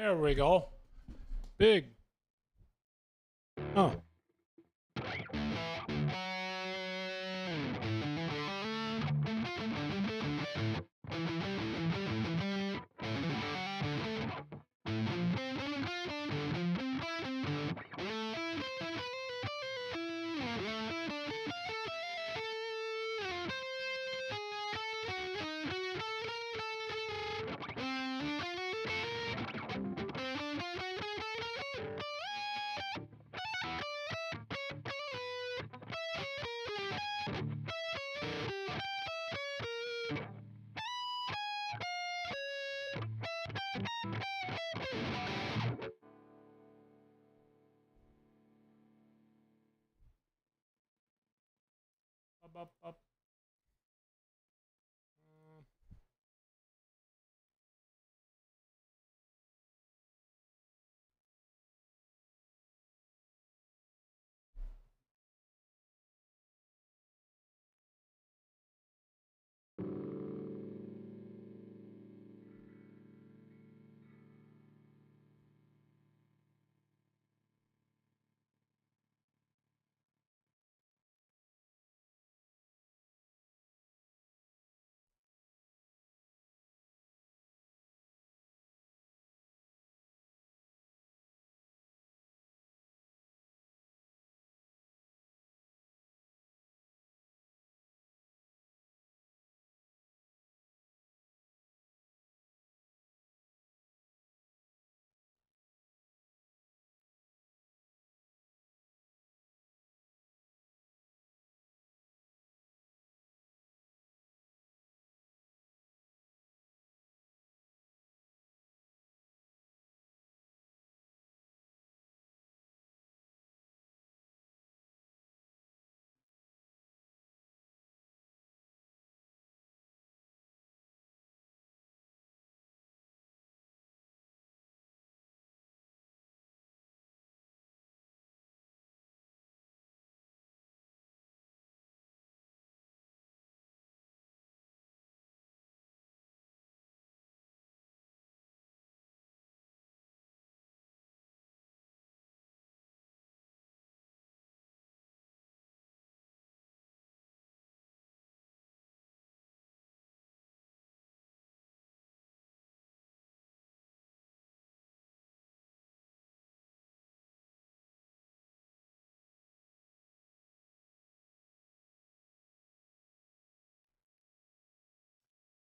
There we go. Big. Huh. Up, up, up.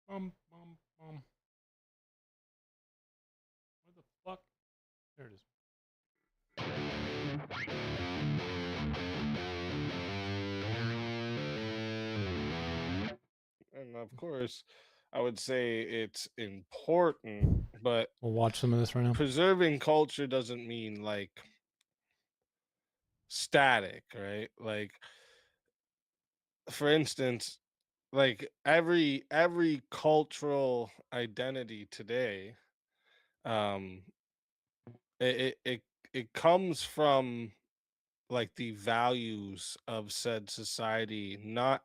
Bum, bum, bum. Where the fuck? There it is. And of course, I would say it's important, but We'll watch some of this right now. preserving culture doesn't mean like static, right? Like, for instance, like every cultural identity today, um, it comes from like the values of said society, not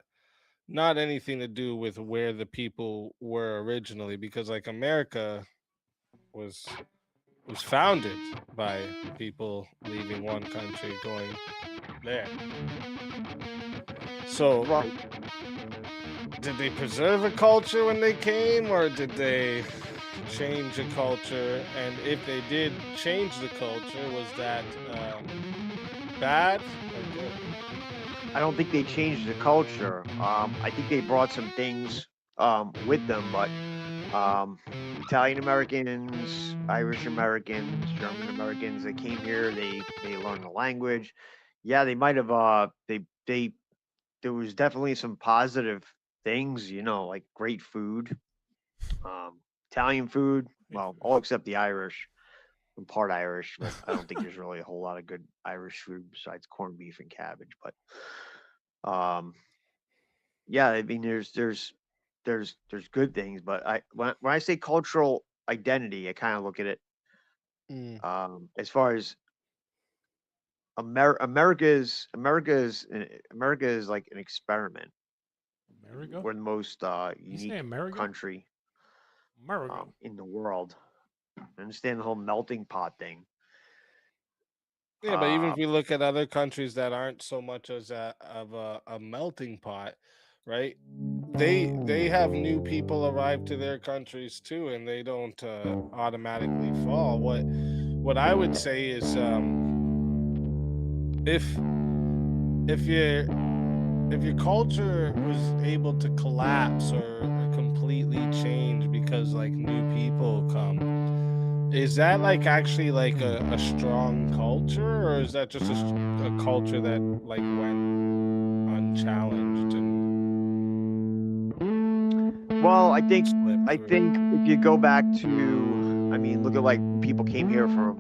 anything to do with where the people were originally, because like America was was founded by people leaving one country going there. So Right. did they preserve a culture when they came, or did they change a culture? And if they did change the culture, was that bad or good? I don't think they changed the culture. I think they brought some things with them, but Italian Americans, Irish Americans, German Americans that came here, they learned the language. Yeah, they might have they there was definitely some positive things, like great food. Um Italian food, Great well, food. all except the Irish. I'm part Irish, but I don't think there's really a whole lot of good Irish food besides corned beef and cabbage. But yeah, I mean, there's good things, but when I say cultural identity, I kind of look at it Mm, as far as America is like an experiment. America? We're the most You say unique America? country America. in the world. I understand the whole melting pot thing. Yeah, but even if we look at other countries that aren't so much as a melting pot, right? They have new people arrive to their countries too, and they don't automatically fall. What I would say is, if your culture was able to collapse or completely change because like new people come, is that like actually like a strong culture, or is that just a culture that like went unchallenged and Well, I think slipped I through? think if you go back to, I mean, look at like people came here from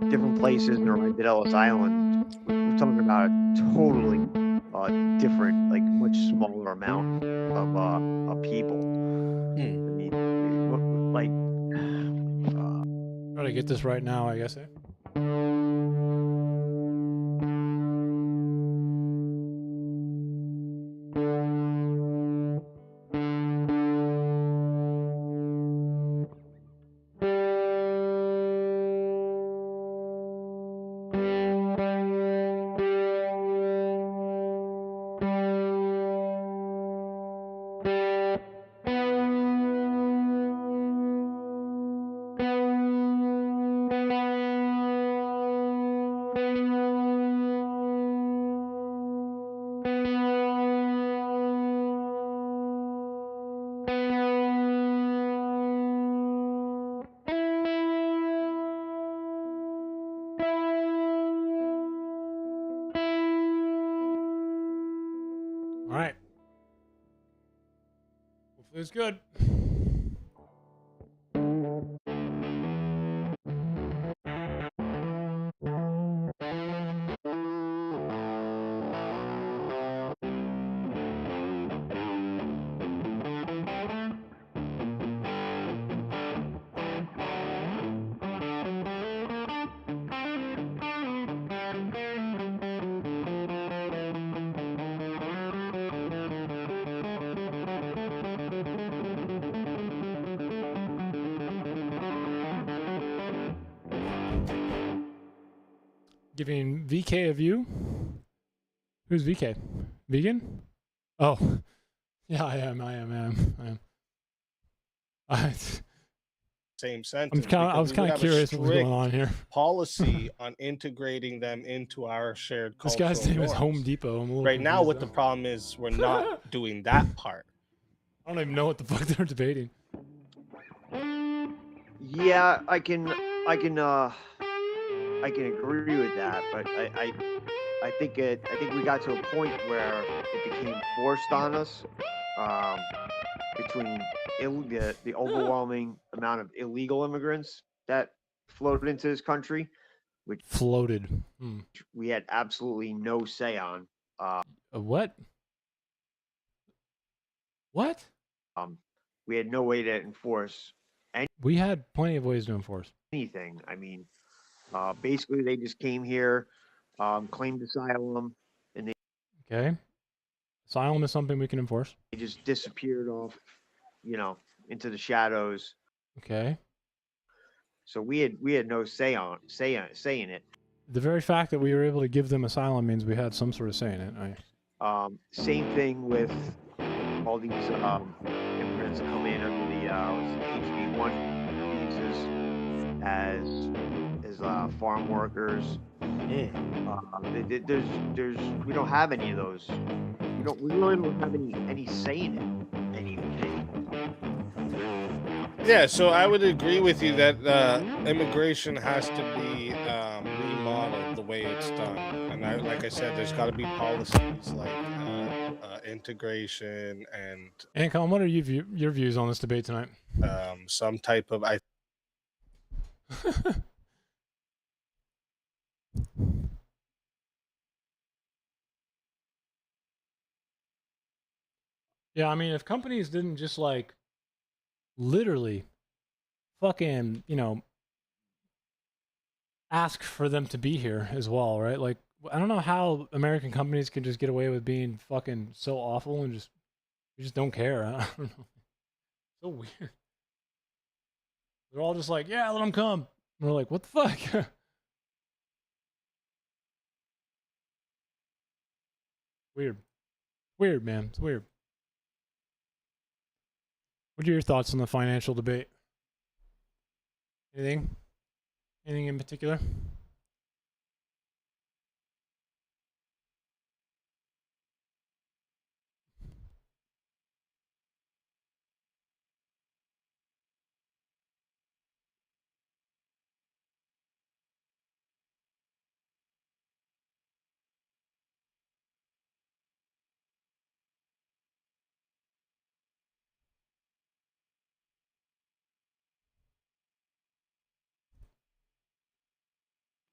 different places and arrived at Ellis Island. We're talking about a totally different, like much smaller amount of people. I mean, like Try to get this right now, I guess. Eh? All right. Hopefully it's good. Giving VK a view. Who's VK? Vegan? Oh, yeah, I am. Same I sentence. was kind of curious what was going on here. Policy on integrating them into our shared This cultural guy's name is Home norms. Depot. I'm a little Right now, confused, what the though. problem is, we're not doing that part. I don't even know what the fuck they're debating. yeah, I can agree with that, but I think we got to a point where it became forced on us, between the overwhelming amount of illegal immigrants that floated into this country, which Floated. we had absolutely no say on. A what? What? We had no way to enforce We had plenty of ways to enforce. anything. I mean, basically they just came here, claimed asylum, and Okay. Asylum is something we can enforce. they just disappeared off, into the shadows. Okay. So we had no say in it. The very fact that we were able to give them asylum means we had some sort of say in it. Same thing with all these immigrants that come in under the HB1 visas as farm workers. We don't have any of those. We really don't have any say in it. Yeah, so I would agree with you that immigration has to be remodeled the way it's done, and like I said, there's got to be policies like integration and Colin, what are your views on this debate tonight? some type of Yeah, I mean, if companies didn't just like literally fucking, ask for them to be here as well, right? Like, I don't know how American companies can just get away with being fucking so awful and just don't care. I don't know. So weird. They're all just like, yeah, let them come. And we're like, what the fuck? Weird. Weird, man. It's weird. What are your thoughts on the financial debate? Anything? Anything in particular?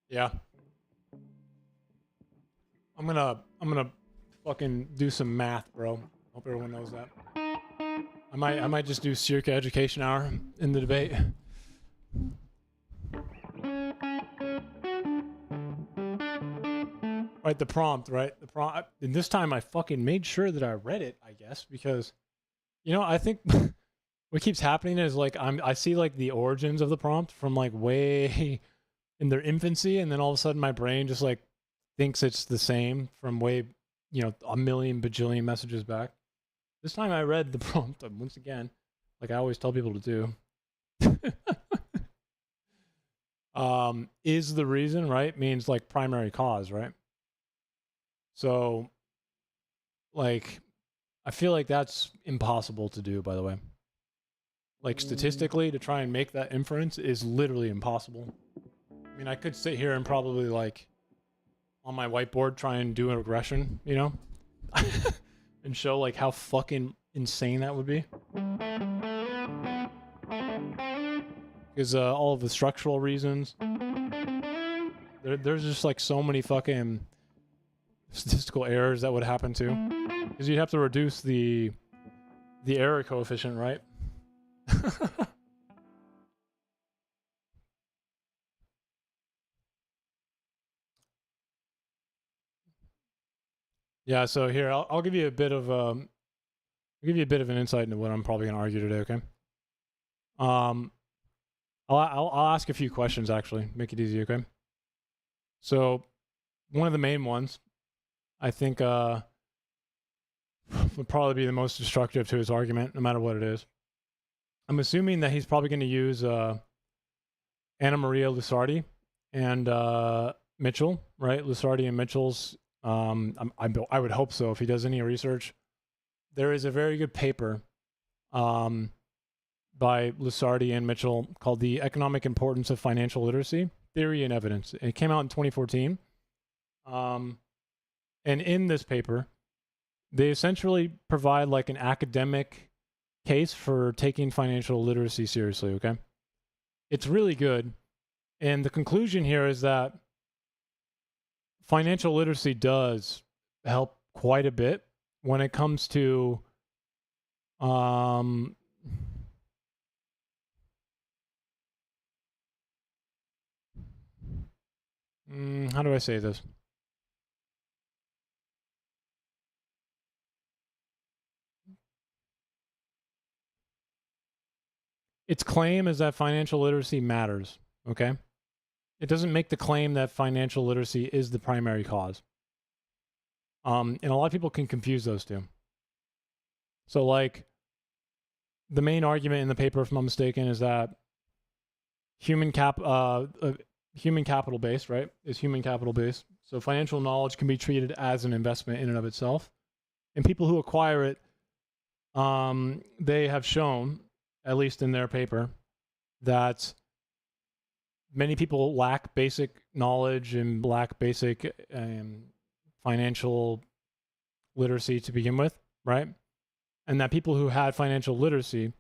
Yeah. I'm gonna fucking do some math, bro. Hope everyone knows that. I might just do Circa Education Hour in the debate. Right, the prompt, right? The prompt. And this time I fucking made sure that I read it, I guess, because you know, I think what keeps happening is like I see like the origins of the prompt from like way in their infancy, and then all of a sudden my brain just like thinks it's the same from way, you know, a million bajillion messages back. This time I read the prompt once again, like I always tell people to do. Is the reason, right? Means like primary cause, right? So, like, I feel like that's impossible to do, by the way. Like, statistically, to try and make that inference is literally impossible. I mean, I could sit here and probably, like, on my whiteboard try and do a regression, you know? And show, like, how fucking insane that would be. Because all of the structural reasons. There's just, like, so many fucking statistical errors that would happen too, because you'd have to reduce the error coefficient, right? Yeah. So here, I'll give you a bit of an insight into what I'm probably going to argue today. Okay. I'll ask a few questions actually, make it easy. Okay. So one of the main ones, I think, would probably be the most destructive to his argument, no matter what it is. I'm assuming that he's probably going to use Anna Maria Lusardi and Mitchell, right? Lusardi and Mitchell's. I would hope so if he does any research. There is a very good paper by Lusardi and Mitchell called The Economic Importance of Financial Literacy, Theory and Evidence. It came out in 2014. And in this paper, they essentially provide like an academic case for taking financial literacy seriously, okay? It's really good. And the conclusion here is that financial literacy does help quite a bit when it comes to how do I say this? Its claim is that financial literacy matters, okay? It doesn't make the claim that financial literacy is the primary cause. And a lot of people can confuse those two. So, like, the main argument in the paper, if I'm not mistaken, is that human capital based, right? Is human capital based. So financial knowledge can be treated as an investment in and of itself. And people who acquire it, they have shown, at least in their paper, that many people lack basic knowledge and lack basic financial literacy to begin with, right? And that people who had financial literacy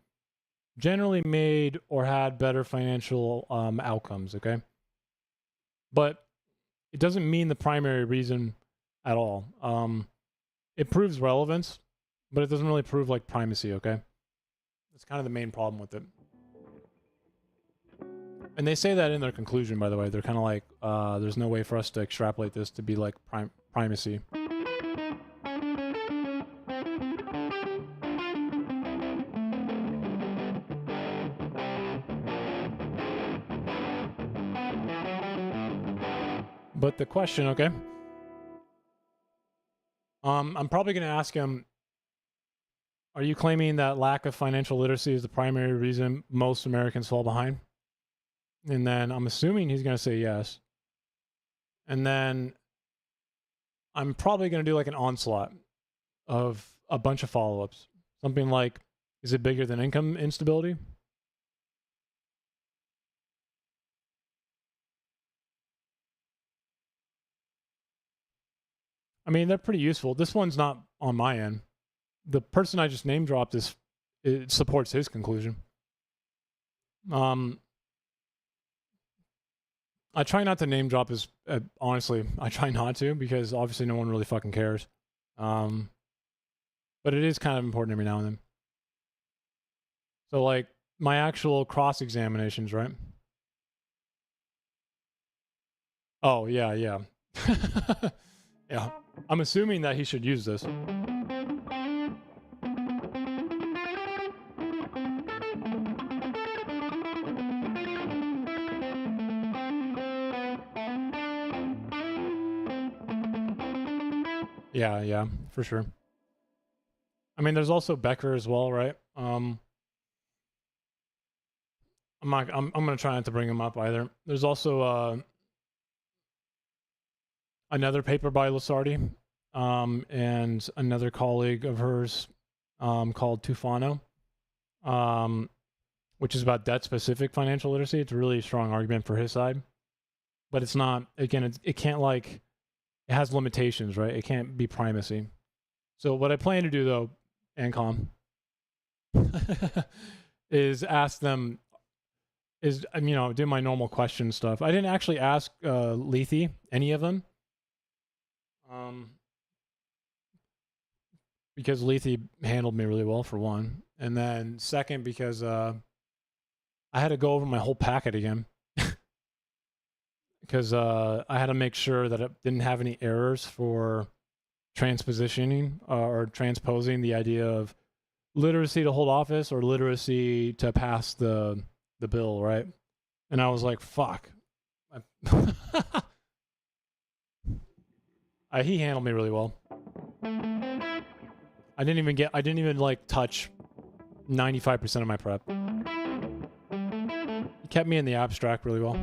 generally made or had better financial outcomes, okay? But it doesn't mean the primary reason at all. It proves relevance, but it doesn't really prove like primacy, okay? That's kind of the main problem with it. And they say that in their conclusion, by the way. They're kind of like, there's no way for us to extrapolate this to be like primacy. But the question, okay. I'm probably going to ask him, are you claiming that lack of financial literacy is the primary reason most Americans fall behind? And then I'm assuming he's going to say yes. And then I'm probably going to do like an onslaught of a bunch of follow-ups. Something like, is it bigger than income instability? I mean, they're pretty useful. This one's not on my end. The person I just name dropped it supports his conclusion. I try not to name drop as honestly. I try not to because obviously no one really fucking cares. But it is kind of important every now and then. So like my actual cross examinations, right? Oh yeah. Yeah. I'm assuming that he should use this. Yeah, for sure. I mean, there's also Becker as well, right? I'm gonna try not to bring him up either. There's also another paper by Lusardi, and another colleague of hers, called Tufano, which is about debt-specific financial literacy. It's a really strong argument for his side, but it's not. Again, it can't like. It has limitations, right? It can't be primacy. So what I plan to do, though, Ancom, is ask them, do my normal question stuff. I didn't actually ask Lethe any of them, because Lethe handled me really well, for one. And then second, because I had to go over my whole packet again. Because I had to make sure that it didn't have any errors for transpositioning or transposing the idea of literacy to hold office or literacy to pass the bill, right? And I was like, fuck. He handled me really well. I didn't even like touch 95% of my prep. He kept me in the abstract really well.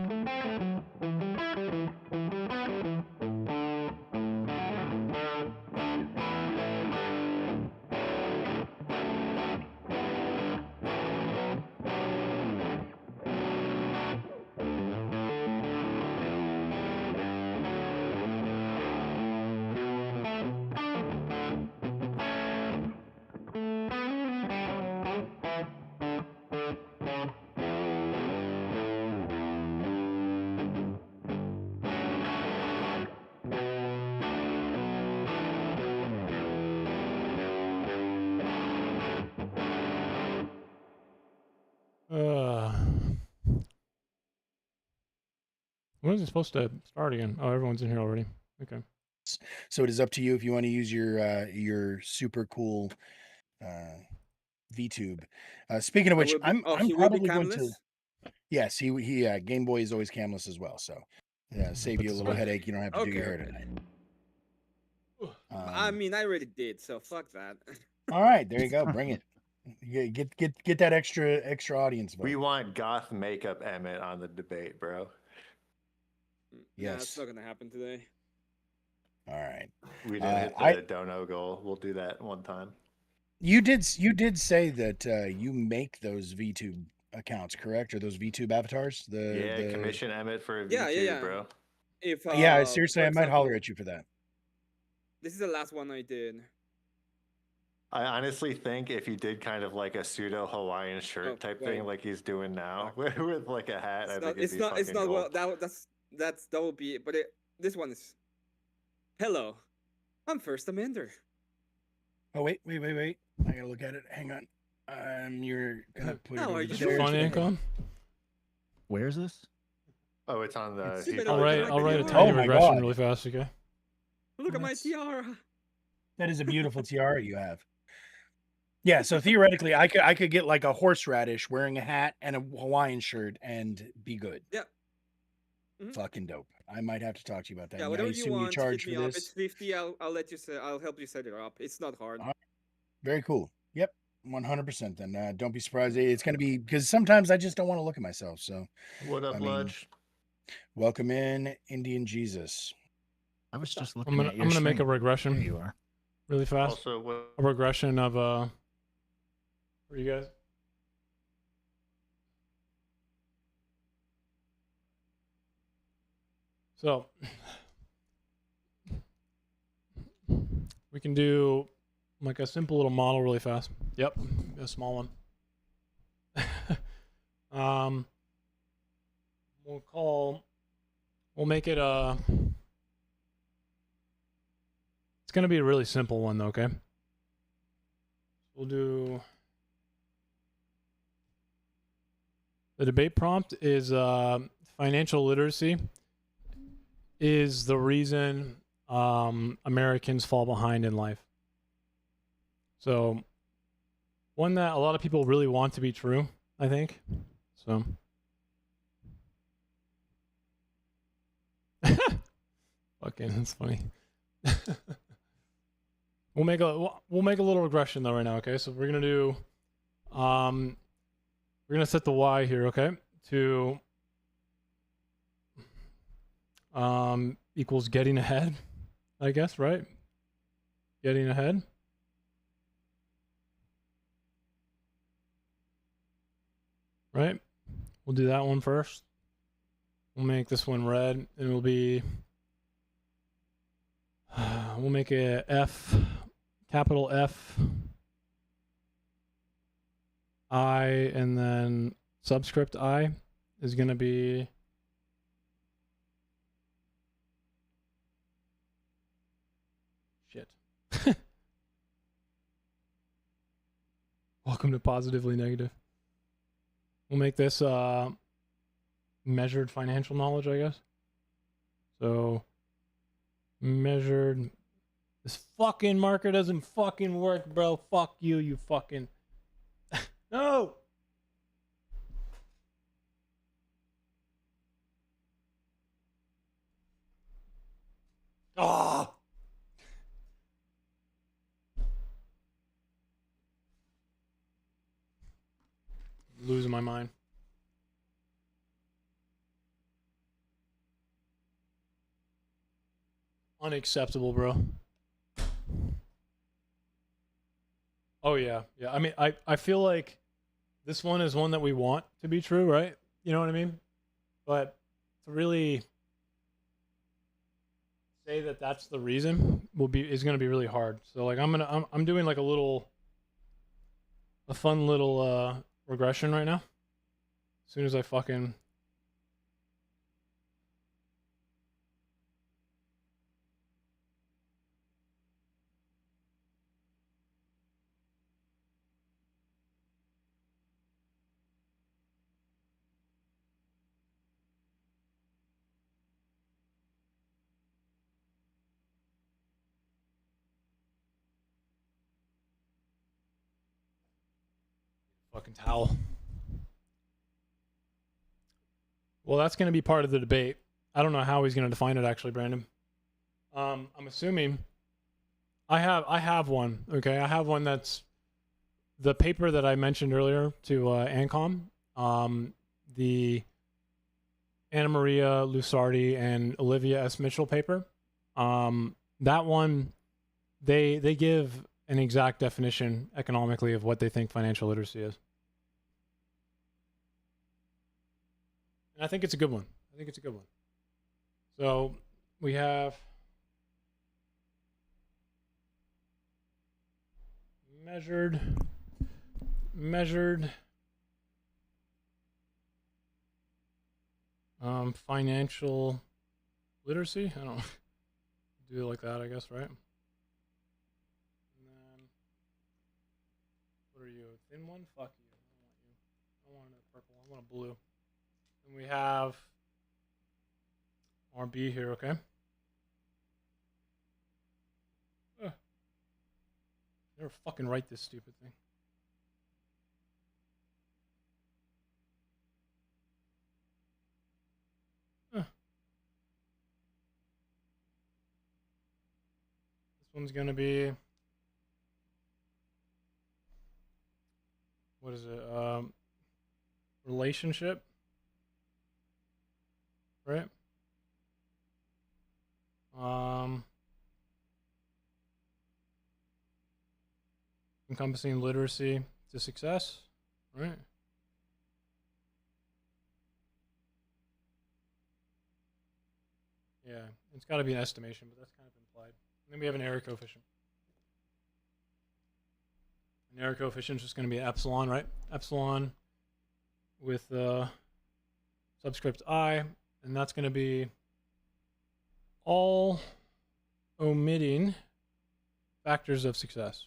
When is it supposed to start again? Oh, everyone's in here already. Okay. So it is up to you if you want to use your super cool VTube. Speaking of which, I'm probably going to. Yes, he Game Boy is always camless as well. So save you a little headache. You don't have to do your hair tonight. I mean, I already did, so fuck that. All right, there you go. Bring it. Get that extra audience vote. We want goth makeup Emmett on the debate, bro. Yeah, it's not gonna happen today. All right. We did the dono goal. We'll do that one time. You did say that you make those VTube accounts, correct? Or those VTube avatars? The commission Emmett for a VTube, bro. If seriously, I might holler at you for that. This is the last one I did. I honestly think if you did kind of like a pseudo Hawaiian shirt type thing, like he's doing now, with like a hat, it's not well. That will be it. But this one is. Hello, I'm First Amender. Oh wait! I gotta look at it. Hang on. You're gonna put it over there. Fun Ancom? Where is this? Oh, it's on the. I'll write a tiny regression really fast, okay? Look at my tiara. That is a beautiful tiara you have. Yeah, so theoretically, I could get like a horseradish wearing a hat and a Hawaiian shirt and be good. Yeah. fucking dope. I might have to talk to you about that. Yeah, And I whatever you assume you want, charge hit for me up. It's this. 50. I'll let you say. I'll help you set it up. It's not hard. Very cool. Yep, 100%. Then don't be surprised. It's going to be because sometimes I just don't want to look at myself. So, What up, Lodge? Welcome in, Indian Jesus. I was just looking at your I'm gonna make a stream. regression. There you are. Really fast. Also, A regression of for you guys. So we can do like a simple little model really fast. Yep, a small one. We'll make it it's gonna be a really simple one though, okay? We'll do the debate prompt is financial literacy is the reason Americans fall behind in life. So one that a lot of people really want to be true, I think. So fucking that's funny. We'll make a little regression though right now, okay? So we're gonna do we're gonna set the y here, okay? To equals getting ahead, I guess, right? Getting ahead. Right? We'll do that one first. We'll make this one red, and it'll be we'll make a F, capital F, I, and then subscript I is going to be shit. Welcome to Positively Negative. We'll make this measured financial knowledge, I guess. So measured. This fucking marker doesn't fucking work, bro. Fuck you, you fucking. No! Ah! Losing my mind. Unacceptable, bro. Oh yeah. Yeah. I mean, I feel like this one is one that we want to be true, right? You know what I mean? But to really say that that's the reason is going to be really hard. So like I'm doing like a fun little regression right now. As soon as I fucking fucking towel. Well, that's going to be part of the debate. I don't know how he's going to define it, actually, Brandon. I'm assuming I have one. Okay, I have one that's the paper that I mentioned earlier to ANCOM. The Anna Maria Lusardi and Olivia S. Mitchell paper. That one, they give an exact definition economically of what they think financial literacy is. And I think it's a good one. So we have measured financial literacy. I don't do it like that, I guess, right? And then what are you? A thin one? Fuck you. I don't want a purple. I want a blue. And we have RB here, okay? Never fucking write this stupid thing. one's gonna be, what is it? Relationship, right? Encompassing literacy to success, right? Yeah, it's got to be an estimation, but that's kind of implied. And then we have an error coefficient. An error coefficient is just going to be epsilon, right? Epsilon with subscript I, and that's going to be all omitting factors of success.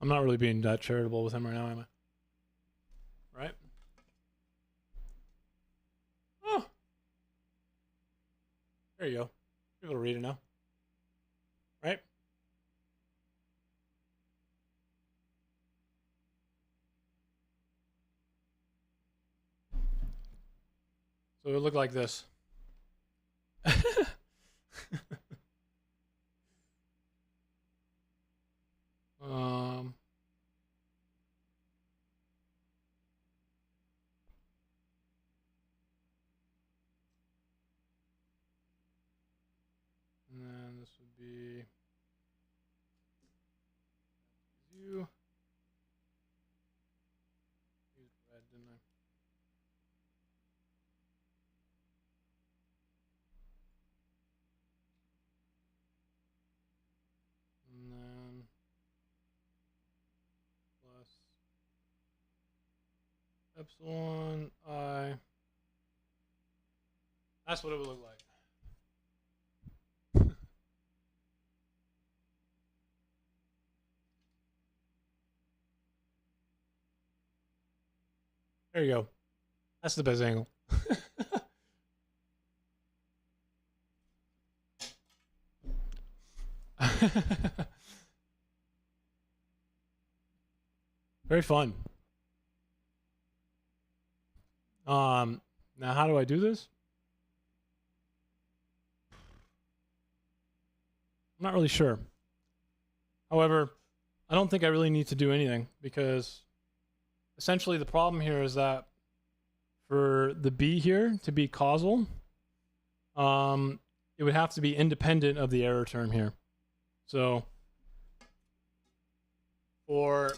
I'm not really being that charitable with him right now, am I? Right? Oh. There you go. You're able to read it now. Right? So it would look like this. And then this would be you. Used red, didn't I? And then plus epsilon I. That's what it would look like. There you go. That's the best angle. Very fun. Now how do I do this? I'm not really sure. However, I don't think I really need to do anything because essentially the problem here is that for the B here to be causal, it would have to be independent of the error term here. So for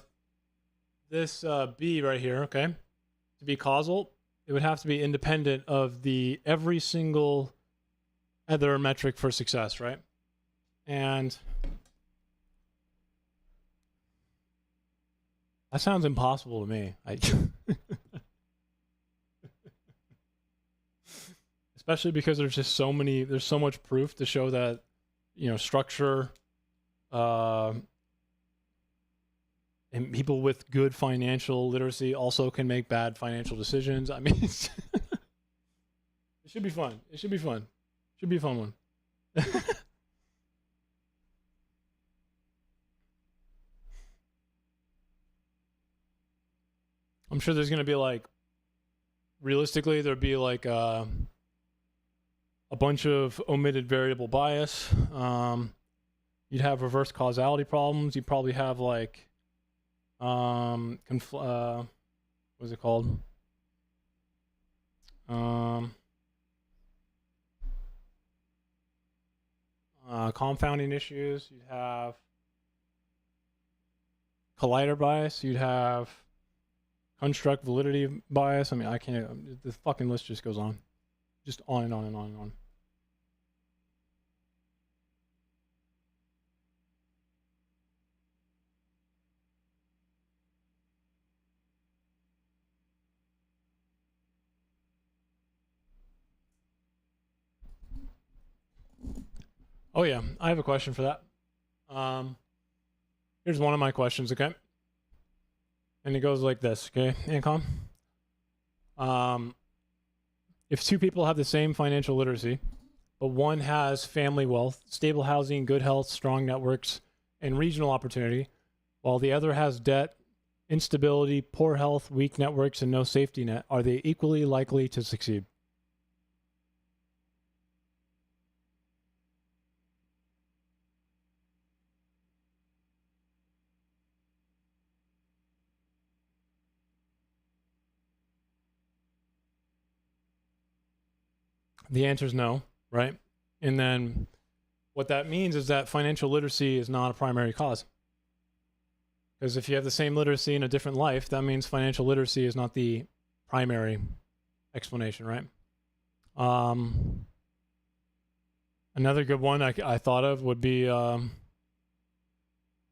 this B right here, okay, to be causal, it would have to be independent of the every single other metric for success, right? And that sounds impossible to me. Especially because there's just there's so much proof to show that, you know, structure, and people with good financial literacy also can make bad financial decisions. I mean, it should be fun. It should be fun. Should be a fun one. I'm sure there's going to be like, realistically, there'd be like a bunch of omitted variable bias. You'd have reverse causality problems. You'd probably have like, what is it called? Confounding issues. You'd have collider bias. You'd have construct validity bias. I mean, I can't, the fucking list just goes on. Just on and on and on and on. Oh yeah, I have a question for that. Here's one of my questions, okay? And it goes like this, okay, Ancom? If two people have the same financial literacy, but one has family wealth, stable housing, good health, strong networks, and regional opportunity, while the other has debt, instability, poor health, weak networks, and no safety net, are they equally likely to succeed? The answer is no, right? And then what that means is that financial literacy is not a primary cause. Because if you have the same literacy in a different life, that means financial literacy is not the primary explanation, right? Another good one I thought of would be, I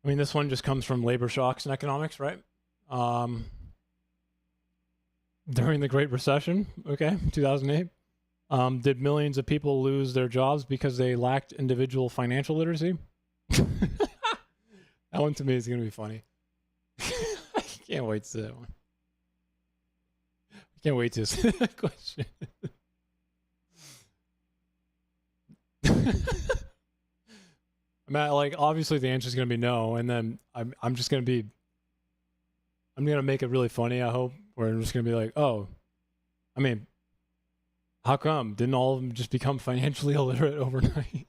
mean, this one just comes from labor shocks in economics, right? During the Great Recession, 2008, did millions of people lose their jobs because they lacked individual financial literacy? That one to me is going to be funny. I can't wait to see that one. I can't wait to see that question. Matt, like, obviously the answer is going to be no, and then I'm just going to make it really funny, I hope, where I'm just going to be like, oh, I mean, how come? Didn't all of them just become financially illiterate overnight?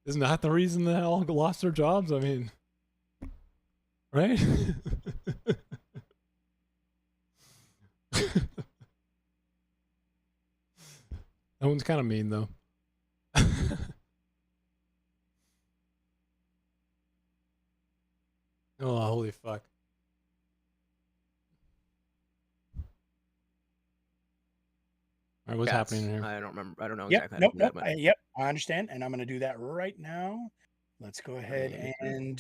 Isn't that the reason they all lost their jobs? I mean, right? That one's kind of mean, though. Oh, holy fuck. All right, what's happening here? I don't remember. I don't know Yep. exactly. Nope. Yep. I understand. And I'm going to do that right now. Let's go ahead and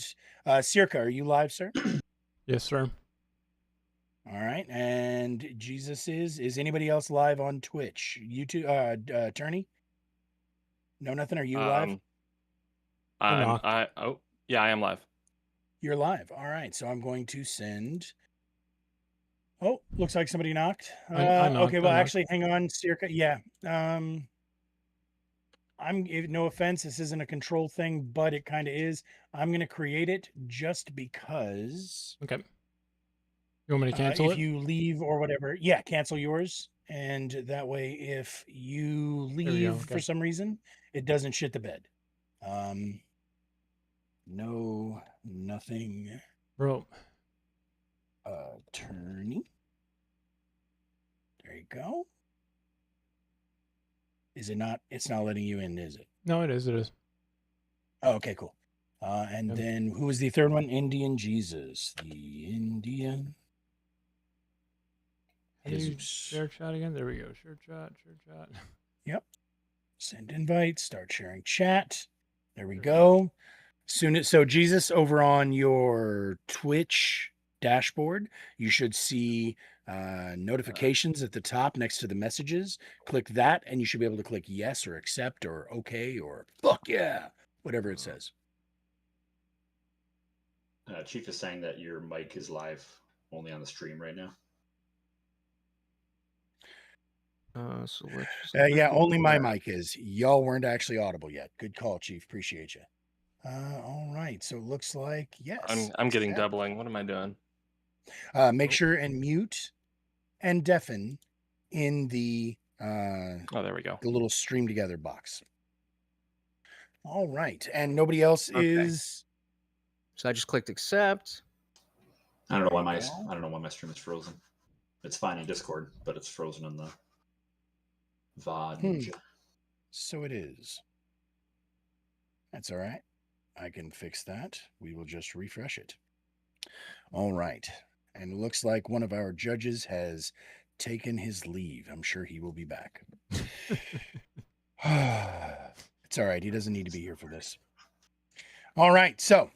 Circa, are you live, sir? Yes, sir. All right. And Jesus is anybody else live on Twitch? YouTube, Attorney? No, nothing. Are you live? I am live. You're live. All right. So I'm going to send. Oh, looks like somebody knocked. I knocked. Okay. Well, actually, hang on, Circa. Yeah. No offense. This isn't a control thing, but it kind of is. I'm going to create it just because. Okay. You want me to cancel it? If you leave or whatever, yeah, cancel yours. And that way, if you leave for some reason, it doesn't shit the bed. No, nothing. Bro. Attorney. There you go. Is it not? It's not letting you in, is it? No, it is. It is. Oh, okay, cool. And then who was the third one? Indian Jesus. The Indian. Share chat again. There we go. Share chat. Yep. Send invite. Start sharing chat. There we go. So Jesus, over on your Twitch dashboard, you should see notifications at the top next to the messages. Click that, and you should be able to click yes or accept or okay or fuck yeah, whatever it says. Chief is saying that your mic is live only on the stream right now. Yeah, only my mic is. Y'all weren't actually audible yet. Good call, Chief. Appreciate you. All right. So it looks like yes. I'm getting doubling. What am I doing? Make sure and mute and deafen in the there we go. The little stream together box. All right. And nobody else is. So I just clicked accept. I don't know why my stream is frozen. It's fine in Discord, but it's frozen in the VOD. So it is. That's all right. I can fix that. We will just refresh it. All right. And it looks like one of our judges has taken his leave. I'm sure he will be back. It's all right. He doesn't need to be here for this. All right. So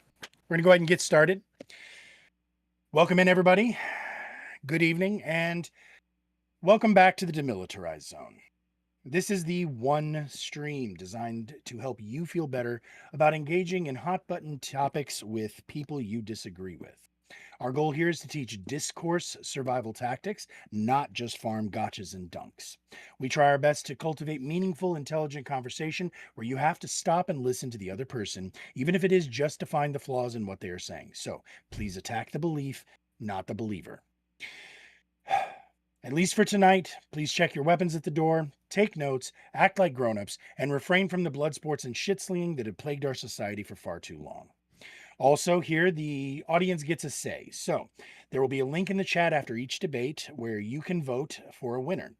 we're going to go ahead and get started. Welcome in, everybody. Good evening, and welcome back to the Demilitarized Zone. This is the one stream designed to help you feel better about engaging in hot-button topics with people you disagree with. Our goal here is to teach discourse survival tactics, not just farm gotchas and dunks. We try our best to cultivate meaningful, intelligent conversation where you have to stop and listen to the other person, even if it is just to find the flaws in what they are saying. So please attack the belief, not the believer. At least for tonight, please check your weapons at the door, take notes, act like grown-ups, and refrain from the blood sports and shit-slinging that have plagued our society for far too long. Also, here the audience gets a say. So there will be a link in the chat after each debate where you can vote for a winner.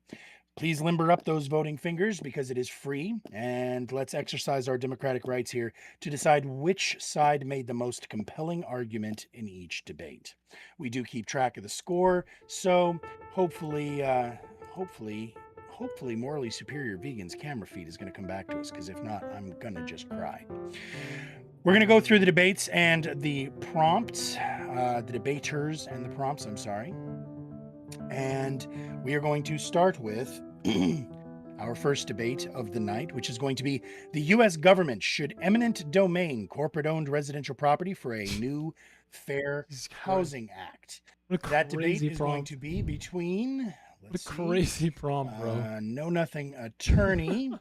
Please limber up those voting fingers because it is free, and let's exercise our democratic rights here to decide which side made the most compelling argument in each debate. We do keep track of the score, so hopefully Morally Superior Vegan's camera feed is going to come back to us, because if not, I'm going to just cry. We're going to go through the debates and the prompts, the debaters and the prompts, I'm sorry. And we are going to start with our first debate of the night, which is going to be the U.S. government should eminent domain corporate-owned residential property for a new Fair Housing Act. That debate is going to be between... What a crazy prompt, bro. Know Nothing attorney.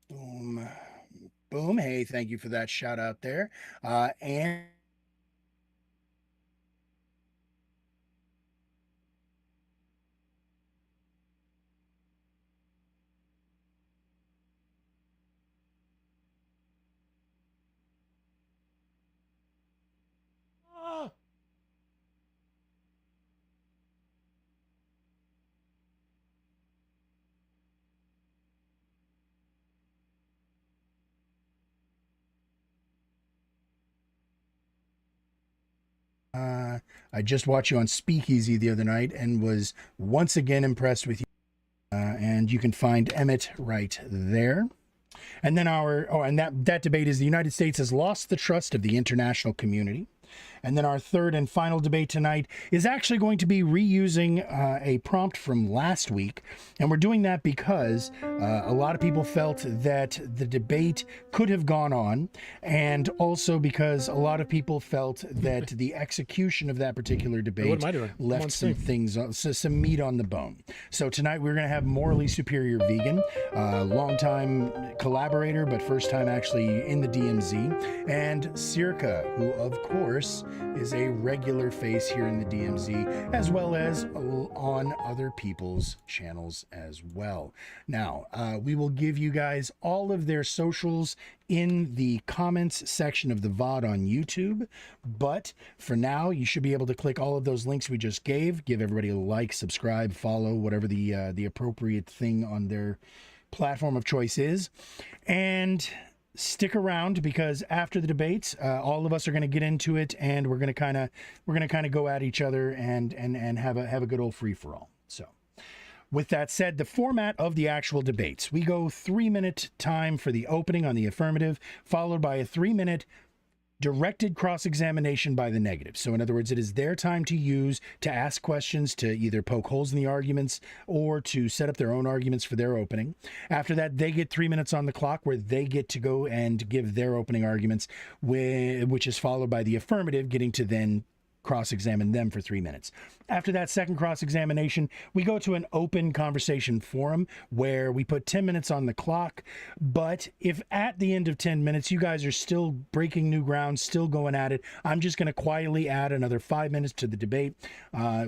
Boom. Boom. Hey, thank you for that shout out there. And I just watched you on Speakeasy the other night and was once again impressed with you. And you can find Emmett right there. And then that debate is the United States has lost the trust of the international community. And then our third and final debate tonight is actually going to be reusing a prompt from last week. And we're doing that because a lot of people felt that the debate could have gone on. And also because a lot of people felt that the execution of that particular debate left some things, some meat on the bone. So tonight we're going to have Morally Superior Vegan, longtime collaborator, but first time actually in the DMZ, and Circa, who of course is a regular face here in the DMZ, as well as on other people's channels as well. Now, we will give you guys all of their socials in the comments section of the VOD on YouTube, but for now, you should be able to click all of those links we just gave, give everybody a like, subscribe, follow, whatever the appropriate thing on their platform of choice is, and stick around, because after the debates, all of us are going to get into it, and we're going to kind of go at each other and have a good old free for all. So, with that said, the format of the actual debates: we go 3-minute time for the opening on the affirmative, followed by a 3-minute directed cross-examination by the negative. So in other words, it is their time to use to ask questions, to either poke holes in the arguments or to set up their own arguments for their opening. After that, they get 3 minutes on the clock where they get to go and give their opening arguments, which is followed by the affirmative getting to then cross-examine them for 3 minutes. After that second cross-examination, we go to an open conversation forum where we put 10 minutes on the clock. But if at the end of 10 minutes you guys are still breaking new ground, still going at it, I'm just going to quietly add another 5 minutes to the debate.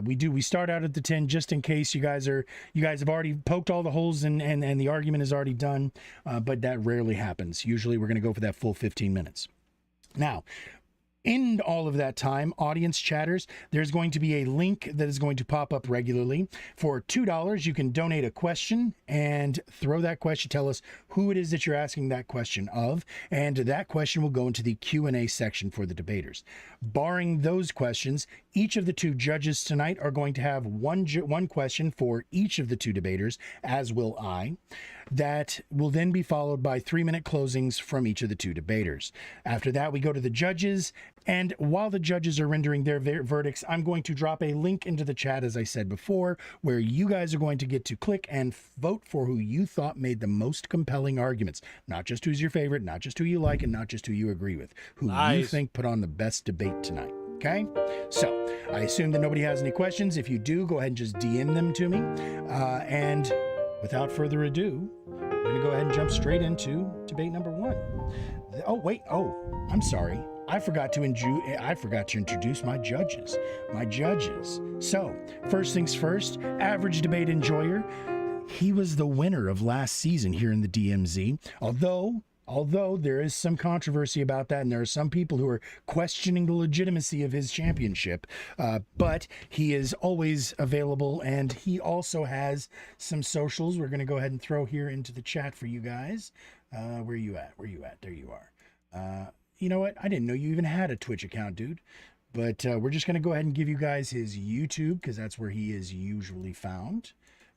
We start out at the 10 just in case you guys have already poked all the holes and the argument is already done. But that rarely happens. Usually we're going to go for that full 15 minutes. Now, in all of that time, audience chatters, there's going to be a link that is going to pop up regularly. For $2, you can donate a question and throw that question. Tell us who it is that you're asking that question of, and that question will go into the Q&A section for the debaters. Barring those questions, each of the two judges tonight are going to have one question for each of the two debaters, as will I. That will then be followed by 3-minute closings from each of the two debaters. After that, we go to the judges, and while the judges are rendering their verdicts, I'm going to drop a link into the chat, as I said before, where you guys are going to get to click and vote for who you thought made the most compelling arguments. Not just who's your favorite, not just who you like, and not just who you agree with. Who you think put on the best debate tonight. Okay? So, I assume that nobody has any questions. If you do, go ahead and just DM them to me. And without further ado, we're going to go ahead and jump straight into debate number 1. I'm sorry. I forgot to introduce my judges. So, first things first, average debate enjoyer. He was the winner of last season here in the DMZ. Although Although there is some controversy about that, and there are some people who are questioning the legitimacy of his championship, but he is always available, and he also has some socials. We're going to go ahead and throw here into the chat for you guys. Where you at? Where you at? There you are. You know what? I didn't know you even had a Twitch account, dude. But we're just going to go ahead and give you guys his YouTube, because that's where he is usually found.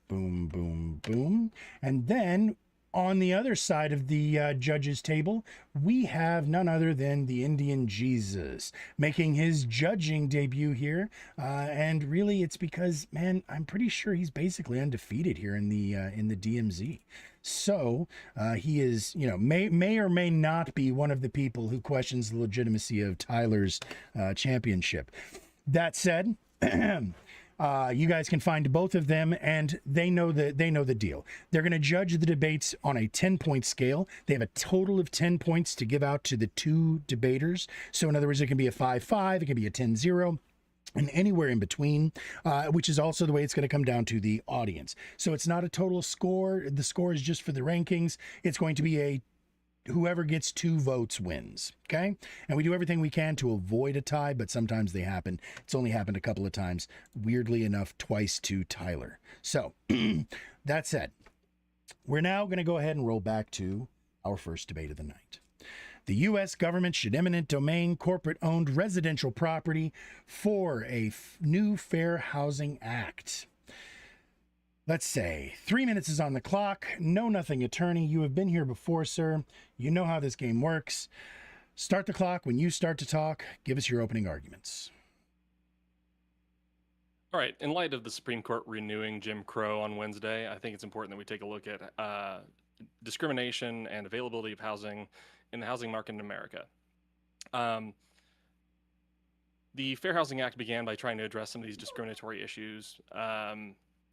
Boom, boom, boom. And then on the other side of the judges table, we have none other than the Indian Jesus making his judging debut here. And really, it's because, man, I'm pretty sure he's basically undefeated here in the DMZ. So he is, you know, may or may not be one of the people who questions the legitimacy of Tyler's championship. That said, you guys can find both of them, and they know the deal. They're going to judge the debates on a 10-point scale. They have a total of 10 points to give out to the two debaters. So in other words, it can be a 5-5, it can be a 10-0. And anywhere in between, which is also the way it's going to come down to the audience. So it's not a total score. The score is just for the rankings. It's going to be whoever gets 2 votes wins. Okay. And we do everything we can to avoid a tie, but sometimes they happen. It's only happened a couple of times, weirdly enough, twice to Tyler. So that said, we're now going to go ahead and roll back to our first debate of the night. The U.S. government should eminent domain corporate-owned residential property for a new Fair Housing Act. Let's say 3 minutes is on the clock. Know nothing attorney. You have been here before, sir. You know how this game works. Start the clock when you start to talk. Give us your opening arguments. All right. In light of the Supreme Court renewing Jim Crow on Wednesday, I think it's important that we take a look at discrimination and availability of housing in the housing market in America. The Fair Housing Act began by trying to address some of these discriminatory issues,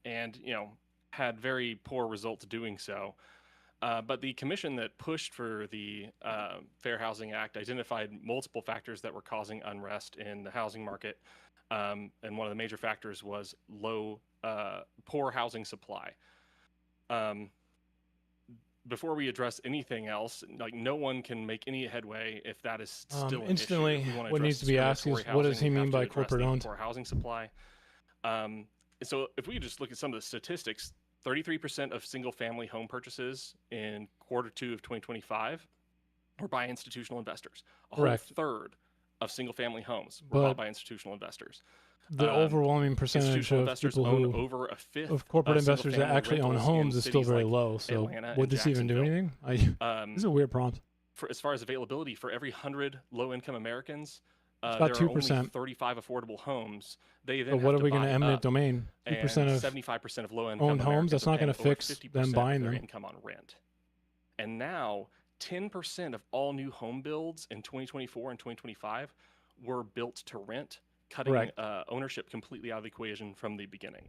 and had very poor results doing so. But the commission that pushed for the Fair Housing Act identified multiple factors that were causing unrest in the housing market, and one of the major factors was poor housing supply. Before we address anything else, like, no one can make any headway if that is still an instantly issue. If we want to what address needs to be asked is, discriminatory what does housing, he we have mean to by address corporate the owned? poor housing supply. So if we just look at some of the statistics, 33% of single family home purchases in Q2 of 2025 were by institutional investors. A whole Correct. third of single family homes were But bought by institutional investors. The overwhelming percentage Institutional of investors people own who, over a fifth of corporate of investors that single-family actually own rentals in homes is still cities very like low. So Atlanta would and this even do Jacksonville. anything? This is a weird prompt. For as far as availability, for every 100 low-income Americans, It's there about are only 2%. 35 affordable homes. They then But what have are we going to eminent domain? 2% of 75% of low-income owned homes. That's not going going to fix them buying their them. income on rent. And now 10% of all new home builds in 2024 and 2025 were built to rent, cutting Correct. ownership completely out of the equation from the beginning.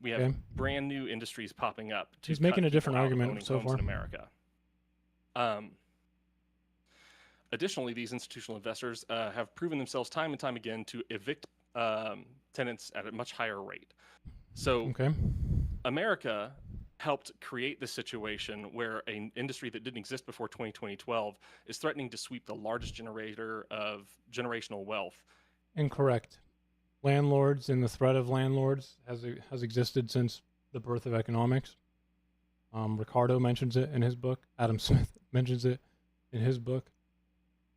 We have Okay. brand new industries popping up. To He's making cut a different people out of argument owning so homes far. in America. Additionally, these institutional investors have proven themselves time and time again to evict tenants at a much higher rate. So Okay. America helped create this situation where an industry that didn't exist before 2012 is threatening to sweep the largest generator of generational wealth. Incorrect. Landlords and the threat of landlords has existed since the birth of economics. Ricardo mentions it in his book. Adam Smith mentions it in his book.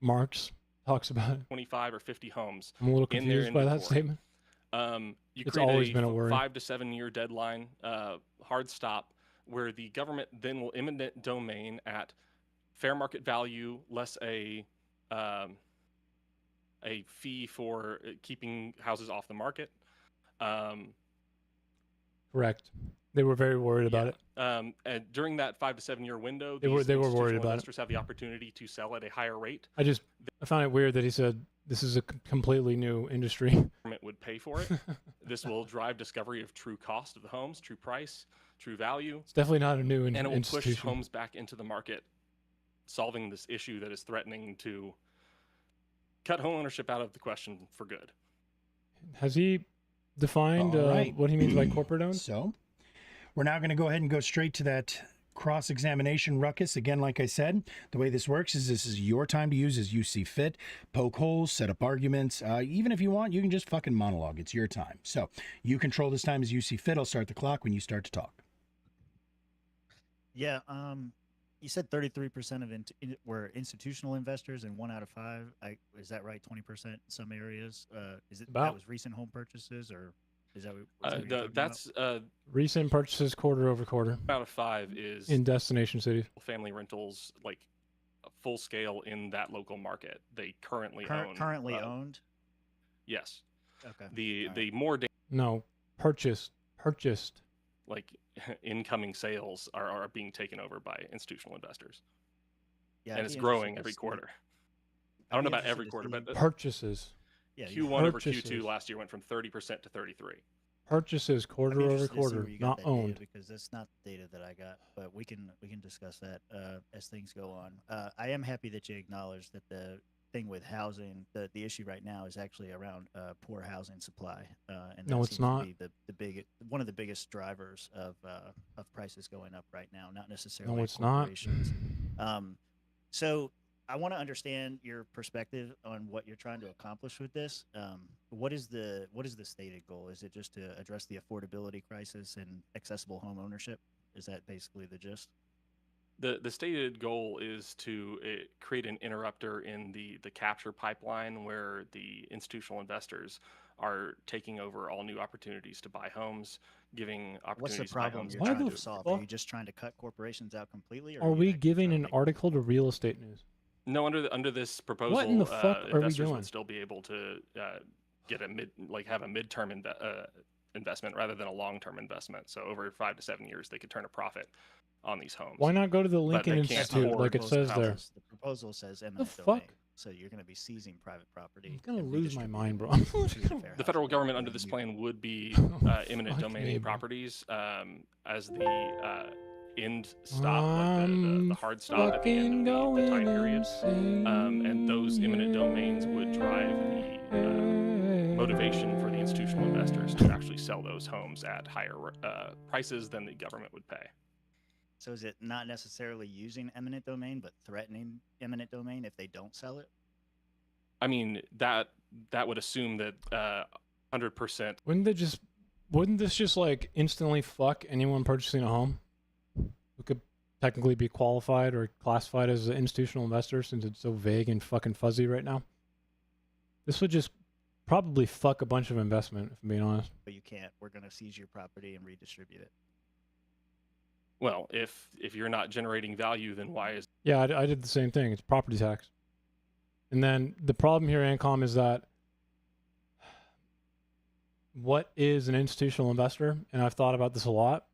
Marx talks about it. 25 or 50 homes. I'm a little in their confused by that inventory. statement. You It's create always a been a worry. 5 to 7 year deadline, hard stop, where the government then will eminent domain at fair market value less a fee for keeping houses off the market. Correct. They were very worried about it. And during that 5 to 7 year window, They were these worried institutional about it. investors have the opportunity to sell at a higher rate. I found it weird that he said this is a completely new industry. Government would pay for it. This will drive discovery of true cost of the homes, true price, true value. It's definitely not a new And it will institution. push homes back into the market, solving this issue that is threatening to cut home ownership out of the question for good. Has he defined All right. what he means by corporate owned? So we're now going to go ahead and go straight to that cross-examination, Ruckus. Again, like I said, the way this works is this is your time to use as you see fit. Poke holes, set up arguments. Even if you want, you can just fucking monologue. It's your time. So you control this time as you see fit. I'll start the clock when you start to talk. Yeah. You said 33% of were institutional investors, and 1 out of 5. Is that right? 20% in some areas. Is it that was recent home purchases, or is that what? That's recent purchases quarter over quarter. Out of 5 is in destination cities. Family rentals, like full scale in that local market. They currently owned. Yes. Okay. The more no purchased. Like incoming sales are being taken over by institutional investors. Yeah, and it's growing every quarter. I don't know about every quarter, but purchases. Yeah, Q1 over Q2 last year went from 30% to 33%. Purchases quarter over quarter, not owned. Because that's not the data that I got, but we can discuss that as things go on. I am happy that you acknowledged that the thing with housing, the issue right now is actually around poor housing supply, and no, it's not. To be one of the biggest drivers of prices going up right now. Not necessarily. No, it's not. So I want to understand your perspective on what you're trying to accomplish with this. What is the stated goal? Is it just to address the affordability crisis and accessible home ownership? Is that basically the gist? The stated goal is to create an interrupter in the capture pipeline where the institutional investors are taking over all new opportunities to buy homes, giving opportunities. What's the problem you're trying to solve? Are you just trying to cut corporations out completely? Or are we giving an article to Real Estate News? No, under this proposal, what in the fuck are we doing? Would still be able to get have a midterm investment rather than a long-term investment. So over 5 to 7 years, they could turn a profit on these homes. Why not go to the Lincoln Institute like it says there? The proposal says eminent domain. So you're going to be seizing private property. I'm going to lose my mind, bro. The federal government under this plan would be eminent domain properties as the end stop, like the hard stop at the end of the time period. And those eminent domains would drive the motivation for the institutional investors to actually sell those homes at higher prices than the government would pay. So is it not necessarily using eminent domain, but threatening eminent domain if they don't sell it? I mean, that would assume that 100%. Wouldn't this just like instantly fuck anyone purchasing a home who could technically be qualified or classified as an institutional investor, since it's so vague and fucking fuzzy right now? This would just probably fuck a bunch of investment, if I'm being honest. But you can't. We're going to seize your property and redistribute it. Well, if you're not generating value, then why is... Yeah, I did the same thing. It's property tax. And then the problem here, Ancom, is that what is an institutional investor? And I've thought about this a lot.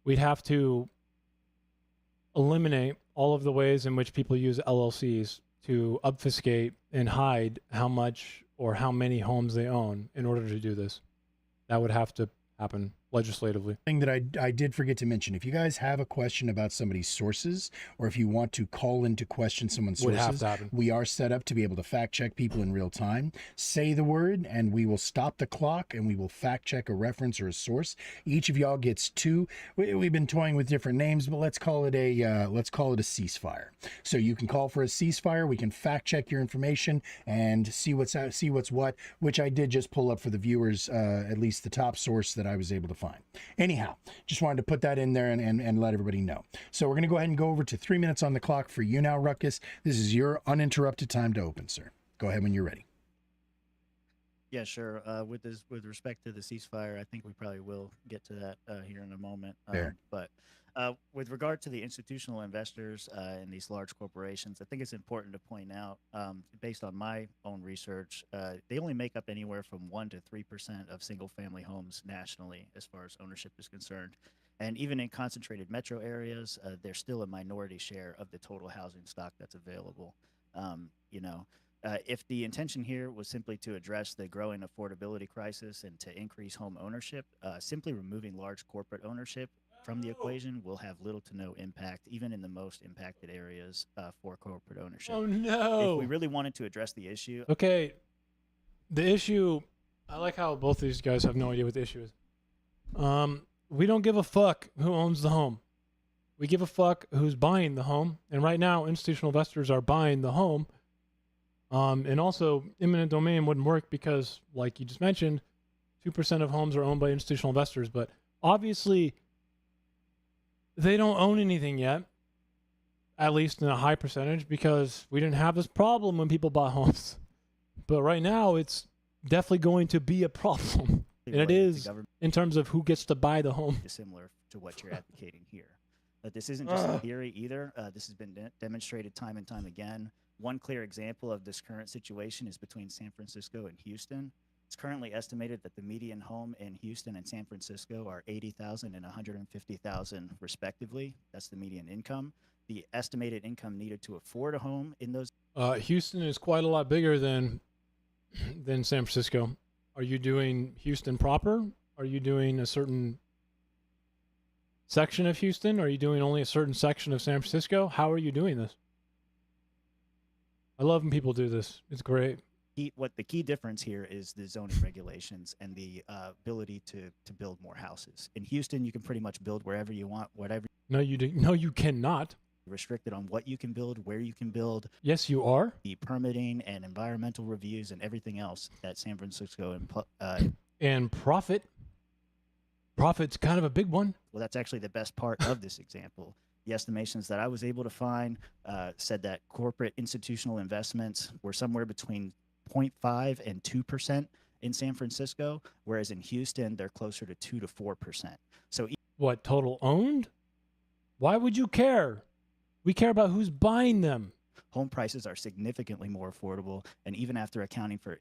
We'd have to eliminate all of the ways in which people use LLCs to obfuscate and hide how much or how many homes they own in order to do this. That would have to happen legislatively. Thing that I did forget to mention, if you guys have a question about somebody's sources, or if you want to call in to question someone's sources, we are set up to be able to fact check people in real time. Say the word and we will stop the clock and we will fact check a reference or a source. Each of y'all gets 2. We've been toying with different names, but let's call it a ceasefire. So you can call for a ceasefire. We can fact check your information and see what's what, which I did just pull up for the viewers, at least the top source that I was able to find. Anyhow, just wanted to put that in there and let everybody know. So we're going to go ahead and go over to 3 minutes on the clock for you now, Ruckus. This is your uninterrupted time to open, sir. Go ahead when you're ready. Yeah, sure. With respect to the ceasefire, I think we probably will get to that here in a moment. But with regard to the institutional investors in these large corporations, I think it's important to point out, based on my own research, they only make up anywhere from 1% to 3% of single-family homes nationally, as far as ownership is concerned. And even in concentrated metro areas, they're still a minority share of the total housing stock that's available. If the intention here was simply to address the growing affordability crisis and to increase home ownership, simply removing large corporate ownership from the equation will have little to no impact, even in the most impacted areas for corporate ownership. Oh, no. If we really wanted to address the issue... Okay, the issue... I like how both of these guys have no idea what the issue is. we don't give a fuck who owns the home. We give a fuck who's buying the home. And right now, institutional investors are buying the home. And also, eminent domain wouldn't work because, like you just mentioned, 2% of homes are owned by institutional investors. But obviously, they don't own anything yet, at least in a high percentage, because we didn't have this problem when people bought homes. But right now, it's definitely going to be a problem. And it is in terms of who gets to buy the home. Similar to what you're advocating here. But this isn't just a theory either. This has been demonstrated time and time again. One clear example of this current situation is between San Francisco and Houston. It's currently estimated that the median home in Houston and San Francisco are $80,000 and $150,000 respectively. That's the median income. The estimated income needed to afford a home in those. Houston is quite a lot bigger than San Francisco. Are you doing Houston proper? Are you doing a certain section of Houston? Are you doing only a certain section of San Francisco? How are you doing this? I love when people do this. It's great. What the key difference here is the zoning regulations and the ability to build more houses. In Houston, you can pretty much build wherever you want, whatever. No, you do. No, you cannot. Restricted on what you can build, where you can build. Yes, you are. The permitting and environmental reviews and everything else that San Francisco and profit. Profit's kind of a big one. Well, that's actually the best part of this example. The estimations that I was able to find said that corporate institutional investments were somewhere between 0.5 and 2% in San Francisco, whereas in Houston, they're closer to 2 to 4%. So what, total owned? Why would you care? We care about who's buying them. Home prices are significantly more affordable, and even after accounting for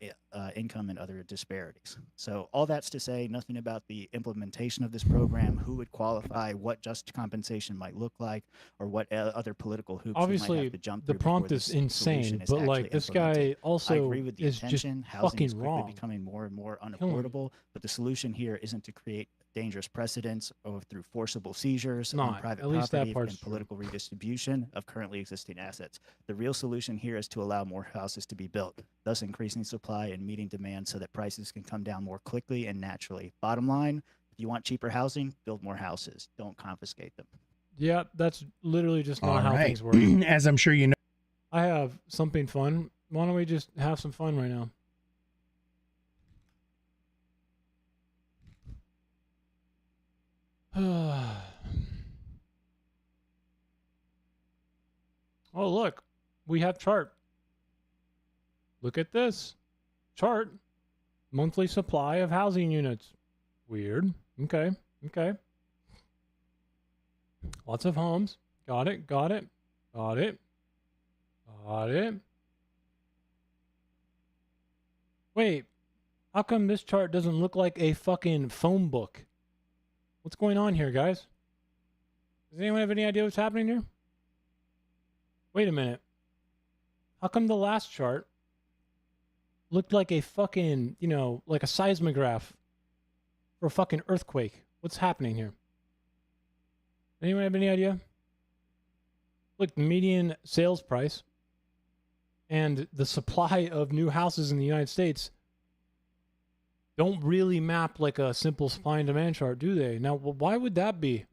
income and other disparities. So all that's to say nothing about the implementation of this program, who would qualify, what just compensation might look like, or what other political hoops Obviously, we might have to jump through. The prompt is insane, but like this guy also I agree with the is intention. just Housing fucking is quickly wrong. becoming more and more unaffordable, but the solution here isn't to create dangerous precedents or through forcible seizures on private at least that property part's and political redistribution of currently existing assets. The real solution here is to allow more houses to be built, thus increasing supply and meeting demand so that prices can come down more quickly and naturally. Bottom line, if you want cheaper housing, build more houses. Don't confiscate them. Yeah, that's literally just not how things work. As I'm sure you know. I have something fun. Why don't we just have some fun right now? Oh, look, we have chart. Look at this chart. Monthly supply of housing units. Weird. Okay. Okay. Lots of homes. Got it. Got it. Got it. Got it. Wait. How come this chart doesn't look like a fucking phone book? What's going on here, guys? Does anyone have any idea what's happening here? Wait a minute. How come the last chart looked like a fucking, you know, like a seismograph for a fucking earthquake? What's happening here? Anyone have any idea? Look, the median sales price and the supply of new houses in the United States don't really map like a simple supply and demand chart, do they? Now, why would that be?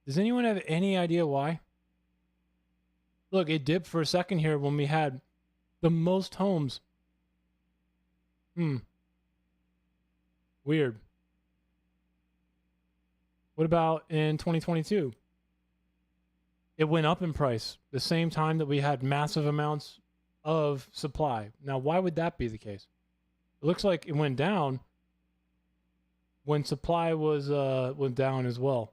Does anyone have any idea why? Look, it dipped for a second here when we had the most homes. Weird. What about in 2022? It went up in price the same time that we had massive amounts of supply. Now, why would that be the case? It looks like it went down when supply was went down as well.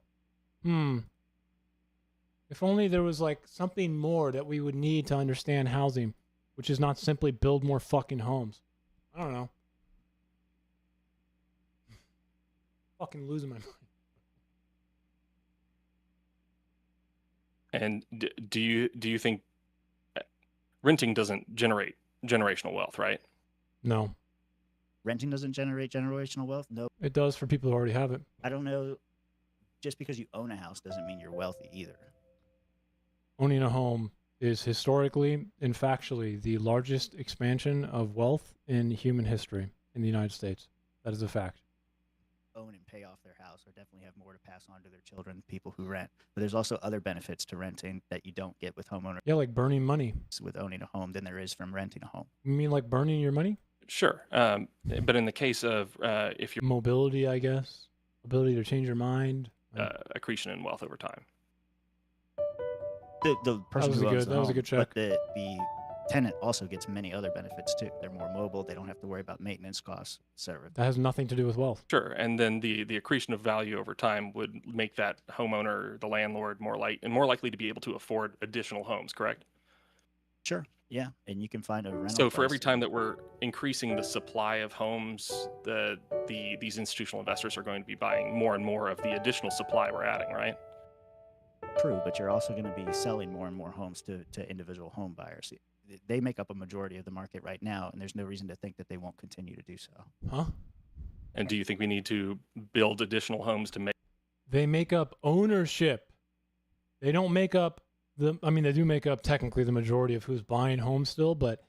If only there was like something more that we would need to understand housing, which is not simply build more fucking homes. I don't know. Fucking losing my mind. And do you think renting doesn't generate generational wealth, right? No. Renting doesn't generate generational wealth? No. It does for people who already have it. I don't know. Just because you own a house doesn't mean you're wealthy either. Owning a home is historically and factually the largest expansion of wealth in human history in the United States. That is a fact. own and pay off their house or definitely have more to pass on to their children than people who rent. But there's also other benefits to renting that you don't get with homeowners Yeah, like burning money. with owning a home than there is from renting a home. You mean like burning your money? Sure. But in the case of if you're Mobility, I guess. Ability to change your mind. accretion in wealth over time. The person was who a owns good- the that was a home, good check. But the tenant also gets many other benefits too. They're more mobile. They don't have to worry about maintenance costs, etc. That has nothing to do with wealth. Sure. And then the accretion of value over time would make that homeowner, the landlord, more likely to be able to afford additional homes, correct? Sure. Yeah, and you can find a rental. So for every price. time that we're increasing the supply of homes, these institutional investors are going to be buying more and more of the additional supply we're adding, right? True, but you're also going to be selling more and more homes to individual home buyers. They make up a majority of the market right now, and there's no reason to think that they won't continue to do so. Huh? And do you think we need to build additional homes to make? They make up ownership. They don't make up they do make up technically the majority of who's buying homes still, but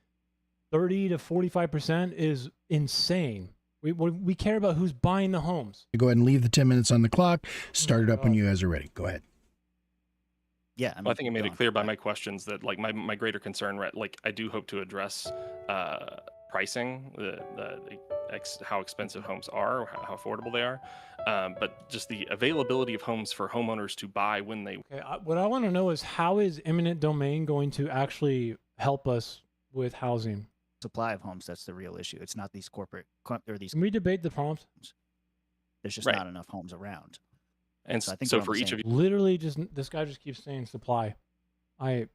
30 to 45% is insane. We care about who's buying the homes. Go ahead and leave the 10 minutes on the clock. Start it up when God. you guys are ready. Go ahead. Yeah, Well, I think I made go it on. clear by my questions that like my greater concern, right? Like I do hope to address pricing, how expensive homes are, how affordable they are, but just the availability of homes for homeowners to buy when they. Okay, what I want to know is how is eminent domain going to actually help us with housing? Supply of homes, that's the real issue. It's not these corporate or these. Can we debate the prompt? There's just Right. not enough homes around. And So I think so we're on for the each same of you Literally, just this guy just keeps saying supply. I'm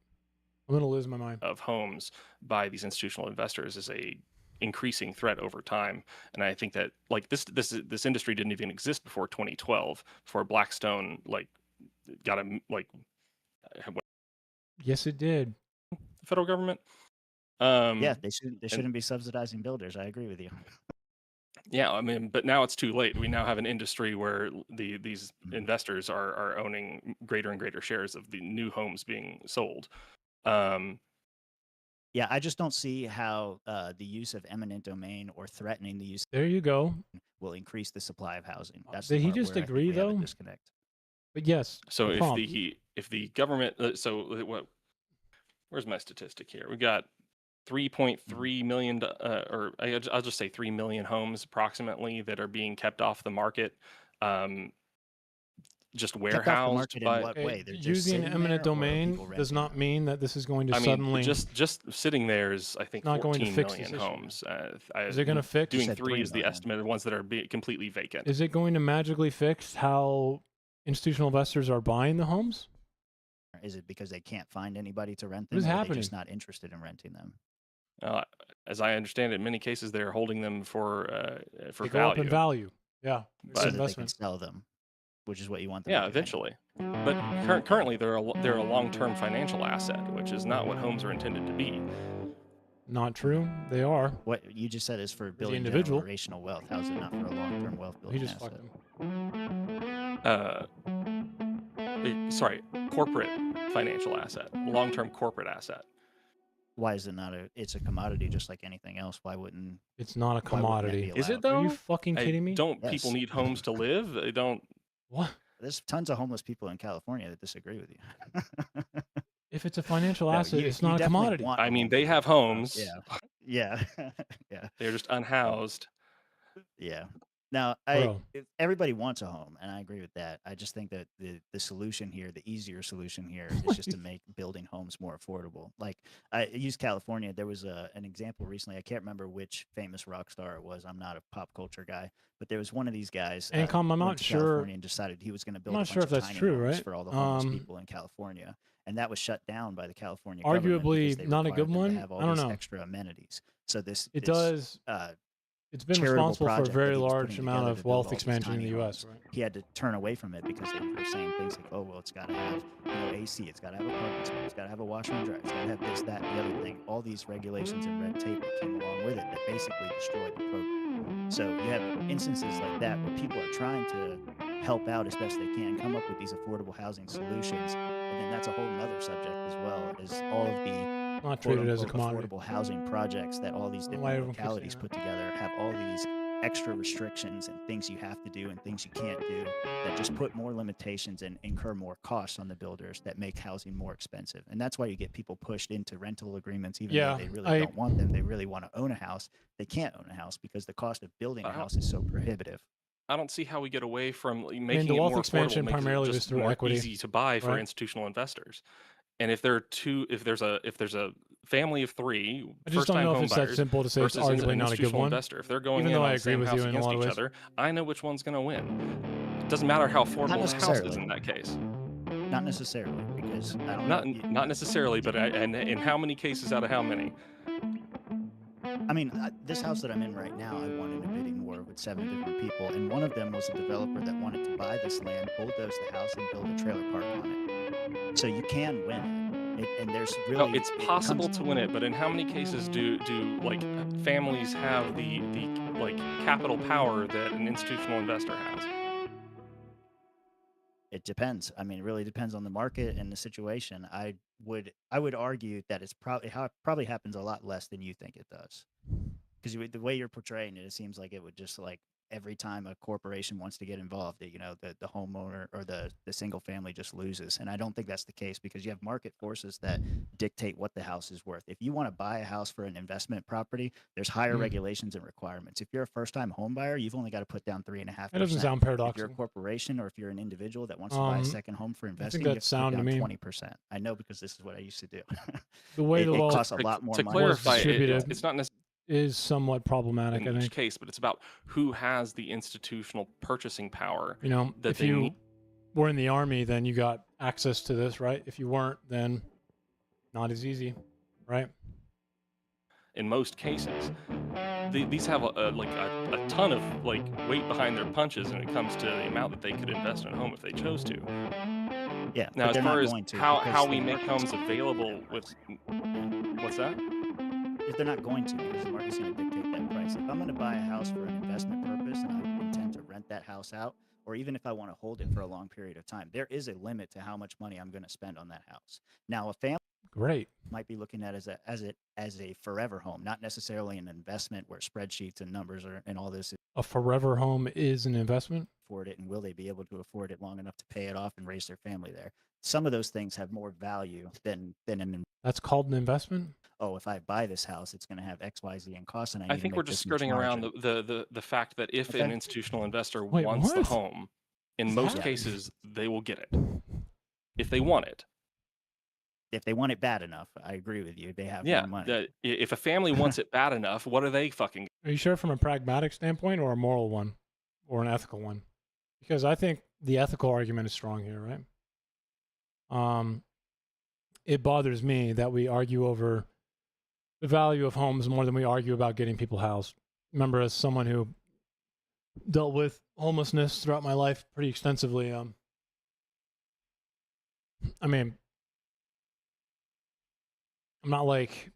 gonna lose my mind. of homes by these institutional investors is a increasing threat over time, and I think that like this industry didn't even exist before 2012, before Blackstone like got a like what, Yes, it did. the federal government. Yeah, they shouldn't be subsidizing builders. I agree with you. Yeah, I mean, but now it's too late. We now have an industry where these investors are owning greater and greater shares of the new homes being sold. Yeah, I just don't see how the use of eminent domain or threatening the use There you go. will increase the supply of housing. That's Did the he part just where I think agree, we have a though? disconnect. But yes. So the prompt. if the government, what? Where's my statistic here? We got 3.3 million, or I'll just say 3 million homes approximately that are being kept off the market. Just Kept off the warehoused market in by. what way? They're just using sitting eminent there, or are domain people does renting not them? mean that this is going to I mean, suddenly. just sitting there is, I think, not going to 14 fix million this issue. homes. Is it going to fix? Doing said 3 3 is the million. estimate of ones that are completely vacant. Is it going to magically fix how institutional investors are buying the homes? Is it because they can't find anybody to rent What them? is or are they happening? just not interested in renting them? As I understand it, in many cases they're holding them for They go up in value. value. Yeah. But- So It's that they can investment. sell them, which is what you want them Yeah, to do anyway. eventually. But currently they're a long-term financial asset, which is not what homes are intended to be. Not true. They are. What you just said is for building individual. generational wealth. How is it not for a long-term wealth He building just asset? fucked them. Sorry, corporate financial asset, long-term corporate asset. Why is it not a? It's a commodity just like anything else. Why wouldn't? It's not a Why wouldn't that commodity. be Is it allowed? Are you though? fucking kidding me? Don't Yes. people need homes to live? They don't. What? There's tons of homeless people in California that disagree with you. If it's a financial No, asset, you- it's you not a definitely commodity. want I a mean, home they for have yourself. homes. Yeah, yeah, They're just unhoused. yeah. Now, Bro. everybody wants a home, and I agree with that. I just think that the solution here, the easier solution here, is just to make building homes more affordable. Like I use California. There was an example recently. I can't remember which famous rock star it was. I'm not a pop culture guy, but there was one of these guys. Ancom, I'm went not to sure- California and decided he was going to build. not a sure bunch if of that's tiny true, homes right? for all the homeless Um, people in California, and that was shut down by the California government Arguably because they not a required good them to one? have all I don't these know. extra amenities. So this It this, does. It's been charitable responsible for a project that very he was large putting amount together of to build wealth all these expansion in the tiny U.S. homes. Right? He had to turn away from it because they were saying things like, "Oh, well, it's got to have AC, it's got to have a parking space, it's got to have a washer and dryer, it's got to have this, that, and the other thing." All these regulations and red tape that came along with it that basically destroyed the program. So you have instances like that where people are trying to help out as best they can, come up with these affordable housing solutions, and then that's a whole nother subject as well, is all of the Not treated as a quote-unquote commodity. affordable housing projects that all these Why different everyone keeps saying localities that. put together have all these extra restrictions and things you have to do and things you can't do that just put more limitations and incur more costs on the builders that make housing more expensive. And that's why you get people pushed into rental agreements, even though they really don't want them. They really want to own a house. They can't own a house because the cost of building a house is so prohibitive. I don't see how we get away from making the it wealth more expansion affordable, makes primarily it was just through more equity, easy to buy for right? institutional investors. And if there's a family of 3 I just don't first-time know if home it's that buyers simple to say it's versus an arguably not a good institutional one. investor, if they're going Even in though on I the agree same with house you in a against lot of each ways. other, I know which one's going to win. It doesn't matter how affordable the house is necessarily. in that case. Not necessarily, because I don't Not know. not necessarily, but and in how many cases out of how many? I mean, this house that I'm in right now, I won in a bidding war with 7 different people, and one of them was a developer that wanted to buy this land, bulldoze the house, and build a trailer park on it. So you can win it, and there's really. No, it's possible to win it, but in how many cases do like families have the like capital power that an institutional investor has? It depends. I mean, it really depends on the market and the situation. I would argue that it's probably happens a lot less than you think it does. Because the way you're portraying it, it seems like it would just like every time a corporation wants to get involved, you know, the homeowner or the single family just loses. And I don't think that's the case, because you have market forces that dictate what the house is worth. If you want to buy a house for an investment property, there's higher regulations and requirements. If you're a first-time home buyer, you've only got to put down 3.5%. That doesn't sound If you're a paradoxical. corporation or if you're an individual that wants to buy a second home for investing, you have that's to put sound to down me. 20%. I know, because this is what I used to do. The way the it wealth costs a lot more To money. clarify, distributed it's not necessarily is somewhat problematic, I in each think. case, but it's about who has the institutional purchasing power. You know, that if they you need. were in the army, then you got access to this, right? If you weren't, then not as easy, right? In most cases, these have a ton of like weight behind their punches when it comes to the amount that they could invest in a home if they chose to. Yeah. Now, but as they're far not as going to, how because we the make market's homes gonna available dictate with what's that? If they're not going to, because the market's going to dictate that price. If I'm going to buy a house for an investment purpose and I intend to rent that house out, or even if I want to hold it for a long period of time, there is a limit to how much money I'm going to spend on that house. Now, a family might be looking at it as a forever home, not necessarily an investment where spreadsheets and numbers and all this. A forever home is an investment. Afford it, and will they be able to afford it long enough to pay it off and raise their family there? Some of those things have more value than an. That's called an investment. Oh, if I buy this house, it's going to have X, Y, Z in cost, and I I need think to we're make just this much skirting around margin. the fact that if Okay. an institutional investor Wait, wants the what? home, in Is most that- cases they will get it if they want it. If they want it bad enough, I agree with you. They have Yeah, more money. if a family wants it bad enough, what are they fucking? Are you sure from a pragmatic standpoint or a moral one or an ethical one? Because I think the ethical argument is strong here, right? It bothers me that we argue over the value of homes more than we argue about getting people housed. Remember, as someone who dealt with homelessness throughout my life pretty extensively, I mean, I'm not like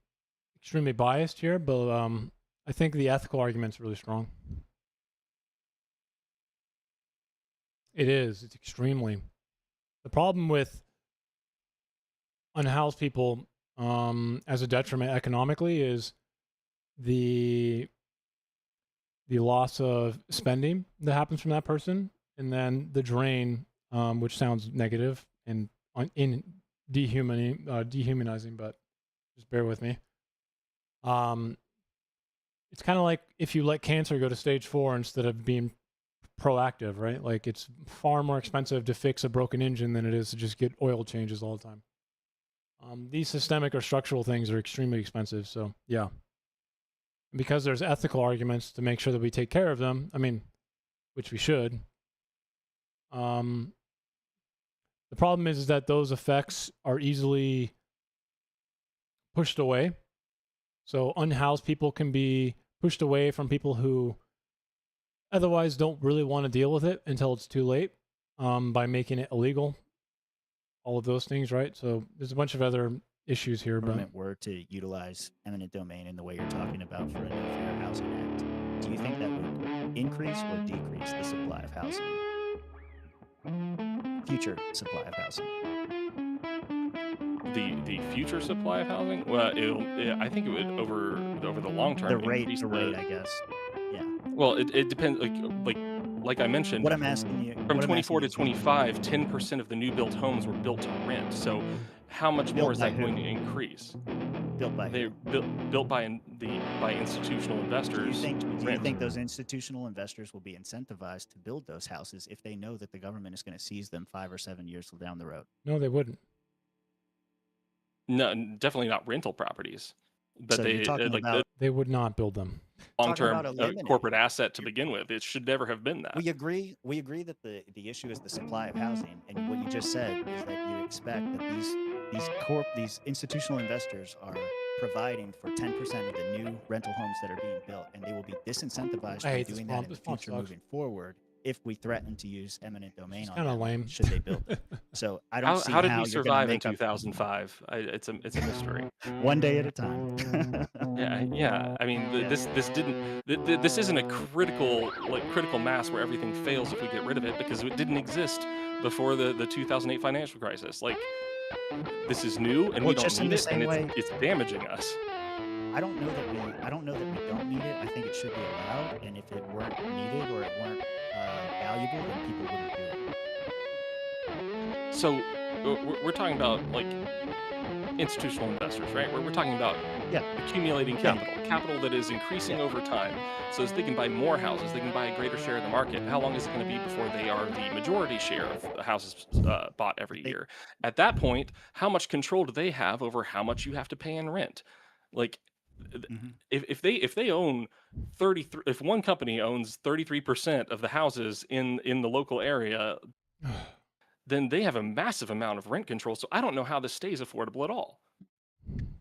extremely biased here, but I think the ethical argument's really strong. It is. It's extremely. The problem with unhoused people as a detriment economically is the loss of spending that happens from that person, and then the drain, which sounds negative and dehumanizing, but just bear with me. It's kind of like if you let cancer go to stage 4 instead of being proactive, right? Like, it's far more expensive to fix a broken engine than it is to just get oil changes all the time. These systemic or structural things are extremely expensive. So yeah, and because there's ethical arguments to make sure that we take care of them, I mean, which we should. The problem is that those effects are easily pushed away. So unhoused people can be pushed away from people who otherwise don't really want to deal with it until it's too late, by making it illegal. All of those things, right? So there's a bunch of other issues here, but Government were to utilize eminent domain in the way you're talking about for a new Fair Housing Act, do you think that would increase or decrease the supply of housing? Future supply of housing. The future supply of housing? Well, I think it would over the long term. The rate, increase I guess. Yeah. Well, it depends. Like I mentioned, What I'm asking you, from what I'm 24 to asking you is 25, 10% of the new built homes were built to rent. So, how much more built is by that going to who? increase? Built by They're who? built by institutional Do you investors. think those institutional investors will be incentivized to build those houses if they know that the government is going to seize them 5 or 7 years down the road? No, they wouldn't. No, definitely not rental properties. But So you're talking about They would not build them. long-term eliminating corporate asset to begin with. It should never have been that. We agree that the issue is the supply of housing, and what you just said is that you expect that these institutional investors are providing for 10% of the new rental homes that are being built, and they will be disincentivized I from hate this doing font. that in the This font future sucks. moving forward if we threaten to use eminent domain It's on kind of them lame. should they build it. So I don't see How did how we you're going to survive in make up 2005? It's a mystery. one day at a time. Yeah. I mean, this isn't a critical mass where everything fails if we get rid of it, because it didn't exist before the 2008 financial crisis. Like, this is new and we Well, just don't in need the it, and same way, it's damaging us. I don't know that we don't need it. I think it should be allowed, and if it weren't needed or it weren't valuable, then people wouldn't do it. So we're talking about like institutional investors, right? We're talking about accumulating capital that is increasing over time, so as they can buy more houses, they can buy a greater share of the market. How long is it going to be before they are the majority share of the houses bought every year? At that point, how much control do they have over how much you have to pay in rent? Like, if they own 33, if one company owns 33% of the houses in the local area, then they have a massive amount of rent control. So I don't know how this stays affordable at all.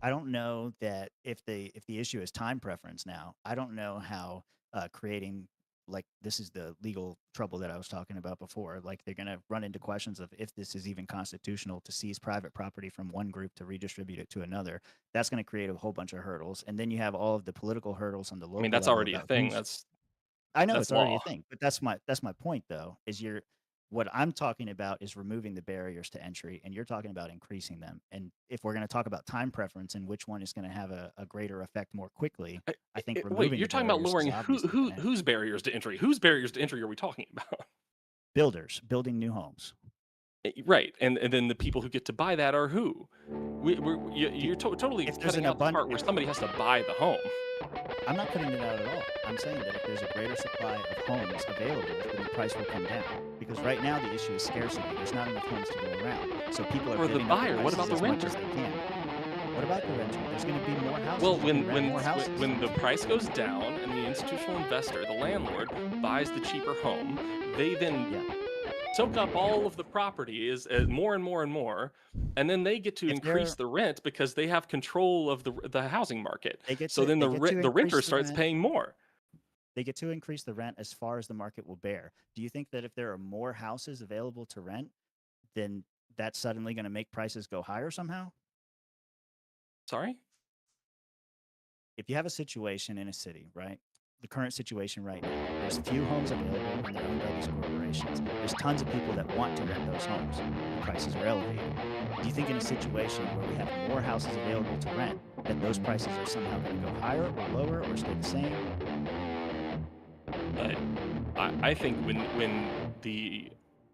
I don't know that if the issue is time preference now, I don't know how creating, like, this is the legal trouble that I was talking about before. Like, they're going to run into questions of if this is even constitutional to seize private property from one group to redistribute it to another. That's going to create a whole bunch of hurdles, and then you have all of the political hurdles on the local. I mean, that's level already a about thing. I know that's it's already law. a thing, but that's my point though. Is what I'm talking about is removing the barriers to entry, and you're talking about increasing them. And if we're going to talk about time preference and which one is going to have a greater effect more quickly, I think removing. Wait, you're talking about lowering whose barriers to entry? Whose barriers to entry are we talking about? Builders building new homes. Right, and then the people who get to buy that are who? You're totally cutting out the part where somebody has to buy the home. I'm not cutting it out at all. I'm saying that if there's a greater supply of homes available, then the price will come down. Because right now the issue is scarcity. There's not enough homes to go around, so people are. For the buyer, what about the renter? What about the renter? There's going to be more houses. Well, when the price goes down and the institutional investor, the landlord, buys the cheaper home, they then soak up all of the property more and more and more, and then they get to increase the rent because they have control of the housing market. So then the renter starts paying more. They get to increase the rent as far as the market will bear. Do you think that if there are more houses available to rent, then that's suddenly going to make prices go higher somehow? Sorry? If you have a situation in a city, right? The current situation right now, there's few homes available and they're owned by these corporations. There's tons of people that want to rent those homes. The prices are elevated. Do you think in a situation where we have more houses available to rent, that those prices are somehow going to go higher or lower or stay the same? I think when the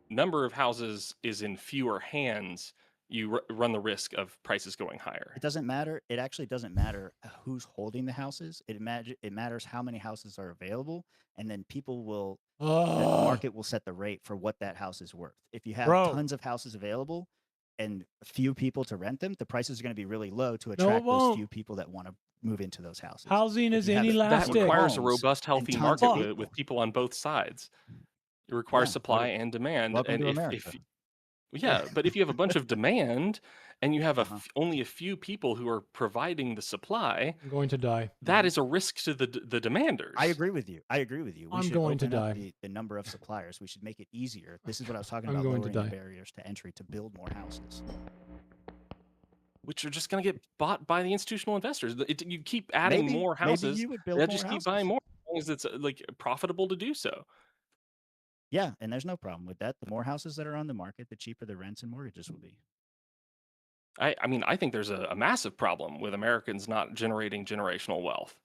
number of houses is in fewer hands, you run the risk of prices going higher. It doesn't matter. It actually doesn't matter who's holding the houses. It matters how many houses are available, and then people will, the market will set the rate for what that house is worth. If you have tons of houses available and few people to rent them, the prices are going to be really low to attract those few people that want to move into those houses. Housing is inelastic. That requires a robust, healthy market with people on both sides. It requires supply and demand. Welcome to America. Yeah, but if you have a bunch of demand and you have only a few people who are providing the supply, I'm going to die. That is a risk to the demanders. I agree with you. We I'm should going to open up die. the number of suppliers. We should make it easier. This is what I was talking about, lowering the barriers to entry to build more houses. Which are just going to get bought by the institutional investors. You keep adding more houses, they'll just keep buying more as long as it's like profitable to do so. Yeah, and there's no problem with that. The more houses that are on the market, the cheaper the rents and mortgages will be. I mean, I think there's a massive problem with Americans not generating generational wealth.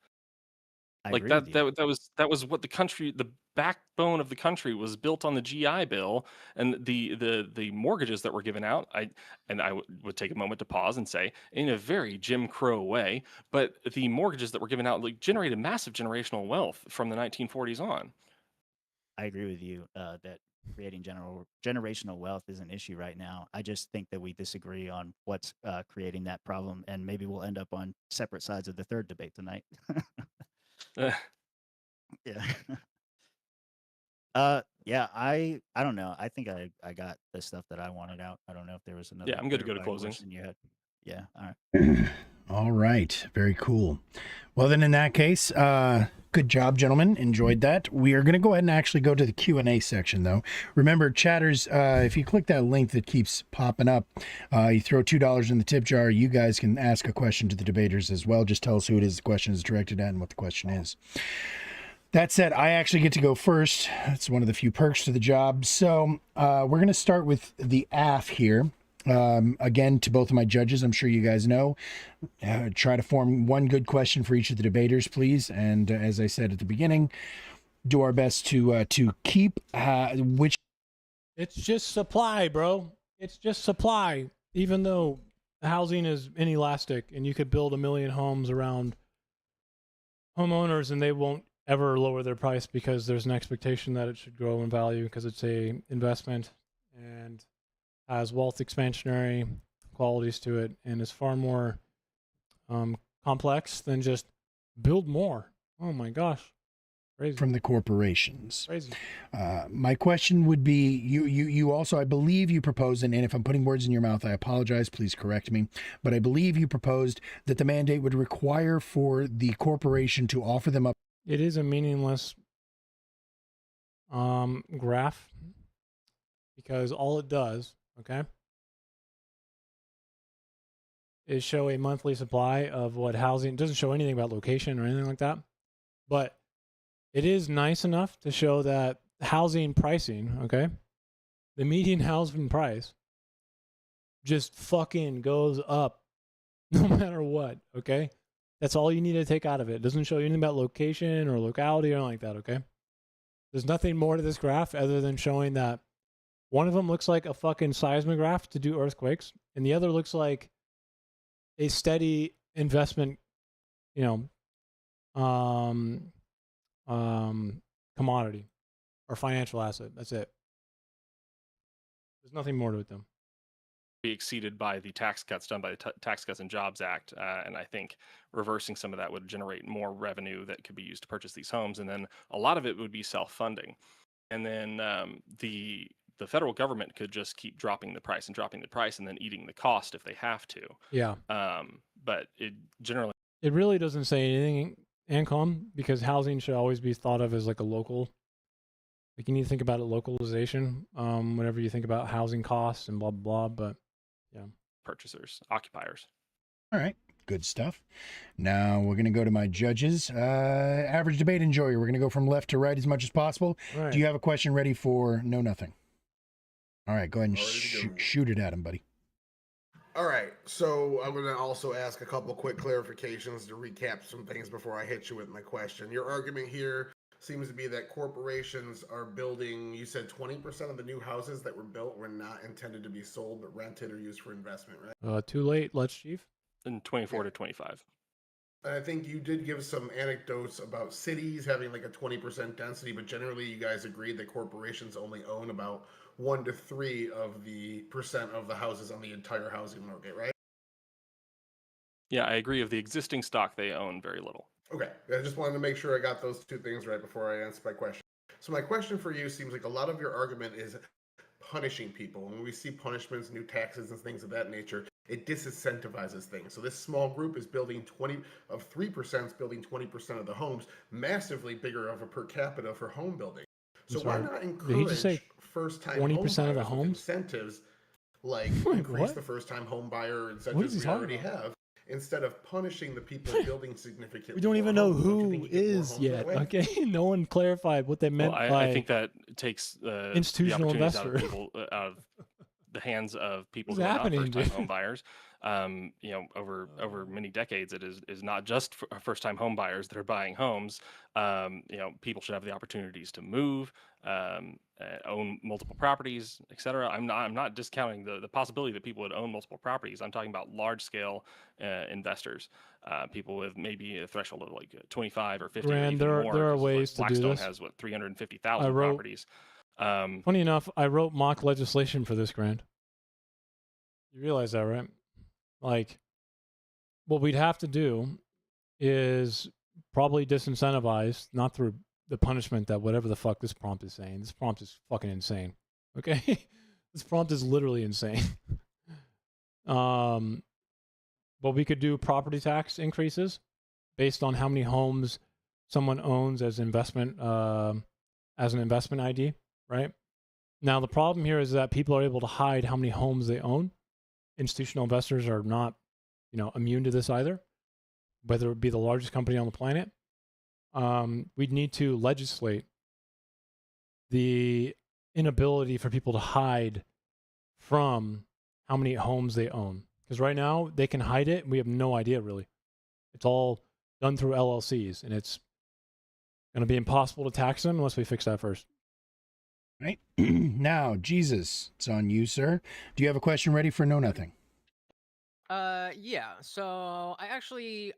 I Like agree with you. that was what the country, the backbone of the country was built on the GI Bill and the mortgages that were given out. I would take a moment to pause and say, in a very Jim Crow way, but the mortgages that were given out like generated massive generational wealth from the 1940s on. I agree with you that creating generational wealth is an issue right now. I just think that we disagree on what's creating that problem, and maybe we'll end up on separate sides of the third debate tonight. Yeah. Yeah, I don't know. I think I got the stuff that I wanted out. I don't know if there was another Yeah, I'm good to go to clarifying closing. question you had. Yeah, all right. All right. Very cool. Well, then in that case, good job, gentlemen. Enjoyed that. We are going to go ahead and actually go to the Q&A section, though. Remember, chatters, if you click that link that keeps popping up, you throw $2 in the tip jar, you guys can ask a question to the debaters as well. Just tell us who it is the question is directed at and what the question is. That said, I actually get to go first. It's one of the few perks to the job. So we're going to start with the AF here. Again, to both of my judges, I'm sure you guys know, try to form one good question for each of the debaters, please. And as I said at the beginning, do our best to keep which. It's just supply, bro. It's just supply. Even though housing is inelastic and you could build 1 million homes around homeowners and they won't ever lower their price because there's an expectation that it should grow in value because it's a investment and has wealth expansionary qualities to it and is far more complex than just build more. Oh my gosh. Crazy. From the corporations. Crazy. My question would be, you also, I believe you proposed, and if I'm putting words in your mouth, I apologize, please correct me, but I believe you proposed that the mandate would require for the corporation to offer them up. It is a meaningless graph because all it does, okay, is show a monthly supply of what housing. It doesn't show anything about location or anything like that, but it is nice enough to show that housing pricing, okay, the median housing price just fucking goes up no matter what, okay? That's all you need to take out of it. It doesn't show you anything about location or locality or anything like that, okay? There's nothing more to this graph other than showing that one of them looks like a fucking seismograph to do earthquakes, and the other looks like a steady investment, you know, commodity or financial asset. That's it. There's nothing more to it, though. Be exceeded by the tax cuts done by the Tax Cuts and Jobs Act, and I think reversing some of that would generate more revenue that could be used to purchase these homes, and then a lot of it would be self-funding, and then the federal government could just keep dropping the price and then eating the cost if they have to. Yeah. But it generally, it really doesn't say anything, Ancom, because housing should always be thought of as like a local. Like you need to think about it localization whenever you think about housing costs and blah blah blah. But yeah, purchasers, occupiers. All right, good stuff. Now we're going to go to my judges. Average debate enjoyer. We're going to go from left to right as much as possible. Right. Do you have a question ready for No Nothing? All right, go ahead and shoot it at him, buddy. All right, so I'm going to also ask a couple quick clarifications to recap some things before I hit you with my question. Your argument here seems to be that corporations are building, you said 20% of the new houses that were built were not intended to be sold, but rented or used for investment, right? Too late. Let's, Chief. In 24 to 25. And I think you did give some anecdotes about cities having like a 20% density, but generally you guys agreed that corporations only own about 1 to 3 of the percent of the houses on the entire housing market, right? Yeah, I agree. Of the existing stock, they own very little. Okay, I just wanted to make sure I got those two things right before I answer my question. So my question for you seems like a lot of your argument is punishing people. When we see punishments, new taxes, and things of that nature, it disincentivizes things. So this small group is building 3% is building 20% of the homes, massively bigger of a per capita for home building. So why not encourage first-time 20% of the homes incentives, like increase the first-time home buyer incentives we already have, instead of punishing the people building significantly? We don't even know who is yet. Okay, no one clarified what they meant by. I think that takes institutional the investor out of the hands of people who are not first-time home buyers. over many decades, it is not just for first-time home buyers that are buying homes. People should have the opportunities to move, own multiple properties, etc. I'm not discounting the possibility that people would own multiple properties. I'm talking about large-scale investors, people with maybe a threshold of like 25 or 50 or Rand, even more. there are 'cause, ways to do Blackstone this. has what 350,000 properties. Funny enough, I wrote mock legislation for this, Grand. You realize that, right? Like, what we'd have to do is probably disincentivize, not through the punishment that whatever the fuck this prompt is saying. This prompt is fucking insane. Okay? This prompt is literally insane. But we could do property tax increases based on how many homes someone owns as investment, as an investment ID, right? Now, the problem here is that people are able to hide how many homes they own. Institutional investors are not, immune to this either, whether it be the largest company on the planet. We'd need to legislate the inability for people to hide from how many homes they own. Because right now, they can hide it, and we have no idea, really. It's all done through LLCs, and it's going to be impossible to tax them unless we fix that first. Right. Now, Jesus, it's on you, sir. Do you have a question ready for Know Nothing? Yeah. So I actually,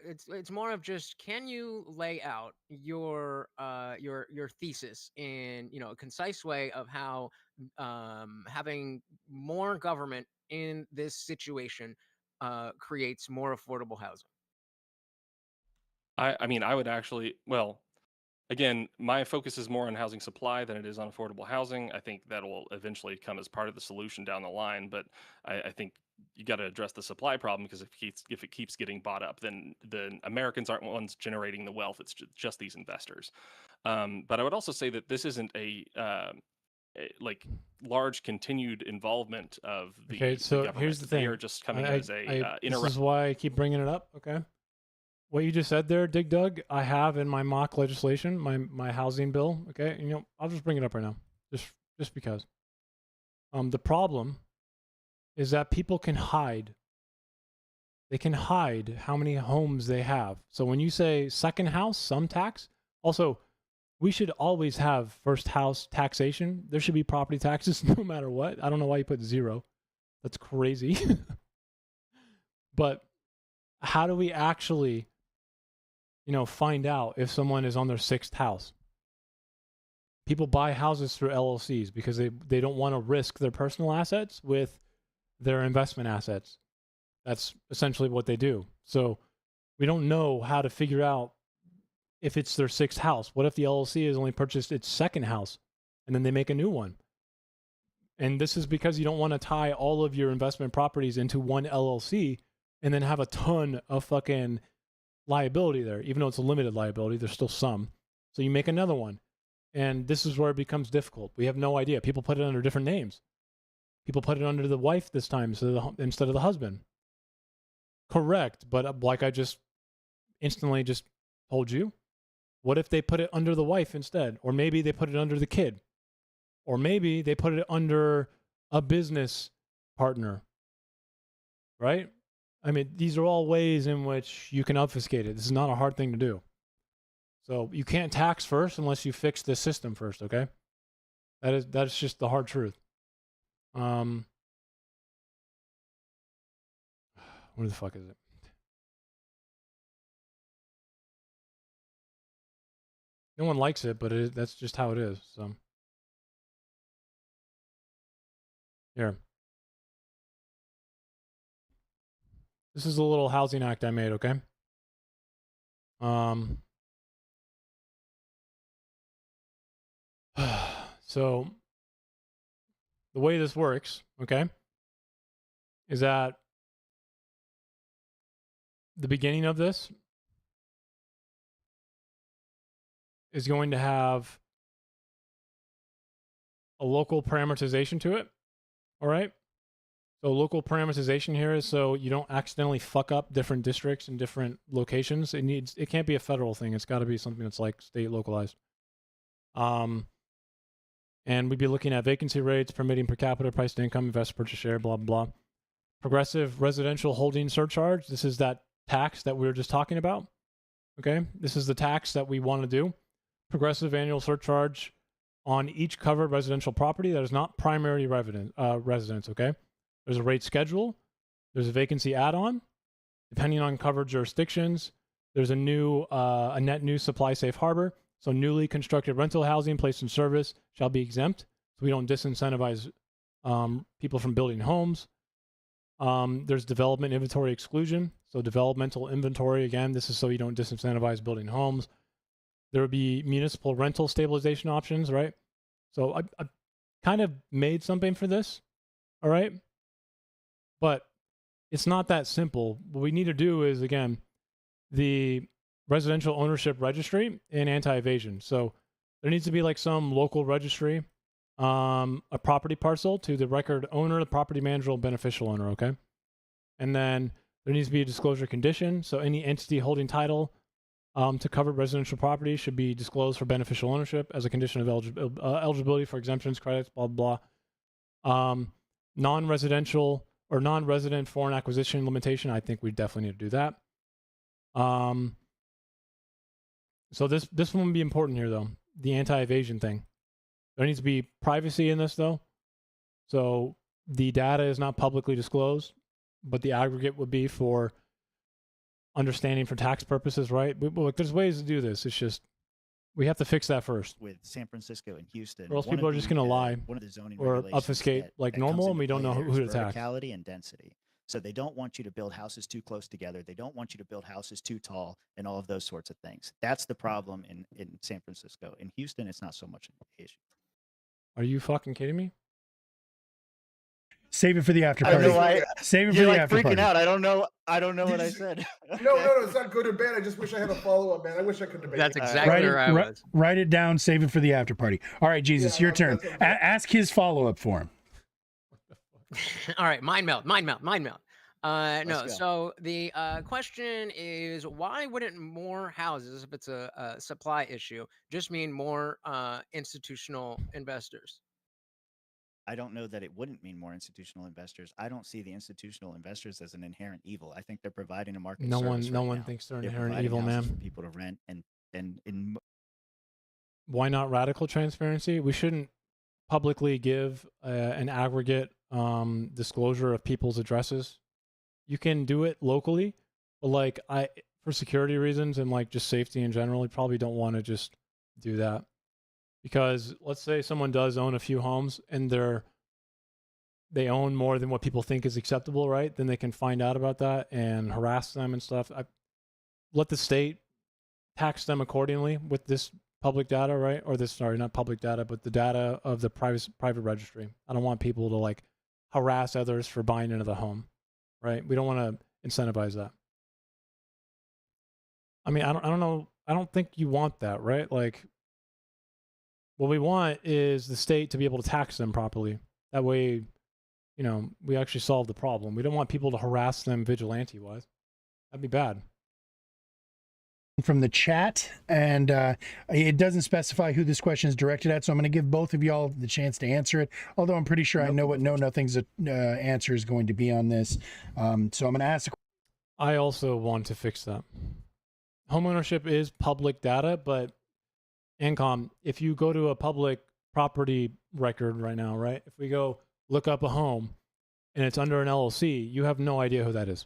it's more of just, can you lay out your thesis in a concise way of how having more government in this situation creates more affordable housing? I mean, I would actually, well, again, my focus is more on housing supply than it is on affordable housing. I think that'll eventually come as part of the solution down the line, but I think you got to address the supply problem, because if it keeps getting bought up, then the Americans aren't ones generating the wealth. It's just these investors. But I would also say that this isn't a like large continued involvement of the Okay, so government. here's the They thing. are just coming in as a this is why I keep bringing it up, okay? What you just said there, Dig Dug, I have in my mock legislation, my housing bill, okay? And, I'll just bring it up right now, just because. The problem is that people can hide. They can hide how many homes they have. So when you say second house, some tax, also, we should always have first house taxation. There should be property taxes no matter what. I don't know why you put 0. That's crazy. But how do we actually, find out if someone is on their 6th house? People buy houses through LLCs because they don't want to risk their personal assets with their investment assets. That's essentially what they do. So we don't know how to figure out if it's their 6th house. What if the LLC has only purchased its 2nd house and then they make a new one? And this is because you don't want to tie all of your investment properties into one LLC and then have a ton of fucking liability there. Even though it's a limited liability, there's still some. So you make another one. And this is where it becomes difficult. We have no idea. People put it under different names. People put it under the wife this time instead of the husband. Correct. But like I just instantly just told you, what if they put it under the wife instead? Or maybe they put it under the kid. Or maybe they put it under a business partner. Right? I mean, these are all ways in which you can obfuscate it. This is not a hard thing to do. So you can't tax first unless you fix the system first, okay? That's just the hard truth. Where the fuck is it? No one likes it, but that's just how it is. So here. This is a little housing act I made, okay? So the way this works, okay, is that the beginning of this is going to have a local parameterization to it, all right? So local parameterization here is so you don't accidentally fuck up different districts and different locations. It can't be a federal thing. It's got to be something that's like state localized. And we'd be looking at vacancy rates, permitting per capita, price to income, investor purchase share, blah, blah, blah. progressive residential holding surcharge. This is that tax that we were just talking about. Okay, this is the tax that we want to do. Progressive annual surcharge on each covered residential property that is not primary residence. Okay, there's a rate schedule. There's a vacancy add-on. Depending on covered jurisdictions, there's a net new supply safe harbor. So newly constructed rental housing placed in service shall be exempt. So we don't disincentivize people from building homes. There's development inventory exclusion. So developmental inventory, again, this is so you don't disincentivize building homes. There would be municipal rental stabilization options, right? So I kind of made something for this, all right? But it's not that simple. What we need to do is, again, the residential ownership registry and anti-evasion. So there needs to be like some local registry, a property parcel to the record owner, the property manager, or beneficial owner, okay? And then there needs to be a disclosure condition. So any entity holding title to covered residential property should be disclosed for beneficial ownership as a condition of eligibility for exemptions, credits, blah, blah, blah. Non-residential or non-resident foreign acquisition limitation, I think we definitely need to do that. So this one would be important here, though, the anti-evasion thing. There needs to be privacy in this, though. So the data is not publicly disclosed, but the aggregate would be for understanding for tax purposes, right? Look, there's ways to do this. It's just we have to fix that first. With San Francisco and Houston, or else people are just going to lie one of the zoning or regulations obfuscate like that normal, comes and we into don't know play who there to is tax. verticality and density. So they don't want you to build houses too close together. They don't want you to build houses too tall and all of those sorts of things. That's the problem in San Francisco. In Houston, it's not so much an issue. Are you fucking kidding me? Save it for the after I don't party. know why Save it for you're the like after freaking party. out. I don't know what I said. No, it's not good or bad. I just wish I had a follow-up, man. I wish I could debate. That's it. exactly where I was. Write it down. Save it for the after party. All right, Jesus, Yeah, your turn. that's what I'm Ask his follow-up for him. All right, mind melt. No, go. so the question is, why wouldn't more houses, if it's a supply issue, just mean more institutional investors? I don't know that it wouldn't mean more institutional investors. I don't see the institutional investors as an inherent evil. I think they're providing a market No service one right now. thinks they're They're inherent providing evil, houses man. for people to rent, and in Why not radical transparency? We shouldn't publicly give an aggregate disclosure of people's addresses. You can do it locally, but like for security reasons and like just safety in general, you probably don't want to just do that. Because let's say someone does own a few homes and they own more than what people think is acceptable, right? Then they can find out about that and harass them and stuff. Let the state tax them accordingly with this public data, right? Or this, sorry, not public data, but the data of the private registry. I don't want people to like harass others for buying into the home, right? We don't want to incentivize that. I mean, I don't know. I don't think you want that, right? Like, what we want is the state to be able to tax them properly. That way, you know, we actually solve the problem. We don't want people to harass them vigilante-wise. That'd be bad. From the chat, and it doesn't specify who this question is directed at, so I'm going to give both of y'all the chance to answer it, although I'm pretty sure I know what nothing's answer is going to be on this. So I'm going to ask. I also want to fix that. Homeownership is public data, but Ancom, if you go to a public property record right now, right? If we go look up a home and it's under an LLC, you have no idea who that is.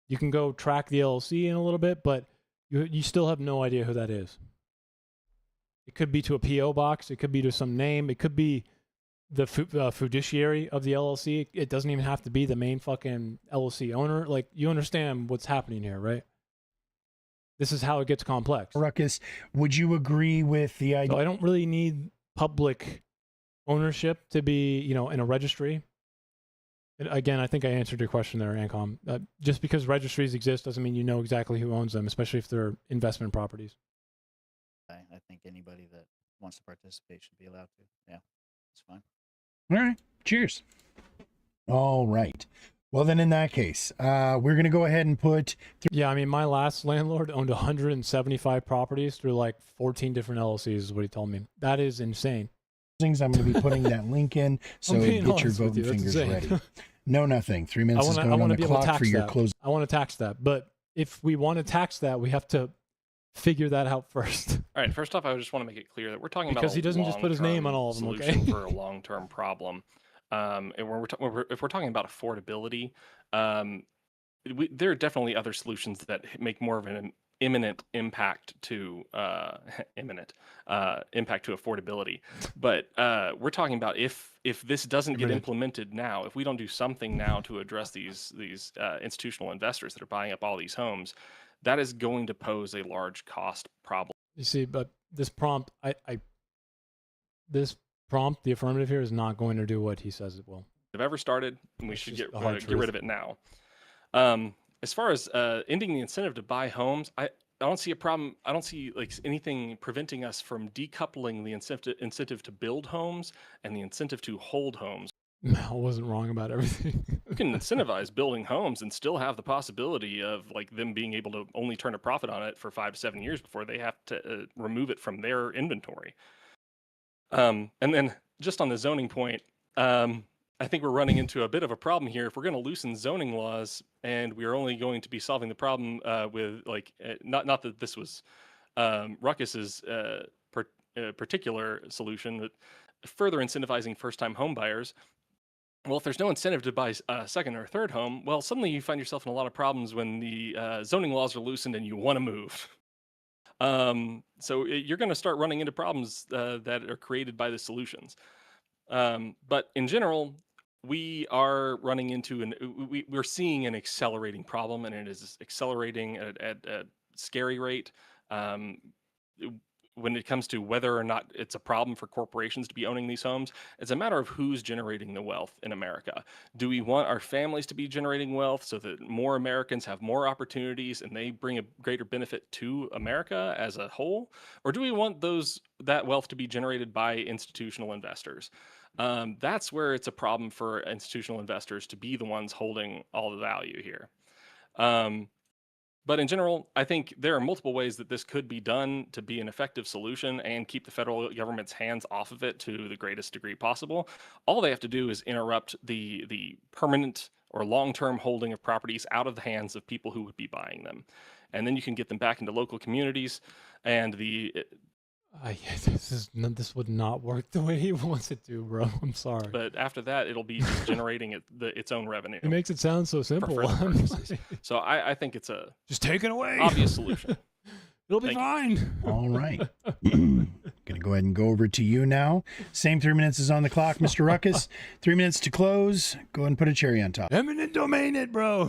You can go track the LLC in a little bit, but you still have no idea who that is. It could be to a PO box. It could be to some name. It could be the fiduciary of the LLC. It doesn't even have to be the main fucking LLC owner. Like, you understand what's happening here, right? This is how it gets complex. Ruckus, would you agree with the idea? So I don't really need public ownership to be, you know, in a registry. And again, I think I answered your question there, Ancom. Just because registries exist doesn't mean you know exactly who owns them, especially if they're investment properties. I think anybody that wants to participate should be allowed to. Yeah, it's fine. All right. Cheers. All right. Well, then in that case, we're going to go ahead and put... Yeah, I mean, my last landlord owned 175 properties through like 14 different LLCs is what he told me. That is insane. I'm going to be putting that link in, so I'm being get your honest with voting you, that's fingers insane. ready. No, nothing. 3 minutes is going on the clock for your close. I want to tax that. But if we want to tax that, we have to figure that out first. All right. First off, I just want to make it clear that we're talking about because he doesn't just put his name on all of them. Okay. Solution for a long-term problem. And if we're talking about affordability, there are definitely other solutions that make more of an imminent impact to impact to affordability. But we're talking about if this doesn't get implemented now, if we don't do something now to address these institutional investors that are buying up all these homes, that is going to pose a large cost problem. You see, but this prompt, the affirmative here is not going to do what he says it will. Have ever started, and we should get rid of it now. As far as ending the incentive to buy homes, I don't see a problem. I don't see like anything preventing us from decoupling the incentive to build homes and the incentive to hold homes. Mel wasn't wrong about everything. You can incentivize building homes and still have the possibility of like them being able to only turn a profit on it for 5 to 7 years before they have to remove it from their inventory. And then just on the zoning point, I think we're running into a bit of a problem here. If we're going to loosen zoning laws and we're only going to be solving the problem with like, not that this was Ruckus's particular solution, but further incentivizing first-time home buyers. Well, if there's no incentive to buy a second or third home, well, suddenly you find yourself in a lot of problems when the zoning laws are loosened and you want to move. So you're going to start running into problems that are created by the solutions. But in general, we are running into we're seeing an accelerating problem, and it is accelerating at a scary rate. When it comes to whether or not it's a problem for corporations to be owning these homes, it's a matter of who's generating the wealth in America. Do we want our families to be generating wealth so that more Americans have more opportunities and they bring a greater benefit to America as a whole? Or do we want that wealth to be generated by institutional investors? That's where it's a problem for institutional investors to be the ones holding all the value here. But in general, I think there are multiple ways that this could be done to be an effective solution and keep the federal government's hands off of it to the greatest degree possible. All they have to do is interrupt the permanent or long-term holding of properties out of the hands of people who would be buying them. And then you can get them back into local communities, and this would not work the way he wants it to, bro. I'm sorry. But after that, it'll be just generating its own revenue. It makes it sound so simple. So I think it's a just take it away. Obvious solution. It'll be fine. All right. Gonna go ahead and go over to you now. Same 3 minutes is on the clock, Mr. Ruckus. 3 minutes to close. Go ahead and put a cherry on top. Eminent domain it, bro.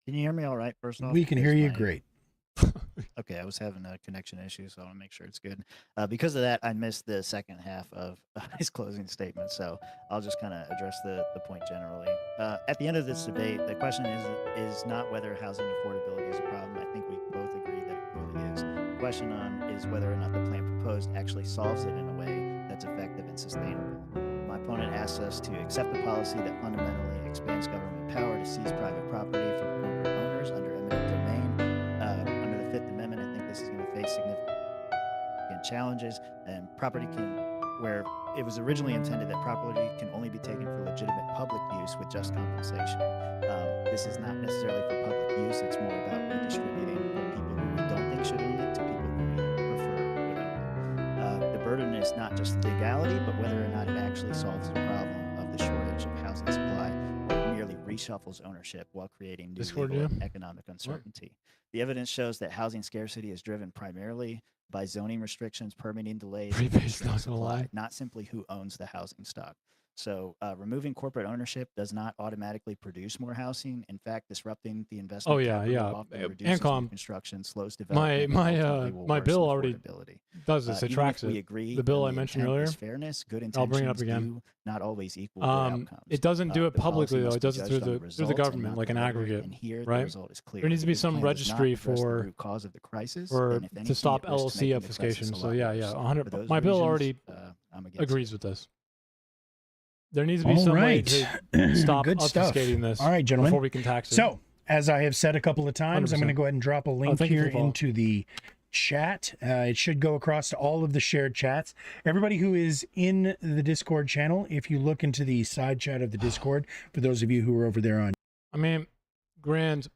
Can you hear me all right, first off? We can hear you great. Okay, I was having a connection issue, so I want to make sure it's good. Because of that, I missed the second half of his closing statement, so I'll just kind of address the point generally. At the end of this debate, the question is not whether housing affordability is a problem. I think we both agree that it clearly is. The question is whether or not the plan proposed actually solves it in a way that's effective and sustainable. My opponent asks us to accept a policy that fundamentally expands government power to seize private property from corporate owners under eminent domain. Under the Fifth Amendment, I think this is going to face significant challenges, and property where it was originally intended that property can only be taken for legitimate public use with just compensation. This is not necessarily for public use, it's more about redistributing people who we don't think should own it to people who we prefer would own it. The burden is not just legality, but whether or not it actually solves the problem of the shortage of housing supply, or merely reshuffles ownership while creating new legal and economic uncertainty. The evidence shows that housing scarcity is driven primarily by zoning restrictions, permitting delays, and supply, not simply who owns the housing stock. So removing corporate ownership does not automatically produce more housing. In fact, disrupting the investment often reduces new construction, slows development. My bill already does this. It tracks it. Agree the bill I mentioned earlier. Fairness, good I'll bring it up again. Not always equal good outcomes. It doesn't do it publicly though. It does it through the government, like an aggregate, right? There needs to be some registry to stop LLC obfuscation. So yeah, 100. My bill already agrees with this. There needs to be some way to stop obfuscating this. All right, gentlemen. Before we can tax it. So, as I have said a couple of times, 100%. I'm going to go ahead and drop a link here into the chat. It should go across to all of the shared chats. Everybody who is in the Discord channel, if you look into the side chat of the Discord, for those of you who are over there on. I mean, Grand,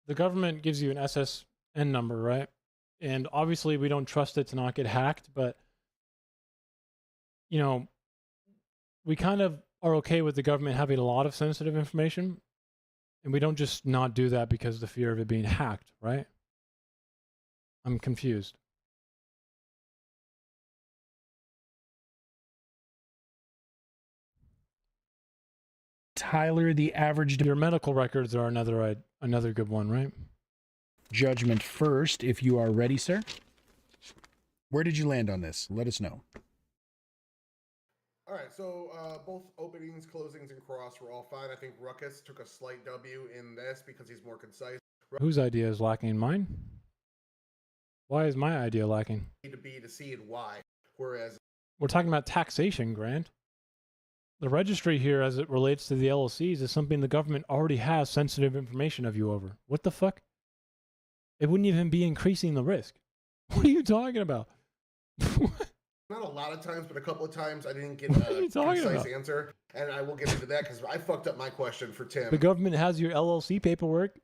the government gives you an SSN number, right? And obviously we don't trust it to not get hacked, but, you know, we kind of are okay with the government having a lot of sensitive information, and we don't just not do that because of the fear of it being hacked, right? I'm confused. Tyler, the average. Your medical records are another good one, right? Judgment first, if you are ready, sir. Where did you land on this? Let us know. All right, so both openings, closings, and cross were all fine. I think Ruckus took a slight W in this because he's more concise. Whose idea is lacking? Mine? Why is my idea lacking? To B, to C, and Y, whereas We're talking about taxation, Grant. The registry here, as it relates to the LLCs, is something the government already has sensitive information of you over. What the fuck? It wouldn't even be increasing the risk. What are you talking about? not a lot of times, but a couple of times I didn't get What are a you talking concise about? answer, and I will get into that because I fucked up my question for Tim. The government has your LLC paperwork.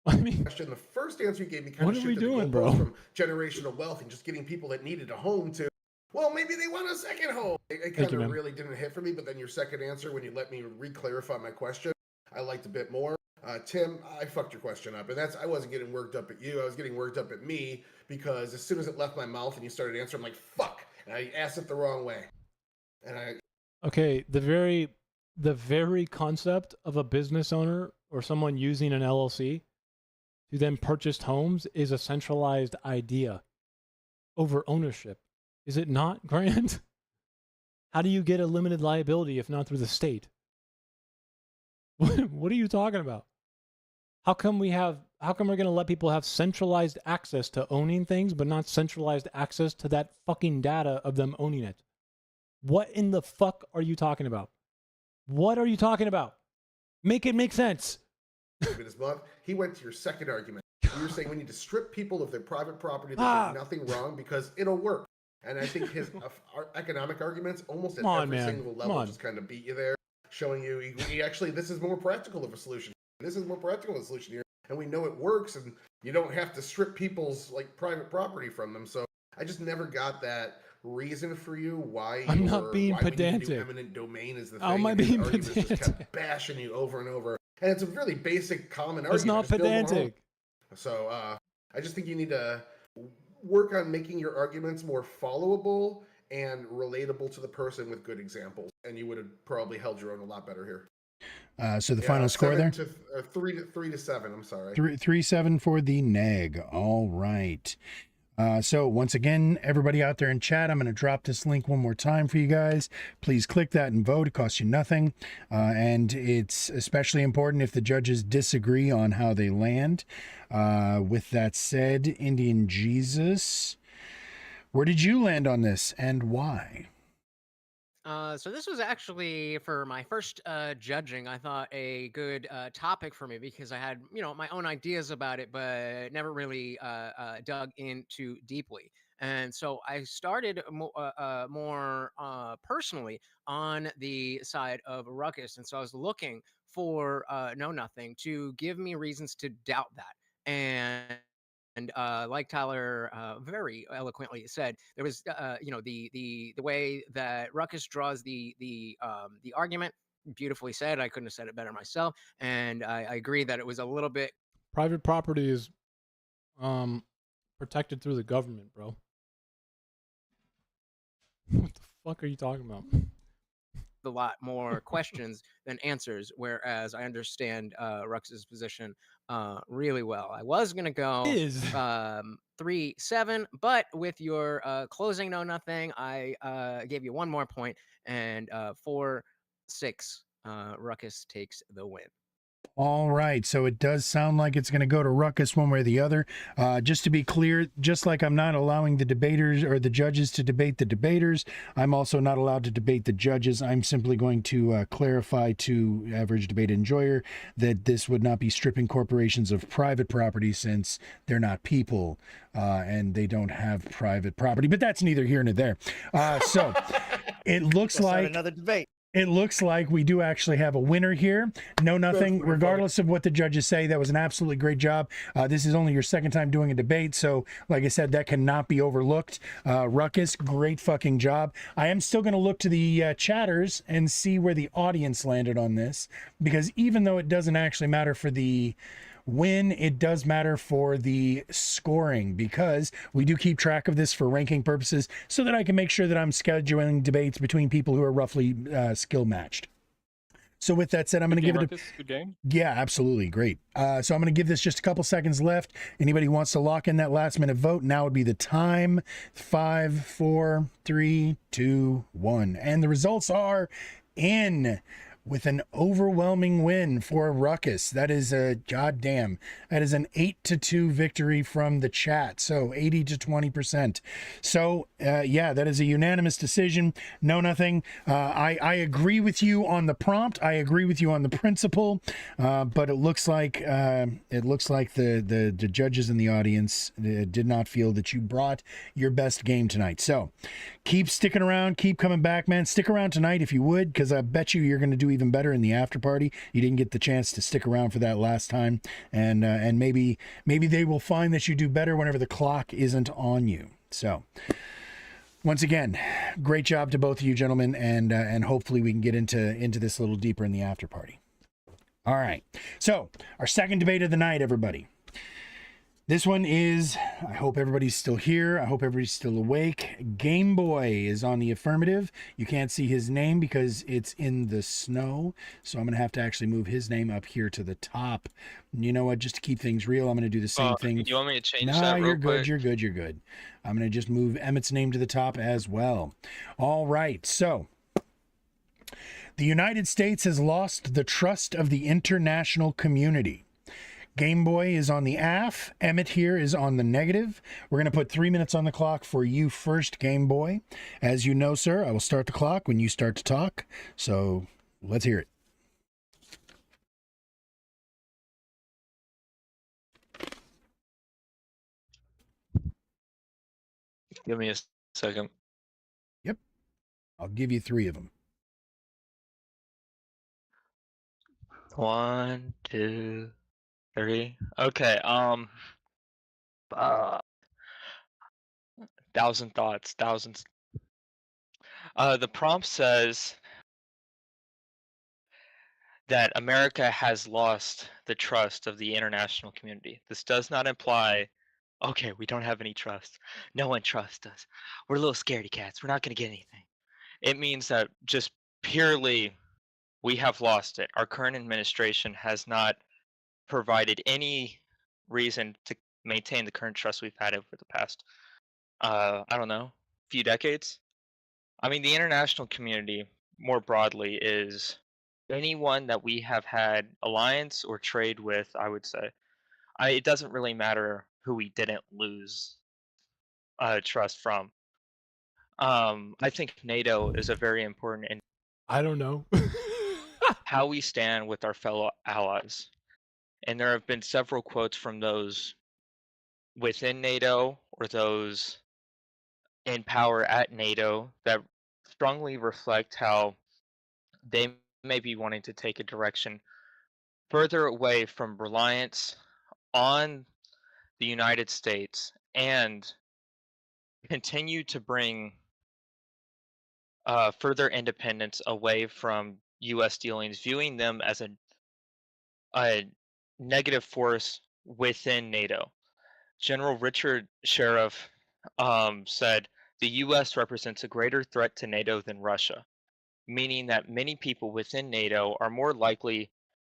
I mean, The first answer you gave me kind what of are we shifted the doing, goalpost bro? from generational wealth and just getting people that needed a home to, well, maybe they want a second home. It Thank kind you, of man. really didn't hit for me, but then your second answer, when you let me re-clarify my question, I liked a bit more. Tim, I fucked your question up, and I wasn't getting worked up at you. I was getting worked up at me because as soon as it left my mouth and you started answering, I'm like, fuck, and I asked it the wrong way. And Okay, the very concept of a business owner or someone using an LLC to then purchase homes is a centralized idea over ownership. Is it not, Grant? How do you get a limited liability if not through the state? What are you talking about? How come we're going to let people have centralized access to owning things, but not centralized access to that fucking data of them owning it? What in the fuck are you talking about? What are you talking about? Make it make sense. this month, he went to your second argument. You were saying we need to strip people of their private property that did nothing wrong because it'll work. And I think his economic arguments almost at Come on, every man. single Come level on. just kind of beat you there, showing you he actually, this is more practical of a solution. This is more practical of a solution here. And we know it works, and you don't have to strip people's like private property from them. So I just never got that reason for you why I'm not being why we need to do pedantic. eminent domain is the How thing. am I and his being arguments just pedantic? kept bashing you over and over. And it's a really basic common argument. It's not Just build more homes. pedantic. So I just think you need to work on making your arguments more followable and relatable to the person with good examples, and you would have probably held your own a lot better here. So the final score there? 3 to 7. I'm sorry. 3-7 for the neg. All right. So once again, everybody out there in chat, I'm going to drop this link one more time for you guys. Please click that and vote. It costs you nothing. And it's especially important if the judges disagree on how they land. With that said, Indian Jesus, where did you land on this and why? So this was actually for my first judging. I thought a good topic for me because I had my own ideas about it, but never really dug in too deeply. And so I started more personally on the side of Ruckus, and so I was looking for Know Nothing to give me reasons to doubt that. And like Tyler very eloquently said, there was the way that Ruckus draws the argument. Beautifully said. I couldn't have said it better myself. And I agree that it was a little bit Private property is protected through the government, bro. What the fuck are you talking about? a lot more questions than answers. Whereas I understand Rux's position really well. I was gonna go 3-7, but with your closing Know Nothing, I gave you one more point, and 4-6. Ruckus takes the win. All right, so it does sound like it's going to go to Ruckus one way or the other. Just to be clear, just like I'm not allowing the debaters or the judges to debate the debaters, I'm also not allowed to debate the judges. I'm simply going to clarify to average debate enjoyer that this would not be stripping corporations of private property since they're not people and they don't have private property. But that's neither here nor there. So it looks like another debate. It looks like we do actually have a winner here. No, nothing, regardless of what the judges say. That was an absolutely great job. This is only your second time doing a debate. So, like I said, that cannot be overlooked. Ruckus, great fucking job. I am still going to look to the chatters and see where the audience landed on this. Because even though it doesn't actually matter for the win, it does matter for the scoring, because we do keep track of this for ranking purposes so that I can make sure that I'm scheduling debates between people who are roughly skill matched. So with that said, I'm going to give it a good game. Yeah, absolutely. Great. So I'm going to give this just a couple seconds left. Anybody who wants to lock in that last minute vote, now would be the time. 5, 4, 3, 2, 1. And the results are in with an overwhelming win for Ruckus. That is a goddamn. That is an 8-2 victory from the chat. So 80 to 20%. So yeah, that is a unanimous decision. No, nothing. I agree with you on the prompt. I agree with you on the principle. But it looks like the judges in the audience did not feel that you brought your best game tonight. So keep sticking around. Keep coming back, man. Stick around tonight if you would, because I bet you're going to do even better in the after party. You didn't get the chance to stick around for that last time, and maybe they will find that you do better whenever the clock isn't on you. So once again, great job to both of you gentlemen, and hopefully we can get into this a little deeper in the after party. All right, so our second debate of the night, everybody. This one is, I hope everybody's still here. I hope everybody's still awake. Game Boy is on the affirmative. You can't see his name because it's in the snow. So I'm going to have to actually move his name up here to the top. You know what? Just to keep things real, I'm going to do the same thing. You want me to change that real you're quick? good. You're good. You're good. I'm going to just move Emmett's name to the top as well. All right. So the United States has lost the trust of the international community. Game Boy is on the AF. Emmett here is on the negative. We're going to put 3 minutes on the clock for you first, Game Boy. As you know, sir, I will start the clock when you start to talk. So let's hear it. Give me a second. Yep. I'll give you 3 of them. 1, 2, 3. Okay. Thousand thoughts. Thousands. The prompt says that America has lost the trust of the international community. This does not imply, okay, we don't have any trust. No one trusts us. We're little scaredy cats. We're not going to get anything. It means that just purely we have lost it. Our current administration has not provided any reason to maintain the current trust we've had over the past, I don't know, few decades. I mean, the international community more broadly is anyone that we have had alliance or trade with, I would say. It doesn't really matter who we didn't lose trust from. I think NATO is a very important and I don't know. how we stand with our fellow allies. And there have been several quotes from those within NATO or those in power at NATO that strongly reflect how they may be wanting to take a direction further away from reliance on the United States and continue to bring further independence away from U.S. dealings, viewing them as a negative force within NATO. General Richard Sheriff said the U.S. represents a greater threat to NATO than Russia, meaning that many people within NATO are more likely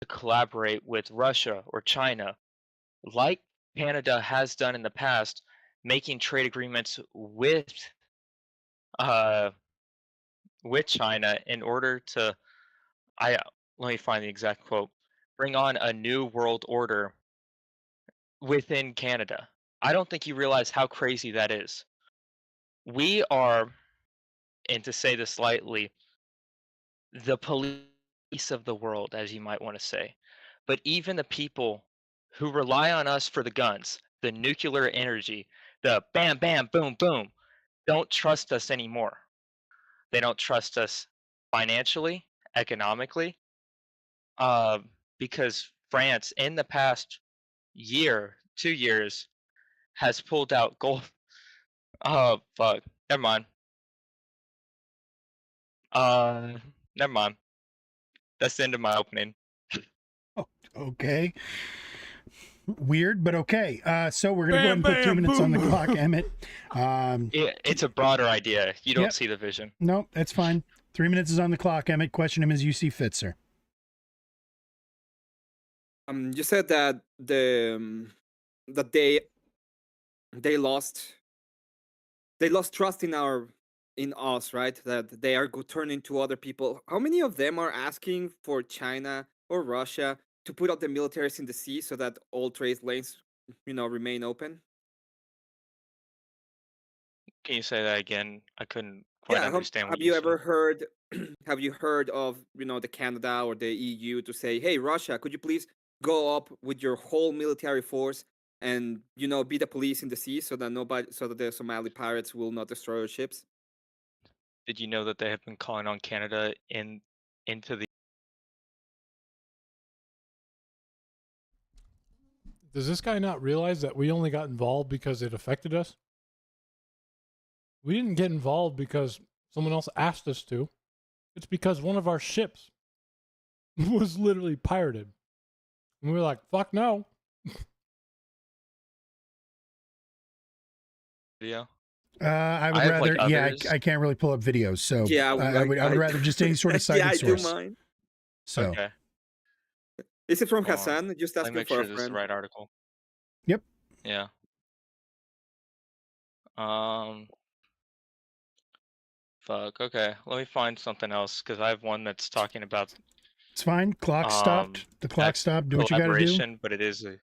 to collaborate with Russia or China, like Canada has done in the past, making trade agreements with China in order to, let me find the exact quote, bring on a new world order within Canada. I don't think you realize how crazy that is. We are, and to say this lightly, the police of the world, as you might want to say. But even the people who rely on us for the guns, the nuclear energy, the bam, bam, boom, boom, don't trust us anymore. They don't trust us financially, economically, because France, in the past year, 2 years, has pulled out gold. Oh, fuck. Never mind. Never mind. That's the end of my opening. Okay. Weird, but okay. So we're gonna go ahead and put 2 minutes on the clock, Emmett. It's a broader idea. You don't Yep. see the vision. No, that's fine. 3 minutes is on the clock, Emmett. Question him as you see fit, sir. You said that that they lost trust in us, right? That they are turning to other people. How many of them are asking for China or Russia to put up the militaries in the sea so that all trade lanes, remain open? Can you say that again? I couldn't quite understand what Have you said. ever heard? Have you heard of the Canada or the EU to say, "Hey, Russia, could you please go up with your whole military force and be the police in the sea so that the Somali pirates will not destroy our ships"? Did you know that they have been calling on Canada into the Does this guy not realize that we only got involved because it affected us? We didn't get involved because someone else asked us to. It's because one of our ships was literally pirated. And we were like, fuck no. video? I would I have, rather, like, yeah, others. I can't really pull up videos, so Yeah, I would rather just any sort of yeah, cited I do source. mine. So, Okay. Is it from Hold on. Hassan? Just Let me asking make for sure a this is the friend. right article. Yep. Yeah. Fuck. Okay. Let me find something else because I have one that's talking about it's fine. Clock stopped. The clock stopped. Do what you got to do. collaboration, but it is a.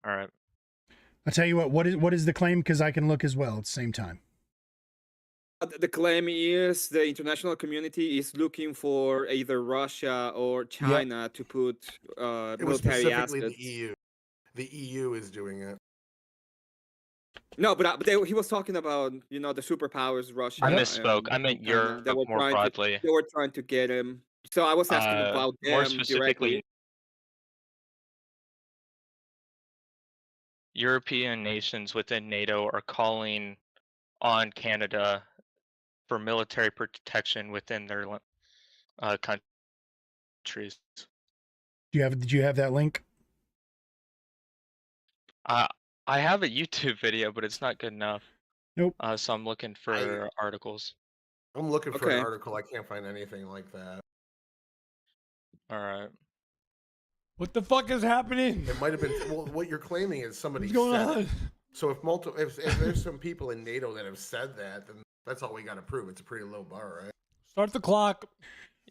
All right. I'll tell you what is the claim, because I can look as well at the same time. The claim is the international community is looking for either Russia or China to put It was military specifically assets. the EU. The EU is doing it. No, but he was talking about the superpowers, Russia. I misspoke. I meant and Europe China. more broadly. They were trying to get him. So I was asking about More them specifically, directly. European nations within NATO are calling on Canada for military protection within their countries. Did you have that link? I have a YouTube video, but it's not good enough. Nope. So I'm looking for articles. I'm looking for Okay. an article. I can't find anything like that. All right. What the fuck is happening? It might have been. Well, what you're claiming is somebody What's going said on? it. So if there's some people in NATO that have said that, then that's all we got to prove. It's a pretty low bar, right? Start the clock.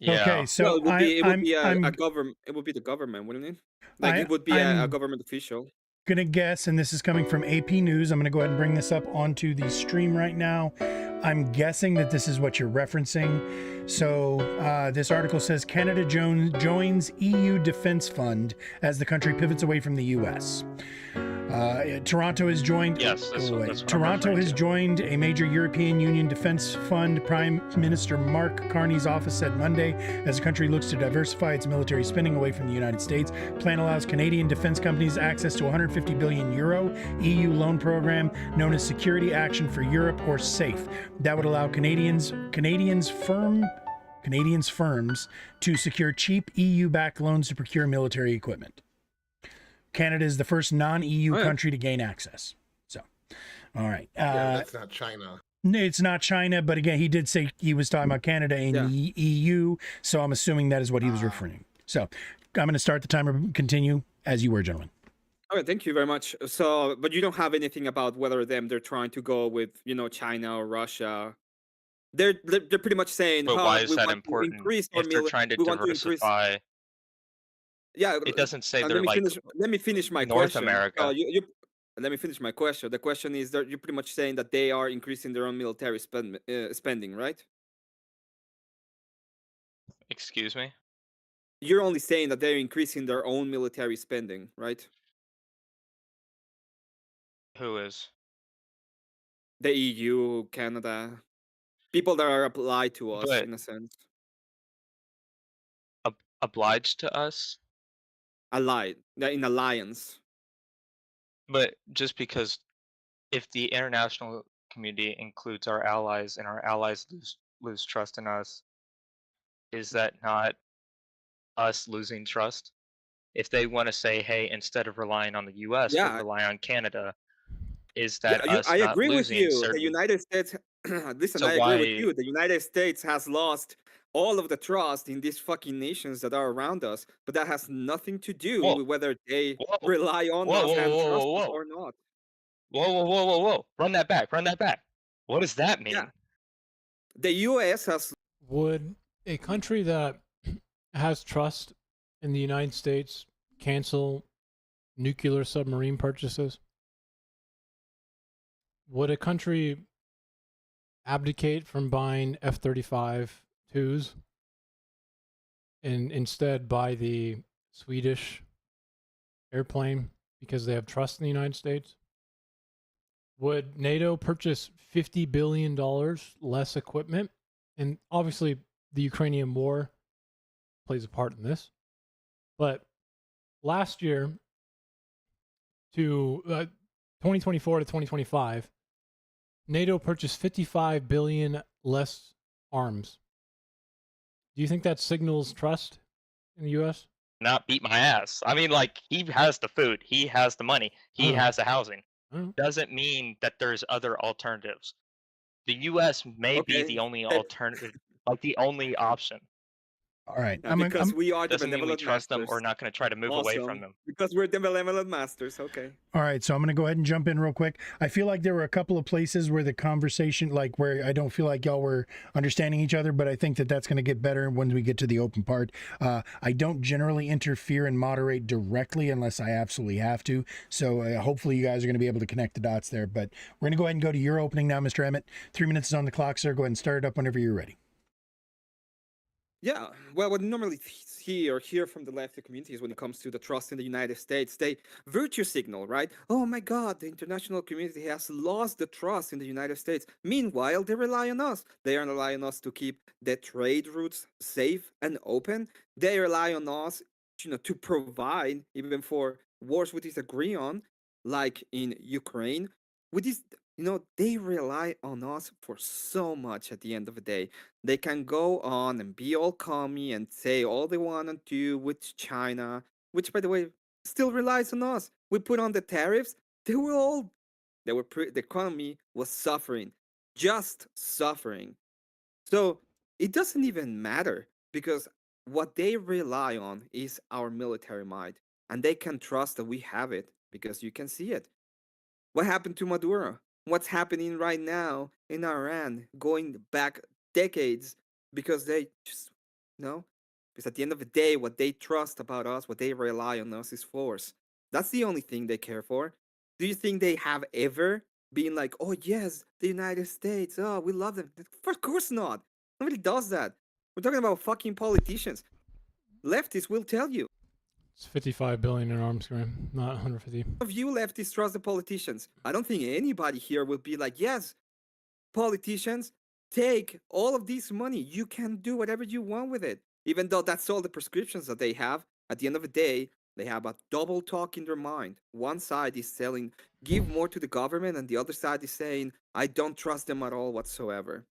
Yeah. Okay, so it would be I'm a government. It would be the government, wouldn't it? Like it would be a I'm government official. gonna guess, and this is coming from AP News. I'm gonna go ahead and bring this up onto the stream right now. I'm guessing that this is what you're referencing. So this article says Canada joins EU Defense Fund as the country pivots away from the US. Toronto has joined. Yes, that's what I'm Toronto referring has to. joined a major European Union defense fund. Prime Minister Mark Carney's office said Monday, as the country looks to diversify its military spending away from the United States. Plan allows Canadian defense companies access to 150 billion euro EU loan program known as Security Action for Europe, or SAFE. That would allow Canadians firms to secure cheap EU-backed loans to procure military equipment. Canada is the first non-EU country to gain access. So, all right. Yeah, that's not China. It's not China, but again, he did say he was talking about Canada and the EU, so I'm assuming that is what he was referring. So, I'm going to start the timer. Continue as you were, gentlemen. All right, thank you very much. So, but you don't have anything about whether they're trying to go with China or Russia. They're pretty much saying, But why is we that want to important? increase our If they're trying to we want to increase. diversify, Yeah, It doesn't say let they're me like finish. Let me finish my North question. America. Let me finish my question. The question is that you're pretty much saying that they are increasing their own military spending, right? Excuse me? You're only saying that they're increasing their own military spending, right? Who is? The EU, Canada, people that are applied to us But in a sense. obliged to us? Allied, they're in alliance. But just because if the international community includes our allies and our allies lose trust in us, is that not us losing trust? If they want to say, hey, instead of relying on the US, we'll Yeah, rely on Canada, is yeah, that us I not agree with losing you. The certain United States, listen, so I agree with why you. The United States has lost all of the trust in these fucking nations that are around us, but that has nothing to do whoa, with whether they whoa, rely on whoa, us whoa, and whoa, trust whoa, us whoa. or not. Whoa. Run that back. What does that Yeah, mean? the US has. Would a country that has trust in the United States cancel nuclear submarine purchases? Would a country abdicate from buying F-35-2s and instead buy the Swedish airplane because they have trust in the United States? Would NATO purchase $50 billion less equipment? And obviously, the Ukrainian war plays a part in this. But last year, to 2024 to 2025, NATO purchased 55 billion less arms. Do you think that signals trust in the U.S.? Not beat my ass. I mean, like, he has the food, he has the money, he has the housing. Doesn't mean that there's other alternatives. The US may be the Okay. only alternative, like the only option. All right. Because we are the Doesn't mean we benevolent trust them masters. or not going to try to move away from Awesome. them. Because we're the benevolent masters. Okay. All right, so I'm going to go ahead and jump in real quick. I feel like there were a couple of places where the conversation, like where I don't feel like y'all were understanding each other, but I think that that's going to get better when we get to the open part. I don't generally interfere and moderate directly unless I absolutely have to. So hopefully you guys are going to be able to connect the dots there. But we're going to go ahead and go to your opening now, Mr. Emmett. 3 minutes is on the clock, sir. Go ahead and start it up whenever you're ready. Yeah, well, what we normally see or hear from the left communities when it comes to the trust in the United States, they virtue signal, right? Oh my God, the international community has lost the trust in the United States. Meanwhile, they rely on us. They rely on us to keep the trade routes safe and open. They rely on us, to provide even for wars we disagree on, like in Ukraine. With this, they rely on us for so much at the end of the day. They can go on and be all commie and say all they want to do with China, which, by the way, still relies on us. We put on the tariffs. The economy was suffering, just suffering. So it doesn't even matter because what they rely on is our military might, and they can trust that we have it because you can see it. What happened to Maduro? What's happening right now in Iran, going back decades, because they just, because at the end of the day, what they trust about us, what they rely on us is force. That's the only thing they care for. Do you think they have ever been like, oh, yes, the United States, oh, we love them? Of course not. Nobody does that. We're talking about fucking politicians. Leftists will tell you. It's 55 billion in arms, Graham, not 150. Of you leftists trust the politicians. I don't think anybody here will be like, yes, politicians, take all of this money. You can do whatever you want with it. Even though that's all the prescriptions that they have, at the end of the day, they have a double talk in their mind. One side is saying, give more to the government, and the other side is saying, I don't trust them at all whatsoever.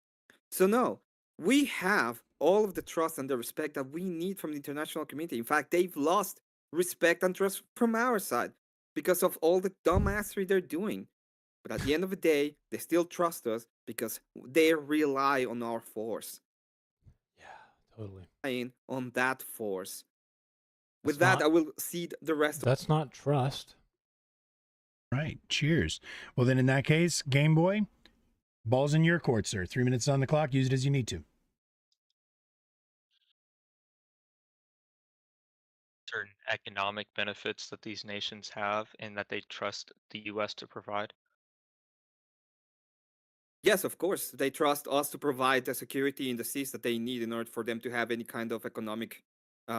So no, we have all of the trust and the respect that we need from the international community. In fact, they've lost respect and trust from our side because of all the dumbassery they're doing. But at the end of the day, they still trust us because they rely on our force. Totally. Relying on that force. With That's that, I will cede the rest. That's not trust. Right. Cheers. Well, then in that case, Game Boy, ball's in your court, sir. 3 minutes on the clock. Use it as you need to. Certain economic benefits that these nations have and that they trust the US to provide? Yes, of course. They trust us to provide the security in the seas that they need in order for them to have any kind of economic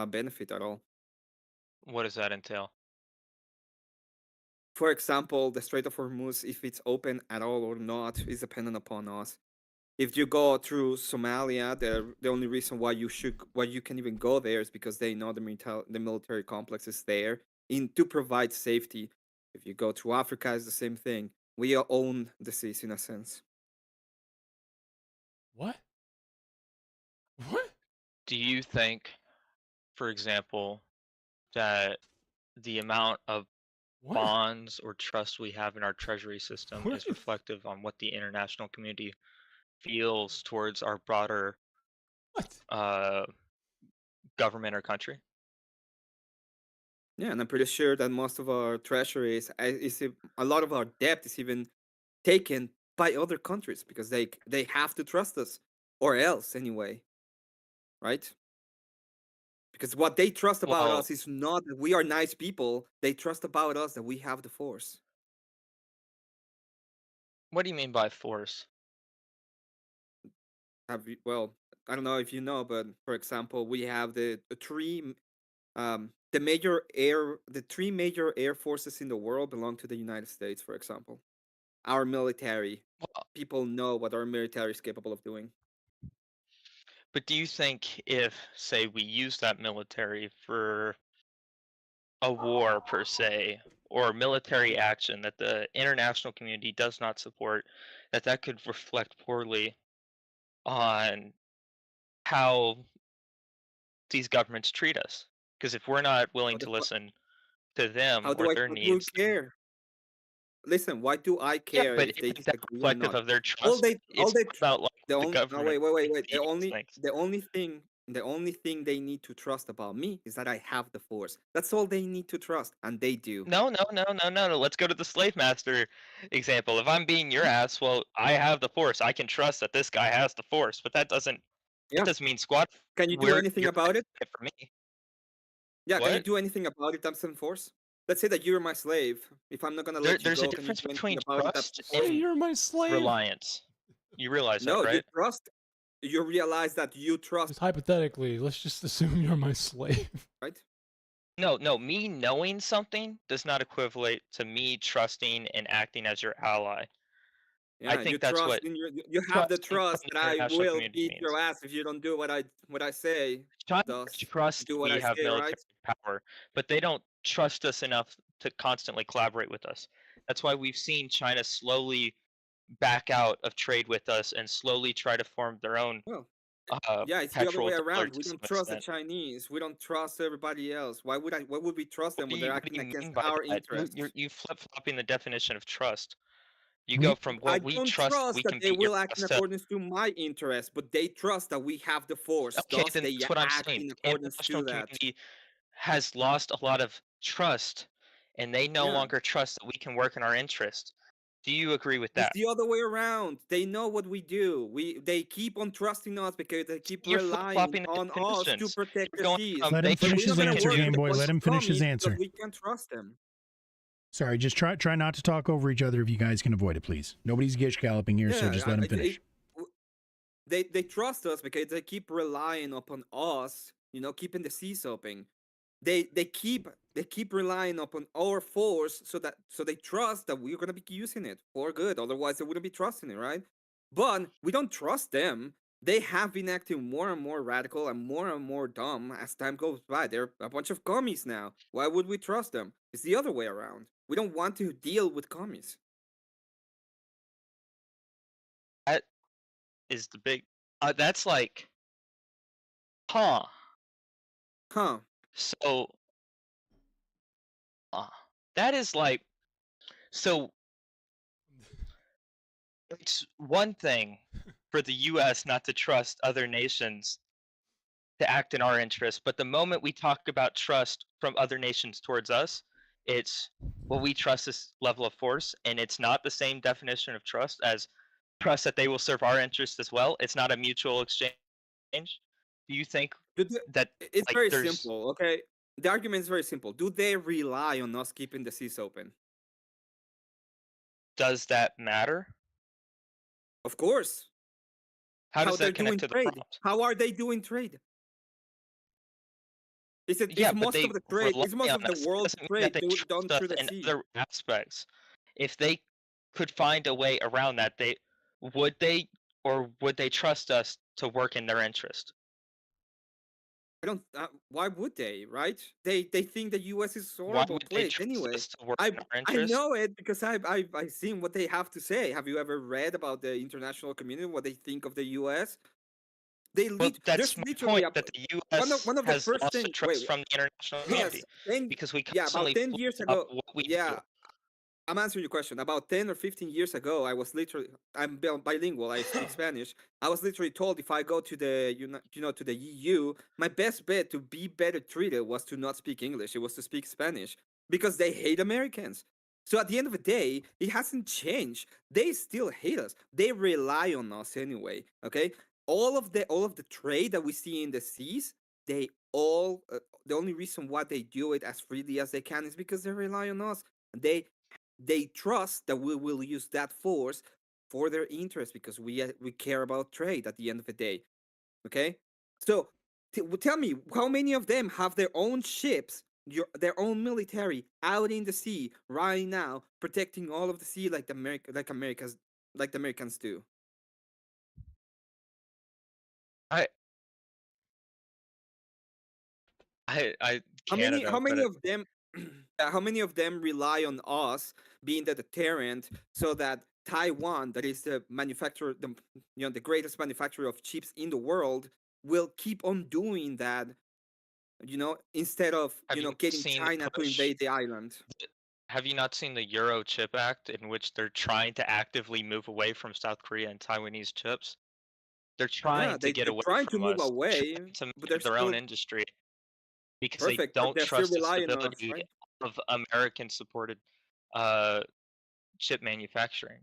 benefit at all. What does that entail? For example, the Strait of Hormuz, if it's open at all or not, is dependent upon us. If you go through Somalia, the only reason why you can even go there is because they know the military complex is there to provide safety. If you go to Africa, it's the same thing. We own the seas in a sense. What? What? Do you think, for example, that the amount of What? bonds or trust we have in our treasury system What is is- reflective on what the international community feels towards our broader What? government or country? Yeah, and I'm pretty sure that most of our treasuries, a lot of our debt is even taken by other countries because they have to trust us, or else anyway, right? Because what they trust about Well, us is not that we are nice people. They trust about us that we have the force. what do you mean by force? Well, I don't know if you know, but for example, we have the three major air forces in the world belong to the United States, for example. Our military, Well, people know what our military is capable of doing. but do you think if, say, we use that military for a war per se, or military action that the international community does not support, that could reflect poorly on how these governments treat us? Because if we're not willing to listen to them How or do their you needs, care? Listen, why do I yeah, care but if they isn't that disagree or reflective not? of their All trust? they, all It's they, not about like the the only, no, government wait. The dictating these things. the only thing they need to trust about me is that I have the force. That's all they need to trust, and they do. No. Let's go to the slave master example. If I'm being your ass, well, I have the force. I can trust that this guy has the force, but that doesn't mean squat. Can you do anything You're about it? for me. Yeah, can you What? do anything about it, Thompson Force? Let's say that you're my slave. If I'm not gonna let you There's a go, can you difference do between anything about it, trust Thompson Force? Hey, and you're my slave. reliance. You realize that, No, you right? trust. You realize that you trust, Just hypothetically, let's just assume you're my slave. right? No. Me knowing something does not equivalent to me trusting and acting as your ally. Yeah, I you think that's trust what in you have the trusting from trust the that I international will community beat means. your ass if you don't do what I say. China Thus, trusts do what we I have say, military right? power, but they don't trust us enough to constantly collaborate with us. That's why we've seen China slowly back out of trade with us and slowly try to form their own Well, yeah, it's the other way petrodollar around. to We some don't trust the extent. Chinese. We don't trust everybody else. Why would we trust them when they're What do acting you against mean by our that? interests? You flip flopping the definition of trust. You We go from I well, we don't trust trust we that can they beat your will act in ass to accordance to my interests, but they trust that we have the force. okay, Thus, then they that's what I'm act saying. in The accordance international to that. community has lost a lot of trust, and they no Yeah. longer trust that we can work in our interest. Do you agree with It's that? the other way around. They know what we do. They keep on trusting us because they keep You're flip relying flopping the on us to definitions. protect You're the going seas. from Let him they So finish we're not his gonna answer, work Game with a Boy. bunch Let of him finish his commies because answer. we can't trust them. Sorry, just try not to talk over each other if you guys can avoid it, please. Nobody's gish galloping here, so just let him finish. They trust us because they keep relying upon us. Keeping the seas open. They keep relying upon our force so they trust that we're gonna be using it for good. Otherwise, they wouldn't be trusting it, right? But we don't trust them. They have been acting more and more radical and more dumb as time goes by. They're a bunch of commies now. Why would we trust them? It's the other way around. We don't want to deal with commies. That is the big. That's like, huh? So, that is like, so. It's one thing for the U.S. not to trust other nations to act in our interest, but the moment we talk about trust from other nations towards us, it's well, we trust this level of force, and it's not the same definition of trust as trust that they will serve our interest as well. It's not a mutual exchange. Do you think that It's like very there's simple, okay? the argument is very simple. Do they rely on us keeping the seas open? Does that matter? Of course. How does they're that connect doing to the trade? prompt? How are they doing trade? Is Yeah, but most they of the trade? rely Is most on of us. the It world's doesn't mean that trade they done trust through us the in sea? other aspects. If they could find a way around that, would they trust us to work in their interest? I don't. Why would they? Right? They think the U.S. is a Why horrible would they place. trust Anyway, us to work I in our I interest? know it because I've seen what they have to say. Have you ever read about the international community? What they think of the U.S.? Well, that's There's my literally point, that the one U.S. of the has first lost the things. trust from the international Yes, community because we yeah, about constantly 10 flip years up ago. what we Yeah, do. I'm answering your question. About 10 or 15 years ago, I'm bilingual. I speak Spanish. I was literally told if I go to the to the EU, my best bet to be better treated was to not speak English. It was to speak Spanish because they hate Americans. So at the end of the day, it hasn't changed. They still hate us. They rely on us anyway. Okay, all of the trade that we see in the seas, they all the only reason why they do it as freely as they can is because they rely on us. They trust that we will use that force for their interest because we care about trade at the end of the day. Okay, so tell me, how many of them have their own ships, their own military out in the sea right now, protecting all of the sea like the Americans do? Canada, How many but of them how many of them rely on us being the deterrent so that Taiwan, that is the manufacturer, the greatest manufacturer of chips in the world, will keep on doing that, instead of have you getting seen China the to push? invade the island? Have you not seen the Euro Chip Act, in which they're trying to actively move away from South Korea and Taiwanese chips? They're trying Yeah, to get they're away trying to from move us, away, trying to but make they're their own still industry because they perfect, but don't they're still trust the relying on us, stability right? of American-supported chip manufacturing.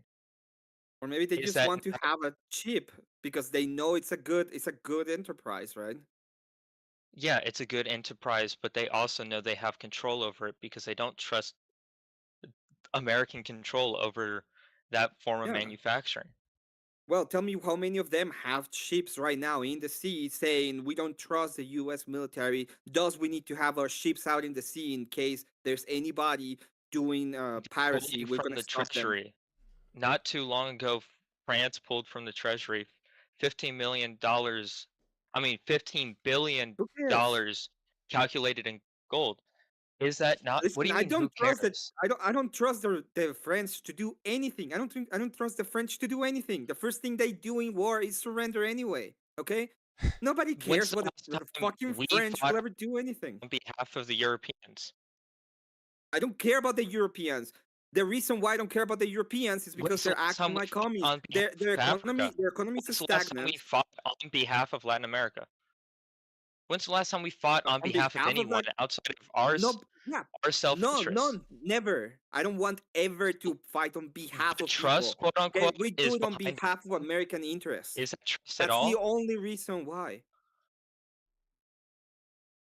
Or maybe they Is just that want to have a chip because they know it's a good enterprise, right? Yeah, it's a good enterprise, but they also know they have control over it because they don't trust American control over that form of Yeah. manufacturing. Well, tell me how many of them have ships right now in the sea saying we don't trust the US military, thus we need to have our ships out in the sea in case there's anybody doing piracy. Pulling We're from going to the stop them. treasury. Not too long ago, France pulled from the treasury $15 billion Who cares? calculated in gold. Is that not? What Listen, do you I mean? Who don't trust that. cares? I don't trust the French to do anything. I don't trust the French to do anything. The first thing they do in war is surrender anyway. Okay, nobody When's cares the what last the time fucking we French fought will ever do anything. on behalf of the Europeans? I don't care about the Europeans. The reason why I don't care about the Europeans is because When's the they're last time acting we like fought communists. on behalf Their of Africa? economy is When's the last time we stagnant. fought on behalf of Latin America? When's the last time we fought on behalf of anyone outside of our self-interest? Never. I don't want ever to fight on behalf of Trust, people. quote unquote, We do is it on behind it. behalf of American interests. Is that trust at That's the all? only reason why.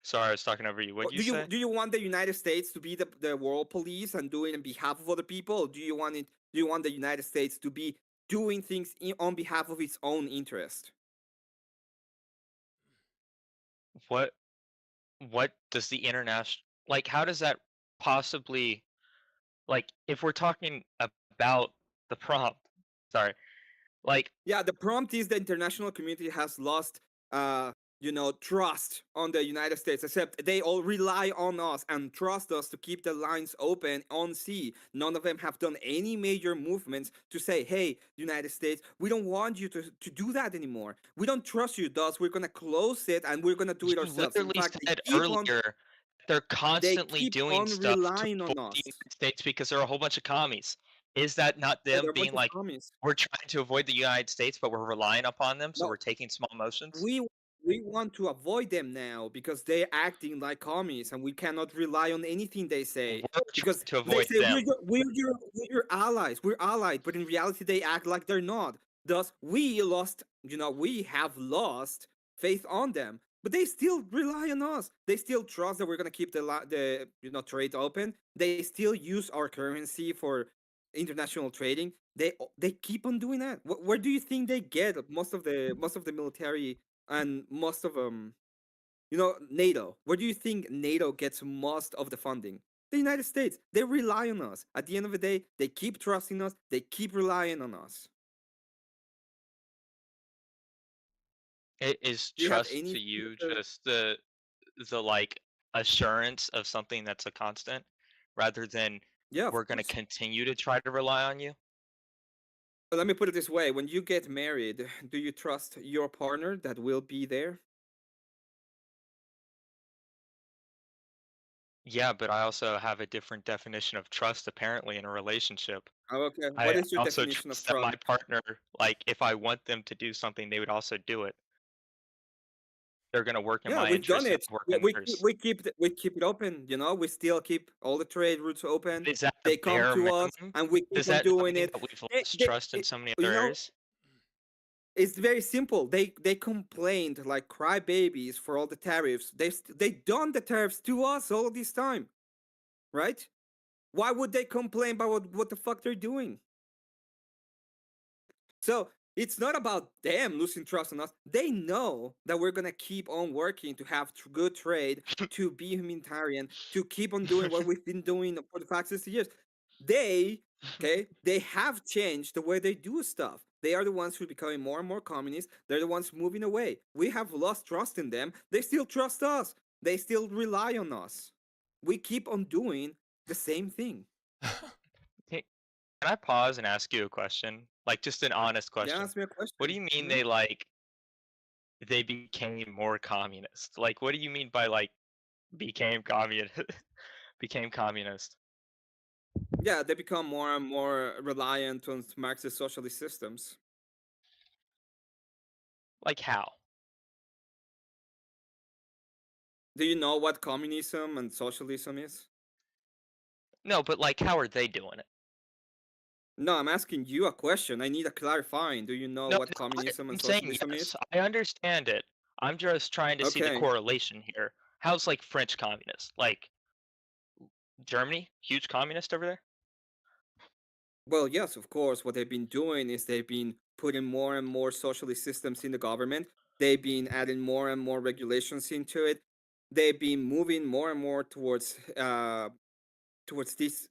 Sorry, I was talking over you. What do you say? Do you want the United States to be the world police and doing it on behalf of other people? Or do you want the United States to be doing things on behalf of its own interest? What does the international, like, how does that possibly, like, if we're talking about the prompt, sorry, like, yeah, the prompt is the international community has lost trust on the United States, except they all rely on us and trust us to keep the lines open on sea. None of them have done any major movements to say, hey, United States, we don't want you to do that anymore. We don't trust you, thus we're going to close it and we're going to do it ourselves. In literally fact, said earlier they're constantly doing stuff to avoid the United States because there are a whole bunch of commies. Is that not them being like, we're trying to avoid the United States, but we're relying upon them, so we're taking small motions? We want to avoid them now because they're acting like commies and we cannot rely on anything they say. Because to avoid they say them. we're your allies. We're allied, but in reality they act like they're not. Thus, we have lost faith on them. but they still rely on us. They still trust that we're gonna keep the trade open. They still use our currency for international trading. They keep on doing that. Where do you think they get most of the military and most of NATO? Where do you think NATO gets most of the funding? The United States. They rely on us. At the end of the day, they keep trusting us. They keep relying on us. Is Do you have trust any to you future- just the like assurance of something that's a constant rather than Yeah, of we're going to course. continue to try to rely on you? But let me put it this way: when you get married, do you trust your partner that will be there? Yeah, but I also have a different definition of trust apparently in a relationship. Oh, okay. What I is your also definition of trust that my trust? partner, like if I want them to do something, they would also do it. They're going to work in Yeah, my we've done interest and it. work We, in we, keep- theirs. we keep we keep it open. We still keep all the trade routes open. Is that the They come bare to us, minimum? and we Does keep on that not doing mean it. that we've They, lost they, trust in it- so many you other know, areas? it's very simple. They complained like crybabies for all the tariffs. They done the tariffs to us all this time, right? Why would they complain about what the fuck they're doing? So it's not about them losing trust in us. They know that we're gonna keep on working to have good trade, to be humanitarian, to keep on doing what we've been doing for the past 60 years. They have changed the way they do stuff. They are the ones who are becoming more and more communist. They're the ones moving away. We have lost trust in them. They still trust us. They still rely on us. We keep on doing the same thing. Can I pause and ask you a question? Like just an honest Yeah, question. ask me a question. What do you mean Mhm. they became more communist? Like what do you mean by like became communist? Became communist? Yeah, they become more and more reliant on Marxist socialist systems. Like how? Do you know what communism and socialism is? No, but like how are they doing it? No, I'm asking you a question. I need a clarifying. Do you know No, what communism I'm and saying socialism yes. is? I understand it. I'm just trying to see the Okay. correlation here. How's like French communist? Like Germany, huge communist over there? Well, yes, of course. What they've been doing is they've been putting more and more socialist systems in the government. They've been adding more and more regulations into it. They've been moving more and more towards these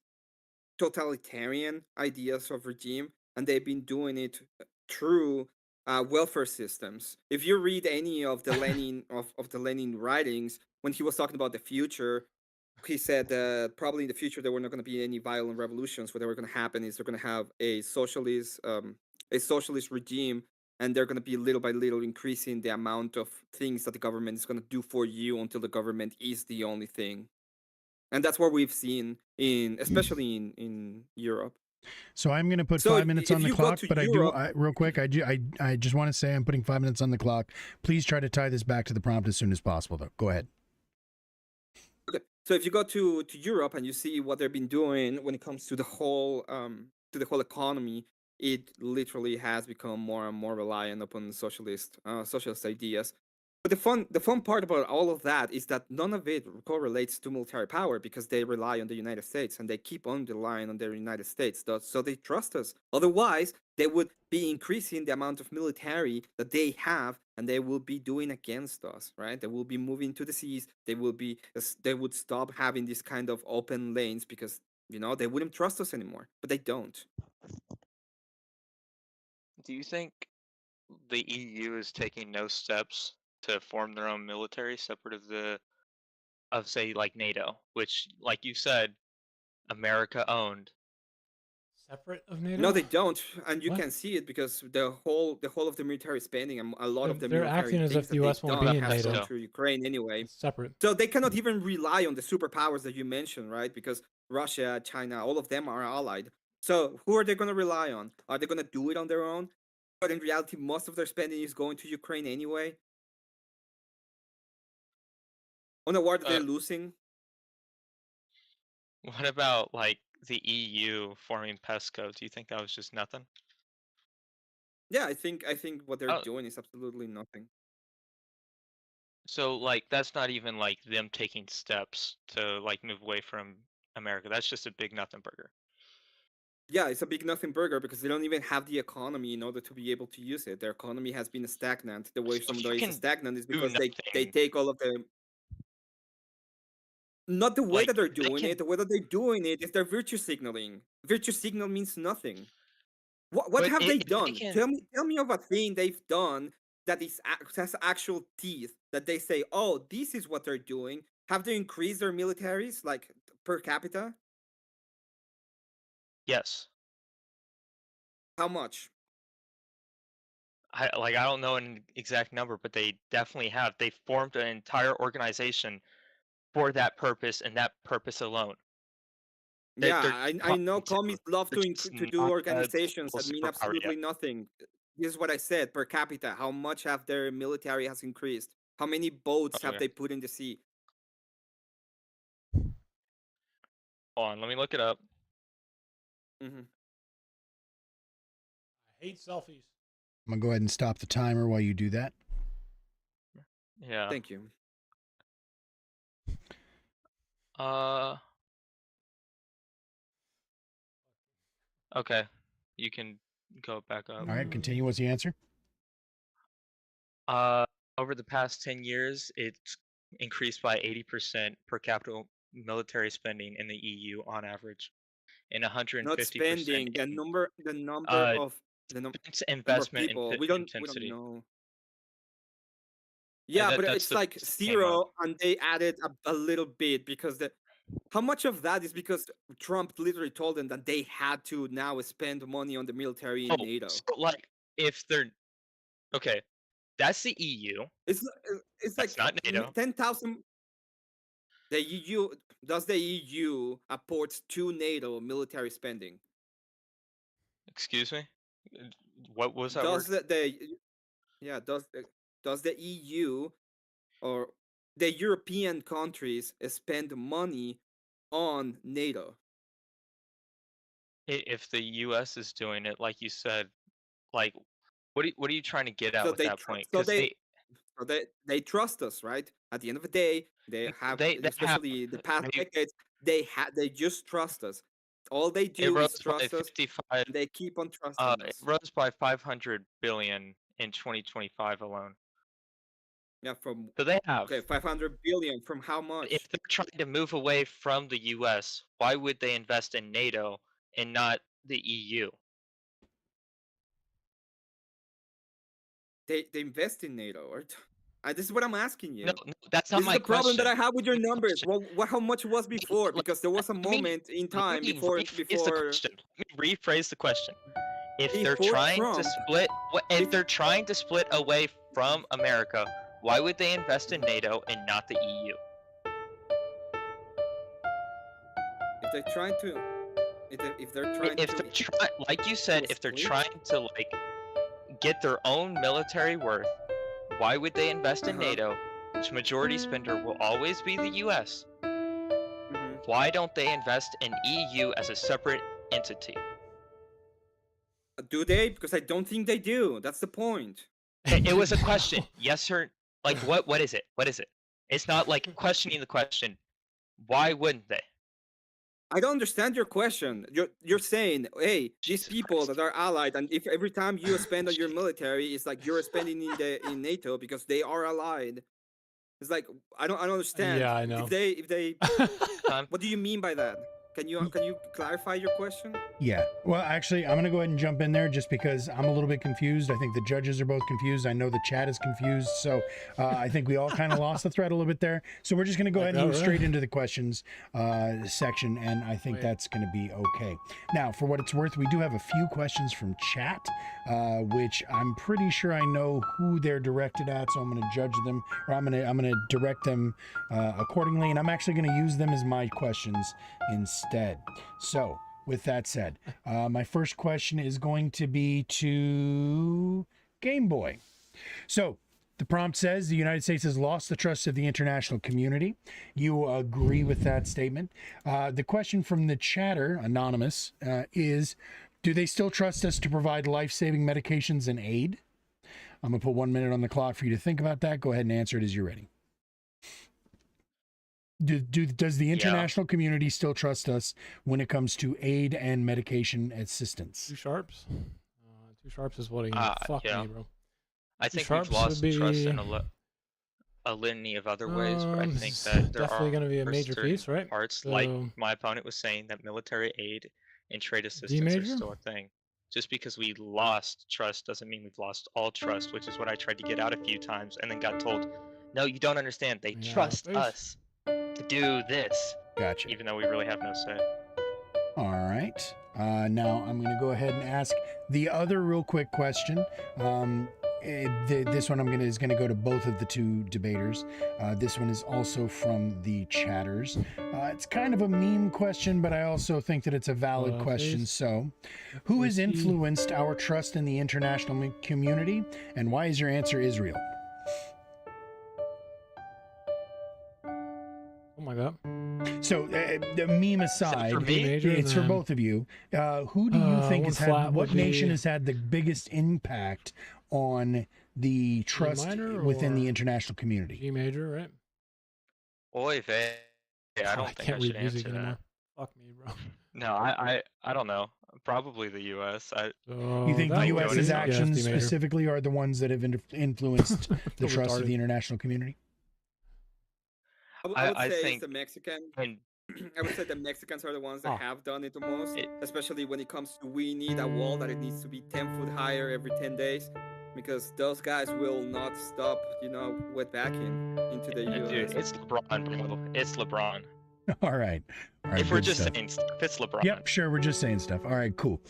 totalitarian ideas of regime, and they've been doing it through welfare systems. If you read any of the Lenin writings, when he was talking about the future, he said that probably in the future there were not going to be any violent revolutions. What they were going to happen is they're going to have a socialist regime, and they're going to be little by little increasing the amount of things that the government is going to do for you until the government is the only thing. And that's what we've seen especially in Europe. So I'm going to put So 5 minutes on the you go clock, to but Europe, real quick, I just want to say I'm putting 5 minutes on the clock. Please try to tie this back to the prompt as soon as possible, though. Go ahead. okay. So if you go to Europe and you see what they've been doing when it comes to the whole economy, it literally has become more and more reliant upon socialist ideas. But the fun part about all of that is that none of it correlates to military power because they rely on the United States and they keep on relying on the United States. So they trust us. Otherwise, they would be increasing the amount of military that they have and they will be doing against us, right? They will be moving to the seas. They would stop having this kind of open lanes because they wouldn't trust us anymore. But they don't. Do you think the EU is taking no steps to form their own military separate of say like NATO, which like you said, America owned? Separate of NATO? No, they don't, and you What? can see it because the whole of the military spending and a lot of the They're military acting as things if the that US they've won't done be in has NATO. gone through Ukraine anyway. It's separate. So they cannot even rely on the superpowers that you mentioned, right? Because Russia, China, all of them are allied. So who are they going to rely on? Are they going to do it on their own? But in reality, most of their spending is going to Ukraine anyway. On a war that they're losing. What about like the EU forming PESCO? Do you think that was just nothing? Yeah, I think what they're Oh. doing is absolutely nothing. So like that's not even like them taking steps to like move away from America. That's just a big nothing burger. Yeah, it's a big nothing burger because they don't even have the economy in order to be able to use it. Their economy has been stagnant. The way So some you ways can stagnant is do because they nothing. take all of the not the way Like that they're they doing can it. The way that they're doing it is they're virtue signaling. Virtue signal means nothing. What but have they if they done? can Tell me of a thing they've done that has actual teeth that they say, oh, this is what they're doing. Have they increased their militaries like per capita? yes. How much? I don't know an exact number, but they definitely have. They formed an entire organization for that purpose and that purpose alone. Yeah, They're I trying know to. commies love They're to just to do not a organizations global that mean superpower yet. absolutely nothing. This is what I said per capita. How much have their military has increased? How many boats have Okay. they put in the sea? Hold on, let me look it up. Mm-hmm. I hate selfies. I'm gonna go ahead and stop the timer while you do that. Yeah. Thank you. Okay. You can go back up. All right, continue. What's the answer? Over the past 10 years, it's increased by 80% per capita military spending in the EU on average, and 150% Not spending the in number defense number of investment people. in We don't intensity. know. Yeah, but that's it's the like piece that came up. 0, and they added a little bit because how much of that is because Trump literally told them that they had to now spend money on the military in NATO? So like if they're okay, that's the EU. It's That's like not NATO. 10,000. The EU does the EU apports to NATO military spending? Excuse me? What was that Does word? does the EU or the European countries spend money on NATO? If the US is doing it, like you said, like what are you trying to get at So with they that point? so Because they trust us, right? At the end of the day, they have, they have especially the past they decades, they just trust us. All they it do is rose by trust us. 55 And they keep on trusting it us. rose by 500 billion in 2025 alone. Yeah, from So they have. okay, 500 billion from how much? If they're trying to move away from the US, why would they invest in NATO and not the EU? They invest in NATO, or this is what I'm asking you. No, that's not This is my the problem that I question. have with your My numbers. question- Well, how much was before? Because there was a Let me- moment in time Let me before rephrase the question. Let me rephrase the question. If they're Before trying Trump- to split, if they're trying to split away from America, why would they invest in NATO and not the EU? if they're trying to, if they're trying If to, they're trying, like you said, if they're split? trying to like get their own military worth, why would they invest in NATO, which majority spender will always be the US? Why don't they invest in EU as a separate entity? Do they? Because I don't think they do. That's the point. It was a question. Yes or like what is it? What is it? It's not like questioning the question. Why wouldn't they? I don't understand your question. You're saying, hey, these people that are allied, and if every time you spend on your military, it's like you're spending in NATO because they are allied. It's like I don't understand. Yeah, I know. If they, what do you mean by that? Can you clarify your question? Yeah. Well, actually, I'm going to go ahead and jump in there just because I'm a little bit confused. I think the judges are both confused. I know the chat is confused. So I think we all kind of lost the thread a little bit there. So we're just going to go ahead and move straight into the questions section. And I think that's going to be okay. Now, for what it's worth, we do have a few questions from chat, which I'm pretty sure I know who they're directed at. So I'm going to judge them, or I'm going to direct them accordingly. And I'm actually going to use them as my questions instead. So with that said, my first question is going to be to Game Boy. So the prompt says the United States has lost the trust of the international community. You agree with that statement? The question from the chatter, anonymous, is, do they still trust us to provide life-saving medications and aid? I'm going to put 1 minute on the clock for you to think about that. Go ahead and answer it as you're ready. Does the international community still trust us when it comes to aid and medication assistance? 2 sharps. 2 sharps is what he fuck yeah. me, bro. I 2 think sharps we've lost would trust be, in a litany of other ways, but I think it's that there definitely are going to be a major certain piece, right? parts, So, like my opponent was saying, that military aid and trade D assistance are major? still a thing. Just because we lost trust doesn't mean we've lost all trust, which is what I tried to get out a few times and then got told, no, you don't understand. They Yeah, trust there's- us to do this. Gotcha. Even though we really have no say. All right. Now I'm going to go ahead and ask the other real quick question. This one is going to go to both of the 2 debaters. This one is also from the chatters. It's kind of a meme question, but I also think that it's a valid question. So, who has influenced our trust in the international community, and why is your answer Israel? Oh my god. So, the meme aside, for me? it's for both of you. Who do you think one has flat had, what would nation be- has had the biggest impact on the trust minor within the or international community? G major, right? Oy vey. I God, don't I think can't I should read music answer anymore. that. Fuck me, bro. No, I don't know. Probably the U.S. You think that the would U.S.'s be- actions yes, D major. specifically are the ones that have influenced the trust of Retarded. the international community? I would I say think- it's the Mexican. And I would say the Mexicans are the ones that Oh. have done it the most, especially when it comes to we need a wall that it needs to be 10 foot higher every 10 days, because those guys will not stop, wet backing into the U.S. dude, it's LeBron, bro. It's LeBron. All right. All right, If we're good just stuff. saying stuff, it's LeBron. Yep, sure. We're just saying stuff. All right, cool.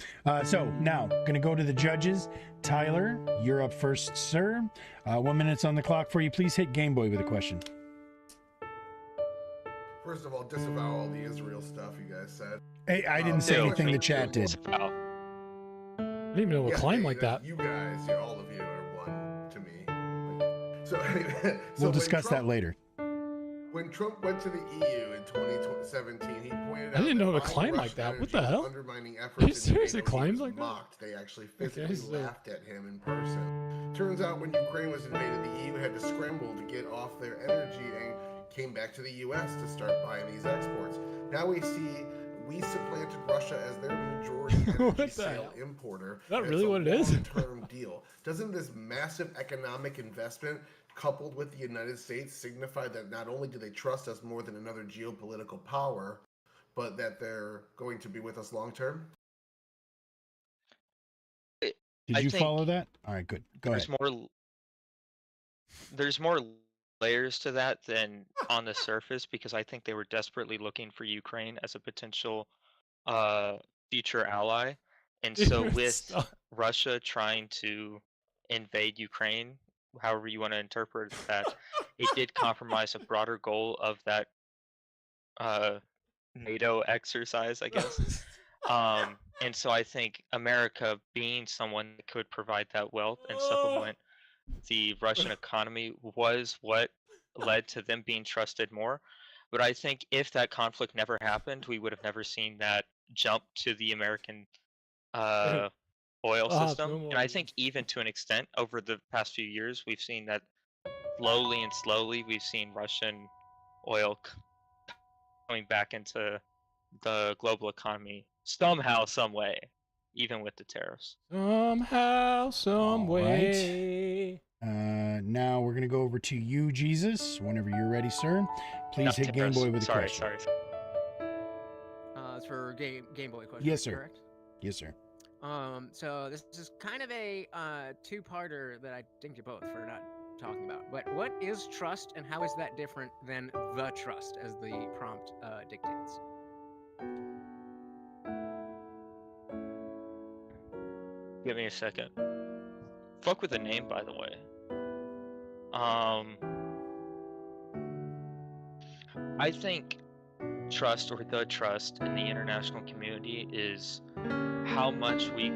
So now, going to go to the judges. Tyler, you're up first, sir. 1 minute's on the clock for you. Please hit Game Boy with a question. First of all, disavow all the Israel stuff you guys said. Hey, I didn't say Still, anything. The chat did. Wow. I didn't even know a claim like that. You guys, all of you are one to me. So, anyway, We'll discuss that later. When Trump went to the EU in 2017, he pointed out I didn't know that of a claim buying like that. Russian What the energy hell? was undermining Are you efforts in serious? NATO. It claims He was like that? mocked. They actually physically so- laughed at him in person. Turns out when Ukraine was invaded, the EU had to scramble to get off their energy and came back to the US to start buying these exports. Now we see we supplanted Russia as their majority What energy the sale hell? importer. Is that and really it's a what it is? long-term deal. Doesn't this massive economic investment coupled with the United States signify that not only do they trust us more than another geopolitical power, but that they're going to be with us long term? Did I you think follow that? All right, good. Go ahead. There's more layers to that than on the surface, because I think they were desperately looking for Ukraine as a potential future ally. And so with Stop. Russia trying to invade Ukraine, however you want to interpret that, it did compromise a broader goal of that NATO exercise, I guess. And so I think America, being someone that could provide that wealth and supplement the Russian economy, was what led to them being trusted more. But I think if that conflict never happened, we would have never seen that jump to the American oil system. And I think even to an extent, over the past few years, we've seen that slowly we've seen Russian oil coming back into the global economy somehow, some way, even with the tariffs. Somehow, some All right. way. Now we're going to go over to you, Jesus. Whenever you're ready, sir. Please Not hit Game tariffs. Boy with a sorry, question. Sorry. It's for Game Boy question. Yes, sir. Correct? Yes, sir. So this is kind of a two-parter that I think you both for not talking about. But what is trust, and how is that different than the trust, as the prompt dictates? Give me a second. Fuck with the name, by the way. I think trust, or the trust, in the international community is how much we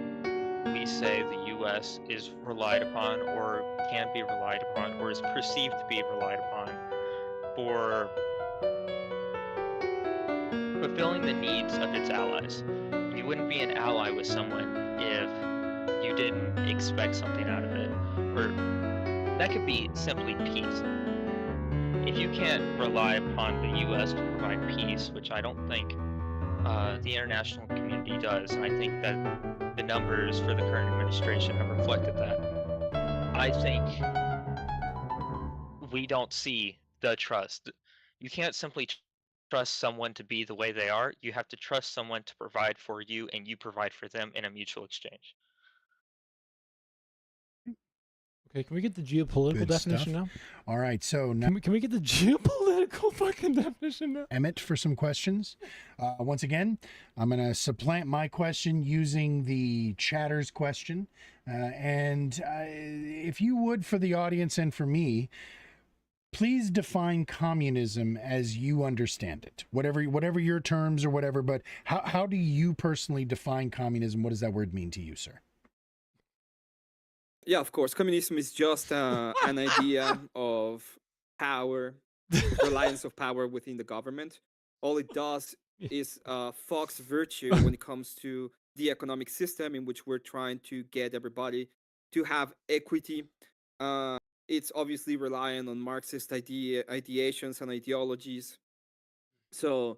say the U.S. is relied upon, or can be relied upon, or is perceived to be relied upon for fulfilling the needs of its allies. You wouldn't be an ally with someone if you didn't expect something out of it, or that could be simply peace. if you can't rely upon the U.S. to provide peace, which I don't think the international community does, and I think that the numbers for the current administration have reflected that. I think we don't see the trust. You can't simply trust someone to be the way they are. You have to trust someone to provide for you, and you provide for them in a mutual exchange. Okay, can we get the geopolitical Good definition stuff. now? All right, so now Can we get the geopolitical fucking definition now? Emmett for some questions. Once again, I'm going to supplant my question using the chatter's question. If you would, for the audience and for me, please define communism as you understand it. Whatever your terms or whatever, but how do you personally define communism? What does that word mean to you, sir? Yeah, of course. Communism is just an idea of power, reliance of power within the government. All it does is fox virtue when it comes to the economic system in which we're trying to get everybody to have equity. It's obviously relying on Marxist ideations and ideologies. So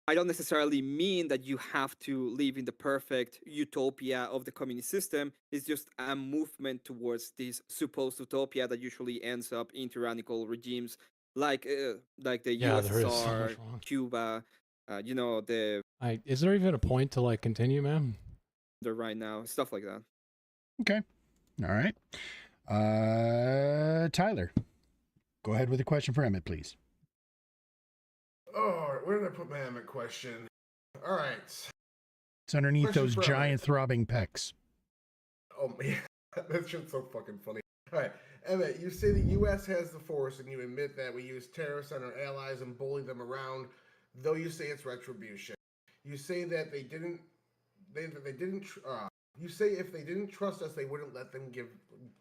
I don't necessarily mean that you have to live in the perfect utopia of the communist system. It's just a movement towards this supposed utopia that usually ends up in tyrannical regimes like the Yeah, there is so USSR, much wrong. Cuba, Is there even a point to like continue, man? the right now, stuff like that. Okay. All right. Tyler, go ahead with a question for Emmett, please. Oh, where did I put my Emmett question? All right. It's underneath Question those for giant Emmett. throbbing pecs. Oh man, that shit's so fucking funny. All right, Emmett, you say the U.S. has the force, and you admit that we use terrorists on our allies and bully them around, though you say it's retribution. You say that they didn't. You say if they didn't trust us, they wouldn't let them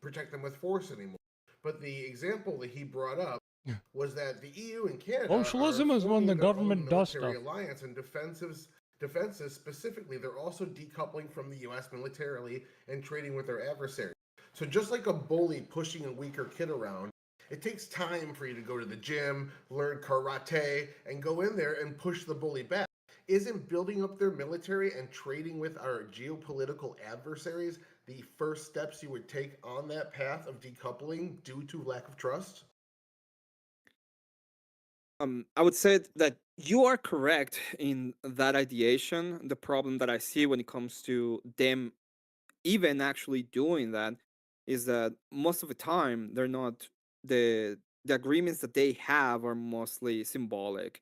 protect them with force anymore. But the example that he brought up was that the EU and Canada Socialism are is when forming the their own government does military stuff. alliance and defenses specifically. They're also decoupling from the U.S. militarily and trading with their adversaries. So just like a bully pushing a weaker kid around, it takes time for you to go to the gym, learn karate, and go in there and push the bully back. Isn't building up their military and trading with our geopolitical adversaries the first steps you would take on that path of decoupling due to lack of trust? I would say that you are correct in that ideation. The problem that I see when it comes to them even actually doing that is that most of the time they're not the agreements that they have are mostly symbolic.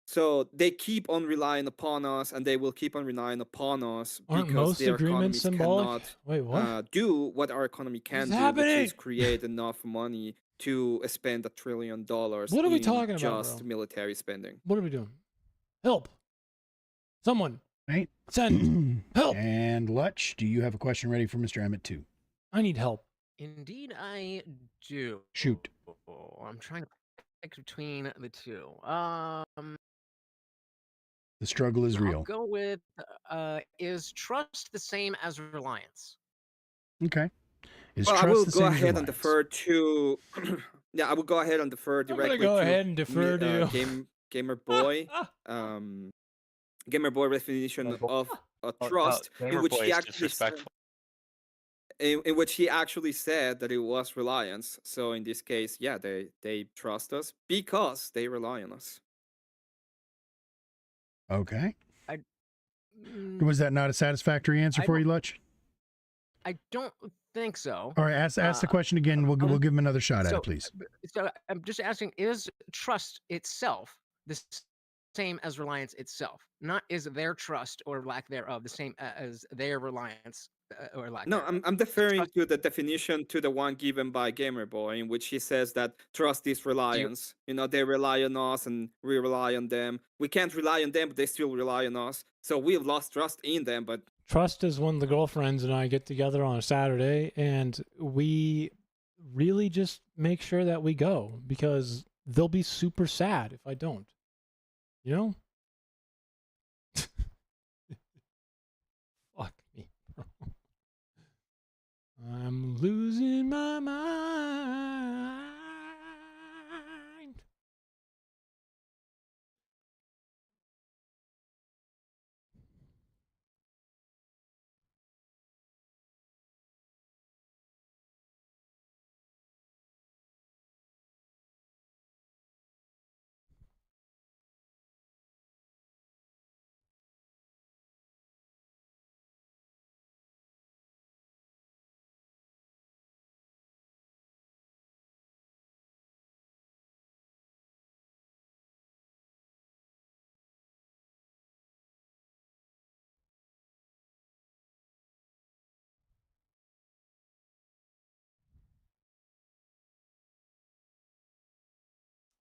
So they keep on relying upon us, and they will keep on relying upon us Aren't because most their agreements economies symbolic? cannot Wait, what? do what our economy can What's do, which happening? is create enough money to spend $1 trillion What are we in talking about, just bro? military spending. What are we doing? Help! Someone Right? send help! And Lutch, do you have a question ready for Mr. Emmett too? I need help. Indeed, I do. Shoot. I'm trying to pick between the two. The struggle is I'll real. go with is trust the same as reliance? Okay. Is Well, I trust will the go same as ahead and reliance? defer to. Yeah, I will go ahead and defer I'm gonna directly go to ahead and defer to you. Gamer Boy. Gamer Boy definition of trust, in which he actually in which he actually said that it was reliance. So in this case, yeah, they trust us because they rely on us. Okay. Mm, Was that not a satisfactory answer I for you, don't- Lutch? I don't think so. All right, ask the question again. We'll give him another shot at So, it, please. so I'm just asking: is trust itself the same as reliance itself? Not is their trust or lack thereof the same as their reliance or lack No, thereof? I'm deferring to the definition to the one given by Gamer Boy, in which he says that trust is reliance. You know, they rely on us and we rely on them. We can't rely on them, but they still rely on us. So we've lost trust in them, but Trust is when the girlfriends and I get together on a Saturday and we really just make sure that we go because they'll be super sad if I don't. You know? Fuck me, bro. I'm losing my mind.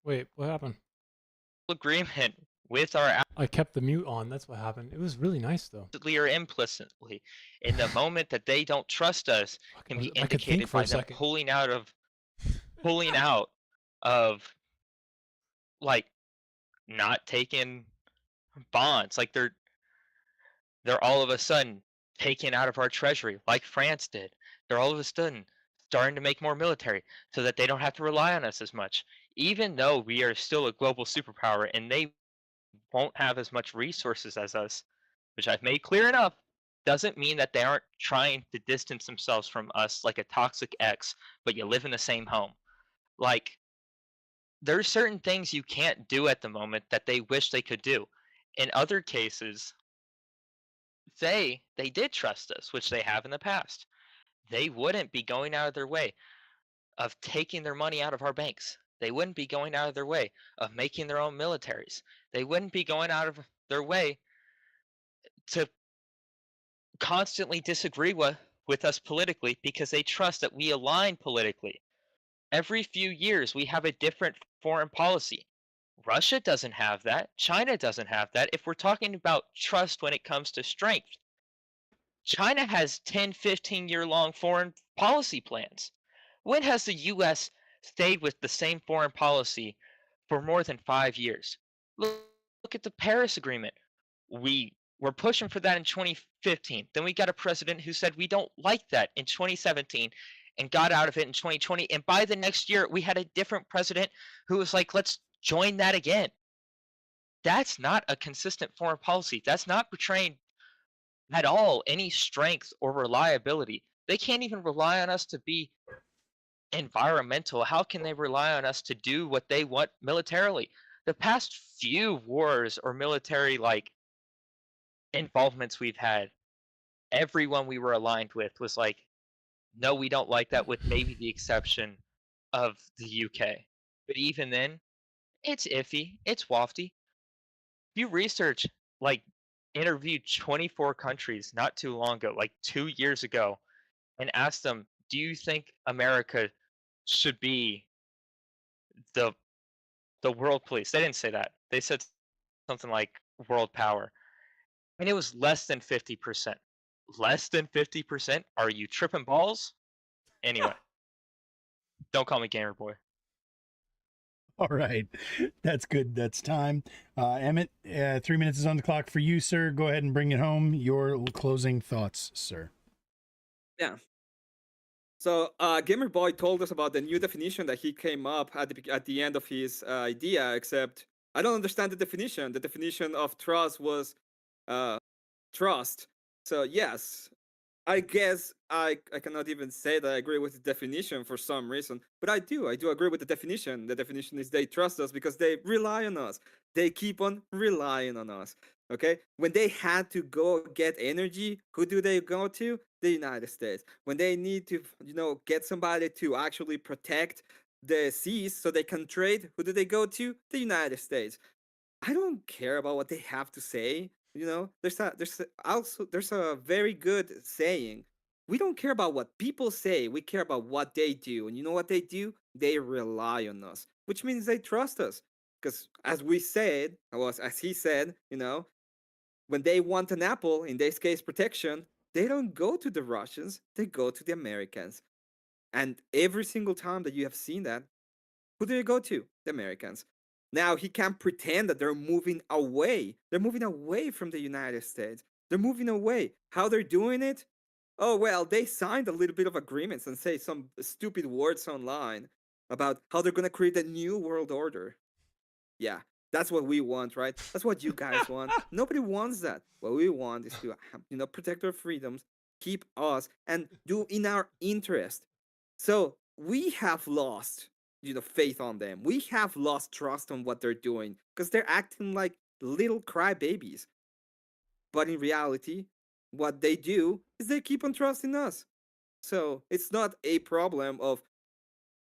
Wait, what happened? Agreement with our I kept the mute on. That's what happened. It was really nice though. explicitly or implicitly. In the moment that they don't trust us, can be I could think indicated for a by them second. pulling out of like not taking bonds. Like they're all of a sudden taken out of our treasury, like France did. They're all of a sudden starting to make more military so that they don't have to rely on us as much. Even though we are still a global superpower and they won't have as much resources as us, which I've made clear enough, doesn't mean that they aren't trying to distance themselves from us like a toxic ex, but you live in the same home. Like, there's certain things you can't do at the moment that they wish they could do. In other cases, they did trust us, which they have in the past. They wouldn't be going out of their way of taking their money out of our banks. They wouldn't be going out of their way of making their own militaries. They wouldn't be going out of their way to constantly disagree with us politically because they trust that we align politically. Every few years, we have a different foreign policy. Russia doesn't have that. China doesn't have that. If we're talking about trust when it comes to strength, China has 10, 15-year-long foreign policy plans. When has the U.S. stayed with the same foreign policy for more than 5 years? Look at the Paris Agreement. We were pushing for that in 2015. Then we got a president who said we don't like that in 2017 and got out of it in 2020. And by the next year, we had a different president who was like, let's join that again. That's not a consistent foreign policy. That's not portraying at all any strength or reliability. They can't even rely on us to be environmental. How can they rely on us to do what they want militarily? The past few wars or military like involvements we've had, everyone we were aligned with was like, no, we don't like that, with maybe the exception of the UK. But even then, it's iffy, it's wafty. If you research, like, interviewed 24 countries not too long ago, like 2 years ago, and asked them, do you think America should be the world police? They didn't say that. They said something like world power. And it was less than 50%. Less than 50%? Are you tripping balls? Anyway, don't call me Gamer Boy. All right. That's good. That's time. Emmett, 3 minutes is on the clock for you, sir. Go ahead and bring it home. Your closing thoughts, sir. Yeah. So Gamer Boy told us about the new definition that he came up at the end of his idea, except I don't understand the definition. The definition of trust was trust. So yes, I guess I cannot even say that I agree with the definition for some reason, but I do agree with the definition. The definition is they trust us because they rely on us. They keep on relying on us. Okay, when they had to go get energy, who do they go to? The United States. When they need to, get somebody to actually protect the seas so they can trade, who do they go to? The United States. I don't care about what they have to say. There's a very good saying. We don't care about what people say. We care about what they do. And you know what they do? They rely on us, which means they trust us. Because as we said, as he said, when they want an apple, in this case protection, they don't go to the Russians, they go to the Americans. And every single time that you have seen that, who do they go to? The Americans. Now he can't pretend that they're moving away. They're moving away from the United States. They're moving away. How they're doing it? Oh, well, they signed a little bit of agreements and say some stupid words online about how they're going to create a new world order. Yeah, that's what we want, right? That's what you guys want. Nobody wants that. What we want is to, protect our freedoms, keep us, and do in our interest. So we have lost, faith on them. We have lost trust on what they're doing because they're acting like little crybabies. But in reality, what they do is they keep on trusting us. So it's not a problem of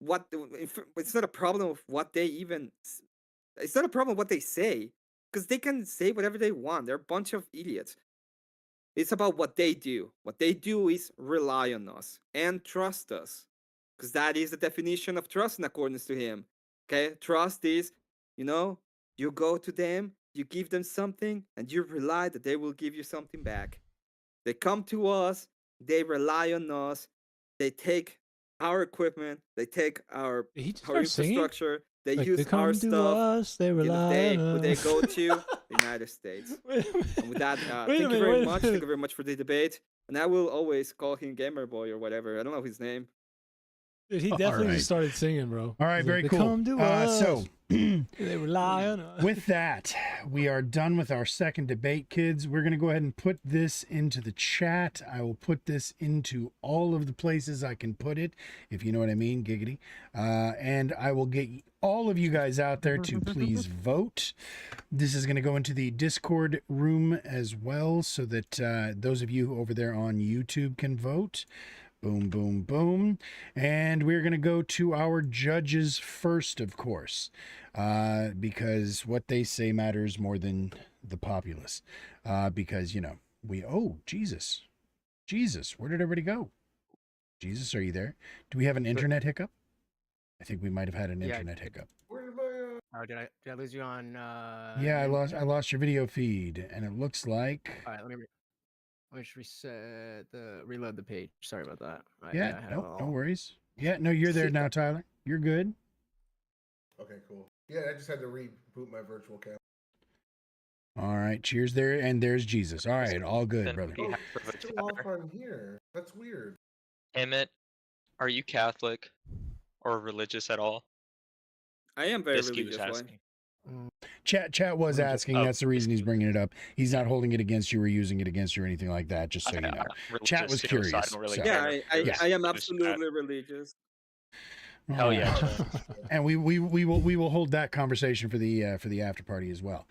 it's not a problem of what they even. It's not a problem what they say, because they can say whatever they want. They're a bunch of idiots. It's about what they do. What they do is rely on us and trust us, because that is the definition of trust in accordance to him. Okay, trust is, you go to them, you give them something, and you rely that they will give you something back. They come to us, they rely on us, they take our equipment, they take our Did he just our start singing? infrastructure, they Like, use they come our to stuff. us, they At the end of the rely day, on who they us. go to? The United States. Wait a minute. And with that, Wait a thank you minute, very wait a much. Thank minute. you very much for the debate. And I will always call him Gamer Boy or whatever. I don't know his name. Dude, he All definitely right. just started singing, bro. All right, He's very like, "They cool. Come to us. So, They rely on us. with that, we are done with our second debate, kids. We're going to go ahead and put this into the chat. I will put this into all of the places I can put it, if you know what I mean, giggity. And I will get all of you guys out there to please vote. This is going to go into the Discord room as well, so that those of you over there on YouTube can vote. Boom, boom, boom. And we're going to go to our judges first, of course, because what they say matters more than the populace. Because, Jesus, where did everybody go? Jesus, are you there? Do we have an internet hiccup? I think we might have had an internet hiccup. Where did my Oh, did I lose you on? Yeah, I lost your video feed, and it looks like. All right, let me just reload the page. Sorry about that. Yeah, I had no, it no all. worries. Yeah, no, you're there now, Tyler. You're good. Okay, cool. Yeah, I just had to reboot my virtual cam. All right, cheers there, and there's Jesus. All right, all good, Then brother. we have It's still off on here. That's weird. Emmett, are you Catholic or religious at all? I am very Biscuit was religious. Why? asking. Chat was asking. Oh, That's the reason he's bringing it up. He's not holding it against you or using it against you or anything like that. Just so you know, chat was religious too, so I curious. don't really so. Yeah, care. I am Just that. absolutely religious. Hell All yeah. right. And we will hold that conversation for the after party as well.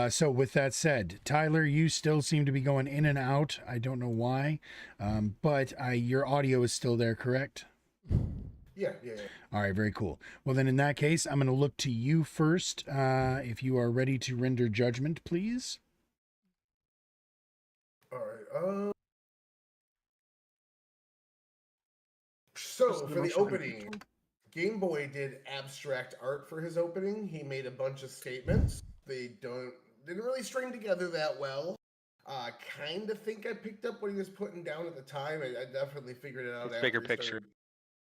So with that said, Tyler, you still seem to be going in and out. I don't know why, but your audio is still there, correct? Yeah. All right, very cool. Well, then in that case, I'm going to look to you first. If you are ready to render judgment, please. All right. So for the opening, Game Boy did abstract art for his opening. He made a bunch of statements. They didn't really string together that well. Kind of think I picked up what he was putting down at the time. I definitely figured it out. It's after bigger he picture. started.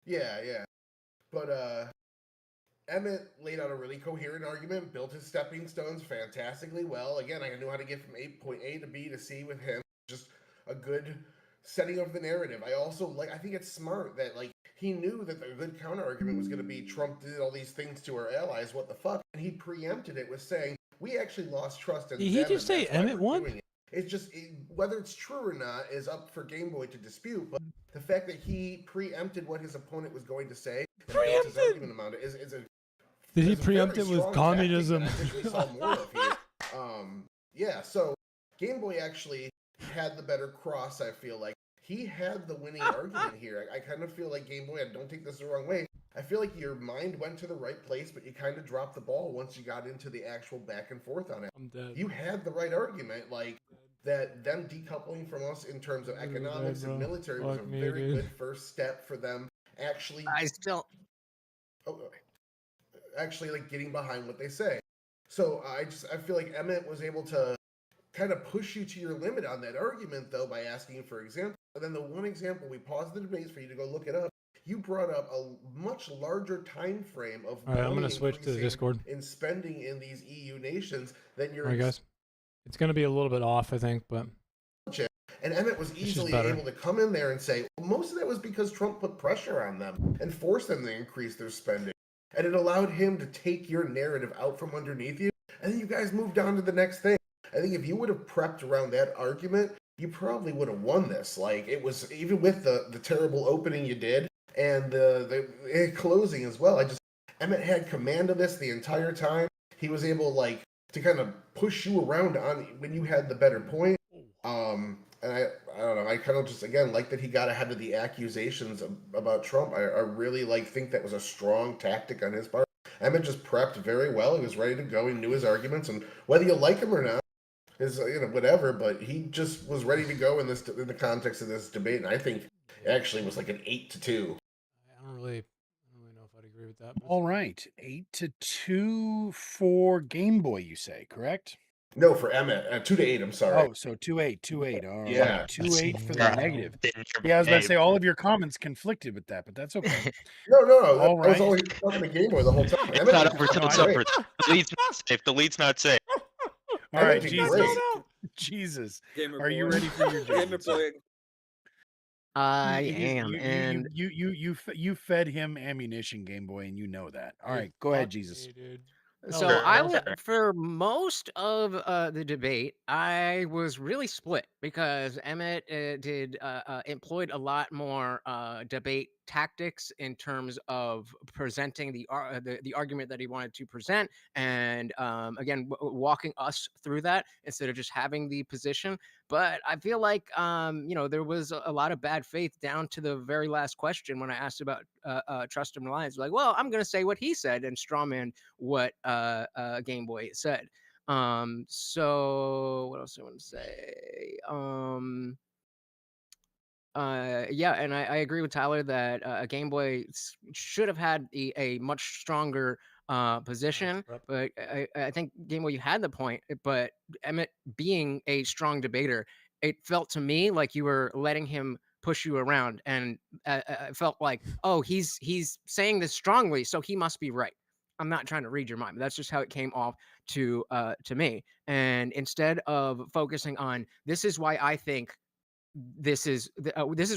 Yeah. But Emmett laid out a really coherent argument, built his stepping stones fantastically well. Again, I knew how to get from point A to B to C with him. Just a good setting of the narrative. I think it's smart that he knew that the good counter argument was going to be Trump did all these things to our allies. What the fuck? And he preempted it with saying we actually lost trust in Did them. he just say Emmett won? It's just whether it's true or not is up for Game Boy to dispute. But the fact that he preempted what his opponent was going to say and built his argument about it is a. Did he is a preempt very it with strong communism? tactic that I wish we saw more of here. Yeah. So Game Boy actually had the better cross. I feel like he had the winning argument here. I kind of feel like Game Boy. I don't take this the wrong way. I feel like your mind went to the right place, but you kind of dropped the ball once you got into the actual back and forth on it. I'm dead. You had the right argument, that them decoupling from us in terms of economics and military was a very good first step for them actually. Actually getting behind what they say. So I feel like Emmett was able to kind of push you to your limit on that argument, though, by asking for example. And then the one example, we paused the debates for you to go look it up. You brought up a much larger time frame of all right, I'm going to switch to the Discord. In spending in these EU nations than your. All right, guys. It's going to be a little bit off, I think, but. And Emmett was easily able to come in there and say, well, most of that was because Trump put pressure on them and forced them to increase their spending. And it allowed him to take your narrative out from underneath you. And then you guys moved on to the next thing. I think if you would have prepped around that argument, you probably would have won this. It was, even with the terrible opening you did and the closing as well. Emmett had command of this the entire time. He was able, to kind of push you around on when you had the better point. And I don't know. I kind of just, again, like that he got ahead of the accusations about Trump. I really think that was a strong tactic on his part. Emmett just prepped very well. He was ready to go. He knew his arguments, and whether you like him or not is whatever. But he just was ready to go in the context of this debate. And I think it actually was like an 8-2. I don't really know if I'd agree agree with that. but All right, 8-2 for Game Boy. You say correct? No, for Emmett. 2-8. I'm sorry. Oh, so 2-8, 2-8. All right, Yeah. 2-8 for the Yeah. negative. Didn't hear Yeah, I was about to me. say all of your comments conflicted with that, but that's okay. No. All I was right. only talking to Game Boy the whole time. It's Emmett not did over till No, it's I know. over. The lead's not safe. The lead's not safe. All Emmett right, did Jesus. great. Jesus. Gamer Are you boy. ready for your Gamer judgment? boy. I You- you- am, you- and you fed him ammunition, Game Boy, and you know that. All right, go ahead, Jesus. dude. so Sure, I sure. would, for most of the debate, I was really split because Emmett employed a lot more debate tactics in terms of presenting the argument that he wanted to present, and again walking us through that instead of just having the position. But I feel like there was a lot of bad faith down to the very last question when I asked about trust and reliance. Like, well, I'm going to say what he said and strawman what Game Boy said. So what else do I want to say? Yeah, and I agree with Tyler that Game Boy should have had a much stronger position, Yep. but I think Game Boy, you had the point. But Emmett being a strong debater, it felt to me like you were letting him push you around, and it felt like, oh, he's saying this strongly, so he must be right. I'm not trying to read your mind, but that's just how it came off to me. And instead of focusing on this is why I think this is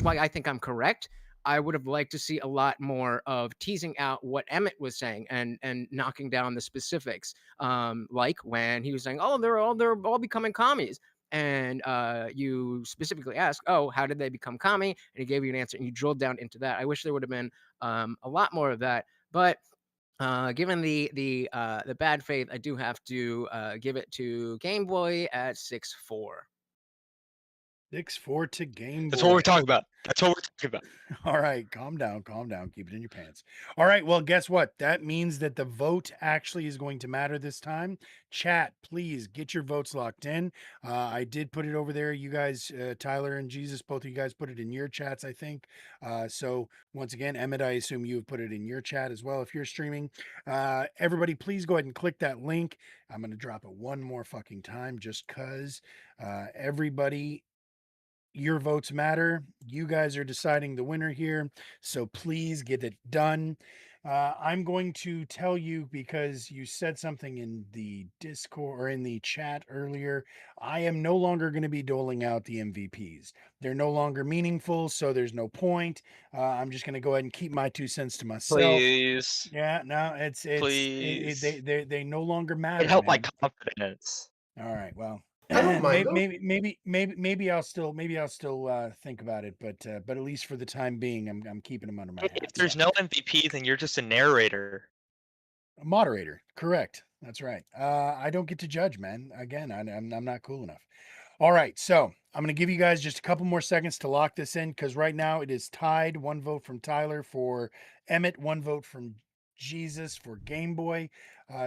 why I think I'm correct, I would have liked to see a lot more of teasing out what Emmett was saying and knocking down the specifics. Like when he was saying, "Oh, they're all becoming commies," and you specifically asked, "Oh, how did they become commie?" And he gave you an answer, and you drilled down into that. I wish there would have been a lot more of that, but. Given the bad faith, I do have to give it to Game Boy at 6-4. 6-4 to Game Boy. That's what we're talking about. That's what we're talking about. All right, calm down. Keep it in your pants. All right, well, guess what? That means that the vote actually is going to matter this time. Chat, please get your votes locked in. I did put it over there. You guys, Tyler and Jesus, both of you guys put it in your chats, I think. So once again, Emmett, I assume you've put it in your chat as well if you're streaming. Everybody, please go ahead and click that link. I'm going to drop it one more fucking time just because everybody, your votes matter. You guys are deciding the winner here, so please get it done. I'm going to tell you because you said something in the Discord or in the chat earlier. I am no longer going to be doling out the MVPs. They're no longer meaningful, so there's no point. I'm just going to go ahead and keep my 2 cents to myself. Please. Yeah, no, Please. they no longer matter. It helped my man. confidence. All right, well. I don't mind Maybe I'll still think about it, but at least for the time being, I'm keeping them under my hat. If there's no MVP, then you're just a narrator. A moderator, correct? That's right. I don't get to judge, man. Again, I'm not cool enough. All right, so I'm going to give you guys just a couple more seconds to lock this in because right now it is tied. 1 vote from Tyler for Emmett, 1 vote from Jesus for Game Boy.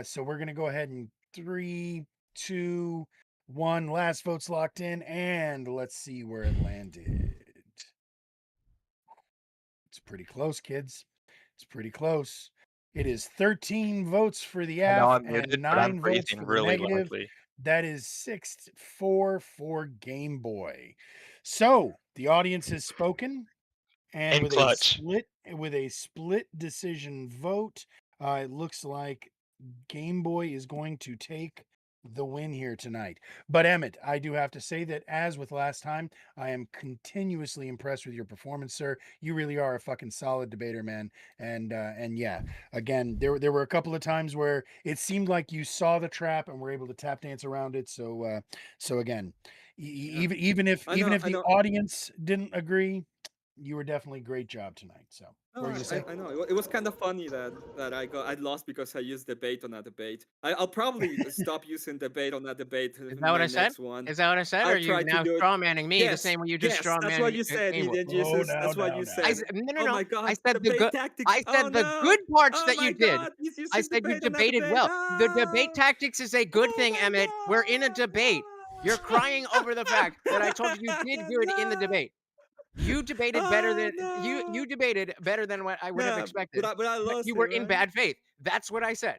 So we're going to go ahead and 3, 2, 1. Last vote's locked in, and let's see where it landed. It's pretty close, kids. It's pretty close. It is 13 votes for the I know F I'm muted, and but I'm 9 votes breathing for the really negative. loudly. That is 6-4 for Game Boy. So the audience has spoken, and And with clutch. a split decision vote, it looks like Game Boy is going to take the win here tonight. But Emmett, I do have to say that as with last time, I am continuously impressed with your performance, sir. You really are a fucking solid debater, man. And yeah, again, there were a couple of times where it seemed like you saw the trap and were able to tap dance around it. So again, even if the audience didn't agree, you were definitely great job tonight. So what were you gonna say? I know it was kind of funny that I lost because I used debate on that debate. I'll probably stop using debate on that debate. Is that what I said? Next one. Is that what I said? Or are you now strawmanning me the same way you just strawmanning? That's what you said, Jesus. That's what you said. No. Oh my God, I said the debate good. tactics. I said the good parts that you did. He's using I said you debate on that debated debate. well. The debate tactics is a good thing, Emmett. We're in a debate. You're crying over the fact that I told you did good in the debate. You debated better than you. no. You debated better than what I would have Yeah, expected. but I But lost you it, were in right? bad faith. That's what I said.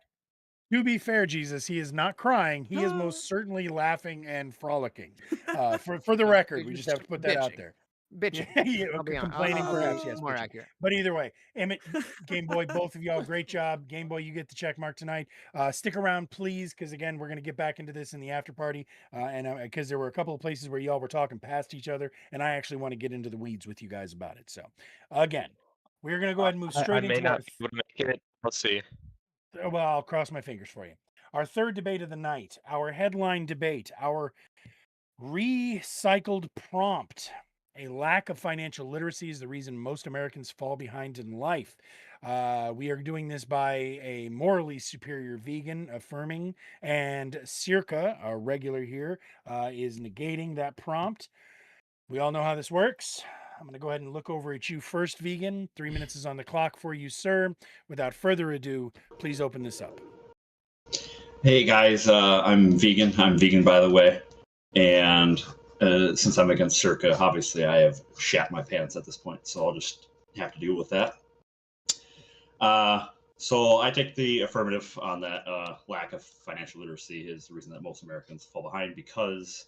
To be fair, Jesus, he is not crying. He is Ah. most certainly laughing and frolicking. For the No, record, you're we just just have to put that out bitching. there. Bitching. Yeah, I'll be honest. complaining, I'll perhaps, be yes, more bitching. accurate. But either way, Emmett, Game Boy, both of y'all, great job. Game Boy, you get the check mark tonight. Stick around, please, because again, we're going to get back into this in the after party, and because there were a couple of places where y'all were talking past each other, and I actually want to get into the weeds with you guys about it. So, again, we're going to go ahead and move I straight may into our. not be able to make it. Let's see. Well, I'll cross my fingers for you. Our third debate of the night, our headline debate, our recycled prompt. A lack of financial literacy is the reason most Americans fall behind in life. We are doing this by a morally superior vegan affirming, and Circa, our regular here, is negating that prompt. We all know how this works. I'm going to go ahead and look over at you first, vegan. 3 minutes is on the clock for you, sir. Without further ado, please open this up. Hey guys, I'm vegan. I'm vegan, by the way. And since I'm against Circa, obviously I have shat my pants at this point, so I'll just have to deal with that. So I take the affirmative on that. Lack of financial literacy is the reason that most Americans fall behind, because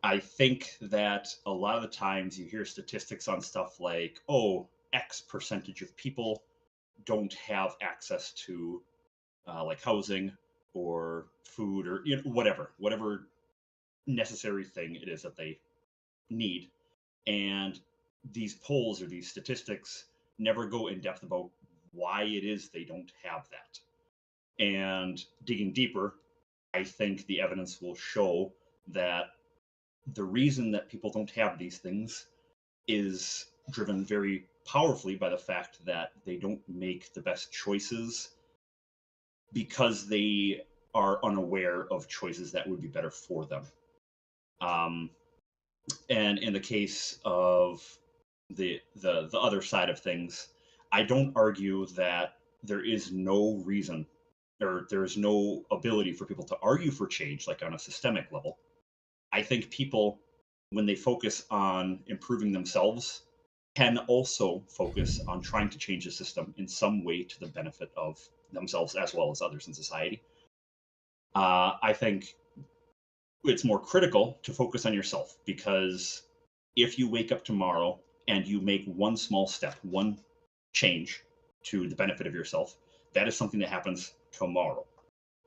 I think that a lot of the times you hear statistics on stuff like, oh, X percentage of people don't have access to like housing or food or whatever necessary thing it is that they need. And these polls or these statistics never go in depth about why it is they don't have that. And digging deeper, I think the evidence will show that the reason that people don't have these things is driven very powerfully by the fact that they don't make the best choices because they are unaware of choices that would be better for them. And in the case of the other side of things, I don't argue that there is no reason or there's no ability for people to argue for change, like on a systemic level. I think people, when they focus on improving themselves, can also focus on trying to change the system in some way to the benefit of themselves as well as others in society. I think it's more critical to focus on yourself, because if you wake up tomorrow and you make one small step, one change to the benefit of yourself, that is something that happens tomorrow.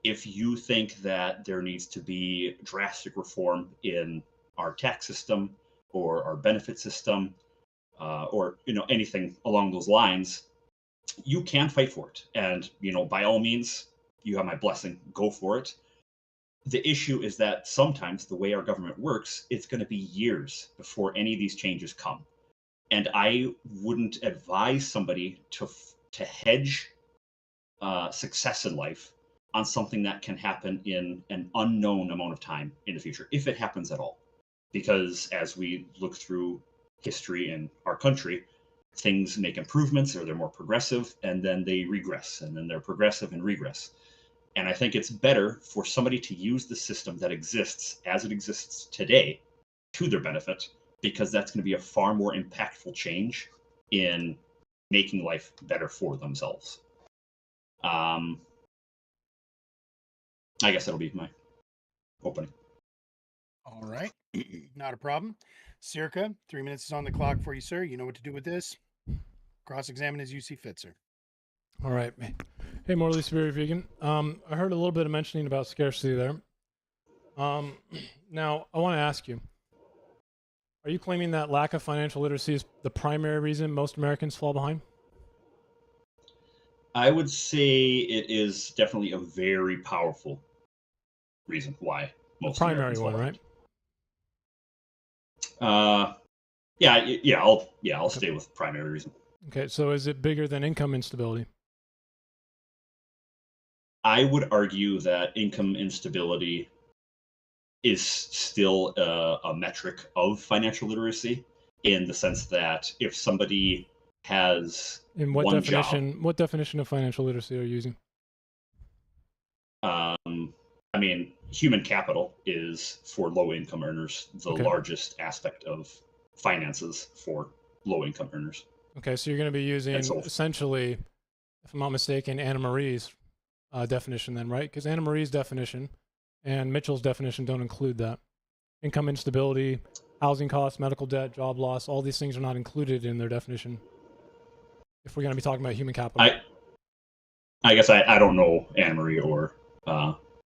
If you think that there needs to be drastic reform in our tax system or our benefit system, or anything along those lines, you can fight for it. And by all means, you have my blessing. Go for it. The issue is that sometimes the way our government works, it's going to be years before any of these changes come. And I wouldn't advise somebody to hedge success in life on something that can happen in an unknown amount of time in the future, if it happens at all. Because as we look through history in our country, things make improvements, or they're more progressive, and then they regress, and then they're progressive and regress. And I think it's better for somebody to use the system that exists as it exists today to their benefit, because that's going to be a far more impactful change in making life better for themselves. I guess that'll be my opening. All right. Not a problem. Circa, 3 minutes is on the clock for you, sir. You know what to do with this. Cross-examine as you see fit, sir. All right. Hey, morally superior vegan. I heard a little bit of mentioning about scarcity there. Now, I want to ask you, are you claiming that lack of financial literacy is the primary reason most Americans fall behind? I would say it is definitely a very powerful reason why most primary Americans fall one, behind. right? I'll stay with primary reason. Okay, so is it bigger than income instability? I would argue that income instability is still a metric of financial literacy, in the sense that if somebody has In what one definition? job, What definition of financial literacy are you using? I mean, human capital is, for low income earners, the Okay. largest aspect of finances for low-income earners. Okay, so you're going to be using so- essentially, if I'm not mistaken, Anna Marie's definition then, right? Because Anna Marie's definition and Mitchell's definition don't include that. Income instability, housing costs, medical debt, job loss, all these things are not included in their definition. If we're going to be talking about human capital. I guess I don't know Anna Marie or...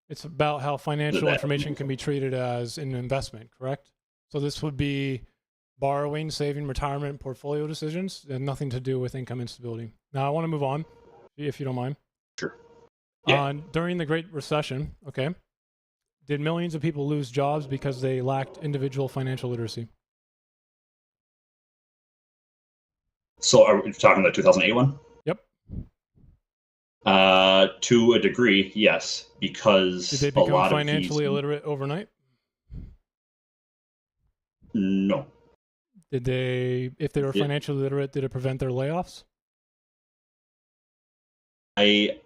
It's about how financial that- information can be treated as an investment, correct? So this would be borrowing, saving, retirement, portfolio decisions, and nothing to do with income instability. Now, I want to move on, if you don't mind. Sure. Yeah. During the Great Recession, okay, did millions of people lose jobs because they lacked individual financial literacy? So are we talking the 2008 one? Yep. To a degree, yes, because Did they a become lot financially of these... illiterate overnight? No. Did they, if they were Yeah. financially literate, did it prevent their layoffs? I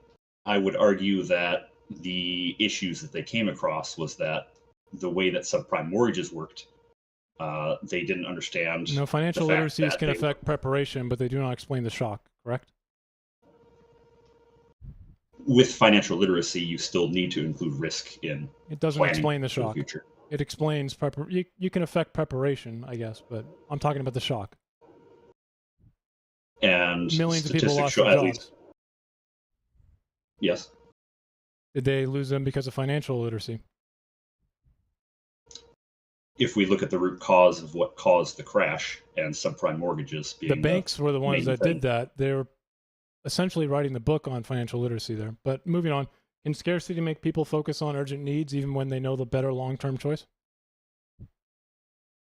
would argue that the issues that they came across was that the way that subprime mortgages worked, they didn't understand. No, financial the fact literacies that can they- affect preparation, but they do not explain the shock, correct? With financial literacy, you still need to include risk in. It doesn't planning explain the for shock. future. It explains you can affect preparation, I guess, but I'm talking about the shock. And Millions of people statistics lost show their at jobs. least. Yes. Did they lose them because of financial literacy? If we look at the root cause of what caused the crash and subprime mortgages being The banks were the ones main that thing. did that. They were essentially writing the book on financial literacy there. But moving on, can scarcity make people focus on urgent needs even when they know the better long-term choice?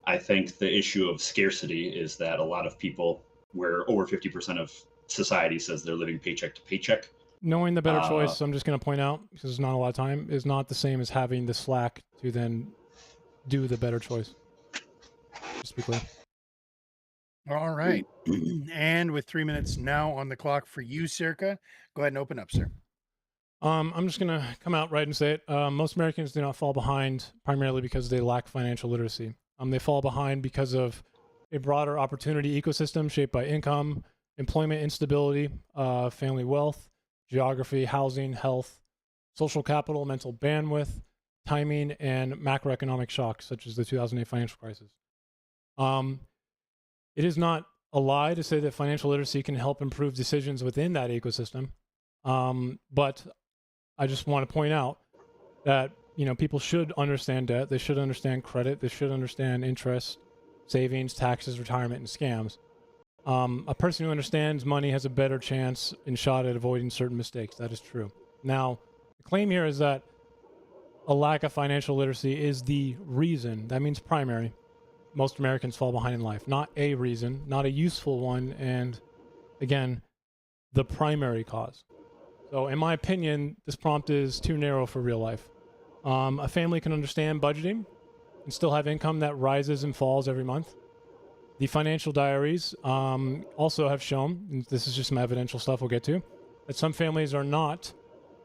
I think the issue of scarcity is that a lot of people, where over 50% of society says they're living paycheck to paycheck. Knowing the better choice, I'm just going to point out, because there's not a lot of time, is not the same as having the slack to then do the better choice. Just to be clear. All right. And with 3 minutes now on the clock for you, Circa, go ahead and open up, sir. I'm just going to come out right and say it. Most Americans do not fall behind primarily because they lack financial literacy. They fall behind because of a broader opportunity ecosystem shaped by income, employment instability, family wealth, geography, housing, health, social capital, mental bandwidth, timing, and macroeconomic shocks such as the 2008 financial crisis. It is not a lie to say that financial literacy can help improve decisions within that ecosystem. But I just want to point out that, people should understand debt. They should understand credit. They should understand interest, savings, taxes, retirement, and scams. A person who understands money has a better chance and shot at avoiding certain mistakes. That is true. Now, the claim here is that a lack of financial literacy is the reason. That means primary. Most Americans fall behind in life. Not a reason, not a useful one, and again, the primary cause. So in my opinion, this prompt is too narrow for real life. A family can understand budgeting and still have income that rises and falls every month. The financial diaries also have shown, and this is just some evidential stuff we'll get to, that some families are not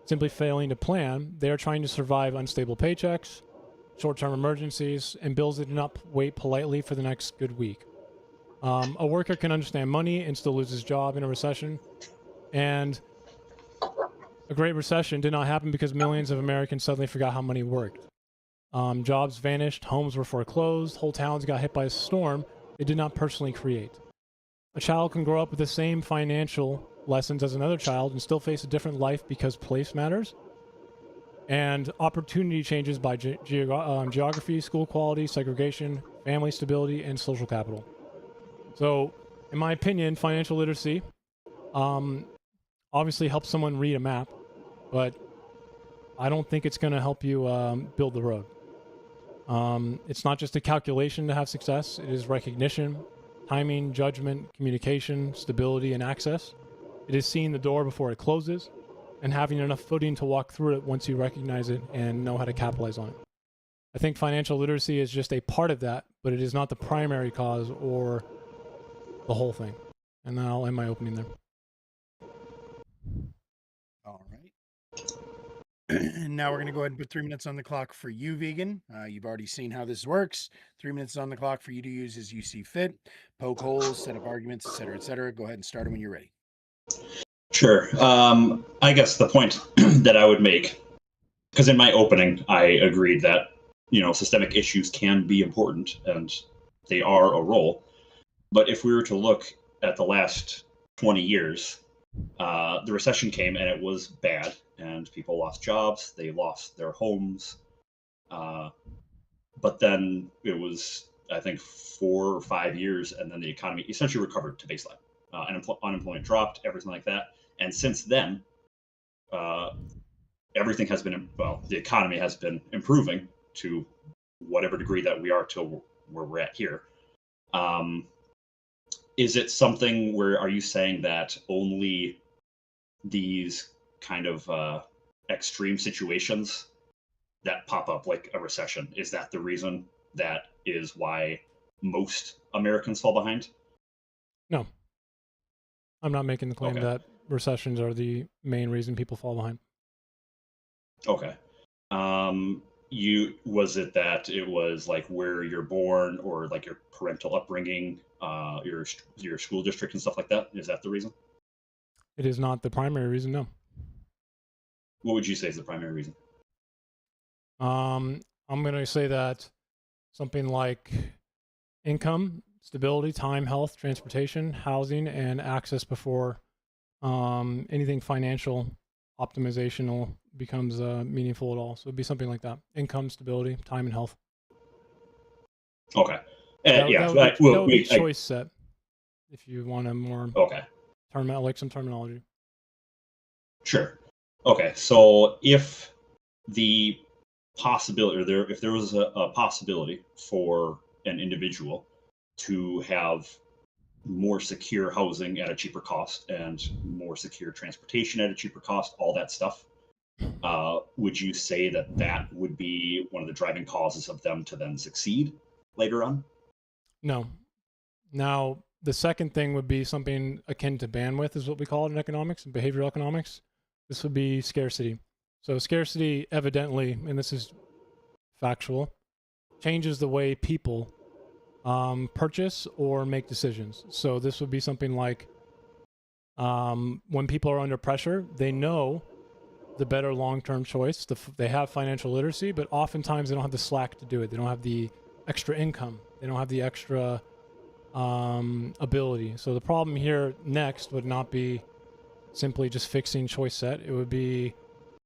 simply failing to plan. They are trying to survive unstable paychecks, short-term emergencies, and bills that do not wait politely for the next good week. A worker can understand money and still lose his job in a recession. And a Great Recession did not happen because millions of Americans suddenly forgot how money worked. Jobs vanished, homes were foreclosed, whole towns got hit by a storm they did not personally create. A child can grow up with the same financial lessons as another child and still face a different life because place matters. And opportunity changes by geography, school quality, segregation, family stability, and social capital. So, in my opinion, financial literacy obviously helps someone read a map, but I don't think it's going to help you build the road. It's not just a calculation to have success. It is recognition, timing, judgment, communication, stability, and access. It is seeing the door before it closes and having enough footing to walk through it once you recognize it and know how to capitalize on it. I think financial literacy is just a part of that, but it is not the primary cause or the whole thing. And then I'll end my opening there. All right. And now we're going to go ahead and put 3 minutes on the clock for you, Vegan. You've already seen how this works. 3 minutes on the clock for you to use as you see fit. Poke holes, set up arguments, etc., etc. Go ahead and start them when you're ready. Sure. I guess the point that I would make, because in my opening, I agreed that, systemic issues can be important and they are a role. But if we were to look at the last 20 years, the recession came and it was bad, and people lost jobs, they lost their homes. But then it was, I think, 4 or 5 years, and then the economy essentially recovered to baseline. Unemployment dropped, everything like that. And since then, everything has been, the economy has been improving to whatever degree that we are to where we're at here. Is it something where, are you saying that only these kind of extreme situations that pop up, like a recession, is that the reason that is why most Americans fall behind? No. I'm not making the claim Okay. that recessions are the main reason people fall behind. Okay. Was it that it was like where you're born, or like your parental upbringing, your school district and stuff like that? Is that the reason? It is not the primary reason, no. What would you say is the primary reason? I'm going to say that something like income, stability, time, health, transportation, housing, and access before anything financial optimizational becomes meaningful at all. So it'd be something like that: income, stability, time, and health. Okay. That would be choice set. If you want a more okay, like some terminology. Sure. Okay, so if the possibility, or if there was a possibility for an individual to have more secure housing at a cheaper cost and more secure transportation at a cheaper cost, all that stuff, would you say that that would be one of the driving causes of them to then succeed later on? No. Now, the second thing would be something akin to bandwidth, is what we call it in economics and behavioral economics. This would be scarcity. So scarcity, evidently, and this is factual, changes the way people purchase or make decisions. So this would be something like when people are under pressure, they know the better long-term choice. They have financial literacy, but oftentimes they don't have the slack to do it. They don't have the extra income. They don't have the extra ability. So the problem here next would not be simply just fixing choice set. It would be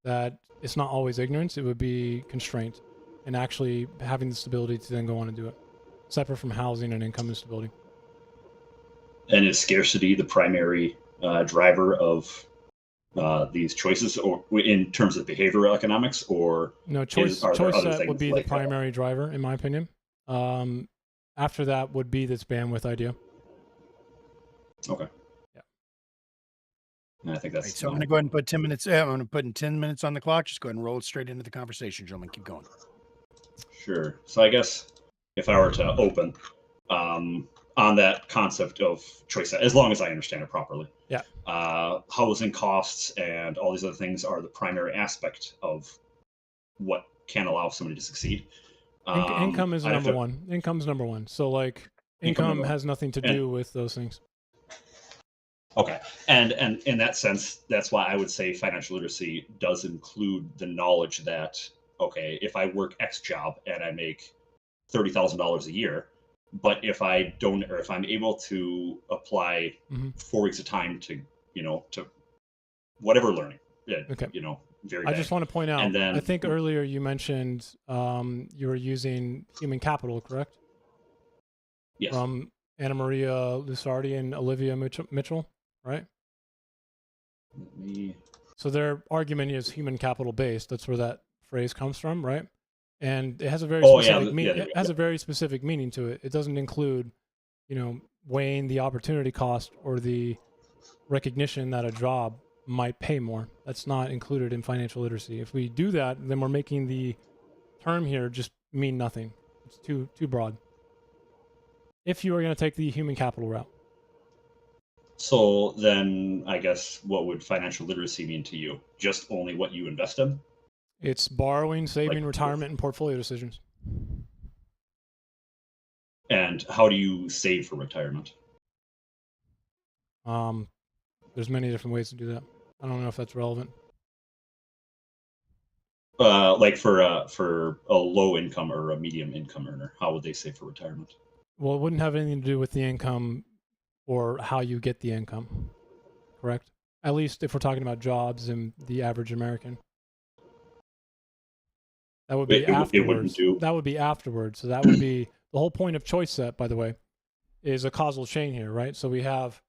that it's not always ignorance. It would be constraint and actually having the stability to then go on and do it, separate from housing and income and stability. And is scarcity the primary driver of these choices, or in terms of behavioral economics, or no, choice set would be the primary driver, in my opinion. After that would be this bandwidth idea. Okay. Yeah. And I think that's right, so I'm going to go ahead and put 10 minutes. I'm going to put in 10 minutes on the clock. Just go ahead and roll it straight into the conversation, gentlemen. Keep going. Sure. So I guess if I were to open on that concept of choice set, as long as I understand it properly. Yeah. Housing costs and all these other things are the primary aspect of what can allow somebody to succeed. Income is number one. Income's number one. So like income has nothing to do with those things. Okay. And in that sense, that's why I would say financial literacy does include the knowledge that, okay, if I work X job and I make $30,000 a year, but if I don't, or if I'm able to apply 4 weeks of time to, to whatever learning, okay. very I vague. just want to point out, And then, I think earlier you mentioned you were using human capital, correct? Yes. From Anna Maria Lusardi and Olivia Mitchell, right? So their argument is human capital based. That's where that phrase comes from, right? And it has a very specific meaning to it. It doesn't include, weighing the opportunity cost or the recognition that a job might pay more. That's not included in financial literacy. If we do that, then we're making the term here just mean nothing. It's too broad. If you are going to take the human capital route. So then I guess what would financial literacy mean to you? Just only what you invest in? It's borrowing, saving, retirement, and portfolio decisions. And how do you save for retirement? There's many different ways to do that. I don't know if that's relevant. Like for a low income or a medium income earner, how would they save for retirement? Well, it wouldn't have anything to do with the income or how you get the income, correct? At least if we're talking about jobs and the average American. That would be afterwards. That would be afterwards. So that would be the whole point of choice set, by the way, is a causal chain here, right? So we have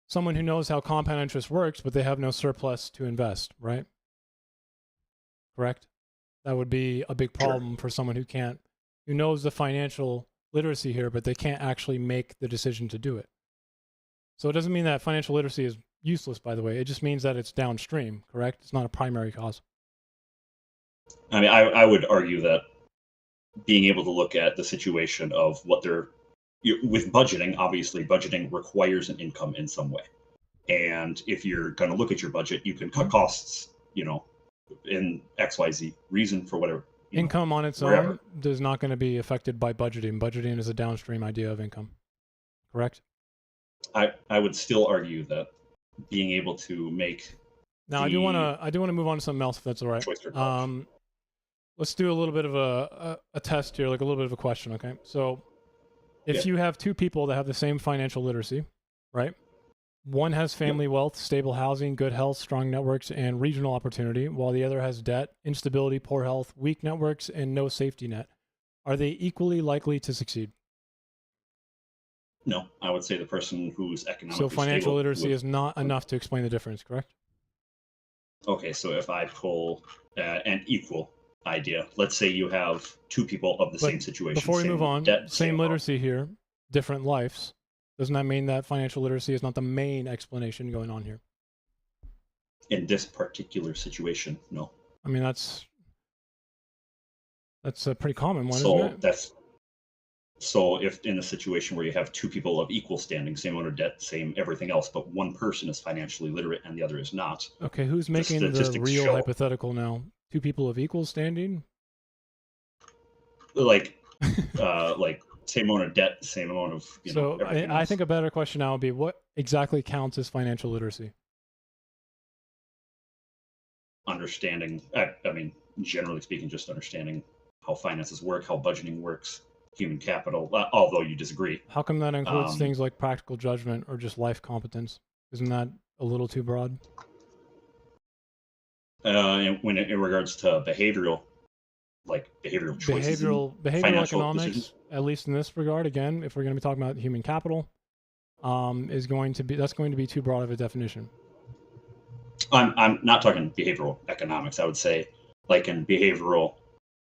someone who knows how compound interest works, but they have no surplus to invest, right? Correct? That would be a big problem for someone who knows the financial literacy here, but they can't actually make the decision to do it. So it doesn't mean that financial literacy is useless, by the way. It just means that it's downstream, correct? It's not a primary cause. I mean, I would argue that being able to look at the situation of what they're with budgeting, obviously budgeting requires an income in some way. And if you're going to look at your budget, you can cut costs, in XYZ reason for whatever. Income on its own is not going to be affected by budgeting. Budgeting is a downstream idea of income. Correct? I would still argue that being able to make. Now I do want to move on to something else if that's all right. Let's do a little bit of a test here, like a little bit of a question, okay? So if you have two people that have the same financial literacy, right? One has family wealth, stable housing, good health, strong networks, and regional opportunity, while the other has debt, instability, poor health, weak networks, and no safety net. Are they equally likely to succeed? No, I would say the person who's economically So financial stable literacy is not enough to explain the difference, correct? Okay, so if I pull an equal idea, let's say you have two people of the same situation. Before we move on, debt, same literacy here, different lives. Doesn't that mean that financial literacy is not the main explanation going on here? In this particular situation, no. I mean, that's a pretty common one, so isn't it? So if in a situation where you have two people of equal standing, same amount of debt, same everything else, but one person is financially literate and the other is not. Okay, who's making the real hypothetical now? Two people of equal standing? Like same amount of debt, same amount of So I think a better question now would be, what exactly counts as financial literacy? Understanding, I mean, generally speaking, just understanding how finances work, how budgeting works, human capital, although you disagree. How come that includes things like practical judgment or just life competence? Isn't that a little too broad? In regards to behavioral choices, behavioral economics, at least in this regard, again, if we're going to be talking about human capital, that's going to be too broad of a definition. I'm not talking behavioral economics. I would say, like in behavioral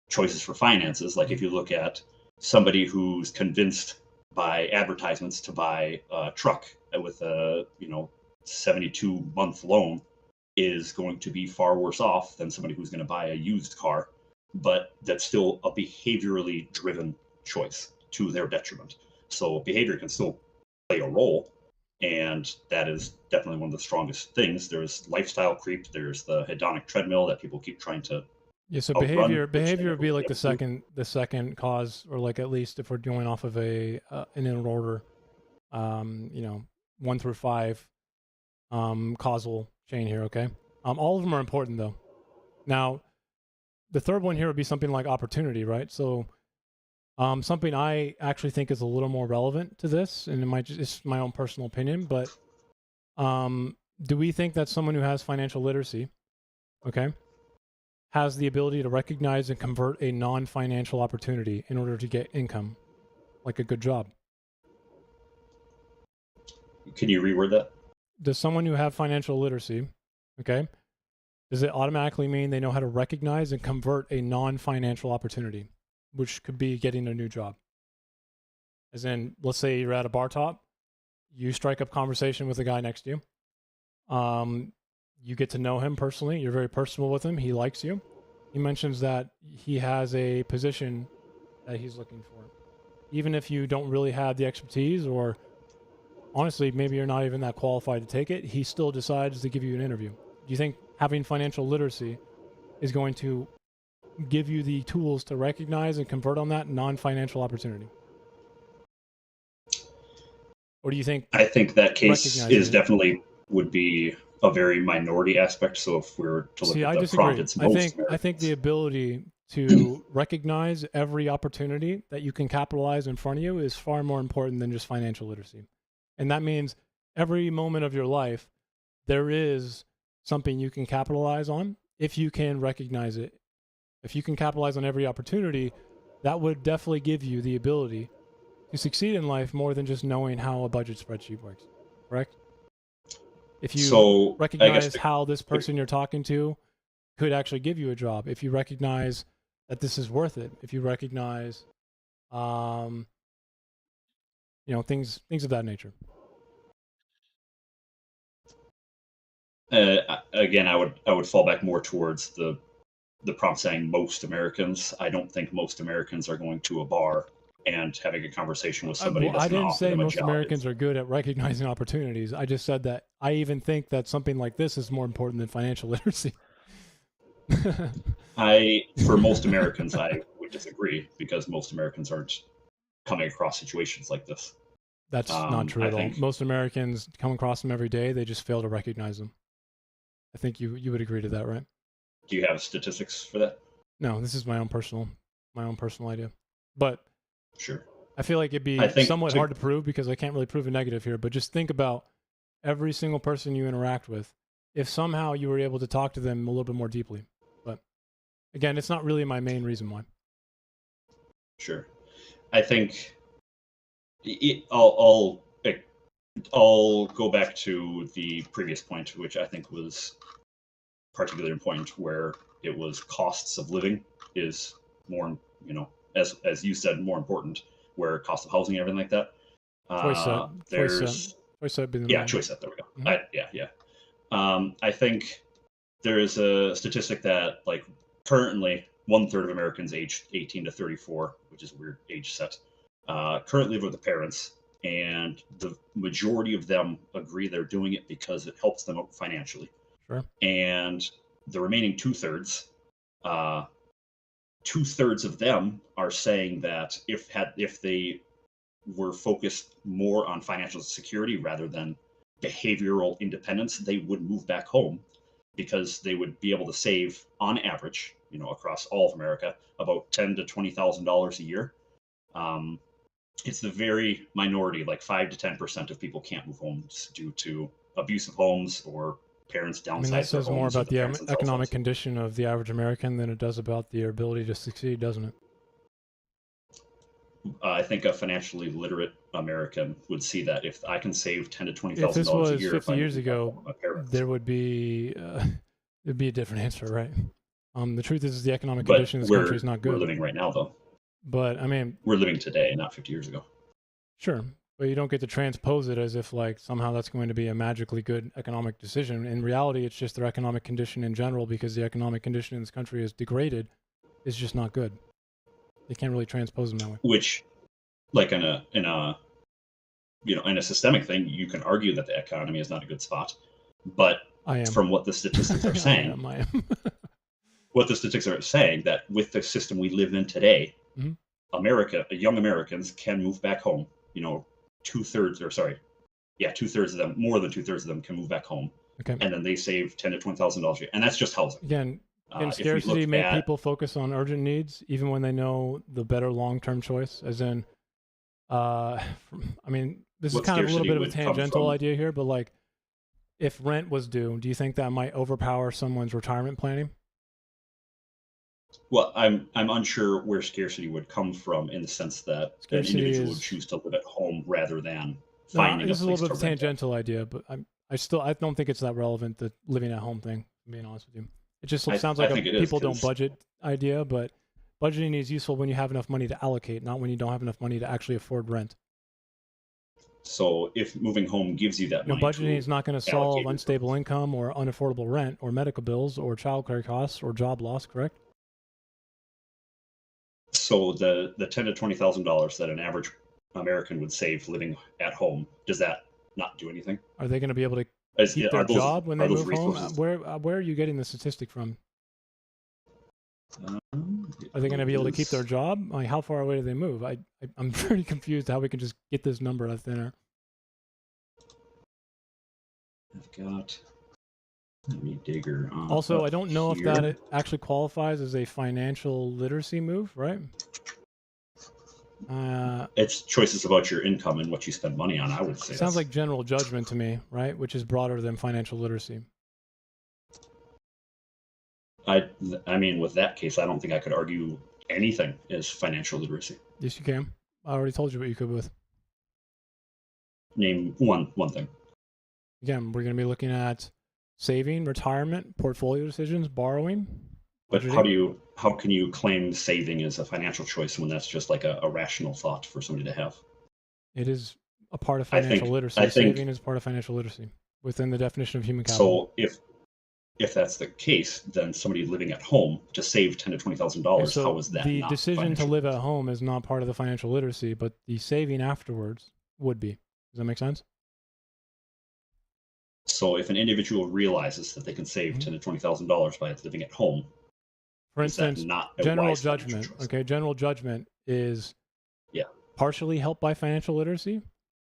choices for finances, like if you look at somebody who's convinced by advertisements to buy a truck with a 72-month loan is going to be far worse off than somebody who's going to buy a used car, but that's still a behaviorally driven choice to their detriment. So behavior can still play a role, and that is definitely one of the strongest things. There's lifestyle creep, there's the hedonic treadmill that people keep trying to so behavior would be like the second cause, or like at least if we're going off of an in order, 1 through 5 causal chain here, okay? All of them are important though. Now, the third one here would be something like opportunity, right? So something I actually think is a little more relevant to this, and it's my own personal opinion, but do we think that someone who has financial literacy, okay, has the ability to recognize and convert a non-financial opportunity in order to get income, like a good job? Can you reword that? Does someone who have financial literacy, okay, does it automatically mean they know how to recognize and convert a non-financial opportunity, which could be getting a new job? As in, let's say you're at a bar top, you strike up conversation with the guy next to you. You get to know him personally. You're very personal with him. He likes you. He mentions that he has a position that he's looking for. Even if you don't really have the expertise, or honestly, maybe you're not even that qualified to take it, he still decides to give you an interview. Do you think having financial literacy is going to give you the tools to recognize and convert on that non-financial opportunity? Or do you think? I think that case is it? definitely would be a very minority aspect. So if we were to look at the prompt, it's most I think the ability to recognize every opportunity that you can capitalize in front of you is far more important than just financial literacy. And that means every moment of your life, there is something you can capitalize on if you can recognize it. If you can capitalize on every opportunity, that would definitely give you the ability to succeed in life more than just knowing how a budget spreadsheet works, correct? If you recognize how this person you're talking to could actually give you a job, if you recognize that this is worth it, if you recognize, things of that nature. Again, I would fall back more towards the prompt saying most Americans. I don't think most Americans are going to a bar and having a conversation with somebody. I didn't say most Americans are good at recognizing opportunities. I just said that I even think that something like this is more important than financial literacy. For most Americans, I would disagree because most Americans aren't coming across situations like this. That's not true at all. Most Americans come across them every day. They just fail to recognize them. I think you would agree to that, right? Do you have statistics for that? No, this is my own personal idea. But sure, I feel like it'd be somewhat hard to prove because I can't really prove a negative here. But just think about every single person you interact with. If somehow you were able to talk to them a little bit more deeply. But again, it's not really my main reason why. Sure, I think I'll go back to the previous point, which I think was particularly important, where it was costs of living is more, as you said, more important, where cost of housing and everything like that. Choice set. Choice set. There we go. Mm-hmm. I think there is a statistic that currently 1/3 of Americans aged 18 to 34, which is a weird age set, currently live with the parents, and the majority of them agree they're doing it because it helps them out financially. Sure. And the remaining 2/3, 2/3 of them are saying that if they were focused more on financial security rather than behavioral independence, they would move back home because they would be able to save, on average, across all of America, about $10,000 to $20,000 a year. It's the very minority, like 5 to 10% of people can't move homes due to abusive homes or parents downsize. I mean, that says more about the economic condition of the average American than it does about their ability to succeed, doesn't it? I think a financially literate American would see that if I can save $10,000 to $20,000 a year. If this was 50 years ago, there would be it'd be a different answer, right? The truth is the economic condition in this country is not good. We're living right now, though. But I mean, we're living today, not 50 years ago. Sure, but you don't get to transpose it as if somehow that's going to be a magically good economic decision. In reality, it's just their economic condition in general, because the economic condition in this country is degraded. It's just not good. They can't really transpose them that way. Which, in a systemic thing, you can argue that the economy is not a good spot. But from what the statistics are saying, I am. What the statistics are saying, that with the system we live in today, mm-hmm. Young Americans can move back home. 2/3 of them, more than 2/3 of them can move back home. Okay. And then they save $10,000 to $20,000 a year, and that's just housing. Again, can scarcity make people focus on urgent needs even when they know the better long-term choice? As in, I mean, this is kind of a little bit of a tangential idea here, but if rent was due, do you think that might overpower someone's retirement planning? Well, I'm unsure where scarcity would come from, in the sense that an individual would choose to live at home rather than finding. This is a little bit of a tangential idea, but I don't think it's that relevant, the living at home thing, to be honest with you. It just sounds like a people don't budget idea, but budgeting is useful when you have enough money to allocate, not when you don't have enough money to actually afford rent. So if moving home gives you that money, budgeting is not going to solve unstable income or unaffordable rent or medical bills or childcare costs or job loss, correct? So the $10,000 to $20,000 that an average American would save living at home, does that not do anything? Are they going to be able to keep their job when they move home? Where are you getting the statistic from? Are they going to be able to keep their Is- job? Like, how far away do they move? I'm pretty confused how we can just get this number out of thin air. I've got. Let me digger. Also, I don't know if that here. it actually qualifies as a financial literacy move, right? It's choices about your income and what you spend money on. I would say. Sounds that's- like general judgment to me, right? Which is broader than financial literacy. I mean, with that case, I don't think I could argue anything is financial literacy. Yes, you can. I already told you what you could with. Name one thing. Again, we're going to be looking at saving, retirement, portfolio decisions, borrowing. But budgeting. how can you claim saving is a financial choice when that's just like a rational thought for somebody to have? It is a part of I think- financial literacy. I think- Saving is part of financial literacy within the definition of human capital. So if that's the case, then somebody living at home to save $10,000 to $20,000, So how is that the not decision to financial? live at home is not part of the financial literacy, but the saving afterwards would be. Does that make sense? So if an individual realizes that they can save $10,000 to $20,000 by living at home, For is that instance, not a general wise financial judgment. choice? Okay, general judgment is Yeah. partially helped by financial literacy,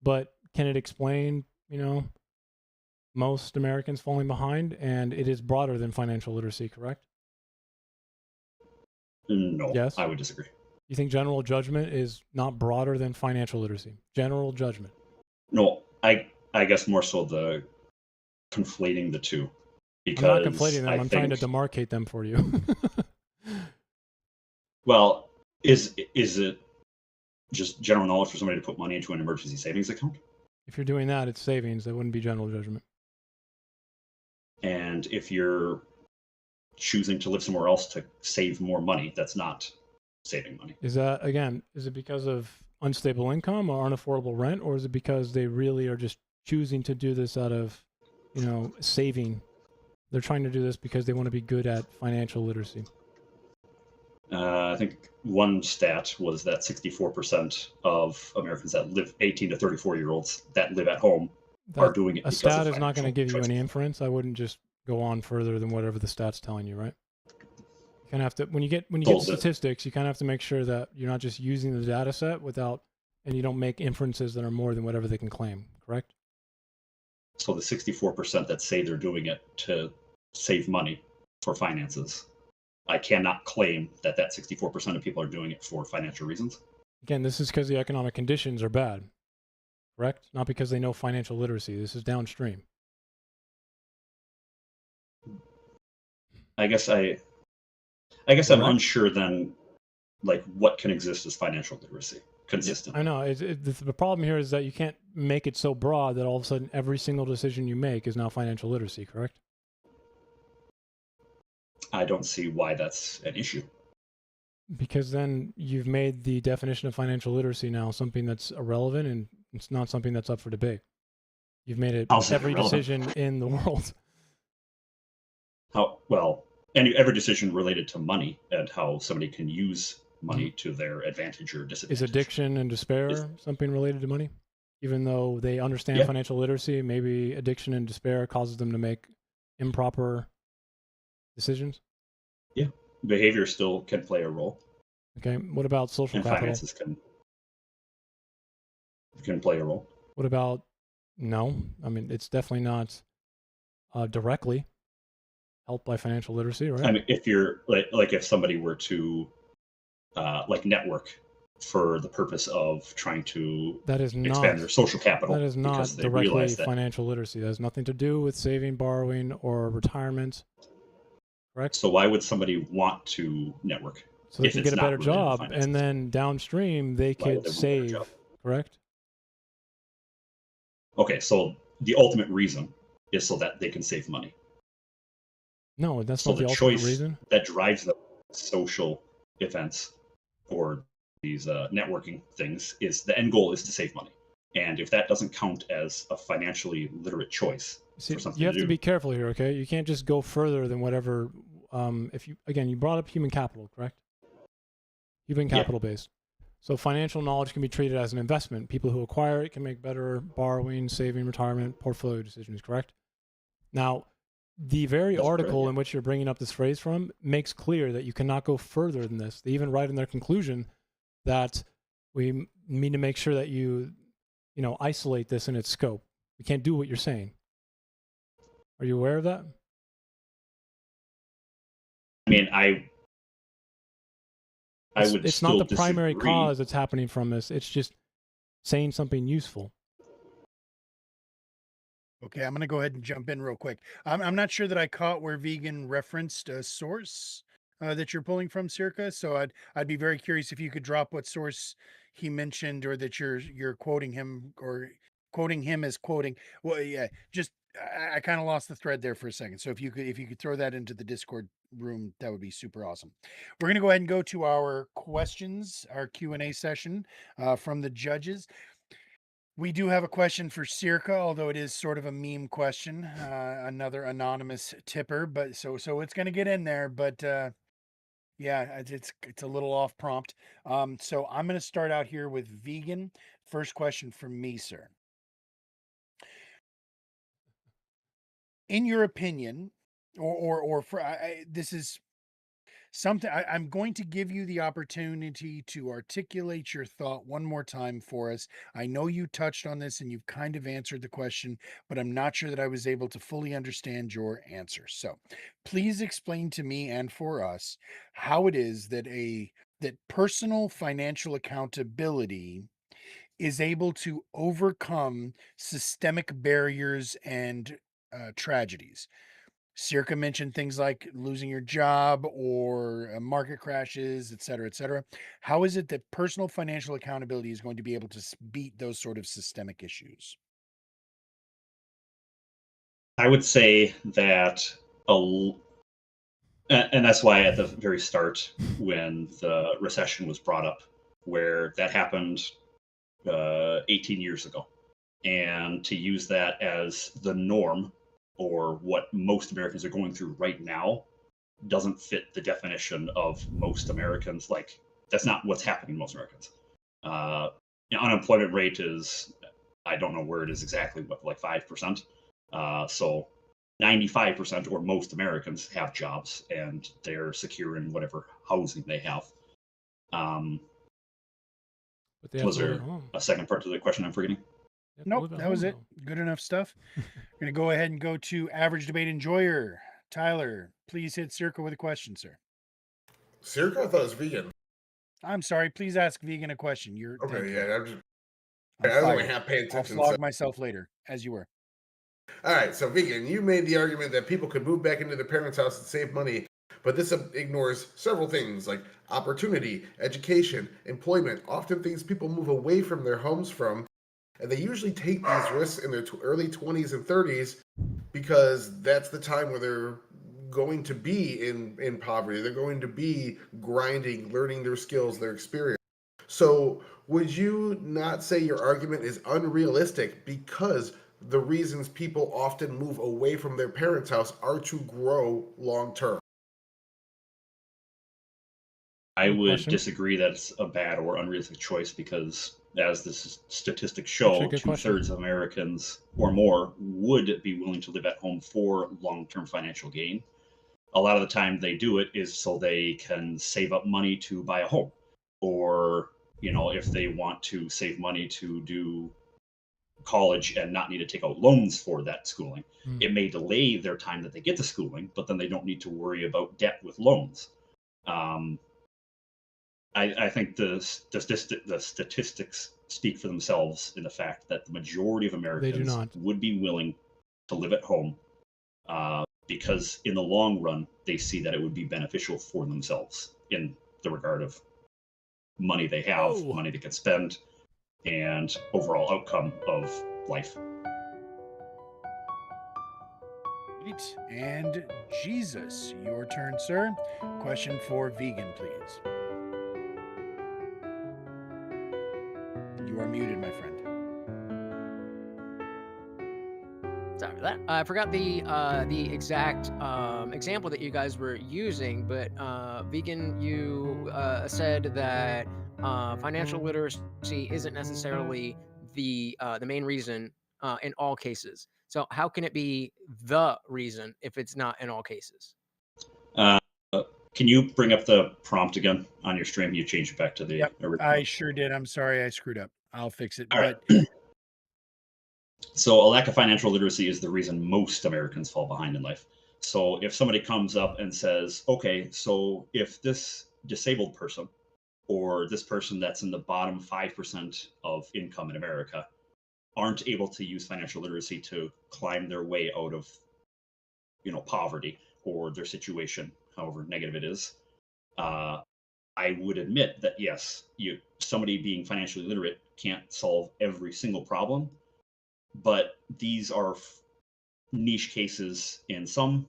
but can it explain, most Americans falling behind? And it is broader than financial literacy, correct? No, Yes? I would disagree. You think general judgment is not broader than financial literacy? General judgment. No, I guess more so the conflating the two. Because I'm not conflating them. I I'm trying to think- demarcate them for you. Well, is it just general knowledge for somebody to put money into an emergency savings account? If you're doing that, it's savings. That wouldn't be general judgment. And if you're choosing to live somewhere else to save more money, that's not saving money. Is that, again, is it because of unstable income or unaffordable rent, or is it because they really are just choosing to do this out of, saving? They're trying to do this because they want to be good at financial literacy. I think one stat was that 64% of Americans that live 18 to 34-year-olds that live at home are doing it A because stat of is not going to financial give you choices. any inference. I wouldn't just go on further than whatever the stat's telling you, right? You kind of have to, when you get So the- statistics, you kind of have to make sure that you're not just using the data set and you don't make inferences that are more than whatever they can claim, correct? So the 64% that say they're doing it to save money for finances, I cannot claim that 64% of people are doing it for financial reasons. Again, this is because the economic conditions are bad, correct? Not because they know financial literacy. This is downstream. I guess I'm unsure then, like what can exist as financial literacy consistent. I know. The problem here is that you can't make it so broad that all of a sudden every single decision you make is now financial literacy, correct? I don't see why that's an issue. Because then you've made the definition of financial literacy now something that's irrelevant, and it's not something that's up for debate. You've made it How's that every irrelevant? decision in the world. Every decision related to money and how somebody can use money to their advantage or disadvantage. Is addiction and despair something related to money? Even though they understand Yeah. financial literacy, maybe addiction and despair causes them to make improper decisions. Yeah, behavior still can play a role, Okay. What about social and capital? finances can play a role. What about no? I mean, it's definitely not directly helped by financial literacy, right? I mean, if you're like if somebody were to network for the purpose of trying to That is not expand their social capital, That is not because they directly realize that financial literacy. That has nothing to do with saving, borrowing, or retirement. Correct? So why would somebody want to network? So they if can it's get a not better related to job, finances? and then downstream they Why would could they want a better save. job? Correct? Okay, so the ultimate reason is so that they can save money. No, that's So not the the ultimate choice reason. that drives the social events or these networking things is the end goal is to save money. And if that doesn't count as a financially literate choice See, for something you have to to do, be careful here, okay? You can't just go further than whatever. If you brought up human capital, correct? Human Yeah. capital based. So financial knowledge can be treated as an investment. People who acquire it can make better borrowing, saving, retirement, portfolio decisions, correct? Now, The very That's correct, article yeah. in which you're bringing up this phrase from makes clear that you cannot go further than this. They even write in their conclusion that we need to make sure that you isolate this in its scope. We can't do what you're saying. Are you aware of that? I mean, I would It's still not the primary disagree. cause that's happening from this. It's just saying something useful. Okay, I'm going to go ahead and jump in real quick. I'm not sure that I caught where Vegan referenced a source that you're pulling from, Circa. So I'd be very curious if you could drop what source he mentioned, or that you're quoting him, or quoting him as quoting. Well, yeah, just I kind of lost the thread there for a second. So if you could throw that into the Discord room, that would be super awesome. We're going to go ahead and go to our questions, our Q&A session from the judges. We do have a question for Circa, although it is sort of a meme question, another anonymous tipper, but so it's going to get in there, but yeah, it's a little off prompt. So I'm going to start out here with Vegan. First question from me, sir. In your opinion, or for this is something I'm going to give you the opportunity to articulate your thought one more time for us. I know you touched on this and you've kind of answered the question, but I'm not sure that I was able to fully understand your answer. So please explain to me and for us how it is that that personal financial accountability is able to overcome systemic barriers and tragedies. Circa mentioned things like losing your job or market crashes, et cetera, et cetera. How is it that personal financial accountability is going to be able to beat those sort of systemic issues? I would say that and that's why at the very start, when the recession was brought up, where that happened 18 years ago, and to use that as the norm, or what most Americans are going through right now, doesn't fit the definition of most Americans. Like, that's not what's happening to most Americans. Unemployment rate is, I don't know where it is exactly, but like 5%. So 95% or most Americans have jobs and they're secure in whatever housing they have. Was there a second part to the question I'm forgetting? Nope, that was it. Good enough stuff. We're going to go ahead and go to Average Debate Enjoyer. Tyler, please hit Circa with a question, sir. Circa? I thought it was Vegan. I'm sorry. Please ask Vegan a question. Okay, yeah. I was only half paying attention. I'll flog myself later, as you were. All right, so Vegan, you made the argument that people could move back into their parents' house and save money, but this ignores several things like opportunity, education, employment, often things people move away from their homes from, and they usually take these risks in their early 20s and 30s because that's the time where they're going to be in poverty. They're going to be grinding, learning their skills, their experience. So would you not say your argument is unrealistic because the reasons people often move away from their parents' house are to grow long term? I would disagree that it's a bad or unrealistic choice because, as the statistics show, 2/3 of Americans or more would be willing to live at home for long-term financial gain. A lot of the time they do it is so they can save up money to buy a home, or if they want to save money to do college and not need to take out loans for that schooling. It may delay their time that they get to schooling, but then they don't need to worry about debt with loans. I think the statistics speak for themselves in the fact that the majority of Americans would be willing to live at home because in the long run, they see that it would be beneficial for themselves in the regard of money they have, money they can spend, and overall outcome of life. And Jesus, your turn, sir. Question for Vegan, please. You are muted, my friend. Sorry for that. I forgot the exact example that you guys were using, but Vegan, you said that financial literacy isn't necessarily the main reason in all cases. So how can it be the reason if it's not in all cases? Can you bring up the prompt again on your stream? You changed it back to the original. I sure did. I'm sorry I screwed up. I'll fix it. All right. So a lack of financial literacy is the reason most Americans fall behind in life. So if somebody comes up and says, okay, so if this disabled person or this person that's in the bottom 5% of income in America aren't able to use financial literacy to climb their way out of, poverty or their situation, however negative it is, I would admit that yes, somebody being financially literate can't solve every single problem, but these are niche cases in some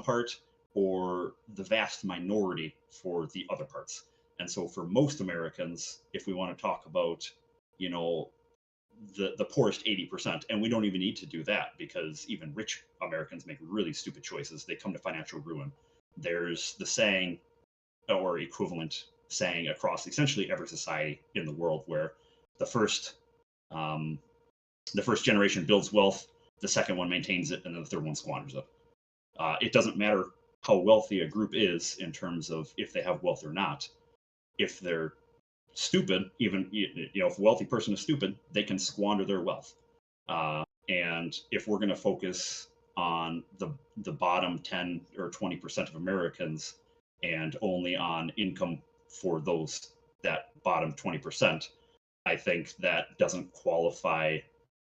part, or the vast minority for the other parts. And so for most Americans, if we want to talk about, the poorest 80%, and we don't even need to do that because even rich Americans make really stupid choices. They come to financial ruin. There's the saying or equivalent saying across essentially every society in the world where the first generation builds wealth, the second one maintains it, and then the third one squanders it. It doesn't matter how wealthy a group is in terms of if they have wealth or not. If they're stupid, even if a wealthy person is stupid, they can squander their wealth. And if we're going to focus on the bottom 10 or 20% of Americans and only on income for that bottom 20%, I think that doesn't qualify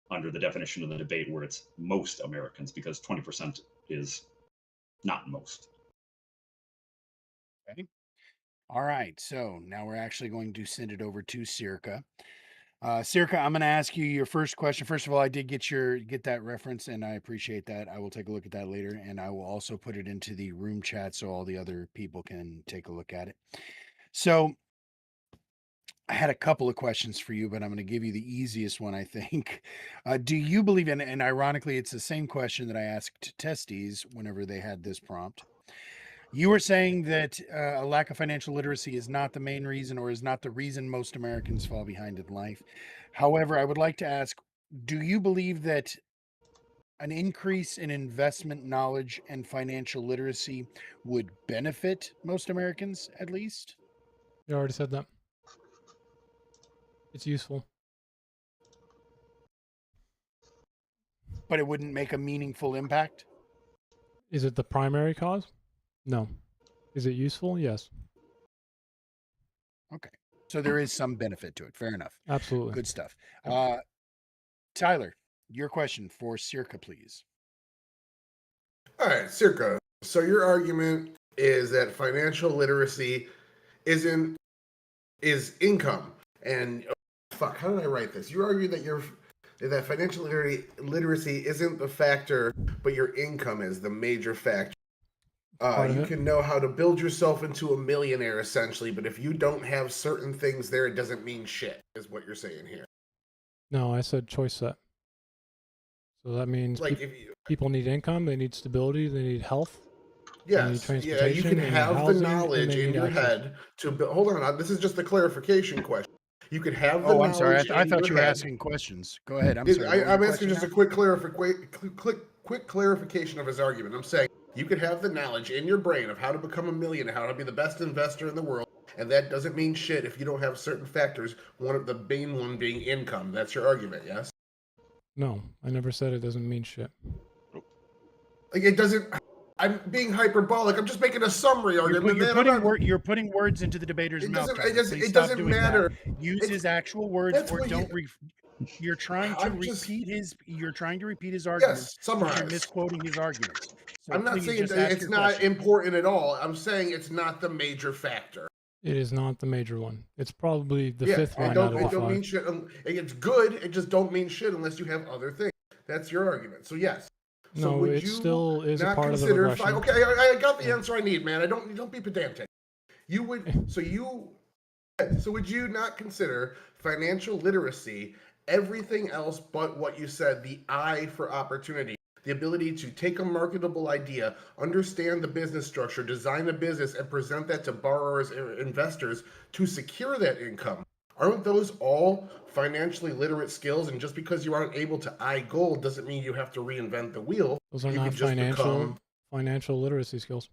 under the definition of the debate where it's most Americans, because 20% is not most. Okay. All right, so now we're actually going to send it over to Circa. Circa, I'm going to ask you your first question. First of all, I did get that reference, and I appreciate that. I will take a look at that later, and I will also put it into the room chat so all the other people can take a look at it. So I had a couple of questions for you, but I'm going to give you the easiest one, I think. Do you believe in, and ironically, it's the same question that I asked Testes whenever they had this prompt. You were saying that a lack of financial literacy is not the main reason, or is not the reason most Americans fall behind in life. However, I would like to ask, do you believe that an increase in investment knowledge and financial literacy would benefit most Americans, at least? You already said that. It's useful. But it wouldn't make a meaningful impact? Is it the primary cause? No. Is it useful? Yes. Okay. So there is some benefit to it. Fair enough. Absolutely. Good stuff. Tyler, your question for Circa, please. All right, Circa. So your argument is that financial literacy is income. And how did I write this? You argue that financial literacy isn't the factor, but your income is the major factor. You can know how to build yourself into a millionaire, essentially, but if you don't have certain things there, it doesn't mean shit, is what you're saying here. No, I said choice set. So that means people need income, they need stability, they need health. Yes, yeah, you can have the knowledge in your head to build. Hold on, this is just a clarification question. You could have the knowledge. I'm sorry. I thought you were asking questions. Go ahead. I'm sorry. I'm asking just a quick clarification of his argument. I'm saying you could have the knowledge in your brain of how to become a millionaire, how to be the best investor in the world, and that doesn't mean shit if you don't have certain factors. One of the main one being income. That's your argument, yes? No, I never said it doesn't mean shit. Like it doesn't. I'm being hyperbolic. I'm just making a summary argument. You're putting words into the debater's mouth. It doesn't matter. Use his actual words, or don't. You're trying to repeat his. You're trying to repeat his arguments. Yes, summarize. You're misquoting his arguments. So I'm not saying it's not important at all. I'm saying it's not the major factor. It is not the major one. It's probably the fifth one out of the five. It don't mean shit. It's good. It just don't mean shit unless you have other things. That's your argument. So yes. So no, it still is a part of the regression. Okay, I got the answer I need, man. Don't be pedantic. You would so would you not consider financial literacy everything else but what you said, the eye for opportunity, the ability to take a marketable idea, understand the business structure, design a business, and present that to borrowers or investors to secure that income? Aren't those all financially literate skills? And just because you aren't able to eye gold doesn't mean you have to reinvent the wheel. Those are You not could just financial become. literacy skills.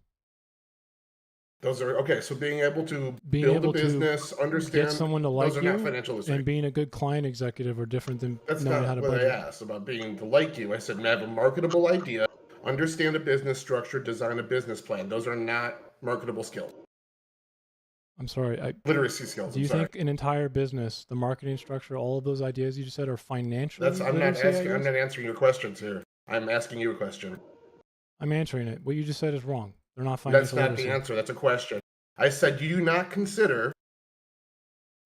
Those are okay. So being able to Being build able a business, to understand get someone to those like are not you, financial literacy. and being a good client executive are different than That's knowing how not to what budget. I asked about being to like you. I said have a marketable idea, understand a business structure, design a business plan. Those are not marketable skills. I'm sorry. Literacy skills. Do you I'm sorry. think an entire business, the marketing structure, all of those ideas you just said are financial? I'm not literacy asking. I'm ideas? not answering your questions here. I'm asking you a question. I'm answering it. What you just said is wrong. They're not That's financial not literacy. the answer. That's a question. I said you do not consider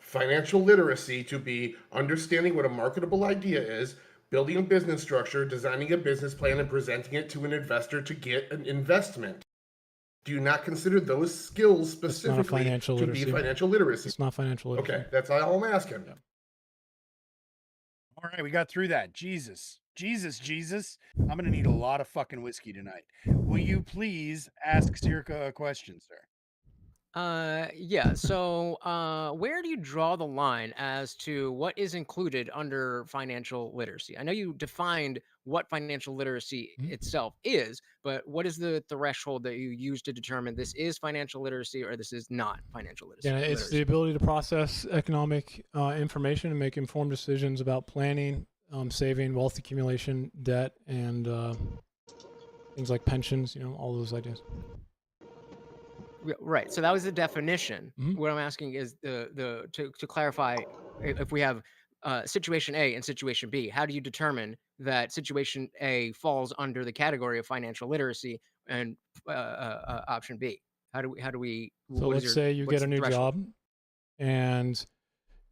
financial literacy to be understanding what a marketable idea is, building a business structure, designing a business plan, and presenting it to an investor to get an investment. Do you not consider those skills That's not a specifically financial to literacy. be financial literacy? It's not financial literacy. Okay, that's all I'm asking. Yeah. All right, we got through that. Jesus. I'm going to need a lot of fucking whiskey tonight. Will you please ask Circa a question, sir? Yeah. So, where do you draw the line as to what is included under financial literacy? I know you defined what financial literacy itself is, but what is the threshold that you use to determine this is financial literacy or this is not financial literacy? Yeah, it's the ability to process economic information and make informed decisions about planning, saving, wealth accumulation, debt, and things like pensions. All those ideas. Right. So that was the definition. Mhm. What I'm asking is to clarify if we have situation A and situation B, how do you determine that situation A falls under the category of financial literacy and option B? How do we? So let's say you get a new threshold? job and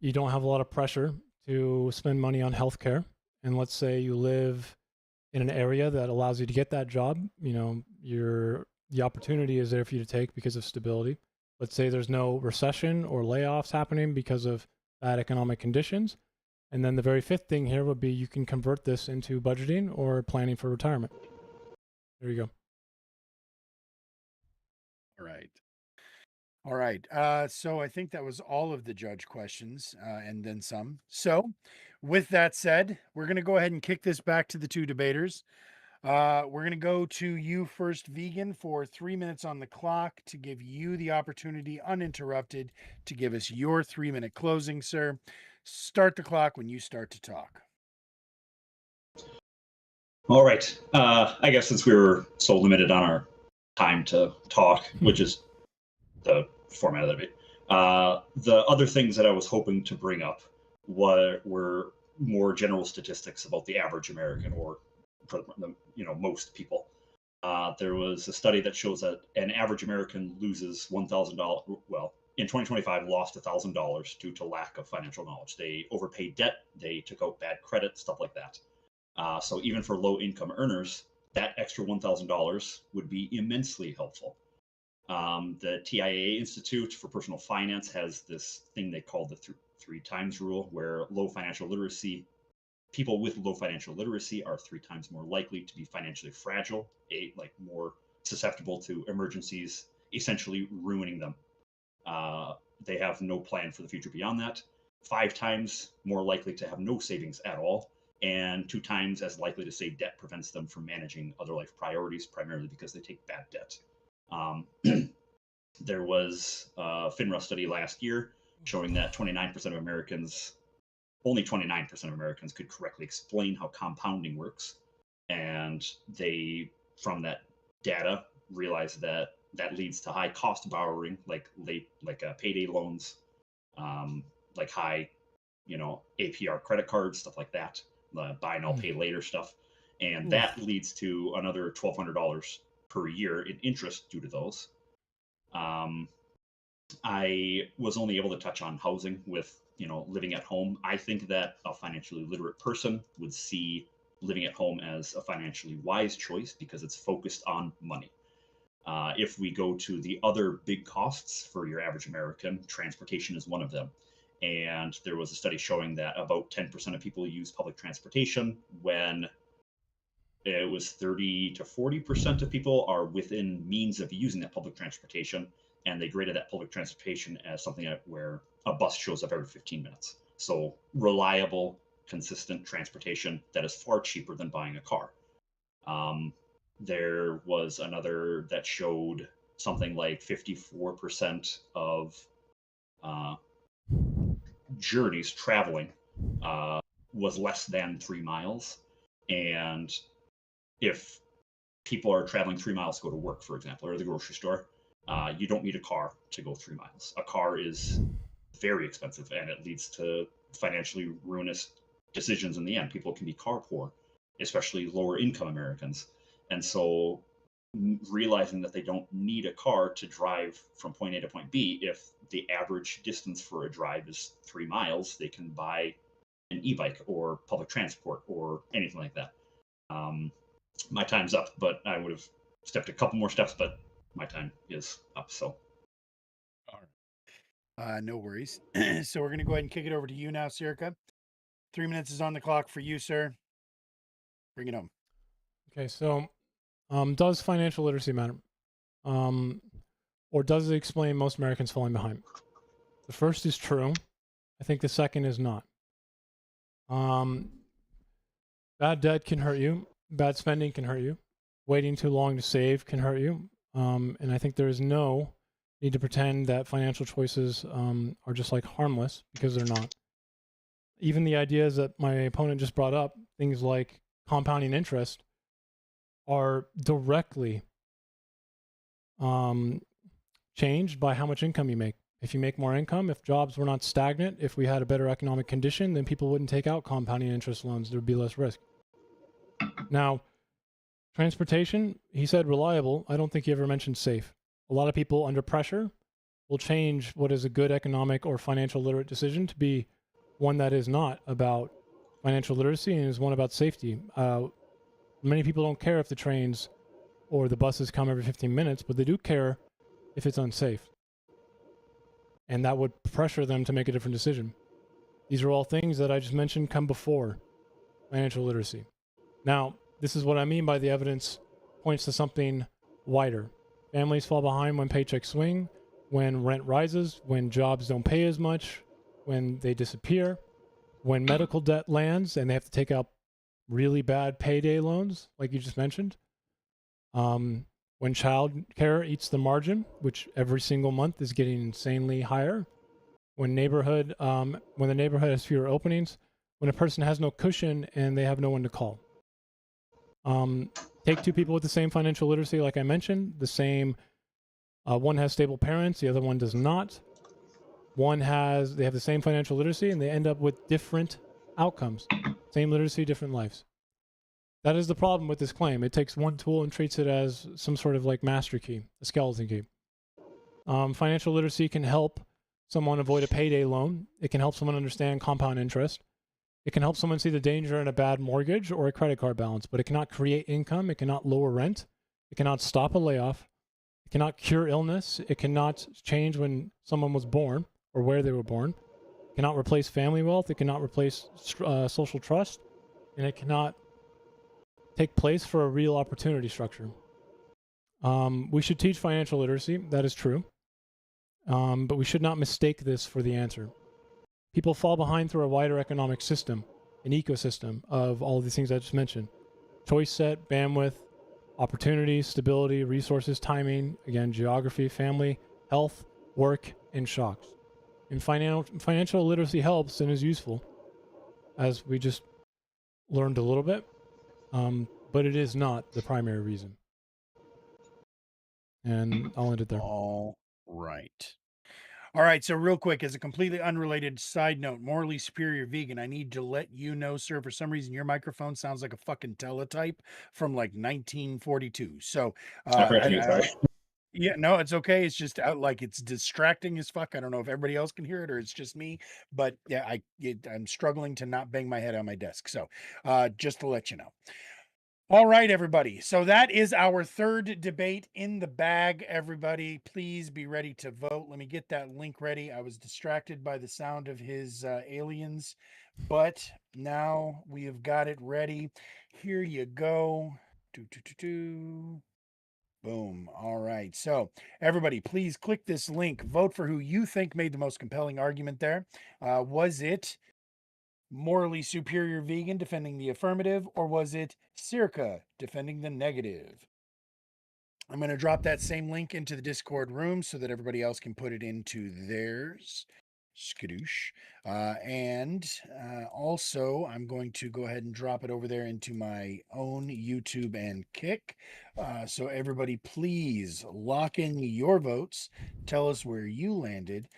you don't have a lot of pressure to spend money on healthcare. And let's say you live in an area that allows you to get that job. The opportunity is there for you to take because of stability. Let's say there's no recession or layoffs happening because of bad economic conditions. And then the very fifth thing here would be you can convert this into budgeting or planning for retirement. There you go. All right. So I think that was all of the judge questions and then some. So with that said, we're going to go ahead and kick this back to the two debaters. We're going to go to you first, Vegan, for 3 minutes on the clock to give you the opportunity uninterrupted to give us your 3-minute closing, sir. Start the clock when you start to talk. All right. I guess since we were so limited on our time to talk, which is the format of the debate, the other things that I was hoping to bring up were more general statistics about the average American, or most people. There was a study that shows that an average American loses $1,000. Well, in 2025, lost $1,000 due to lack of financial knowledge. They overpaid debt, they took out bad credit, stuff like that. So even for low-income earners, that extra $1,000 would be immensely helpful. The TIAA Institute for Personal Finance has this thing they call the three times rule, where people with low financial literacy are 3 times more likely to be financially fragile, more susceptible to emergencies, essentially ruining them. They have no plan for the future beyond that. 5 times more likely to have no savings at all, and 2 times as likely to say debt prevents them from managing other life priorities, primarily because they take bad debt. There was a FINRA study last year showing that 29% of Americans, only 29% of Americans could correctly explain how compounding works. And they, from that data, realized that leads to high cost borrowing, like payday loans, like high, APR credit cards, stuff like that, buy now, pay later stuff. And that leads to another $1,200 per year in interest due to those. I was only able to touch on housing with, living at home. I think that a financially literate person would see living at home as a financially wise choice because it's focused on money. If we go to the other big costs for your average American, transportation is one of them. And there was a study showing that about 10% of people use public transportation, when it was 30 to 40% of people are within means of using that public transportation. and they graded that public transportation as something where a bus shows up every 15 minutes. So reliable, consistent transportation that is far cheaper than buying a car. There was another that showed something like 54% of journeys traveling was less than 3 miles. And if people are traveling 3 miles to go to work, for example, or the grocery store, you don't need a car to go 3 miles. A car is very expensive, and it leads to financially ruinous decisions in the end. People can be car poor, especially lower income Americans. And so realizing that they don't need a car to drive from point A to point B, if the average distance for a drive is 3 miles, they can buy an e-bike or public transport or anything like that. My time's up, but I would have stepped a couple more steps, but my time is up. So, no worries. So we're going to go ahead and kick it over to you now, Circa. 3 minutes is on the clock for you, sir. Bring it home. Okay, so does financial literacy matter? Or does it explain most Americans falling behind? The first is true. I think the second is not. Bad debt can hurt you. Bad spending can hurt you. Waiting too long to save can hurt you. And I think there is no need to pretend that financial choices are just like harmless, because they're not. Even the ideas that my opponent just brought up, things like compounding interest, are directly changed by how much income you make. If you make more income, if jobs were not stagnant, if we had a better economic condition, then people wouldn't take out compounding interest loans. There would be less risk. Now, transportation, he said reliable. I don't think he ever mentioned safe. A lot of people under pressure will change what is a good economic or financial literate decision to be one that is not about financial literacy and is one about safety. Many people don't care if the trains or the buses come every 15 minutes, but they do care if it's unsafe. And that would pressure them to make a different decision. These are all things that I just mentioned come before financial literacy. Now, this is what I mean by the evidence points to something wider. Families fall behind when paychecks swing, when rent rises, when jobs don't pay as much, when they disappear, when medical debt lands and they have to take out really bad payday loans, like you just mentioned. When child care eats the margin, which every single month is getting insanely higher. When the neighborhood has fewer openings, when a person has no cushion and they have no one to call. Take two people with the same financial literacy, like I mentioned, one has stable parents, the other one does not. They have the same financial literacy and they end up with different outcomes. Same literacy, different lives. That is the problem with this claim. It takes one tool and treats it as some sort of like master key, a skeleton key. Financial literacy can help someone avoid a payday loan. It can help someone understand compound interest. It can help someone see the danger in a bad mortgage or a credit card balance, but it cannot create income. It cannot lower rent. It cannot stop a layoff. It cannot cure illness. It cannot change when someone was born or where they were born. It cannot replace family wealth. It cannot replace social trust. And it cannot take place for a real opportunity structure. We should teach financial literacy. That is true. But we should not mistake this for the answer. People fall behind through a wider economic system, an ecosystem of all of these things I just mentioned. Choice set, bandwidth, opportunities, stability, resources, timing, again, geography, family, health, work, and shocks. And financial literacy helps and is useful, as we just learned a little bit, but it is not the primary reason. And I'll end it there. All right. All right, so real quick, as a completely unrelated side note, Morally Superior Vegan, I need to let you know, sir, for some reason your microphone sounds like a fucking teletype from like 1942. So, yeah, no, it's okay. It's just out like it's distracting as fuck. I don't know if everybody else can hear it or it's just me, but yeah, I'm struggling to not bang my head on my desk. So, just to let you know. All right, everybody. So that is our third debate in the bag. Everybody, please be ready to vote. Let me get that link ready. I was distracted by the sound of his aliens, but now we have got it ready. Here you go. Boom. All right. So, everybody, please click this link. Vote for who you think made the most compelling argument there. Was it morally superior vegan defending the affirmative, or was it Circa defending the negative? I'm going to drop that same link into the Discord room so that everybody else can put it into theirs. Skadoosh. Also, I'm going to go ahead and drop it over there into my own YouTube and Kick. So everybody, please lock in your votes. Tell us where you landed.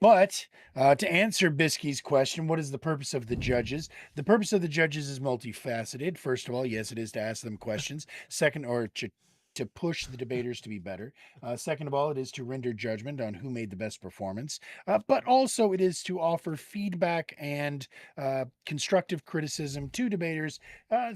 But to answer Bisky's question, what is the purpose of the judges? The purpose of the judges is multifaceted. First of all, yes, it is to ask them questions. Second, or to push the debaters to be better. Second of all, it is to render judgment on who made the best performance. But also it is to offer feedback and constructive criticism to debaters,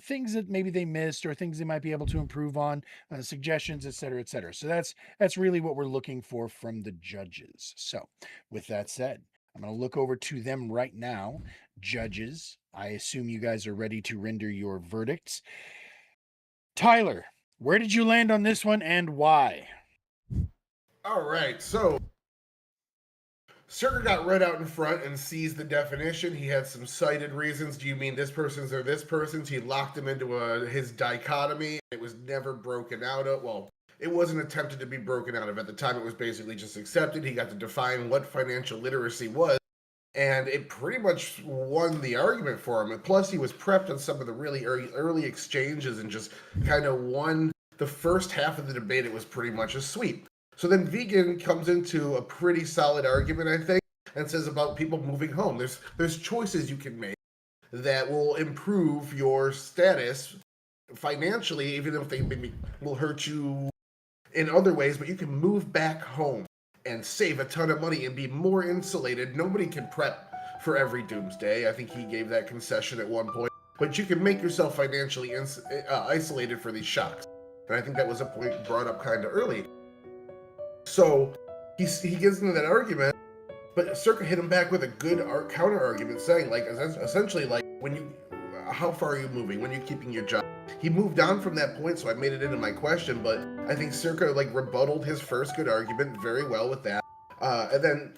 things that maybe they missed or things they might be able to improve on, suggestions, et cetera, et cetera. So that's really what we're looking for from the judges. So with that said, I'm going to look over to them right now. Judges, I assume you guys are ready to render your verdicts. Tyler, where did you land on this one and why? All right, so Circa got right out in front and seized the definition. He had some cited reasons. Do you mean this person's or this person's? He locked him into his dichotomy. It was never broken out of. Well, it wasn't attempted to be broken out of. At the time, it was basically just accepted. He got to define what financial literacy was, and it pretty much won the argument for him. And plus, he was prepped on some of the really early exchanges and just kind of won the first half of the debate. It was pretty much a sweep. So then Vegan comes into a pretty solid argument, I think, and says about people moving home. There's choices you can make that will improve your status financially, even if they maybe will hurt you in other ways, but you can move back home and save a ton of money and be more insulated. Nobody can prep for every doomsday. I think he gave that concession at one point, but you can make yourself financially isolated for these shocks. And I think that was a point brought up kind of early. So he gets into that argument, but Circa hit him back with a good counter argument, saying like essentially like how far are you moving? When are you keeping your job? He moved on from that point, so I made it into my question, but I think Circa like rebutted his first good argument very well with that. And then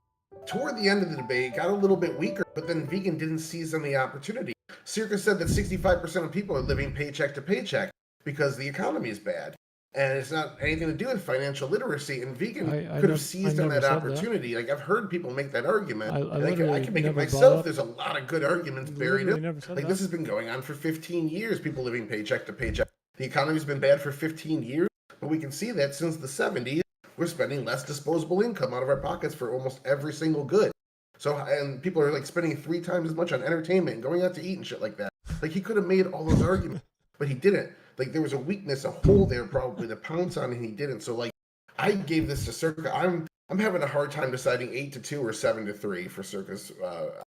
toward the end of the debate, it got a little bit weaker, but then Vegan didn't seize on the opportunity. Circa said that 65% of people are living paycheck to paycheck because the economy is bad. And it's not anything to do with financial literacy. And Vegan could have seized on that opportunity. Like, I've heard people make that argument. I can make it myself. There's a lot of good arguments buried in it. Like, this has been going on for 15 years, people living paycheck to paycheck. The economy's been bad for 15 years, but we can see that since the 70s, we're spending less disposable income out of our pockets for almost every single good. So, and people are, like, spending 3 times as much on entertainment and going out to eat and shit like that. Like, he could have made all those arguments, but he didn't. Like, there was a weakness, a hole there probably to pounce on, and he didn't. So, like, I gave this to Circa. I'm having a hard time deciding 8-2 or 7-3 for Circa's.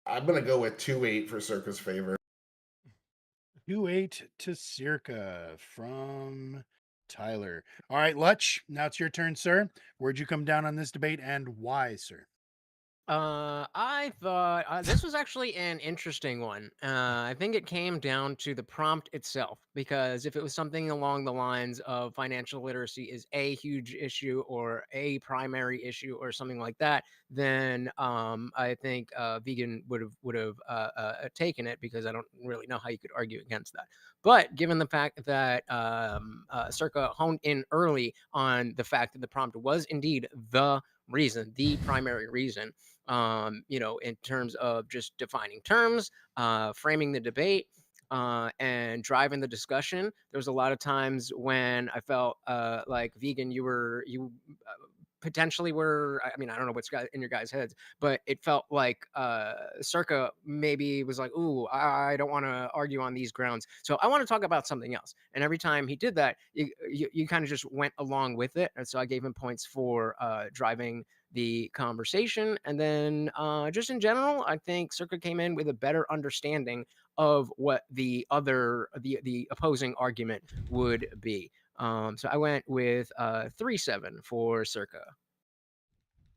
I'm gonna go with 2-8 for Circa's favor. 2-8 to Circa from Tyler. All right, Lutch, now it's your turn, sir. Where'd you come down on this debate and why, sir? I thought this was actually an interesting one. I think it came down to the prompt itself, because if it was something along the lines of financial literacy is a huge issue or a primary issue or something like that, then I think Vegan would have taken it, because I don't really know how you could argue against that. But given the fact that Circa honed in early on the fact that the prompt was indeed the primary reason, in terms of just defining terms, framing the debate, and driving the discussion. There was a lot of times when I felt like Vegan, you potentially were, I mean, I don't know what's in your guys' heads, but it felt like Circa maybe was like, ooh, I don't want to argue on these grounds, so I want to talk about something else. And every time he did that, you kind of just went along with it. And so I gave him points for driving the conversation. And then just in general, I think Circa came in with a better understanding of what the opposing argument would be. So I went with 3-7 for Circa.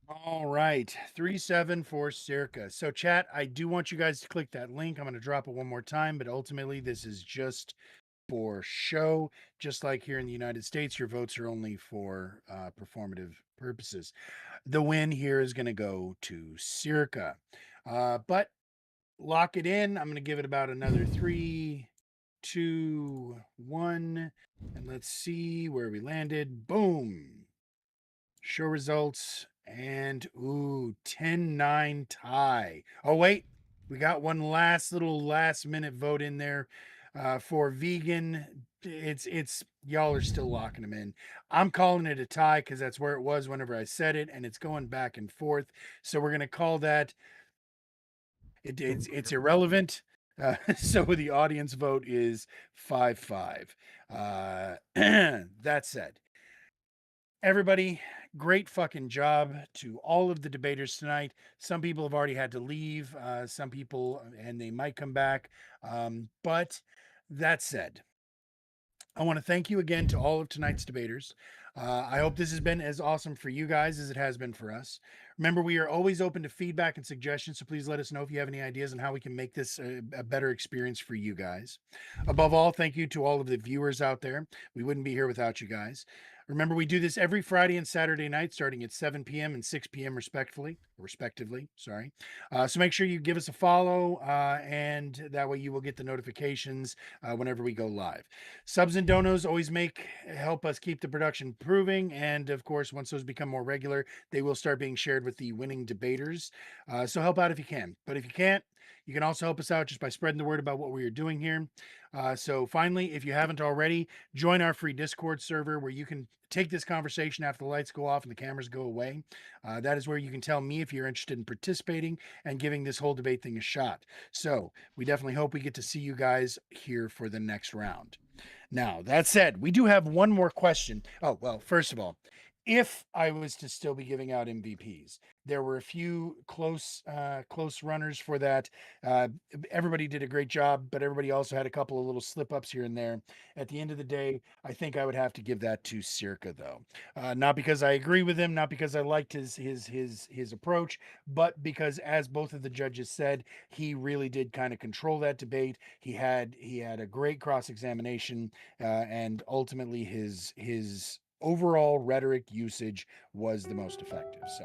All right, 3-7 for Circa. So chat, I do want you guys to click that link. I'm going to drop it one more time, but ultimately this is just for show. Just like here in the United States, your votes are only for performative purposes. The win here is going to go to Circa. But lock it in. I'm going to give it about another 3, 2, 1. And let's see where we landed. Boom. Show results. And, ooh, 10-9 tie. Oh, wait. We got one last minute vote in there for vegan. It's y'all are still locking them in. I'm calling it a tie because that's where it was whenever I said it, and it's going back and forth. So we're going to call that it's irrelevant. So the audience vote is 5-5. That said, everybody, great fucking job to all of the debaters tonight. Some people have already had to leave, some people, and they might come back. But that said, I want to thank you again to all of tonight's debaters. I hope this has been as awesome for you guys as it has been for us. Remember, we are always open to feedback and suggestions, so please let us know if you have any ideas on how we can make this a better experience for you guys. Above all, thank you to all of the viewers out there. We wouldn't be here without you guys. Remember, we do this every Friday and Saturday night, starting at 7 p.m. and 6 p.m. respectively. Sorry. So make sure you give us a follow, and that way you will get the notifications whenever we go live. Subs and donos always help us keep the production improving, and of course, once those become more regular, they will start being shared with the winning debaters. So help out if you can. But if you can't, you can also help us out just by spreading the word about what we are doing here. So finally, if you haven't already, join our free Discord server where you can take this conversation after the lights go off and the cameras go away. That is where you can tell me if you're interested in participating and giving this whole debate thing a shot. So we definitely hope we get to see you guys here for the next round. Now, that said, we do have one more question. Oh, well, first of all, if I was to still be giving out MVPs, there were a few close runners for that. Everybody did a great job, but everybody also had a couple of little slip ups here and there. At the end of the day, I think I would have to give that to Circa, though. Not because I agree with him, not because I liked his approach, but because, as both of the judges said, he really did kind of control that debate. He had a great cross examination, and ultimately his overall rhetoric usage was the most effective. So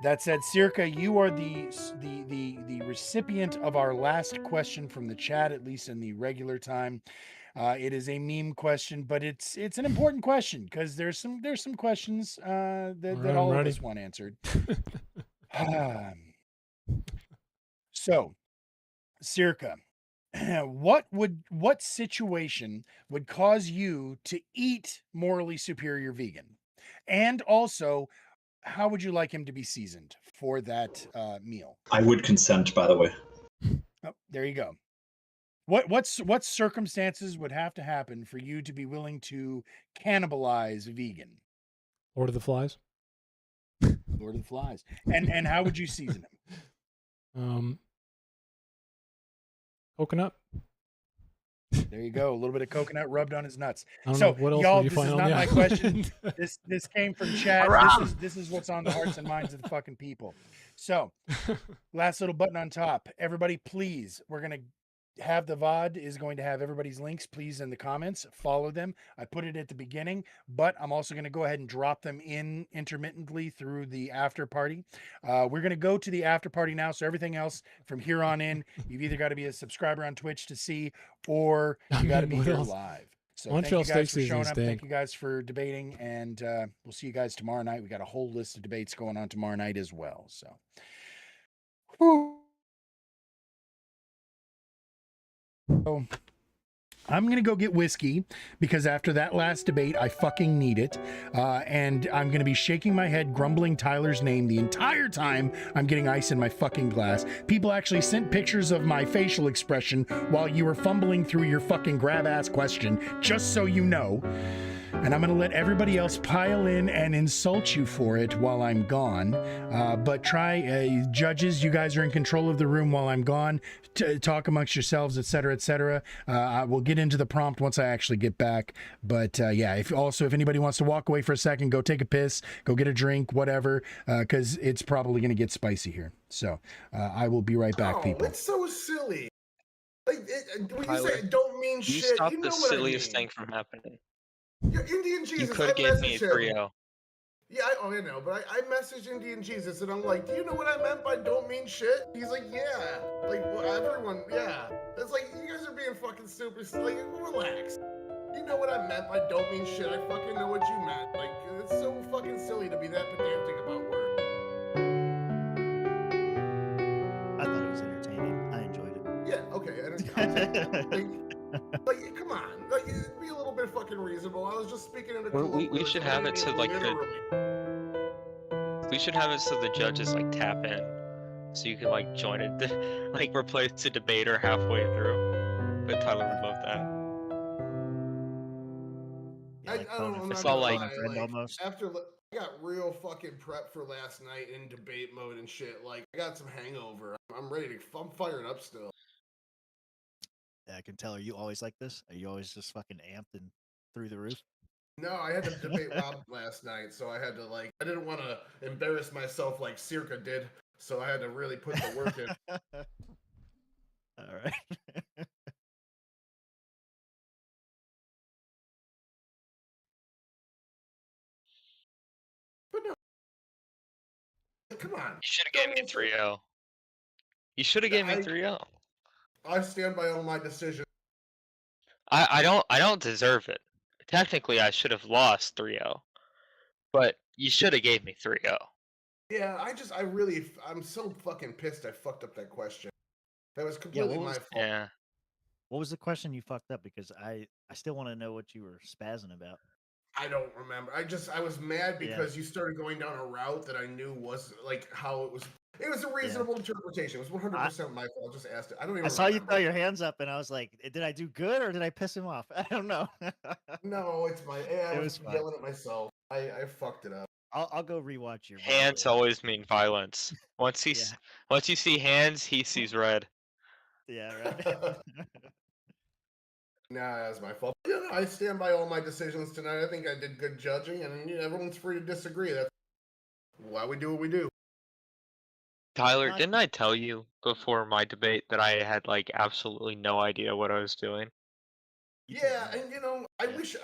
that said, Circa, you are the recipient of our last question from the chat, at least in the regular time. It is a meme question, but it's an important question because there's some questions that all of us want answered. So, Circa, what situation would cause you to eat morally superior vegan? And also, how would you like him to be seasoned for that meal? I would consent, by the way. Oh, there you go. What circumstances would have to happen for you to be willing to cannibalize vegan? Lord of the Flies. Lord of the Flies. And how would you season him? Coconut. There you go. A little bit of coconut rubbed on his nuts. I don't know what else y'all, you this find is on not the my island. question. This came from chat. This is what's on the hearts and minds of the fucking people. So, last little button on top. Everybody, please, we're gonna have the VOD is going to have everybody's links, please, in the comments. Follow them. I put it at the beginning, but I'm also going to go ahead and drop them in intermittently through the after party. We're going to go to the after party now. So everything else from here on in, you've either got to be a subscriber on Twitch to see, or you got to be here live. So thank you guys for showing up. Thank you guys for debating, and we'll see you guys tomorrow night. We got a whole list of debates going on tomorrow night as well. So. Whew. So I'm going to go get whiskey because after that last debate, I fucking need it. And I'm going to be shaking my head, grumbling Tyler's name the entire time I'm getting ice in my fucking glass. People actually sent pictures of my facial expression while you were fumbling through your fucking grab-ass question, just so you know. And I'm going to let everybody else pile in and insult you for it while I'm gone. But try, judges, you guys are in control of the room while I'm gone. Talk amongst yourselves, etc., etc. I will get into the prompt once I actually get back. But yeah, if anybody wants to walk away for a second, go take a piss, go get a drink, whatever, because it's probably going to get spicy here. So I will be right back, people. It's so silly. Like, when you Tyler, say don't mean you shit, stopped you the know what I silliest mean. thing from happening. Yeah, Indian You Jesus, could I have gave me messaged him. 3-0. Yeah, I know, but I messaged Indian Jesus and I'm like, do you know what I meant by don't mean shit? He's like, yeah. Like, well, everyone, yeah. It's like, you guys are being fucking stupid. Like, relax. You know what I meant by don't mean shit. I fucking know what you meant. Like, it's so fucking silly to be that pedantic about words. I thought it was entertaining. I enjoyed it. Yeah, okay. Like, come on. Like, be a little bit fucking reasonable. I was just speaking in a We should have it so like we should have it so the judges like tap in, so you can like join it, like replace the debater halfway through. But Tyler would love that. Yeah, like I don't know. I'm It's not all gonna like- lie, friend like, almost. after I got real fucking prep for last night in debate mode and shit. Like, I got some hangover. I'm ready to. I'm fired up still. Yeah, I can tell. Are you always like this? Are you always just fucking amped and through the roof? No, I had to debate Rob last night, so I had to I didn't want to embarrass myself like Circa did, so I had to really put the work in. All right. But no, come on. You should have gave me 3-0. You should have gave me 3-0. I stand by all my decisions. I don't deserve it. Technically, I should have lost 3-0, but you should have gave me 3-0. Yeah, I'm so fucking pissed I fucked up that question. That was Yeah, completely my fault. Yeah. What was the question you fucked up? Because I still want to know what you were spazzing about. I don't remember. I was mad because you started going down a route that I knew was like how it was. It was a reasonable interpretation. It was 100% my fault. I just asked it. I don't even. I saw you remember. throw your hands up, and I was like, "Did I do good or did I piss him off?" I don't know. No, it's my. I It was was fine. yelling at myself. I fucked it up. I'll go rewatch your. Hands always mean violence. Once he once you see hands, he sees red. Yeah, right. Nah, that's my fault. Yeah, no, I stand by all my decisions tonight. I think I did good judging, and everyone's free to disagree. That's why we do what we do. Tyler, didn't I tell you before my debate that I had like absolutely no idea what I was doing? Yeah, and I wish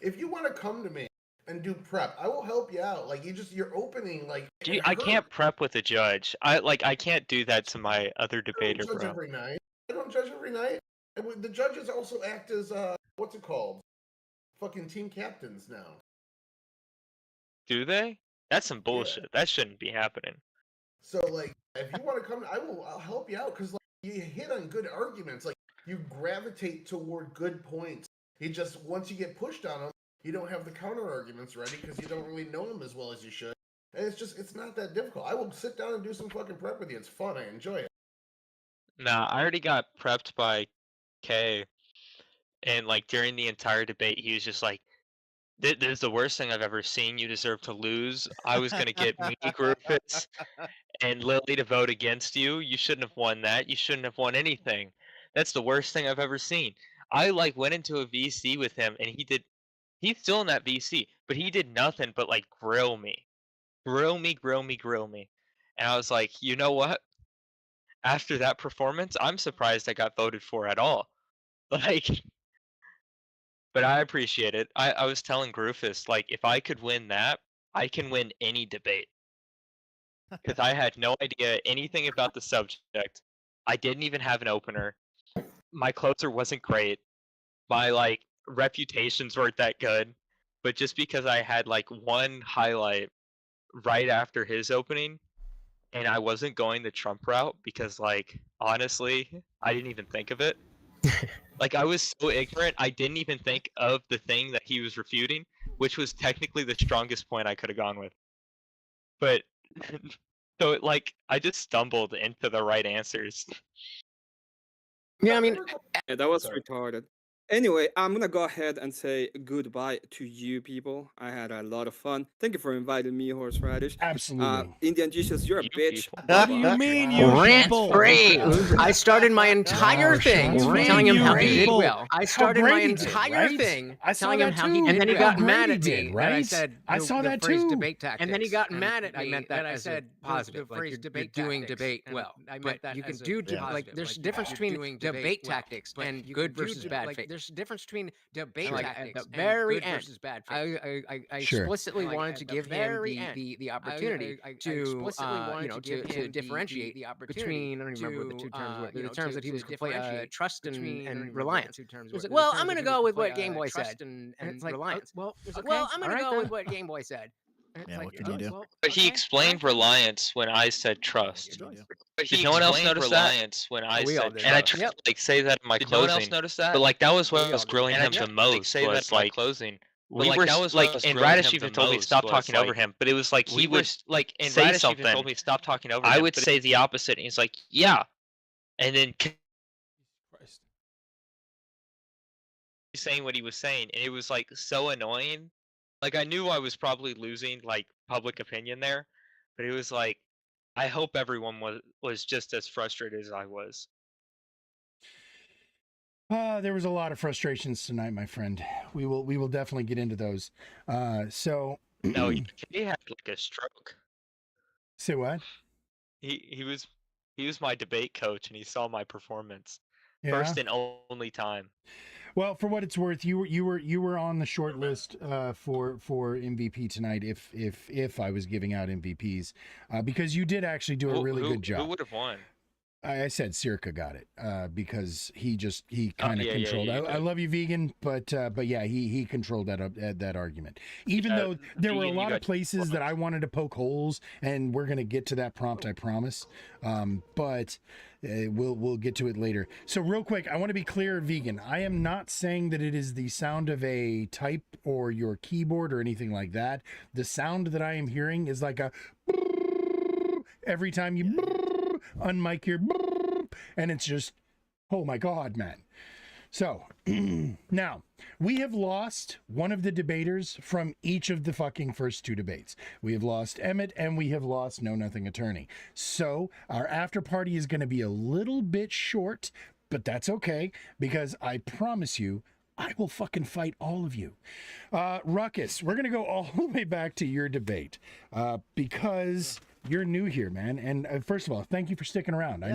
if you want to come to me and do prep, I will help you out. Like you're opening like. Dude, I can't prep with a judge. I can't do that to my other debater, I don't judge bro. every night. I don't judge every night. And the judges also act as what's it called? Fucking team captains now. Do they? That's some bullshit. That shouldn't be happening. So like, if you want to come, I'll help you out because like you hit on good arguments. Like you gravitate toward good points. Once you get pushed on them, you don't have the counter arguments ready because you don't really know them as well as you should. And it's not that difficult. I will sit down and do some fucking prep with you. It's fun. I enjoy it. Nah, I already got prepped by Kay, and like during the entire debate, he was just like, "This is the worst thing I've ever seen. You deserve to lose. I was gonna get me, Griffiths, and Lily to vote against you. You shouldn't have won that. You shouldn't have won anything. That's the worst thing I've ever seen." I like went into a VC with him, and he's still in that VC, but he did nothing but like grill me. And I was like, you know what? After that performance, I'm surprised I got voted for at all. Like, but I appreciate it. I was telling Groofus, like, if I could win that, I can win any debate. Because I had no idea anything about the subject. I didn't even have an opener. My closer wasn't great. My, like, reputations weren't that good. But just because I had, like, one highlight right after his opening, and I wasn't going the Trump route because, like, honestly, I didn't even think of it. Like, I was so ignorant, I didn't even think of the thing that he was refuting, which was technically the strongest point I could have gone with. But, so, like, I just stumbled into the right answers. Yeah, I mean, Yeah, that was retarded. Anyway, I'm gonna go ahead and say goodbye to you people. I had a lot of fun. Thank you for inviting me, Horseradish. Absolutely. Indian Jesus, you're a bitch. What do you mean, you Rant people? free. I started my entire Oh, thing shots telling him fired. how he did People. well. I How started my great he did, entire right? thing I saw telling him that how he too. did. And then he How got mad great at he me did, that I right? said I saw the that phrase too. debate tactics. And then he got mad at me. I meant that as a positive. The Like, phrase you're debate doing tactics. debate And well. I But meant that you can as a do positive. like there's a Like, difference you're between doing debate well. tactics But and you good can do versus de- bad like, faith. there's a difference between debate And, like, tactics at the and very good end, versus bad faith. I Sure. explicitly Like, wanted at to the give him very end, the opportunity I to explicitly wanted you know to give to him differentiate the opportunity between I don't even remember what the two terms were. The terms that he was differentiate trust between and reliance. two terms He was were. like, The well, terms I'm that gonna he was go with what complete, Game Boy trust said. and It's like, reliance. well, It's like, okay, well, I'm all gonna right go then. with what Game Boy said. And it's Yeah, like, what can you do? well, But he okay, explained reliance when I said trust. What can you do? But Did no one else explained notice that? reliance when I we all said did. trust. And I tried Yep. to like say that in my Did closing. no one else notice that? But like that was what We was all did. grilling And I him tried the to like most. say that Was in my like closing. we like, were that was like, what was and grilling Radish him even the told me most stop was, talking over like, him, but it was like we he were would like, and say Radish something. even told me stop talking over I him. would but say the opposite, and he's like, yeah, and then Christ. saying what he was saying, and it was like so annoying. Like I knew I was probably losing like public opinion there, but it was like I hope everyone was just as frustrated as I was. There was a lot of frustrations tonight, my friend. We will definitely get into those. So No, he had like a stroke. say what? He was my debate coach, and he saw my performance. Yeah. First and only time. Well, for what it's worth, you were on the short list for MVP tonight. If I was giving out MVPs, because you did actually do a really good job. Who would have won? I said Circa got it because he kind of yeah, controlled. you I did. love you, vegan, but yeah, he controlled that argument. Even Yeah, though there were a Vegan, you lot of got places that I wanted to poke holes, and we're gonna get to that prompt, I promise. But we'll get to it later. So real quick, I want to be clear, vegan. I am not saying that it is the sound of a type or your keyboard or anything like that. The sound that I am hearing is like a every time you unmic your and it's just, oh my god, man. So now we have lost one of the debaters from each of the fucking first two debates. We have lost Emmett and we have lost Know Nothing Attorney. So our after party is going to be a little bit short, but that's okay because I promise you I will fucking fight all of you. Ruckus, we're going to go all the way back to your debate because you're new here, man. And first of all, thank you for sticking around. Yeah.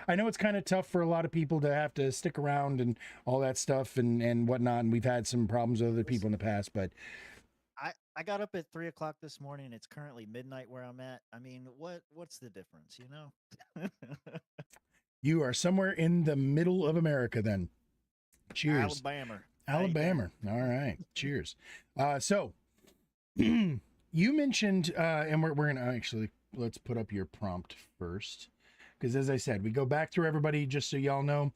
I know it's kind of tough for a lot of people to have to stick around and all that stuff and whatnot. And we've had some problems with other people in the past, but I got up at 3:00 this morning. It's currently midnight where I'm at. I mean, what's the difference, you know? you are somewhere in the middle of America then. Cheers. Alabama. Alabama. All right. Cheers. So you mentioned, and we're going to actually, let's put up your prompt first. Because as I said, we go back through everybody, just so y'all know.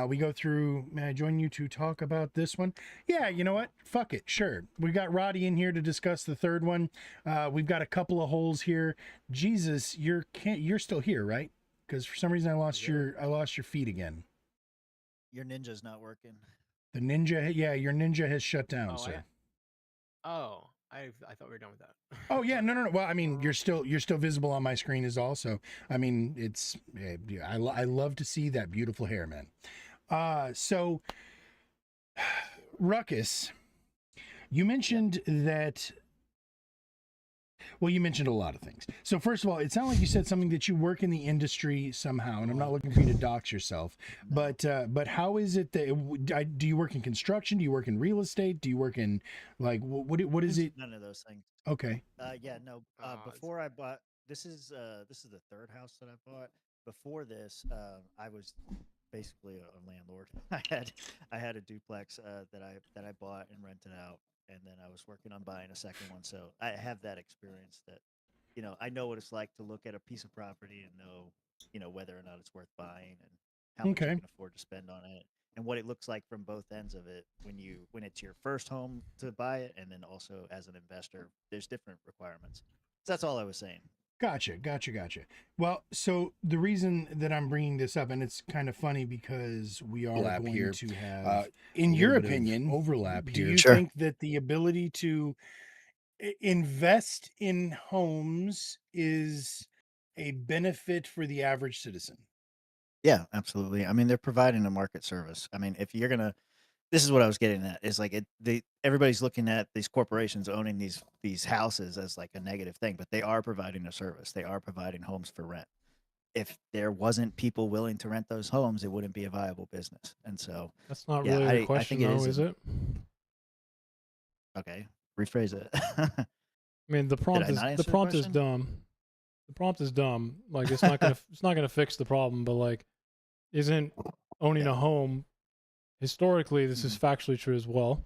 We go through, may I join you to talk about this one? Yeah, you know what? Fuck it. Sure. We got Roddy in here to discuss the third one. We've got a couple of holes here. Jesus, you're still here, right? Because for some reason I lost your feed again. Your ninja's not working. The ninja, yeah, your ninja has shut down, sir. I thought we were done with that. Oh yeah, no. Well, I mean, you're still visible on my screen as also. I mean, it's I love to see that beautiful hair, man. So Ruckus, you mentioned that. Well, you mentioned a lot of things. So first of all, it sounded like you said something that you work in the industry somehow, and I'm not looking for you to dox yourself. But how is it that do you work in construction? Do you work in real estate? Do you work in like what is it? None of those things. Okay. Yeah, no. Before I bought this is the third house that I bought. Before this, I was basically a landlord. I had a duplex that I bought and rented out, and then I was working on buying a second one. So I have that experience that, you know, I know what it's like to look at a piece of property and know, you know, whether or not it's worth buying and how much you can afford to spend on it, and what it looks like from both ends of it when it's your first home to buy it, and then also as an investor, there's different requirements. So that's all I was saying. Gotcha. Well, so the reason that I'm bringing this up, and it's kind of funny because we are Overlap going here. to have, in a your little bit of opinion, overlap do here. you Sure. think that the ability to invest in homes is a benefit for the average citizen? Yeah, absolutely. I mean, they're providing a market service. I mean, if you're gonna, this is what I was getting at. Is like everybody's looking at these corporations owning these houses as like a negative thing, but they are providing a service. They are providing homes for rent. If there wasn't people willing to rent those homes, it wouldn't be a viable business. And so, That's not yeah, really the I question, think it though, is it? Okay, rephrase it. I mean, the Did prompt I is not the answer the prompt is question? dumb. The prompt is dumb. Like it's not gonna it's not gonna fix the problem. But like, isn't owning a home historically? This is factually true as well.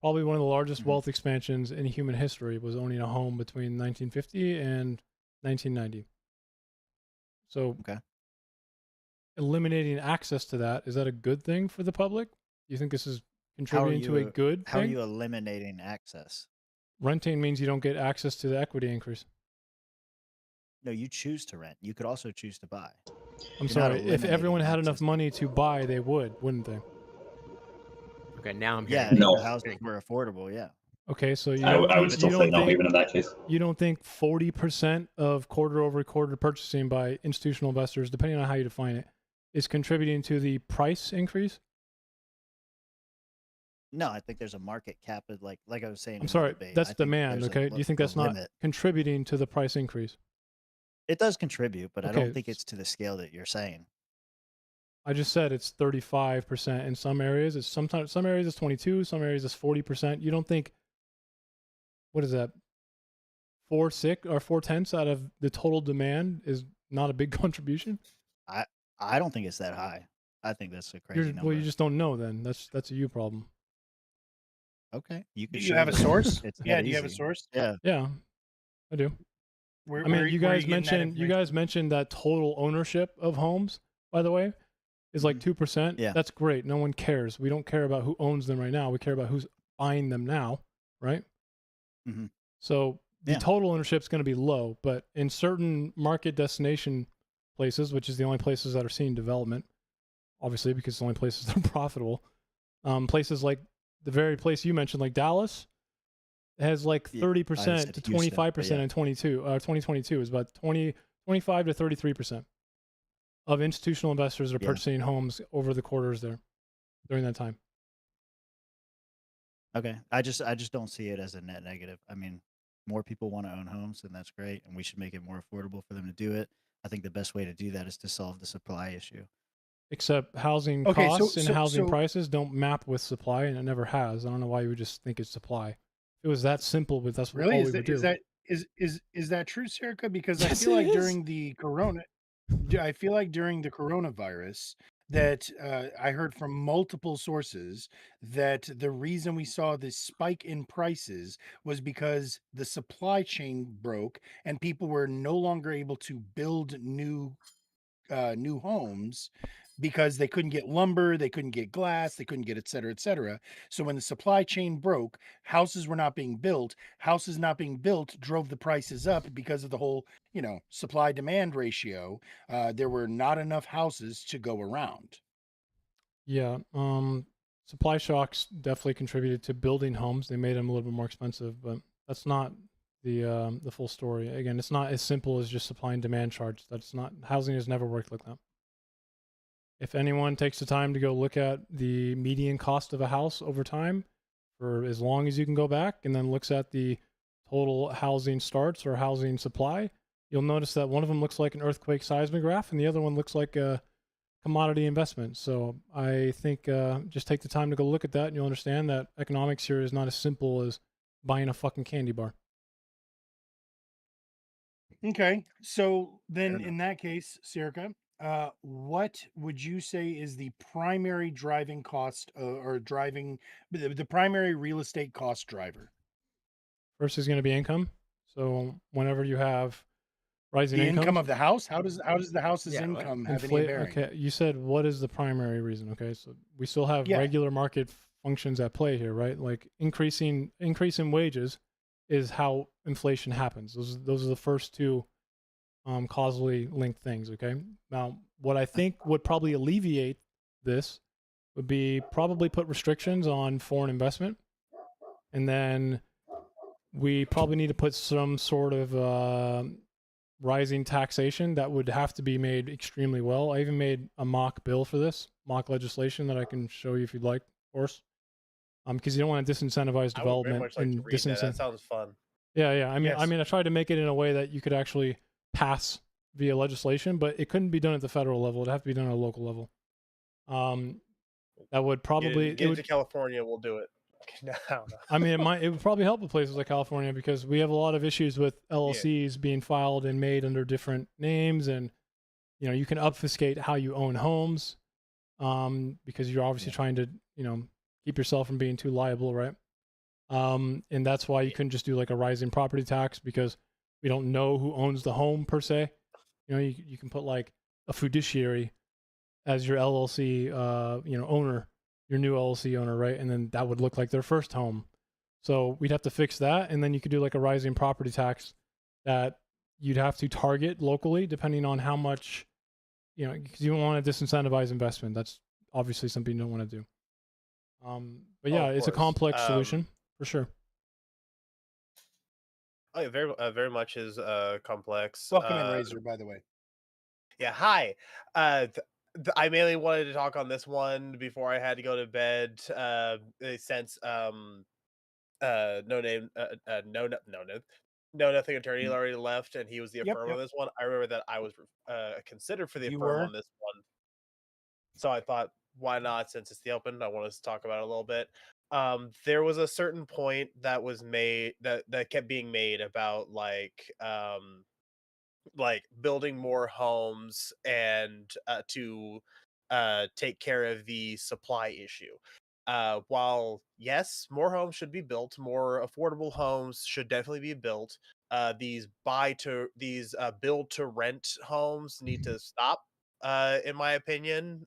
Probably one of the largest wealth expansions in human history was owning a home between 1950 and 1990. So, eliminating access to that, is that a good thing for the public? Do you think this is contributing to a good How are thing? you eliminating access? Renting means you don't get access to the equity increase. No, you choose to rent. You could also choose to buy. I'm You're not sorry. If eliminating everyone had access. enough money to buy, they would, wouldn't they? Okay, now I'm Yeah, hearing if you. the houses were affordable. Yeah. Okay, so you I don't, would still say no, even in that case. You don't think 40% of quarter-over-quarter purchasing by institutional investors, depending on how you define it, is contributing to the price increase? No, I think there's a market cap of like I was saying. I'm in the sorry, debate, that's I think demand, there's okay? Do you think that's not limit. contributing to the price increase? It does contribute, but I Okay, don't think it's to the scale that you're saying. I just said it's 35% in some areas. It's sometimes some areas it's 22, some areas it's 40%. You don't think, what is that? 4/10 out of the total demand is not a big contribution? I don't think it's that high. I think that's a crazy number. Well, you just don't know then. That's a you problem. Okay, you can. Do you have a source? It's Yeah, that do you have a easy. source? Yeah. Yeah, I do. Where, I mean, where- you where are guys getting that mentioned you guys mentioned that total ownership of homes, by the way, is like 2%. Yeah. That's great. No one cares. We don't care about who owns them right now. We care about who's buying them now, right? Mhm. So the Yeah. total ownership is going to be low, but in certain market destination places, which is the only places that are seeing development, obviously because it's the only places that are profitable, places like the very place you mentioned, like Dallas, has like Yeah, 30% said to Houston, but 25% yeah. in 2022 is about 25 to 33% of institutional investors are Yeah. purchasing homes over the quarters there during that time. Okay, I just don't see it as a net negative. I mean, more people want to own homes, and that's great, and we should make it more affordable for them to do it. I think the best way to do that is to solve the supply issue. Except housing Okay, so- costs and so- housing so- prices don't map with supply, and it never has. I don't know why you would just think it's supply. If it was that simple, but that's Really? all Is we that, would do. is that true, Serica? Because I Yes, feel like it is. during the coronavirus that I heard from multiple sources that the reason we saw this spike in prices was because the supply chain broke and people were no longer able to build new homes because they couldn't get lumber, they couldn't get glass, they couldn't get et cetera, et cetera. So when the supply chain broke, houses were not being built. Houses not being built drove the prices up because of the whole, supply demand ratio. There were not enough houses to go around. Yeah, supply shocks definitely contributed to building homes. They made them a little bit more expensive, but that's not the full story. Again, it's not as simple as just supply and demand charts. That's not housing has never worked like that. If anyone takes the time to go look at the median cost of a house over time for as long as you can go back, and then looks at the total housing starts or housing supply, you'll notice that one of them looks like an earthquake seismograph and the other one looks like a commodity investment. So I think just take the time to go look at that and you'll understand that economics here is not as simple as buying a fucking candy bar. Okay. So then in that case, Serica, what would you say is the primary driving cost or driving the primary real estate cost driver? First is going to be income. So whenever you have rising The incomes, income of the house? How does the house's income have any bearing? Okay, you said what is the primary reason? Okay, so we still have Yeah. regular market functions at play here, right? Like increase in wages is how inflation happens. Those are the first two causally linked things. Okay. Now, what I think would probably alleviate this would be probably put restrictions on foreign investment, and then we probably need to put some sort of rising taxation that would have to be made extremely well. I even made a mock bill for this, mock legislation that I can show you if you'd like, of course. Because you don't want to disincentivize I would very development much like to and read that. That sounds fun. Yeah. I Yes. mean, I tried to make it in a way that you could actually pass via legislation, but it couldn't be done at the federal level. It'd have to be done at a local level. That would probably get it to California. We'll do it. No. I mean, it would probably help with places like California because we have a lot of issues with LLCs being filed and made under different names, and you can obfuscate how you own homes, because you're obviously trying to keep yourself from being too liable, right? And that's why you couldn't just do like a rising property tax, because we don't know who owns the home per se. You can put like a fiduciary as your LLC owner, your new LLC owner, right? And then that would look like their first home. So we'd have to fix that, and then you could do like a rising property tax that you'd have to target locally depending on how much, because you don't want to disincentivize investment. That's obviously something you don't want to do. But yeah, it's a complex solution for sure. Oh, yeah, very much is complex. Welcome in, Razor, by the way. Yeah, hi. I mainly wanted to talk on this one before I had to go to bed. Since no nothing attorney already left, and he was the affirm on this one. I remember that I was considered for the affirm on this one, so I thought, why not? Since it's the open, I wanted to talk about it a little bit. There was a certain point that was made that kept being made about like building more homes and to take care of the supply issue. While yes, more homes should be built, more affordable homes should definitely be built. These build to rent homes need to stop, in my opinion.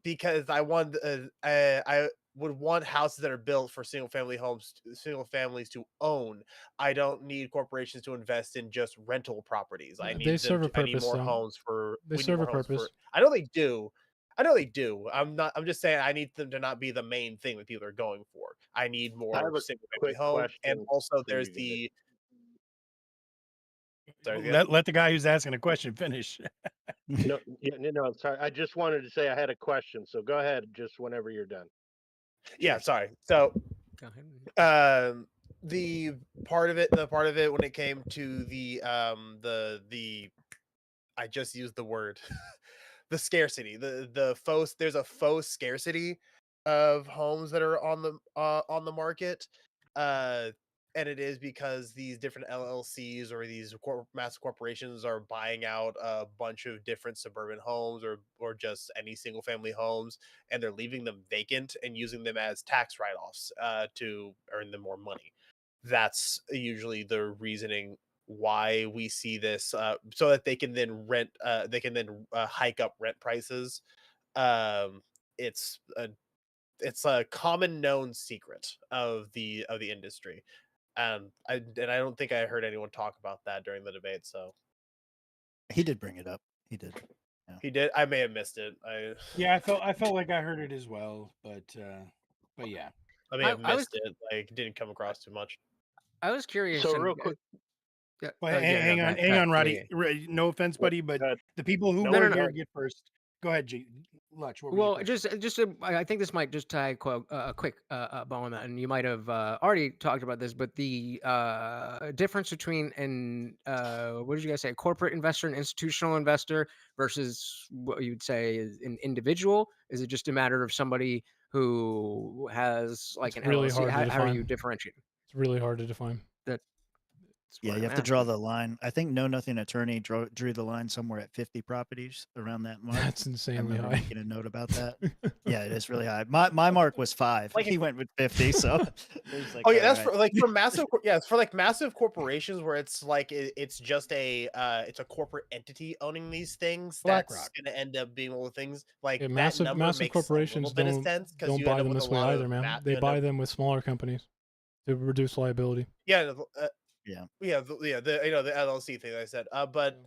Because I would want houses that are built for single families to own. I don't need corporations to invest in just rental properties. I need more homes for. They serve a purpose. I know they do. I'm just saying I need them to not be the main thing that people are going for. I need more single family homes, and also there's the. Sorry, let the guy who's asking a question finish. No, I'm sorry. I just wanted to say I had a question. So go ahead, just whenever you're done. Yeah, sorry. So, the part of it when it came to the I just used the word, the scarcity, there's a faux scarcity of homes that are on the market, and it is because these different LLCs or these massive corporations are buying out a bunch of different suburban homes or just any single family homes, and they're leaving them vacant and using them as tax write-offs to earn them more money. That's usually the reasoning why we see this, so that they can then hike up rent prices. It's a common known secret of the industry. And I don't think I heard anyone talk about that during the debate. So he did bring it up. He did. Yeah. He did. I may have missed it. I felt like I heard it as well, but yeah, I may have missed it. Like, didn't come across too much. I was curious. So real quick. Yeah. Well, hang on, Roddy. No offense, buddy, but the people who were here get first. Go ahead, Lutch. Well, I think this might just tie a quick bow on that, and you might have already talked about this, but the difference between what did you guys say, a corporate investor and institutional investor versus what you'd say is an individual? Is it just a matter of somebody who has like an really LLC? How do you define. differentiate? It's really hard to define. Yeah, you have to draw the line. I think No Nothing Attorney drew the line somewhere at 50 properties around that mark. That's insanely high. Making a note about that. Yeah, it is really high. My mark was 5. He went with 50. So. Like, oh yeah, that's right. for massive. Yeah, it's for like massive corporations where it's like it's just it's a corporate entity owning these things. That's going to end up being all the things like massive corporations don't buy them this way either, man. They buy them with smaller companies to reduce liability. Yeah. Yeah. The LLC thing that I said. But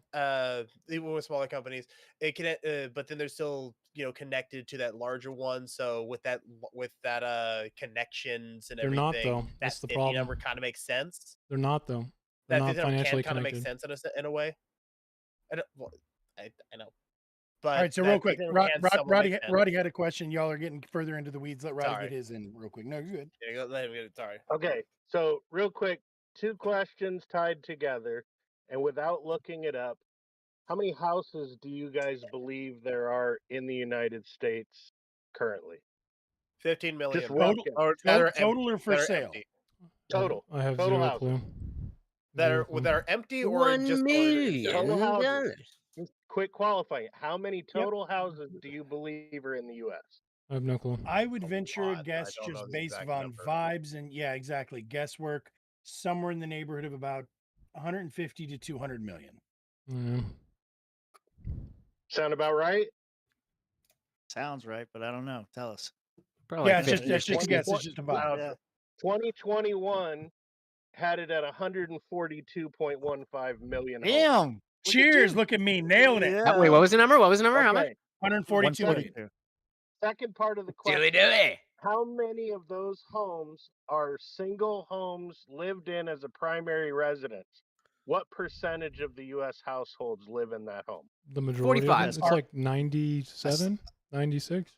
even with smaller companies, it can. But then they're still connected to that larger one. So with that connections and They're everything, not, though. that That's the 50 problem. number kind of makes sense. They're not, though. They're That not 50 number financially kind of makes connected. sense in a way. I know. But All right, so that real quick, 50 number can somewhat make sense. Roddy had a question. Y'all are getting further into the weeds. Let Roddy Sorry. get his in real quick. No, you're good. Yeah, let him get it. Sorry. Okay, so real quick, 2 questions tied together, and without looking it up, how many houses do you guys believe there are in the United States currently? 15 million. Just Total, rough guess. Or that are total or for that are sale? empty. Total. I have Total zero houses. clue. That Zero are clue. that are empty or 1 just Total houses. million. Just quick qualifying. How many total houses do you believe are in the U.S.? I have no clue. I would venture a lot. guess I don't know just the based exact on number. vibes and exactly guesswork, somewhere in the neighborhood of about 150 to 200 million. Mm. Sound about right? Sounds right, but I don't know. Tell us. Probably Yeah, like it's 50 just or a 60. guess. It's just a vibe. Yeah. 2021 had it at 142.15 million homes. Damn. Cheers! Look at me nailing it. Wait, what was the number? What was the number? How much? Okay, 142 million. 142. second part of the Dilly question. dilly. How many of those homes are single homes lived in as a primary residence? What percentage of the U.S. households live in that home? The majority of 45. it? It's like 97, 96.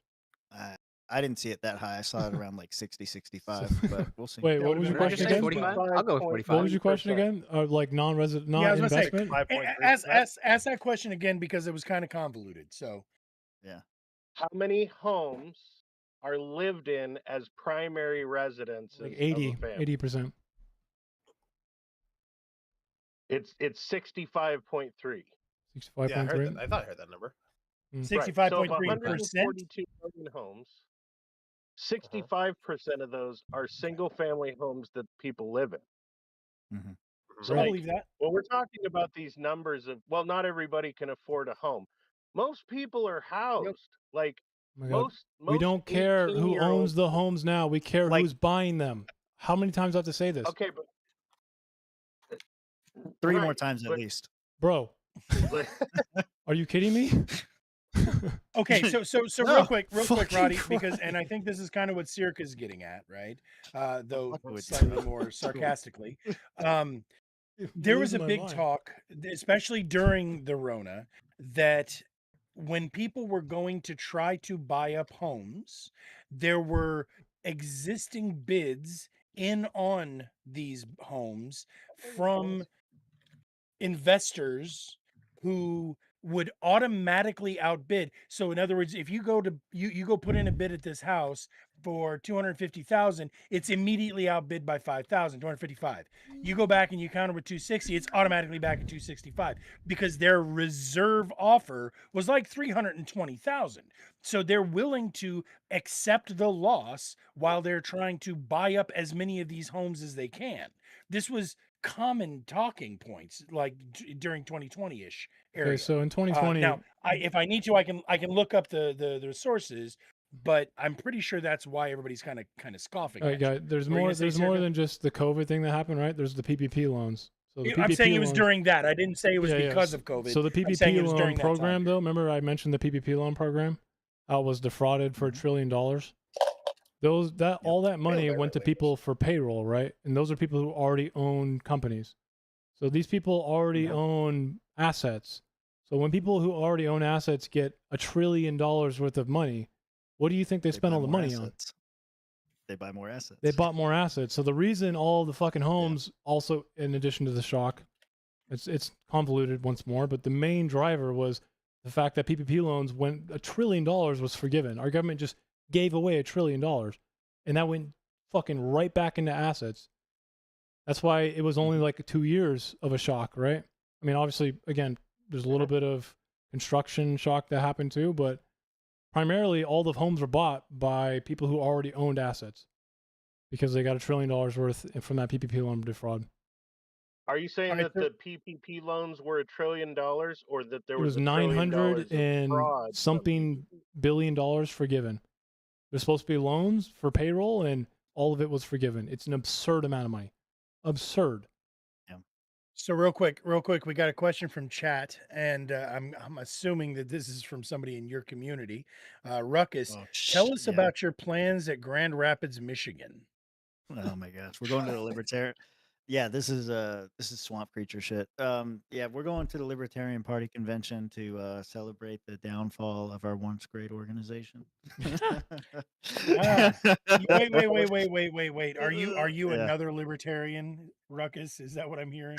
I didn't see it that high. I saw it around like 60, 65, but we'll see. Wait, what was your What did I question just say? again? 45? I'll go with 45. What was your question again? Like non-resident, Yeah, I was gonna say, non-investment? ask that question again because it was kind of convoluted. So, yeah. How many homes are lived in as primary residences Like of a 80, family? 80%. It's 65.3. 65.3. Yeah, I heard that. I thought I heard that number. Right. 65.3%. So of 142 million homes, 65% of those are single family homes that people live in. Mm-hmm. So I like, believe that. when we're talking about these numbers of, well, not everybody can afford a home. Most people are housed. Like Oh my God. most We don't care who 18-year-olds owns the homes now. We care like- who's buying them. How many times do I have to say this? Okay, but 3 more right, times at but- least. Bro, but- are you kidding me? Okay, so No, real quick, fucking Roddy, because, and I Christ. think this is kind of what Cirque is getting at, right? Though Fuck with slightly you. more sarcastically. You're There was a losing my big mind. talk, especially during the Rona, that when people were going to try to buy up homes, there were existing bids in on these homes from investors who would automatically outbid. So in other words, if you go to you go put in a bid at this house for 250,000, it's immediately outbid by 5,000, 255. You go back and you counter with 260, it's automatically back at 265 because their reserve offer was like 320,000. So they're willing to accept the loss while they're trying to buy up as many of these homes as they can. This was common talking points like during 2020-ish area. Okay, so in 2020, now if I need to, I can look up the sources, but I'm pretty sure that's why everybody's kind of scoffing. all right, at you. guys, there's Were you more. gonna say, There's more Circa? than just the COVID thing that happened, right? There's the PPP loans. So the I'm PPP saying it was loans- during that. I didn't say it was Yeah, yeah. because of COVID. So the I'm saying PPP it was loan during that time program, period. though, remember I mentioned the PPP loan program? How it was defrauded for $1 trillion. All that money went to people for payroll, right? And those are people who already own companies. So these people already own assets. So when people who already own assets get $1 trillion worth of money, what do you think they spend buy all the more money on? assets. They buy more assets. They bought more assets. So the reason all the fucking homes, also in addition to the shock, it's convoluted once more, but the main driver was the fact that PPP loans went $1 trillion was forgiven. Our government just gave away $1 trillion, and that went fucking right back into assets. That's why it was only like 2 years of a shock, right? I mean, obviously, again, there's a little bit of construction shock that happened too, but primarily all the homes were bought by people who already owned assets because they got $1 trillion worth from that PPP loan defraud. Are you saying Alright, that the PPP loans were $1 trillion, or that there It was $1 trillion 900 of and fraud from something billion dollars forgiven. There's supposed to be loans for payroll, and all of it was forgiven. It's an absurd amount of money. Absurd. So real quick, we got a question from chat, and I'm assuming that this is from somebody in your community. Ruckus, tell us yeah. about your plans at Grand Rapids, Michigan. Oh my gosh, we're going to the libertarian. Yeah, this is swamp creature shit. Yeah, we're going to the Libertarian Party convention to celebrate the downfall of our once great organization. Wait. Are you Yeah. another libertarian, Ruckus? Is that what I'm hearing?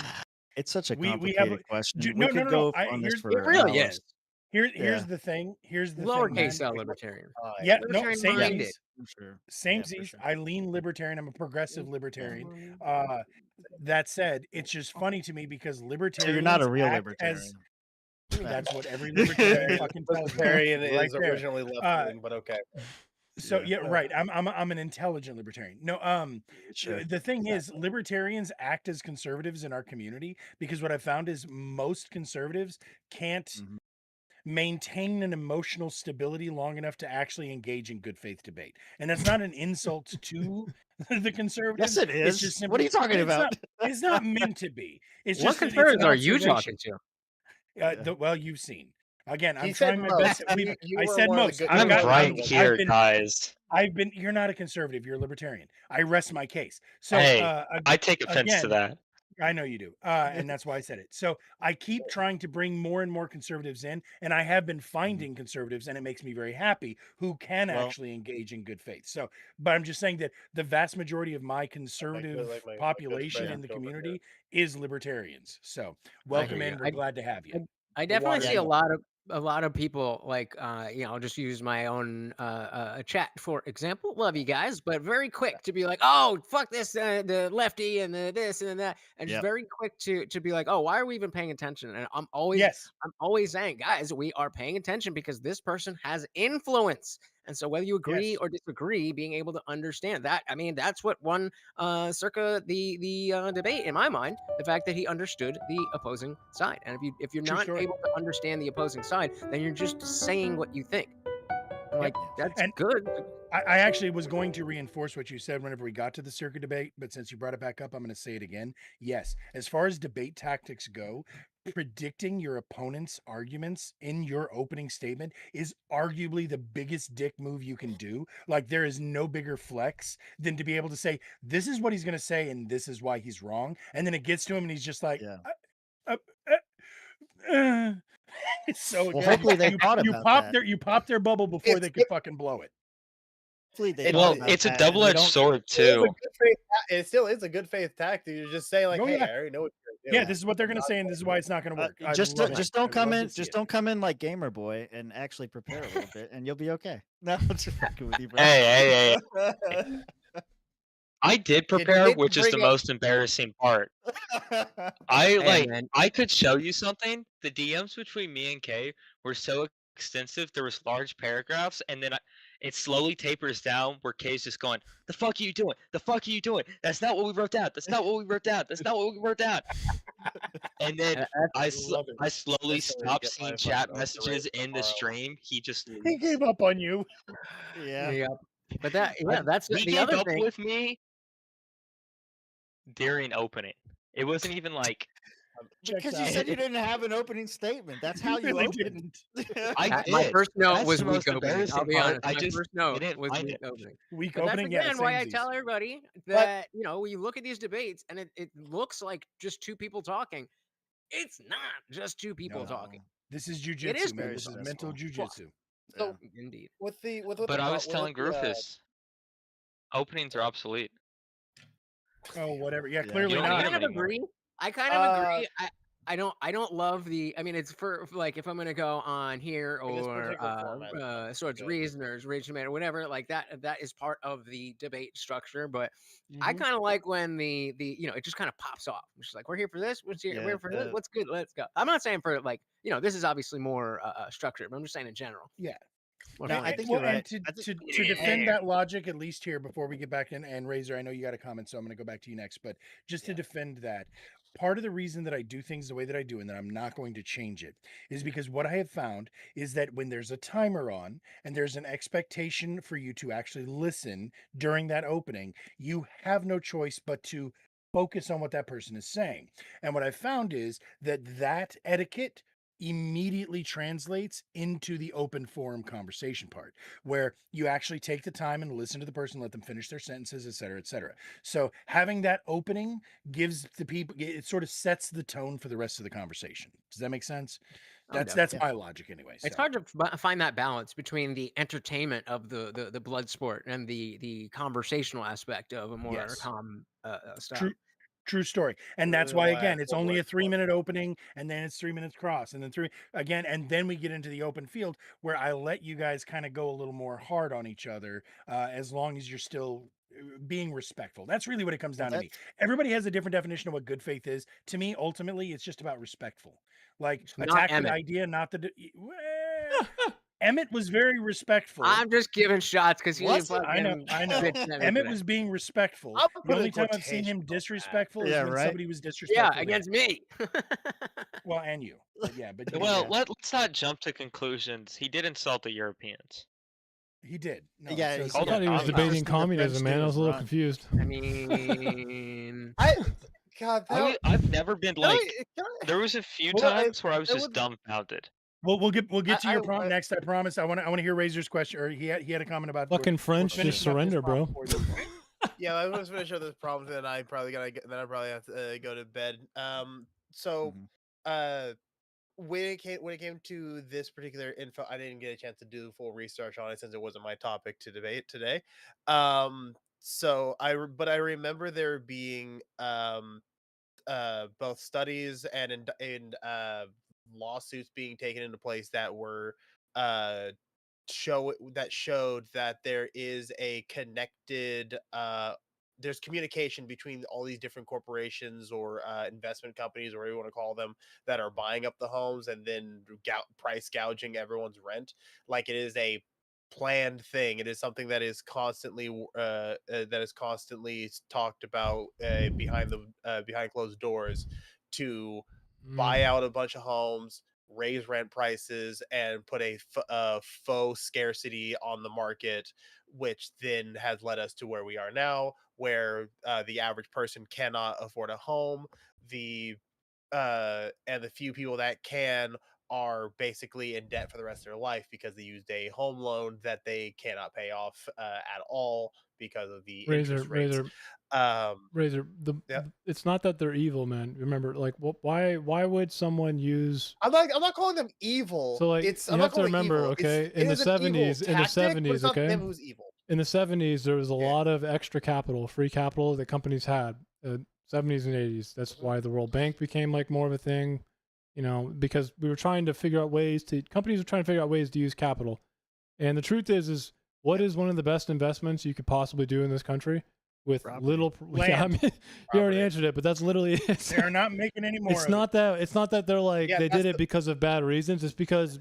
It's such a We have complicated question. We could go on this for really hours. is. Here's Yeah. the thing. Here's the thing, Lowercase man. L libertarian. Yeah, no, Libertarian same minded. Z's. Sure. Same Yeah, for Z's. sure. I lean libertarian. I'm a progressive libertarian. That said, it's just funny to me because libertarians So you're not a real act libertarian. as that's what every libertarian fucking tells me. Libertarian Right is there. originally left wing, but okay. So yeah, right. I'm an intelligent libertarian. No, Sure. the thing is, libertarians act as conservatives in our community because what I found is most conservatives can't maintain an emotional stability long enough to actually engage in good faith debate. And that's not an insult to the conservatives. Yes, it It's is. just What are you talking it's about? it's not meant to be. It's What just it's conservatives an are you observation. talking to? Well, you've seen. Again, I'm He said trying my most. best. You I were said one of the most. good I'm guys. right here, guys. You're not a conservative. You're a libertarian. I rest my case. So, Hey, I take offense to again, that. I know you do. And that's why I said it. So I keep trying to bring more and more conservatives in, and I have been finding conservatives, and it makes me very happy who can Well- actually engage in good faith. So, but I'm just saying that the vast majority of my conservative like my good population friend in the over here. community is libertarians. So welcome hear in. you. We're glad to have you. I definitely water see a is lot of people like I'll just use my own chat for example. Love you guys, but very quick to be like, oh fuck this, the lefty and the this and that, and just Yep. very quick to be like, oh, why are we even paying attention? And I'm always saying, guys, we are paying attention because this person has influence. And so whether you agree or disagree, being able to understand that, I mean, that's what won circa the debate in my mind, the fact that he understood the opposing side. And if you're True not story. able to understand the opposing side, then you're just saying what you think. And, like that's And good. I actually was going to reinforce what you said whenever we got to the circuit debate, but since you brought it back up, I'm going to say it again. Yes, as far as debate tactics go, predicting your opponent's arguments in your opening statement is arguably the biggest dick move you can do. Like, there is no bigger flex than to be able to say, this is what he's going to say, and this is why he's wrong. And then it gets to him, and he's just like, it's so Well, good. hopefully they thought you about pop that. you pop their bubble before they could fucking blow it. Hopefully they Well, thought about it's a that, and they double-edged don't- sword It is a too. good faith it still is a good faith tactic. You just say like, Oh, hey, yeah. I already know what you're Yeah, doing. this is what they're going to say, and this is why it's not going to work. I just love it. just I don't come love in to see just it. don't come in like Gamer Boy and actually prepare a little bit, and you'll be okay. No, I'm just fucking with you, bro. Hey. I did prepare, didn't which is the bring up- most embarrassing part. I could show you something. The DMs between me and Kay were so extensive. There was large paragraphs, and then it slowly tapers down where Kay's just going, "The fuck are you doing? The fuck are you doing? That's not what we wrote down. That's not what we wrote down. That's not what we wrote down." And then I slowly That's the way to stopped get seeing my chat fucking messages open in the tomorrow. stream. He just He gave up on you. Yeah. But that's he the gave other up thing. with me during opening. It wasn't even like Because you said you didn't have an opening statement. That's how you really opened. I did. My first note That's was the weak most opening. I'll embarrassing be part. honest. I My just first note didn't was find weak it. opening. Weak But that's opening, yeah, again why I samesies. tell everybody that you look at these debates and it looks like just two people talking. It's not just two people talking. This is It is jujitsu, man. very This is stressful. mental jujitsu. So indeed. with the But I was telling Rufus, openings are obsolete. Oh, whatever. Yeah, Yeah. clearly You don't not. need I kind them of anymore. agree. I kind of agree. I don't love the. I mean, it's for like if I'm gonna go on here In this or particular format, Swords good. Reason or Rage Man or whatever like that. That is part of the debate structure. But I Mhm. kind of like when the it just kind of pops off. It's just like we're here for this. We're Yeah, here for this. What's good? Let's go. I'm not saying for like this is obviously more structured, but I'm just saying in general. Yeah. More No, fun. I think Well, you're right. and I think- to defend that logic, at least here before we get back in, and Razor, I know you got a comment, so I'm going to go back to you next. But just to defend that, part of the reason that I do things the way that I do and that I'm not going to change it is because what I have found is that when there's a timer on and there's an expectation for you to actually listen during that opening, you have no choice but to focus on what that person is saying. And what I found is that etiquette immediately translates into the open forum conversation part, where you actually take the time and listen to the person, let them finish their sentences, et cetera, et cetera. So having that opening gives the people, it sort of sets the tone for the rest of the conversation. Does that make sense? Oh, That's my logic anyway. It's so. hard to find that balance between the entertainment of the blood sport and the conversational aspect of a more Yes. calm style. True story. And that's Really why, why I again, it's pulled only away a 3-minute opening, and then it's 3 minutes cross, and then 3 again, and then we get into the open field where I let you guys kind of go a little more hard on each other, as long as you're still being respectful. That's really what it comes down to me. Everybody has a different definition of what good faith is. To me, ultimately, it's just about respectful. Like, not attack the Emmett. idea, not the. Emmett was very respectful. I'm just giving shots because he Was it? I know. Emmett was being respectful. I'll The put only in time I've seen him quotations on that. disrespectful is Yeah, when right. somebody was disrespectful. Yeah, to against him. me. Well, and you. But yeah, but Well, yeah, let's not jump to conclusions. He did insult the Europeans. he did. No, Yeah, so- he so I Yeah, thought he was obviously debating the French communism, man. do I was a little run. confused. I mean, God, that, I've never been no, like. it kinda- There was a few Well, times where I was it just would- dumbfounded. we'll get to your prompt I- next. I promise. I want to hear Razor's question, or he had a comment about Fucking French, just finishing up his surrender, bro. prompt before you- yeah, I was finish up this problem. Then I probably have to go to bed. So, when it came to this particular info, I didn't get a chance to do full research on it since it wasn't my topic to debate today. So but I remember there being both studies and lawsuits being taken into place that were showed that there is a connected there's communication between all these different corporations or investment companies, or whatever you want to call them, that are buying up the homes and then price gouging everyone's rent. Like, it is a planned thing. It is something that is constantly talked about behind closed doors to buy out a bunch of homes, raise rent prices, and put a faux scarcity on the market, which then has led us to where we are now, where the average person cannot afford a home. And the few people that can are basically in debt for the rest of their life because they used a home loan that they cannot pay off at all because of the interest rates. Razor. It's not that they're evil, man. Remember, like, why would someone use? I'm not calling them evil. So, like, it's, you I'm have not to calling it remember, evil. okay, It is an evil tactic, but it's not okay, them who's evil. in the 70s, there was a lot of extra capital, free capital that companies had. 70s and 80s. That's why the World Bank became like more of a thing, you know, because we were trying to figure out companies were trying to figure out ways to use capital. And the truth is what is one of the best investments you could possibly do in this country with little? Yeah, I mean, you already answered it, but that's literally it. They're not making any more. It's not that they're like Yeah, they that's did it because of bad reasons. It's because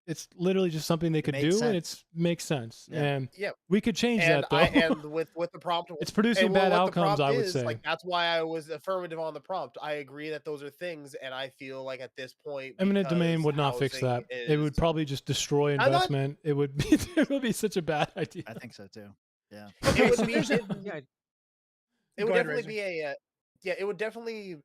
it's literally just something they could made do, and sense. makes sense. Yeah. And Yeah. we could change And that though. and with the prompt, It's producing and bad what the outcomes, prompt I would is, say. like, that's why I was affirmative on the prompt. I agree that those are things, and I feel like at this point, Eminent domain because would not fix housing that. It would probably just destroy I'm not- investment. It would be it would be such a bad idea. I think so too. Yeah. it would be yeah, it Go would ahead, definitely Razor. be a it would definitely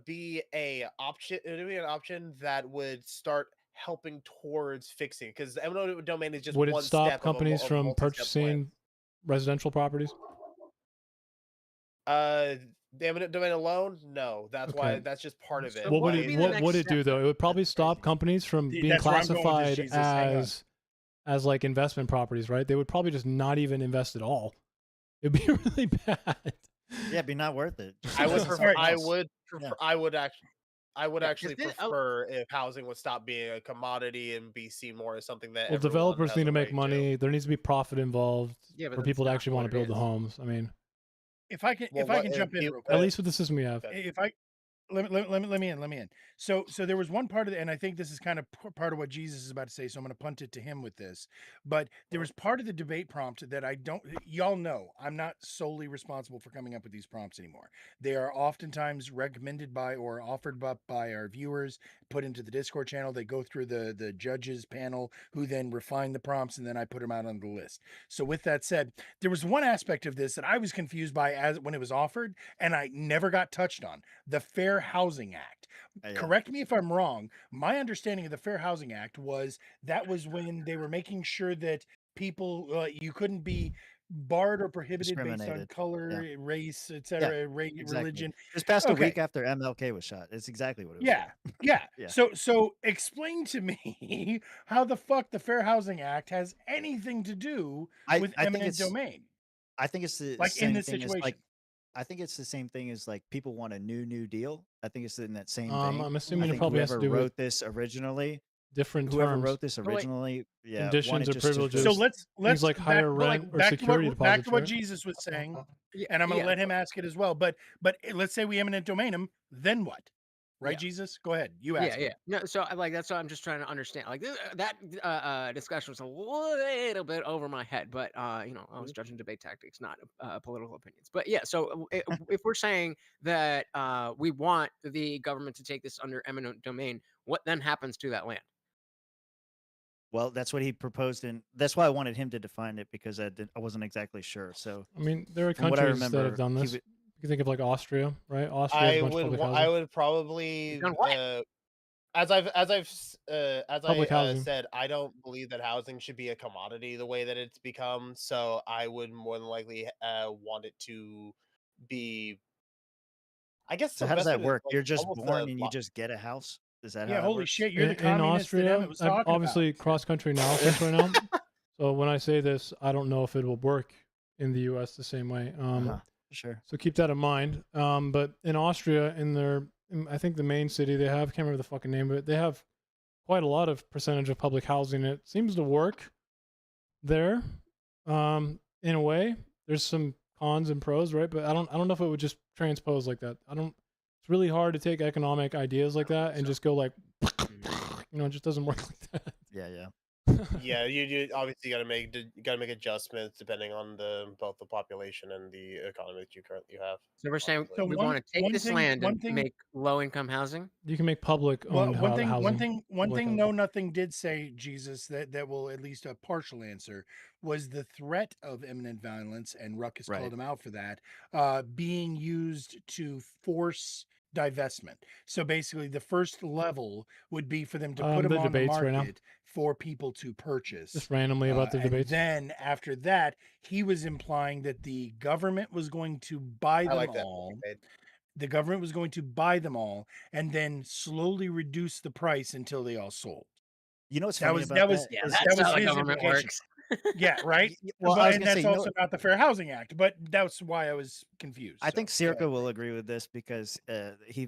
be a option. It would be an option that would start helping towards fixing, because the eminent domain is just Would it one stop step companies of a from multi-step plan. purchasing residential properties? The eminent domain alone, no. That's why Okay. that's just part of it. What would would it be the what next would it step, do though? It would probably stop companies from being That's where I'm going with this, classified Jesus. Hang on. as like investment properties, right? They would probably just not even invest at all. It'd be really bad. Yeah, it'd be not worth it. Just I would invest prefer. somewhere I else. would prefer. Yeah. I would actually. I would Yeah, 'cause actually then- prefer if housing would stop being a commodity and be seen more as something that. Well, everyone developers has need a to make right money. There needs to be profit involved Yeah, but for that's people to not actually want what to it build the is. homes. I mean, If I can Well, if I what can if jump in you- real quick. at least with the system we have. Okay. let me in. So there was one part of it, and I think this is kind of part of what Jesus is about to say. So I'm going to punt it to him with this. But there was part of the debate prompt that I don't. Y'all know I'm not solely responsible for coming up with these prompts anymore. They are oftentimes recommended by or offered up by our viewers, put into the Discord channel. They go through the judges panel, who then refine the prompts, and then I put them out on the list. So with that said, there was one aspect of this that I was confused by as when it was offered, and I never got touched on: the Fair Housing Act. Correct me if I'm wrong. My understanding of the Fair Housing Act was when they were making sure that people you couldn't be barred or prohibited based on Discriminated. color, Yeah. race, Yeah, etc., exactly. religion. Just past a Okay. week after MLK was shot. It's exactly what it was. Yeah, yeah. Yeah. So explain to me how the fuck the Fair Housing Act has anything to do with I think eminent it's domain. I think it's the Like in same this thing as situation. I think it's the same thing as like people want a new deal. I think it's in that same vein. I'm assuming I it think probably has to whoever do with wrote this originally, different whoever terms. wrote this But wait, originally, yeah, Conditions wanted or just to privileges. So fix let's Things like higher rent or security back deposits, to what right? Jesus was saying, yeah, and I'm going to yeah, let him ask it as well. But let's say we eminent domain him, then what? Right, yeah. Jesus? Go ahead. You Yeah, ask yeah. him. No, so like that's what I'm just trying to understand. Like that discussion was a little bit over my head, but you know, I was judging debate tactics, not political opinions. But yeah, so if we're saying that we want the government to take this under eminent domain, what then happens to that land? Well, that's what he proposed, and that's why I wanted him to define it because I wasn't exactly sure. So, I mean, there are from what I countries that have remember, done he this. would- You can think of like Austria, right? Austria has a I bunch of would public wa- housing. I would probably Done what? as I Public housing. said, I don't believe that housing should be a commodity the way that it's become. So I would more than likely want it to be. I guess So the how does best way that to work? like You're just almost born and you just get a house? Is that Yeah, how that holy works? shit, you're the In communist that Austria, Emmett was talking obviously about. cross-country analysis right now. So when I say this, I don't know if it will work in the U.S. the same way. Sure. So keep that in mind. But in Austria, I think the main city they have, can't remember the fucking name of it. They have quite a lot of percentage of public housing. It seems to work there. In a way, there's some cons and pros, right? But I don't know if it would just transpose like that. It's really hard to take economic ideas like that and just go like, it just doesn't work like that. Yeah. Yeah, you obviously got to make adjustments depending on both the population and the economy that you currently have. So we're saying So we one- want to take one this thing- land one and thing- make low-income housing. You can make public Well, owned one housing. thing, public housing. No Nothing did say, Jesus, that will at least a partial answer was the threat of imminent violence, and Ruckus Right. called him out for that, being used to force divestment. So basically, the first level would be for them to put them the on the debates right now. market for people to purchase. Just randomly about the And debates. then after that, he was implying that the government was going to buy I them like that. all. debate. The government was going to buy them all and then slowly reduce the price until they all sold. You know what's That funny was about that was that? Yeah, is- that's that was how the his government implication. works. Yeah, right. Well, But- I was and gonna that's say, also not the Fair Housing Act. But that's why I was confused. I think so, go Circa ahead. will agree with this because he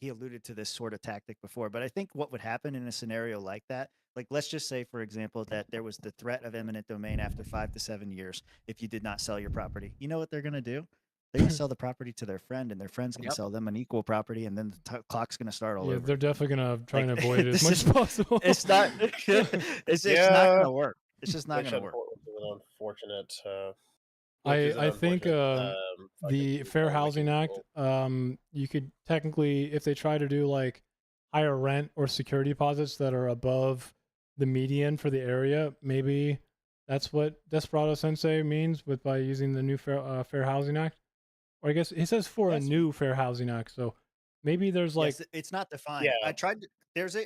alluded to this sort of tactic before. But I think what would happen in a scenario like that, like let's just say, for example, that there was the threat of eminent domain after 5 to 7 years if you did not sell your property. You know what they're going to do? They're going to sell the property to their friend, and their friend's going to Yep. sell them an equal property, and then the clock's going to start all Yeah, over. they're definitely gonna try and Like, avoid it as this much is- as possible. It's not. It's not Yeah. going to work. It's just not Which going to work. is an unfortunate. I think the fucking Fair wicked Housing Act, rule. you could technically, if they try to do like higher rent or security deposits that are above the median for the area, maybe that's what Desperado Sensei means with by using the new Fair Housing Act. Or I guess he says for a new Fair Housing Act, so maybe there's like Yes, it's not defined. Yeah. I tried to,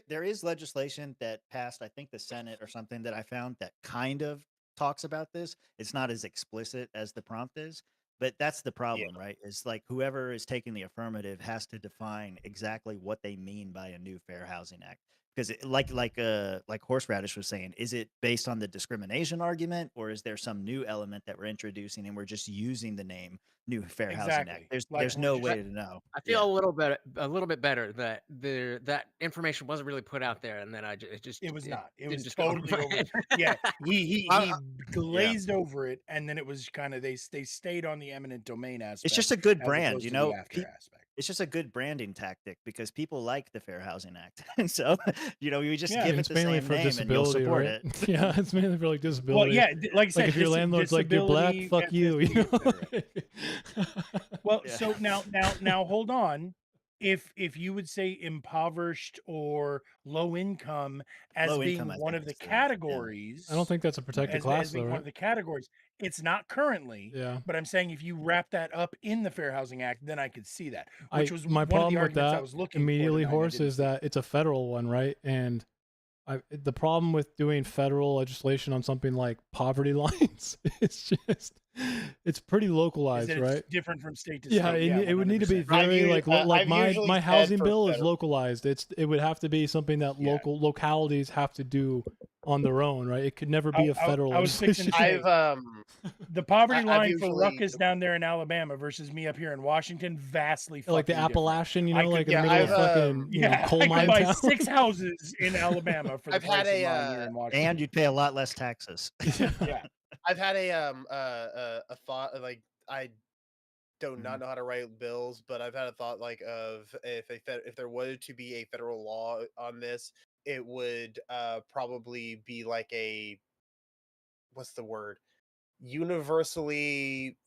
there is legislation that passed, I think the Senate or something, that I found that kind of talks about this. It's not as explicit as the prompt is, but that's the problem, right? Is like whoever is taking the affirmative has to define exactly what they mean by a new Fair Housing Act. Because like Horseradish was saying, is it based on the discrimination argument, or is there some new element that we're introducing and we're just using the name New Fair Housing Exactly. Act? There's Like there's we no just- way to know. I feel a little bit better that that information wasn't really put out there, and then It was not. It didn't was just go over totally my over. head. Yeah, he I- glazed over it, and then it was kind of they stayed on the eminent domain aspect. It's just a good as brand, opposed you to the know. after aspect. it's just a good branding tactic because people like the Fair Housing Act, and so we just Yeah, give it it's the mainly same for name and you'll disability, support right? it. Yeah, it's mainly for like Well, disability. yeah, like I said, Like if your landlord's like you're black, fuck you. You disability, know? Well, Yeah. so now hold on. If you would say impoverished or low income as Low being income, I one think of the is the categories, I don't think that's a protected as class being though, one right? of the categories, it's not currently. Yeah. But I'm saying if you wrap that up in the Fair Housing Act, then I could see that. Which was My one of problem the with arguments I that was looking immediately, for tonight, and I Horse, didn't is see. that it's a federal one, right? And the problem with doing federal legislation on something like poverty lines, it's pretty Is localized, that right? it's different from state to Yeah, state. it would need to be 100%. very I've my usually said housing for bill is federal. localized. It would have to be something that localities have to do on their own, right? It could never be a federal I was fixing legislation. to say, the poverty I've line for usually- Ruckus down there in Alabama versus me up here in Washington, vastly Like the fucking different. Appalachian, you I know, could- like in the middle of fucking coal I mine could buy town. 6 houses in Alabama for the I've had price of a, mine here in Washington. And you'd pay a lot less taxes. Yeah. I've had a thought like I do not know how to write bills, but I've had a thought like of if there were to be a federal law on this, it would probably be like what's the word? Universally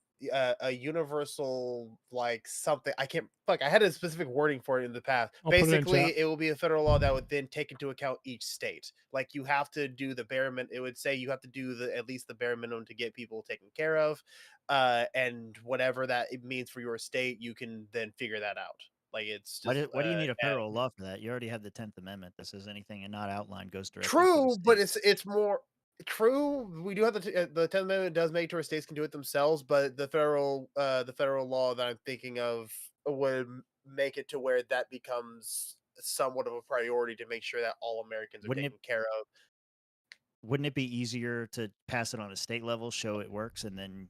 a universal like something I can't I had a specific wording for it in the past. I'll put it in Basically, chat. it will be a federal law that would then take into account each state. Like you have to do the bare minimum. It would say you have to do at least the bare minimum to get people taken care of, and whatever that it means for your state, you can then figure that out. Like it's just Why do you need a federal law for that? You already have the 10th Amendment that says anything and not outlined goes directly to the true, but states. it's more true. We do have the 10th Amendment does make to where states can do it themselves, but the federal law that I'm thinking of would make it to where that becomes somewhat of a priority to make sure that all Americans are Wouldn't taken care of. Wouldn't it be easier to pass it on a state level, show it works, and then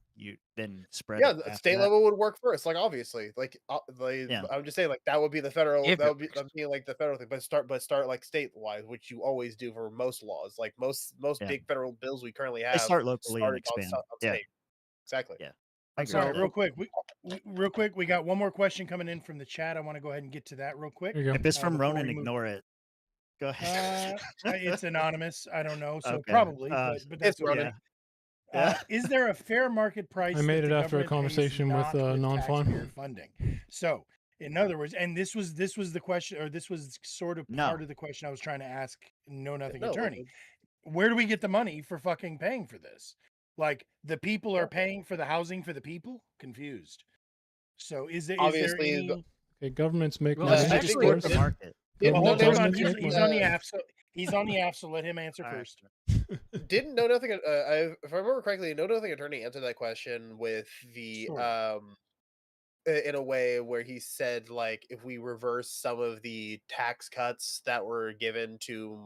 spread Yeah, it the after state that? level would work first. Like obviously, Yeah. I'm just saying, like that would be the federal. If That it would be I'm seeing like the federal thing, but start like state wise, which you always do for most laws. Like most Yeah. big federal bills we currently They have start locally and started on expand. on Yeah. state. Exactly. Yeah. I agree So with that. real quick, we got one more question coming in from the chat. I want to go ahead and get to that real quick. There you go. If it's from before Ronan, we move- ignore it. Go ahead. It's anonymous. I don't know, so Okay. probably, but that's it's Ronan. okay. Yeah. Is there a fair market price? I made that it the after a government pays conversation with not non-fun. taxpayer funding? So, in other words, and this was the question, or this was sort of No. part of the question I was trying to ask Know Nothing No, Attorney. Where do we get the money for fucking paying for this? Like the people are paying for the housing for the people? Confused. So is there Obviously, any? Okay, governments make Well, money. Just actually- go to the market. Yeah, Well, no, hold on, governments he's, make he's money. on the app, so he's on the app. So let him answer All right. first. Didn't Know Nothing. If I remember correctly, Know Nothing Attorney answered that question with the Sure. in a way where he said like if we reverse some of the tax cuts that were given to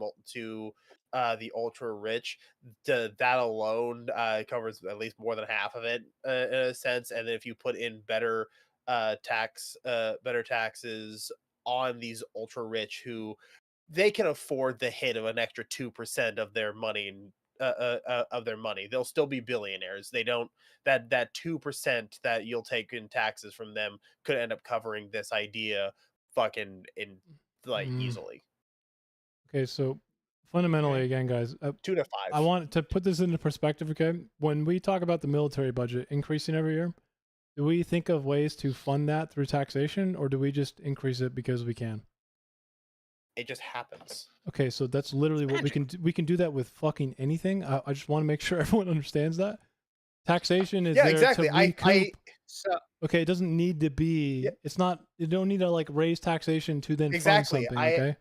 the ultra rich, that alone covers at least more than half of it in a sense. And then if you put in better taxes on these ultra rich who they can afford the hit of an extra 2% of their money they'll still be billionaires. They don't that 2% that you'll take in taxes from them could end up covering this idea fucking in like easily. Okay, so fundamentally, again, guys, 2 to 5. I want to put this into perspective. Okay, when we talk about the military budget increasing every year, do we think of ways to fund that through taxation, or do we just increase it because we can? It just happens. Okay, so that's literally what we can do. We can do that with fucking anything. I just want to make sure everyone understands that. Taxation is Yeah, there exactly. to I recoup. so Okay, it doesn't need to be. It's not. You don't need to like raise taxation to then Exactly, fund something. Okay.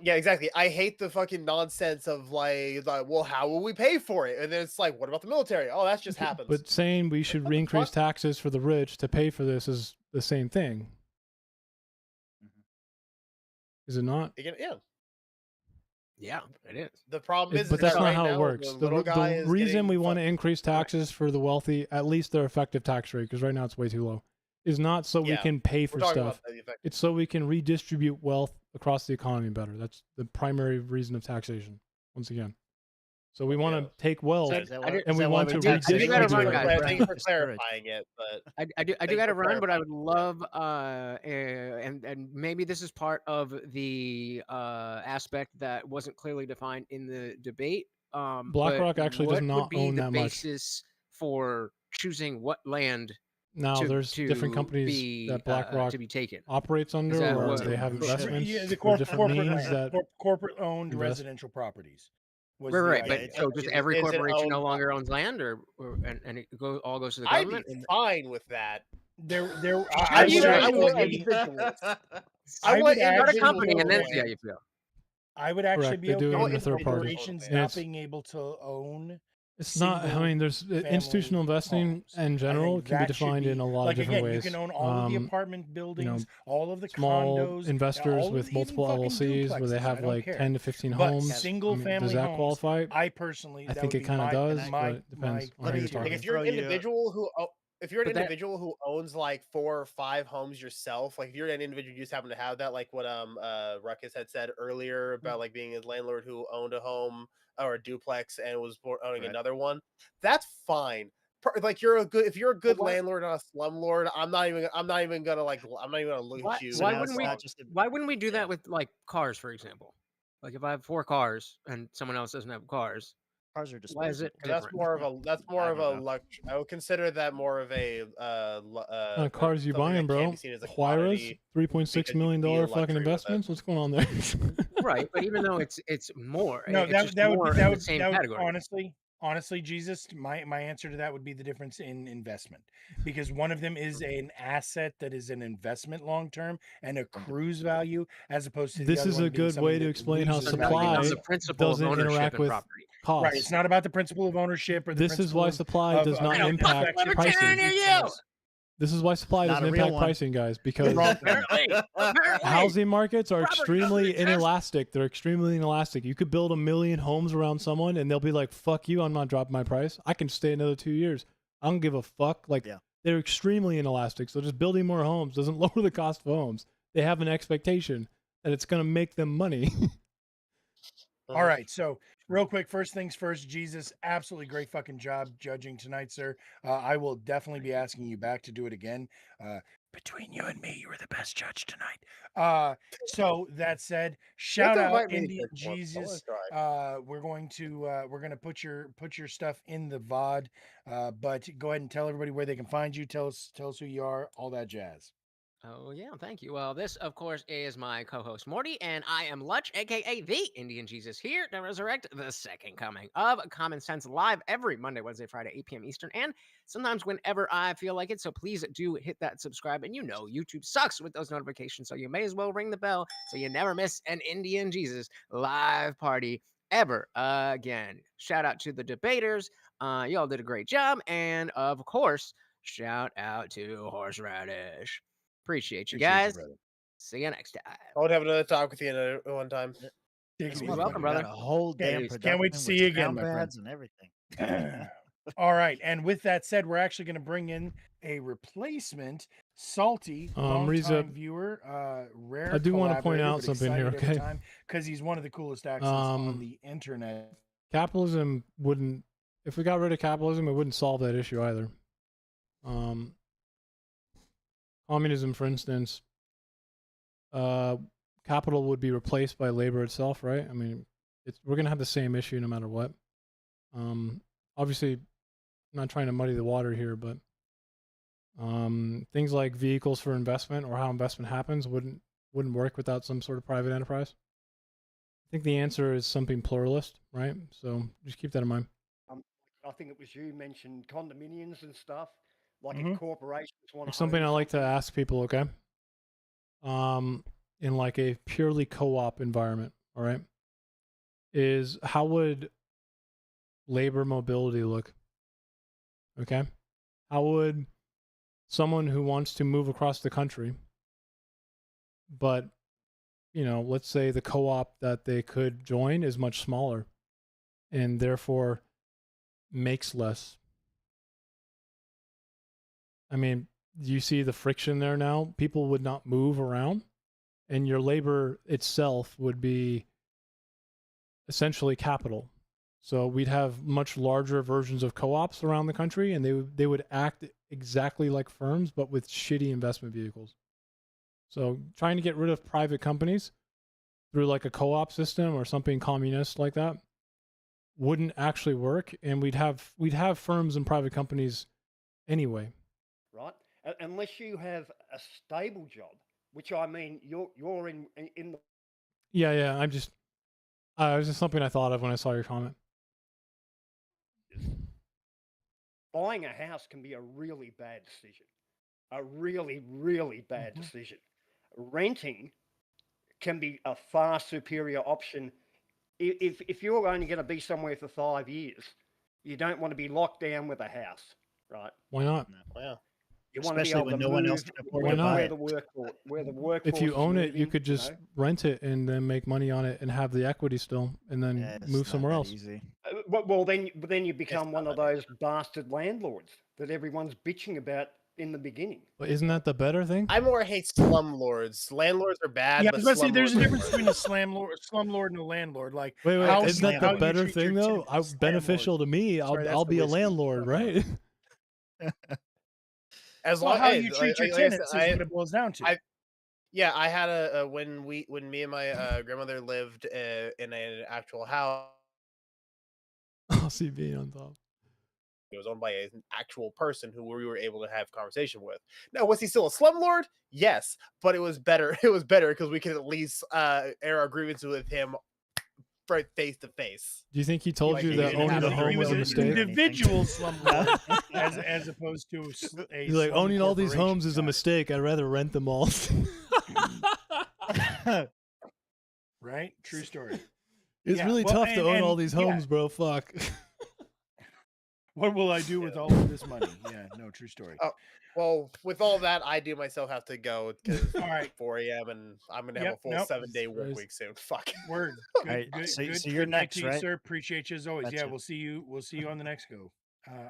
yeah, exactly. I hate the fucking nonsense of like, well, how will we pay for it? And then it's like, what about the military? Oh, that just happens. But saying we should increase taxes for the rich to pay for this is the same thing. Is it not? Yeah. Yeah, it is. The problem is, But is that's that not right how it now, works. The The, little guy the is reason getting we want to increase taxes for the wealthy, at least their effective tax rate, because right now it's way too low, is not so we Yeah, can pay we're for talking about stuff. the effective- It's so we can redistribute wealth across the economy better. That's the primary reason of taxation. Once again. So we want to take wealth is that why- and is we that why want we to tax I do gotta run, redistribute guys. it. Thank you for Discouraged. clarifying it, but I do thank you gotta for run, but I would clarifying. love and maybe this is part of the aspect that wasn't clearly defined in the debate. But BlackRock actually does what would not be own the that much. basis for choosing what land Now, to there's different companies be that BlackRock to be taken? operates under, that or what- they have what- investments. Yeah, the There are corporate different means land, that corporate owned invest. residential properties. Was Right, the but idea. so just every Is it corporation no owned by- longer owns land, or and it all goes to the I'd government. be fine with that. there, How do you know? I would actually, individuals. I want would Start a actually company and then go see how with- you feel. I would actually Correct, be they do it okay under with third party. corporations And not it's- being able to own. It's not. I mean, there's institutional investing in general can be defined in a lot of different again, ways. you can own all of the apartment buildings, all of the small condos, investors all of with the multiple even fucking LLCs where they duplexes, I have don't like care. 10 to 15 But homes. single I mean, family does that homes, qualify? I personally, I that think would it be kind of my- does, my- but it depends my on who you're criteria. talking If you're an throw you a- individual who if you're an But that- individual who owns like 4 or 5 homes yourself, like if you're an individual you just happen to have that, like what Ruckus had said earlier about like being a landlord who owned a home or a duplex and was owning Right. another one, that's fine. Like if you're a good why- landlord, not a slumlord, I'm not even gonna look at you. Why now wouldn't it's we? not just a- Why wouldn't we do that with like cars, for example? Like if I have 4 cars and someone else doesn't have cars, Cars are why is it That's different? more of a I don't know. luxury. I would consider that more of a Cars you something that buying, can't bro? be seen as a Huayras, commodity $3.6 because you million can be a fucking luxury with it. investments. What's going on there? Right, but even though it's more, No, it's that just that would more be, in that the would same that would category. honestly, Jesus, my answer to that would be the difference in investment, because one of them is an asset that is an investment long term and accrues value, as opposed to the This other is one a being good something way to that explain how loses So now you value. become supply the principle of doesn't ownership interact in with property. costs. Right, it's not about the principle of ownership or the This is principle why of- supply of- does of not how impact effective pricing. is. This is why supply Not doesn't a real impact one. pricing, guys, because Apparently, housing markets are property extremely doesn't exist. inelastic. They're extremely inelastic. You could build 1 million homes around someone and they'll be like, fuck you, I'm not dropping my price. I can stay another 2 years. I don't give a fuck. Like, Yeah. they're extremely inelastic. So just building more homes doesn't lower the cost of homes. They have an expectation that it's going to make them money. All right, so real quick, first things first, Jesus, absolutely great fucking job judging tonight, sir. I will definitely be asking you back to do it again. Between you and me, you were the best judge tonight. So that said, shout to out invite me to Indian church once. I wanna Jesus. try. We're going to put your stuff in the VOD. But go ahead and tell everybody where they can find you. Tell us who you are, all that jazz. Oh, yeah, thank you. Well, this, of course, is my co-host Morty, and I am Lutch, aka the Indian Jesus, here to resurrect the second coming of Common Sense live every Monday, Wednesday, Friday, 8 p.m. Eastern, and sometimes whenever I feel like it. So please do hit that subscribe. And you know YouTube sucks with those notifications, so you may as well ring the bell so you never miss an Indian Jesus live party ever again. Shout out to the debaters. Y'all did a great job. And, of course, shout out to Horseradish. Appreciate you guys. See you next time. I would have another talk with you one time. This You're welcome, motherfucker brother. got a whole damn Can't wait to production see with you again, sound my friend. pads and everything. All right, and with that said, we're actually going to bring in a replacement, Salty, Reza, longtime viewer, rare. I do want to point out something here, okay? Because he's one of the coolest accents on the internet. Capitalism wouldn't, if we got rid of capitalism, it wouldn't solve that issue either. Communism, for instance, capital would be replaced by labor itself, right? I mean, we're going to have the same issue no matter what. Obviously, I'm not trying to muddy the water here, but things like vehicles for investment or how investment happens wouldn't work without some sort of private enterprise. I think the answer is something pluralist, right? So just keep that in mind. I think it was you mentioned condominiums and stuff. Like Mhm. if corporations want It's something I like to ask people, okay? In like a purely co-op environment, all right? Is how would labor mobility look? Okay? How would someone who wants to move across the country, but, you know, let's say the co-op that they could join is much smaller and therefore makes less. I mean, you see the friction there now. People would not move around, and your labor itself would be essentially capital. So we'd have much larger versions of co-ops around the country, and they would act exactly like firms, but with shitty investment vehicles. So trying to get rid of private companies through like a co-op system or something communist like that wouldn't actually work, and we'd have firms and private companies anyway. Right? Unless you have a stable job, which I mean, you're in the Yeah. It was just something I thought of when I saw your comment. buying a house can be a really bad decision, a really, really bad decision. Renting can be a far superior option. If you're only going to be somewhere for 5 years, you don't want to be locked down with a house, right? Why not? Wow. You want to be Especially able when to no one else move can afford Why to not? buy where it. the workforce If you is own it, you moving, could just rent it and then make money on it and have the equity still, and then Yeah, it's move not somewhere that else. easy. Well, then you become one of those bastard landlords that everyone's bitching about in the beginning. But isn't that the better thing? I more hate slumlords. Landlords are bad, Yeah, I but was about to say there's a slumlords are difference worse. between a slumlord and a landlord. Like, Wait, how isn't you- that how the you better treat your thing though? tenants, Beneficial to me. Sorry, that's I'll the be a whiskey. landlord, right? As Well, long how hey, you treat your like I said, tenants is what it boils down to. I had when me and my grandmother lived in an actual house. I'll see being on top. It was owned by an actual person who we were able to have conversation with. Now, was he still a slumlord? Yes, but it was better. It was better because we could at least air our grievances with him right face to face. Do you think he told Like, you he that didn't owning have a to home agree was with a it. mistake? Individual slumlord as opposed to a He's like, slum owning all these corporation. homes is a mistake. I'd rather rent them all. Right? True story. It's Yeah, really well, tough to own and- all these yeah. homes, bro. Fuck. What will I do with all of this money? Yeah, no, true story. Oh, well, with all that, I do myself have to go because All right. 4 a.m. and I'm gonna have Yep, a full nope. 7-day work Christ. week soon. Fuck. Word. Good, Alright, good, so- good, so you're good night next, to you, right? sir. Appreciate you as always. That's Yeah, it. we'll see you on the next go.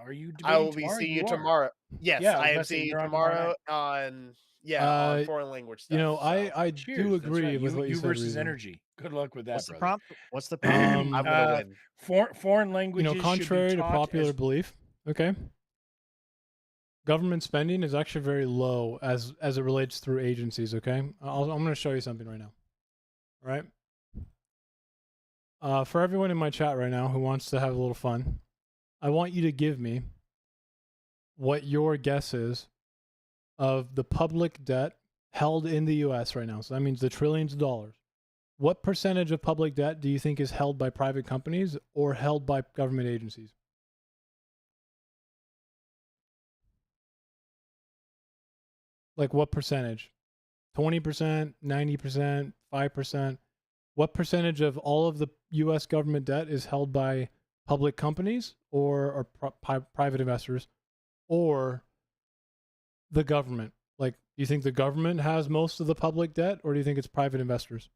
Are you debating I will be tomorrow? seeing you are. tomorrow. Yes, Yeah, I was I about am to say seeing you you're on tomorrow tomorrow night. on Uh, foreign language stuff. You know, so. I Cheers. do That's agree right. with what you said. versus Reason. energy. Good luck with that, What's the brother. prompt? What's the prompt? I'm gonna win. Foreign You languages know, contrary should to be taught popular as belief, okay, government spending is actually very low as it relates through agencies. Okay, I'm going to show you something right now. All right. For everyone in my chat right now who wants to have a little fun, I want you to give me what your guess is of the public debt held in the U.S. right now. So that means the trillions of dollars. What percentage of public debt do you think is held by private companies or held by government agencies? Like what percentage? 20%, 90%, 5%? What percentage of all of the U.S. government debt is held by public companies or private investors or the government? Like, do you think the government has most of the public debt or do you think it's private investors?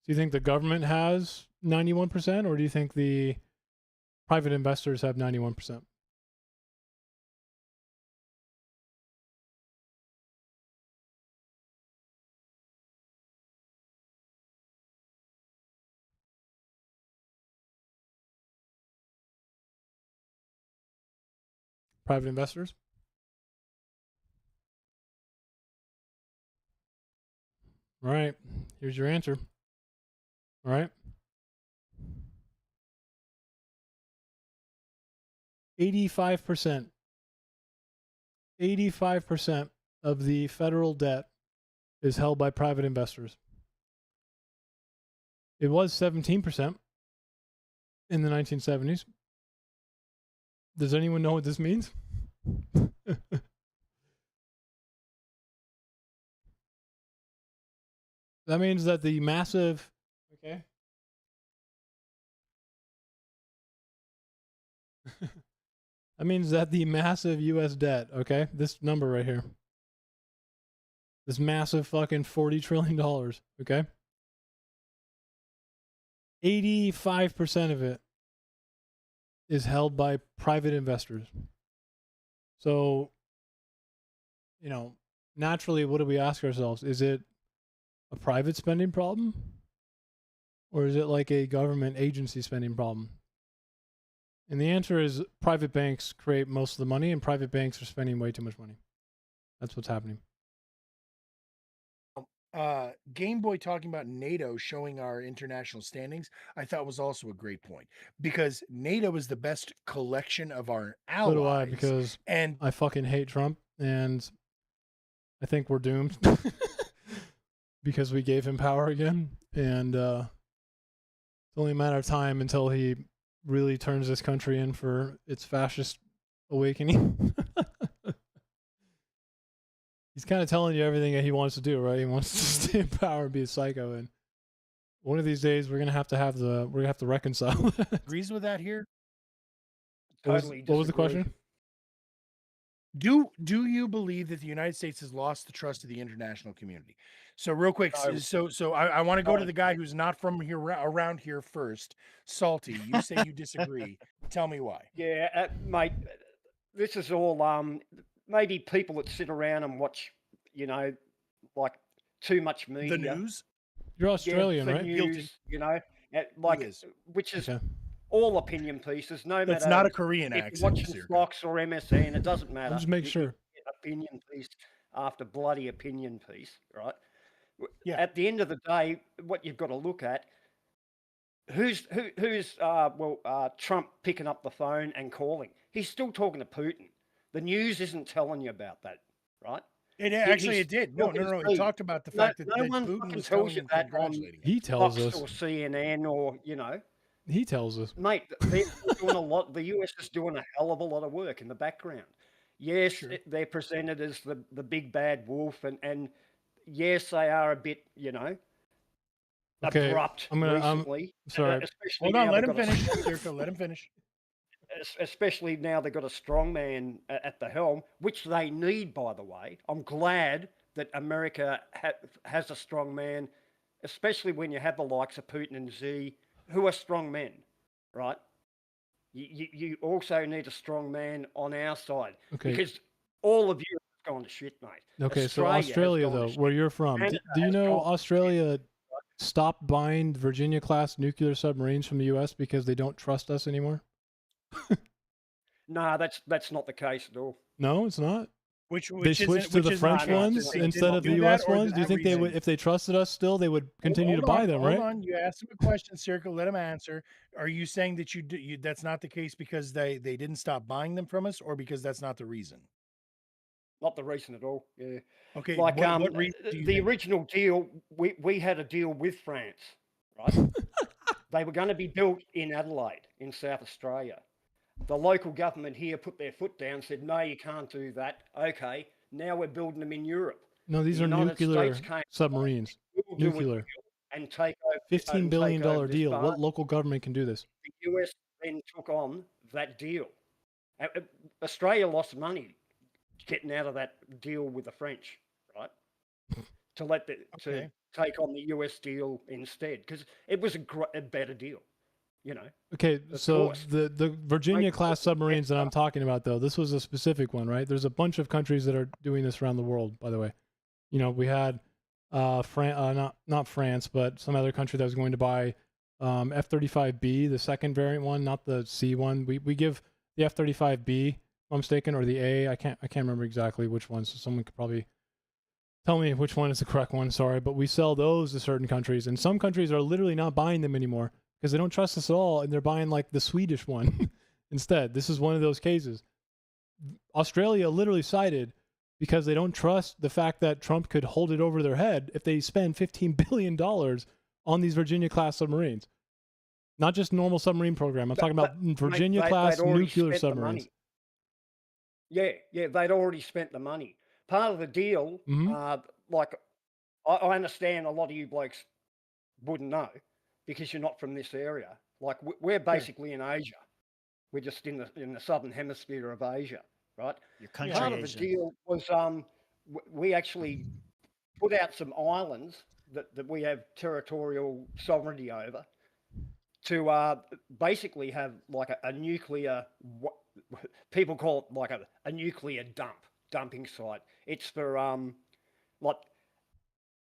Do you think the government has 91% or do you think the private investors have 91%? Private investors? All right. Here's your answer. All right. 85%. 85% of the federal debt is held by private investors. It was 17% in the 1970s. Does anyone know what this means? That means that the massive... Okay. That means that the massive U.S. debt, okay, this number right here, this massive fucking $40 trillion, okay, 85% of it is held by private investors. So, you know, naturally, what do we ask ourselves? Is it a private spending problem? Or is it like a government agency spending problem? And the answer is private banks create most of the money, and private banks are spending way too much money. That's what's happening. Game Boy talking about NATO showing our international standings, I thought was also a great point, because NATO is the best collection of our allies. So do I, because I fucking hate Trump, and I think we're doomed because we gave him power again, and it's only a matter of time until he really turns this country in for its fascist awakening. He's kind of telling you everything that he wants to do, right? He wants to stay in power and be a psycho, and one of these days we're gonna have to reconcile that. Agrees with that here? What was the question? Do you believe that the United States has lost the trust of the international community? So real quick, so I want to go to the guy who's not from here around here first. Salty, you say you disagree. Tell me why. Yeah, mate, this is all maybe people that sit around and watch, like too much media. The news? You're Australian, the right? News, which is all opinion pieces. No matter. It's not a Korean if accent. you're watching Fox or MSN, it doesn't matter. Just make You sure. get opinion piece after bloody opinion piece, right? Yeah. At the end of the day, what you've got to look at, who's Trump picking up the phone and calling. He's still talking to Putin. The news isn't telling you about that, right? It actually it did. No. It talked about the fact that no one Putin fucking was tells telling you him that on congratulating him. He tells Fox us. or CNN or He tells us. mate. They're doing a lot. The US is doing a hell of a lot of work in the background. Yes, they're presented as the big bad wolf, and yes, they are a bit, Okay, abrupt I'm recently. sorry. Especially Hold on, now let they've him got a finish. strong- Circa, let him finish. Especially now they've got a strong man at the helm, which they need, by the way. I'm glad that America has a strong man, especially when you have the likes of Putin and Xi, who are strong men, right? You also need a strong man on our side, Okay. because all of you have gone to shit, mate. Okay, so has Australia, gone to though, shit. where you're from, Canada do you has know gone to Australia stopped buying Virginia-class nuclear submarines from the U.S. because they don't trust us anymore? No, that's not the case at all. No, it's not. Which They switched to the French ones instead of the U.S. ones. Do you think they would, if they trusted us still, they would continue to buy them, right? Hold on, you asked him a question, Circle. Let him answer. Are you saying that you that's not the case because they didn't stop buying them from us, or because that's not the reason? Not the reason at all. Yeah. Okay. Like what reason do you the think? original deal, we had a deal with France, right? They were going to be built in Adelaide, in South Australia. The local government here put their foot down, said, no, you can't do that. Okay, now we're building them in Europe. No, these The are United nuclear States came submarines. we'll do a Nuclear. deal and take over. $15 billion this deal. barge. What local government can do this? The US then took on that deal. Australia lost money getting out of that deal with the French, right? To let the to take on the US deal instead, because it was a better deal, Okay, Of so course. the Virginia-class submarines that I'm talking about, though, this was a specific one, right? There's a bunch of countries that are doing this around the world, by the way. We had not France, but some other country that was going to buy F-35B, the second variant one, not the C one. We give the F-35B, if I'm mistaken, or the A. I can't remember exactly which one, so someone could probably tell me which one is the correct one. Sorry, but we sell those to certain countries, and some countries are literally not buying them anymore because they don't trust us at all, and they're buying like the Swedish one instead. This is one of those cases. Australia literally sided because they don't trust the fact that Trump could hold it over their head if they spend $15 billion on these Virginia-class submarines. Not just normal submarine program. I'm talking about Virginia-class they'd already nuclear spent the submarines. money. Yeah, they'd already spent the money. Part of the deal, like, I understand a lot of you blokes wouldn't know because you're not from this area. Like, we're basically in Asia. We're just in the southern hemisphere of Asia, right? Your country Part of the Asia. deal was we actually put out some islands that we have territorial sovereignty over to basically have like a nuclear, people call it like a nuclear dumping site. It's for Like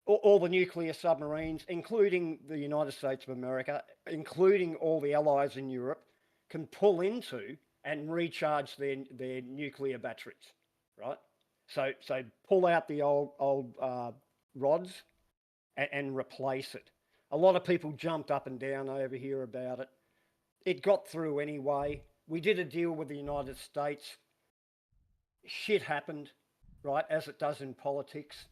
all the nuclear submarines, including the United States of America, including all the allies in Europe, can pull into and recharge their nuclear batteries, right? So pull out the old rods and replace it. A lot of people jumped up and down over here about it. It got through anyway. We did a deal with the United States. Shit happened, right, as it does in politics.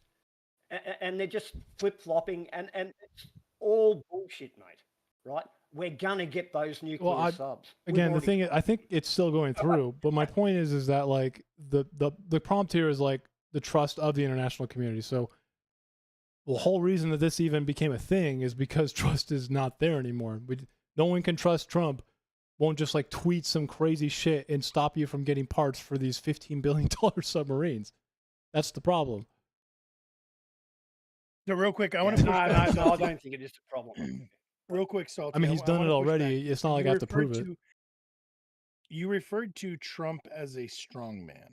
And they're just flip-flopping, and it's all bullshit, mate, right? We're going to get those nuclear subs. Again, the thing is, I think it's still going through, but my point is that like the prompt here is like the trust of the international community. So the whole reason that this even became a thing is because trust is not there anymore. No one can trust Trump. Won't just like tweet some crazy shit and stop you from getting parts for these $15 billion submarines. That's the problem. So real quick, I want to no, I don't think it is a problem. Real quick, Salty. I mean, he's done it already. It's not like I have to prove it. You referred to Trump as a strong man,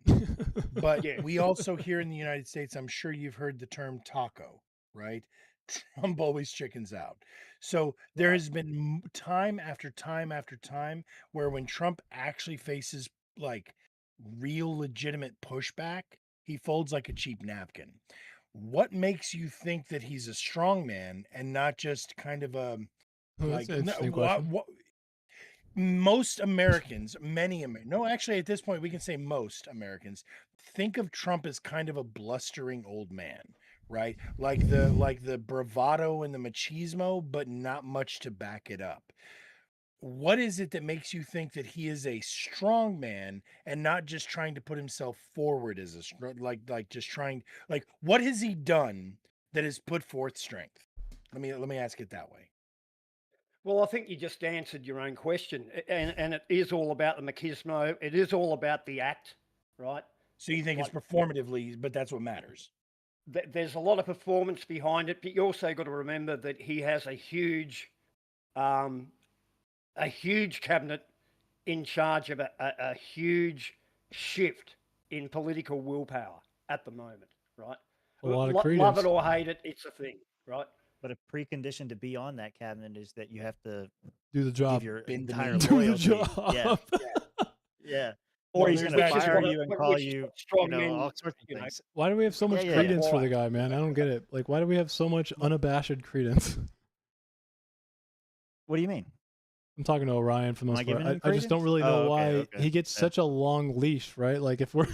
but we also here in the United States, I'm sure you've heard the term taco, right? Trump always chickens out. So there has been time after time after time where when Trump actually faces like real legitimate pushback, he folds like a cheap napkin. What makes you think that he's a strong man and not just kind of a like most Americans, no, actually at this point we can say most Americans think of Trump as kind of a blustering old man, right? Like the bravado and the machismo, but not much to back it up. What is it that makes you think that he is a strong man and not just trying to put himself forward as what has he done that has put forth strength? Let me ask it that way. Well, I think you just answered your own question, and it is all about the machismo. It is all about the act, right? So you think it's performatively, but that's what matters. There's a lot of performance behind it, but you also got to remember that he has a huge cabinet in charge of a huge shift in political willpower at the moment, right? A lot of credence. Love it or hate it, it's a thing, right? But a precondition to be on that cabinet is that you have to do the job. Give your entire do loyalty. the job. Yeah. Or he's going to fire you and call you, strong all sorts of things. Why do we have so much credence for the guy, man? I don't get it. Like, why do we have so much unabashed credence? What do you mean? I'm talking to Orion for the most part. giving him I just don't really know why okay. he gets such a long leash, right? Like if we're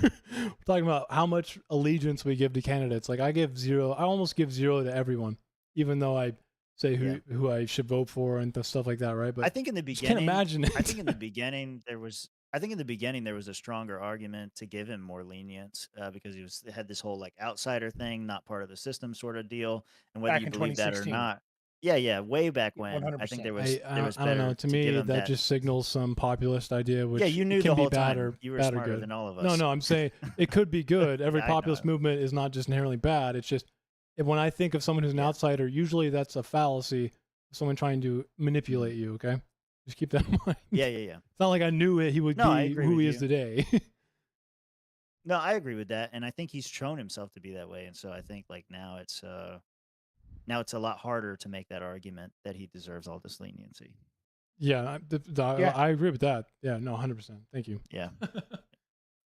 talking about how much allegiance we give to candidates, like I almost give zero to everyone, even though I say who I should vote for and stuff like that, right? But I think in the beginning, can't imagine it. I think in the beginning there was a stronger argument to give him more lenience because he had this whole like outsider thing, not part of the system sort of deal, and whether Back you in believe that or 2016. not. Yeah, way back when. 100%. I think there was. I don't know. To me, that just signals some populist idea, which you knew it can the be whole bad time. or You were bad or smarter good. than all of us. No, I'm saying it could be good. Every Yeah, I know. populist movement is not just inherently bad. It's just when I think of someone who's an outsider, usually that's a fallacy. Someone trying to manipulate you. Okay, just keep that in mind. Yeah. It's not like I knew he would No, I be agree who with he is you. today. No, I agree with that, and I think he's shown himself to be that way, and so I think like now it's a lot harder to make that argument that he deserves all this leniency. Yeah, I agree with that. Yeah, no, 100%. Thank you. Yeah.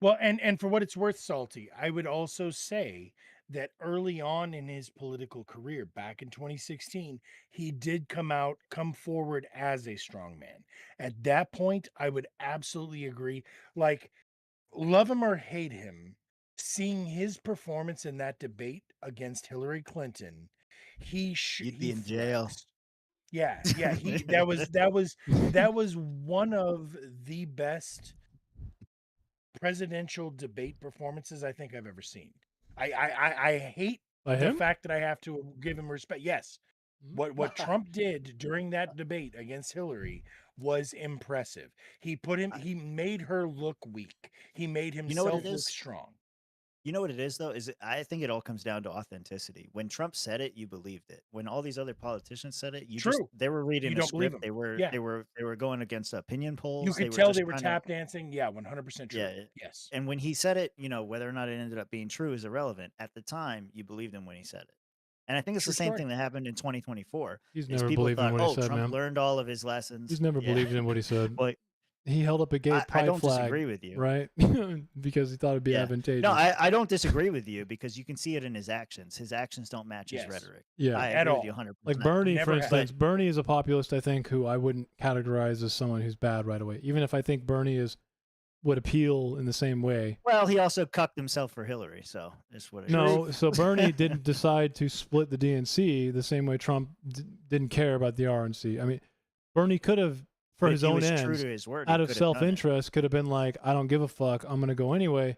Well, and for what it's worth, Salty, I would also say that early on in his political career, back in 2016, he did come forward as a strong man. At that point, I would absolutely agree. Like, love him or hate him, seeing his performance in that debate against Hillary Clinton, You'd be in jail. Yeah, that was one of the best presidential debate performances I think I've ever seen. I hate the fact that I have to give him respect. Yes, what Trump did during that debate against Hillary was impressive. He made her look weak. He made himself look strong. You know what it is though? I think it all comes down to authenticity. When Trump said it, you believed it. When all these other politicians said it, True. they were reading You a don't believe script. them. Yeah. They were going against opinion polls. You could tell they were tap dancing. Yeah, 100% true. Yeah. Yes. And when he said it, whether or not it ended up being true is irrelevant. At the time, you believed him when he said it. And I think it's True the same story. thing that happened in 2024. He's is never people believed in thought, what he oh, said, Trump man. learned all of his lessons. He's never Yeah. believed in what he said. Like, he held up a gay pride I don't flag. disagree with you. Right? Because he thought it'd be advantageous. No, I don't disagree with you because you can see it in his actions. His actions don't match his rhetoric. Yeah. I At agree all. with you 100%. Like Bernie, Never for have. instance, Bernie is a populist, I think, who I wouldn't categorize as someone who's bad right away. Even if I think Bernie would appeal in the same way. Well, he also cucked himself for Hillary, so it's what it is. No, so Bernie didn't decide to split the DNC the same way Trump didn't care about the RNC. I mean, Bernie could have, for If his he own was true ends, to his word, he out of could have done it. self-interest, could have been like, I don't give a fuck, I'm going to go anyway.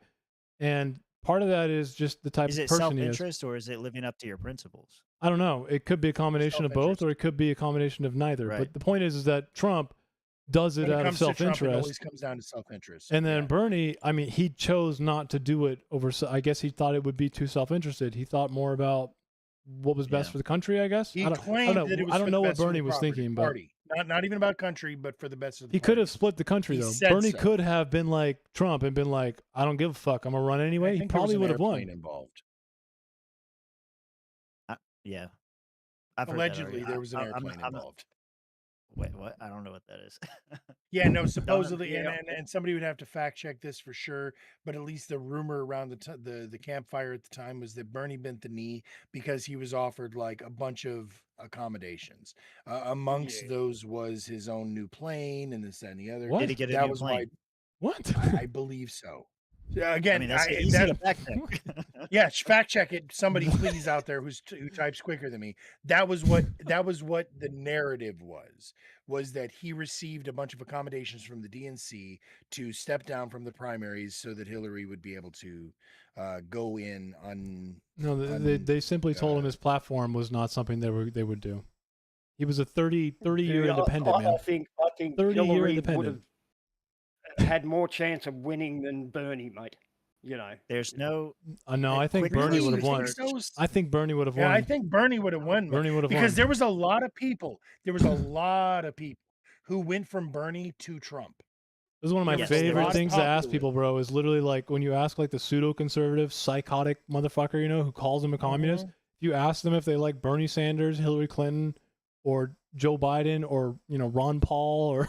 And part of that is just the type Is of it person he is. self-interest or is it living up to your principles? I don't know. It could be a combination of both, or it could be a combination of neither. Right. But the point is that Trump does it When it out of comes to Trump, it self-interest. always comes down to self-interest. And then Bernie, I mean, he chose not to do it over. I guess he thought it would be too self-interested. He thought more about what was best for the country. I guess. He I don't claimed know. that it was I for don't the know what best of the Bernie was thinking, but party. Not even about country, but for the best of the he could have split the country He though. said Bernie so. could have been like Trump and been like, I don't give a fuck. I'm gonna run anyway. I He think there was probably an would have won. airplane involved. Yeah. I've heard that Allegedly, already. there was an I'm- airplane I'm- involved. Wait, what? I don't know what that is. Yeah, no, Don't- supposedly, yeah. and somebody would have to fact check this for sure. But at least the rumor around the campfire at the time was that Bernie bent the knee because he was offered like a bunch of accommodations. Amongst those was his own new plane and this that, and the other. What? Did he get a that new was plane? What? I believe so. Yeah, again, I mean, that's easy to fact check. yeah, fact check it. Somebody please out there who types quicker than me. That was what the narrative was that he received a bunch of accommodations from the DNC to step down from the primaries so that Hillary would be able to go in on. No, they simply told him his platform was not something they would do. He was a 30-year Dude, independent man. I think 30-year Hillary would independent. have had more chance of winning than Bernie, mate. There's no. No, I think Bernie would have won. I think Bernie would have won. Yeah, I think Bernie would have won. Bernie would have because won. there was a lot of people. There was a lot of people who went from Bernie to Trump. This is one of my Yes, there favorite was things to ask popular. people, bro, is literally like when you ask like the pseudo-conservative, psychotic motherfucker, who calls him a communist. If you ask them if they like Bernie Sanders, Hillary Clinton, or Joe Biden, or Ron Paul, or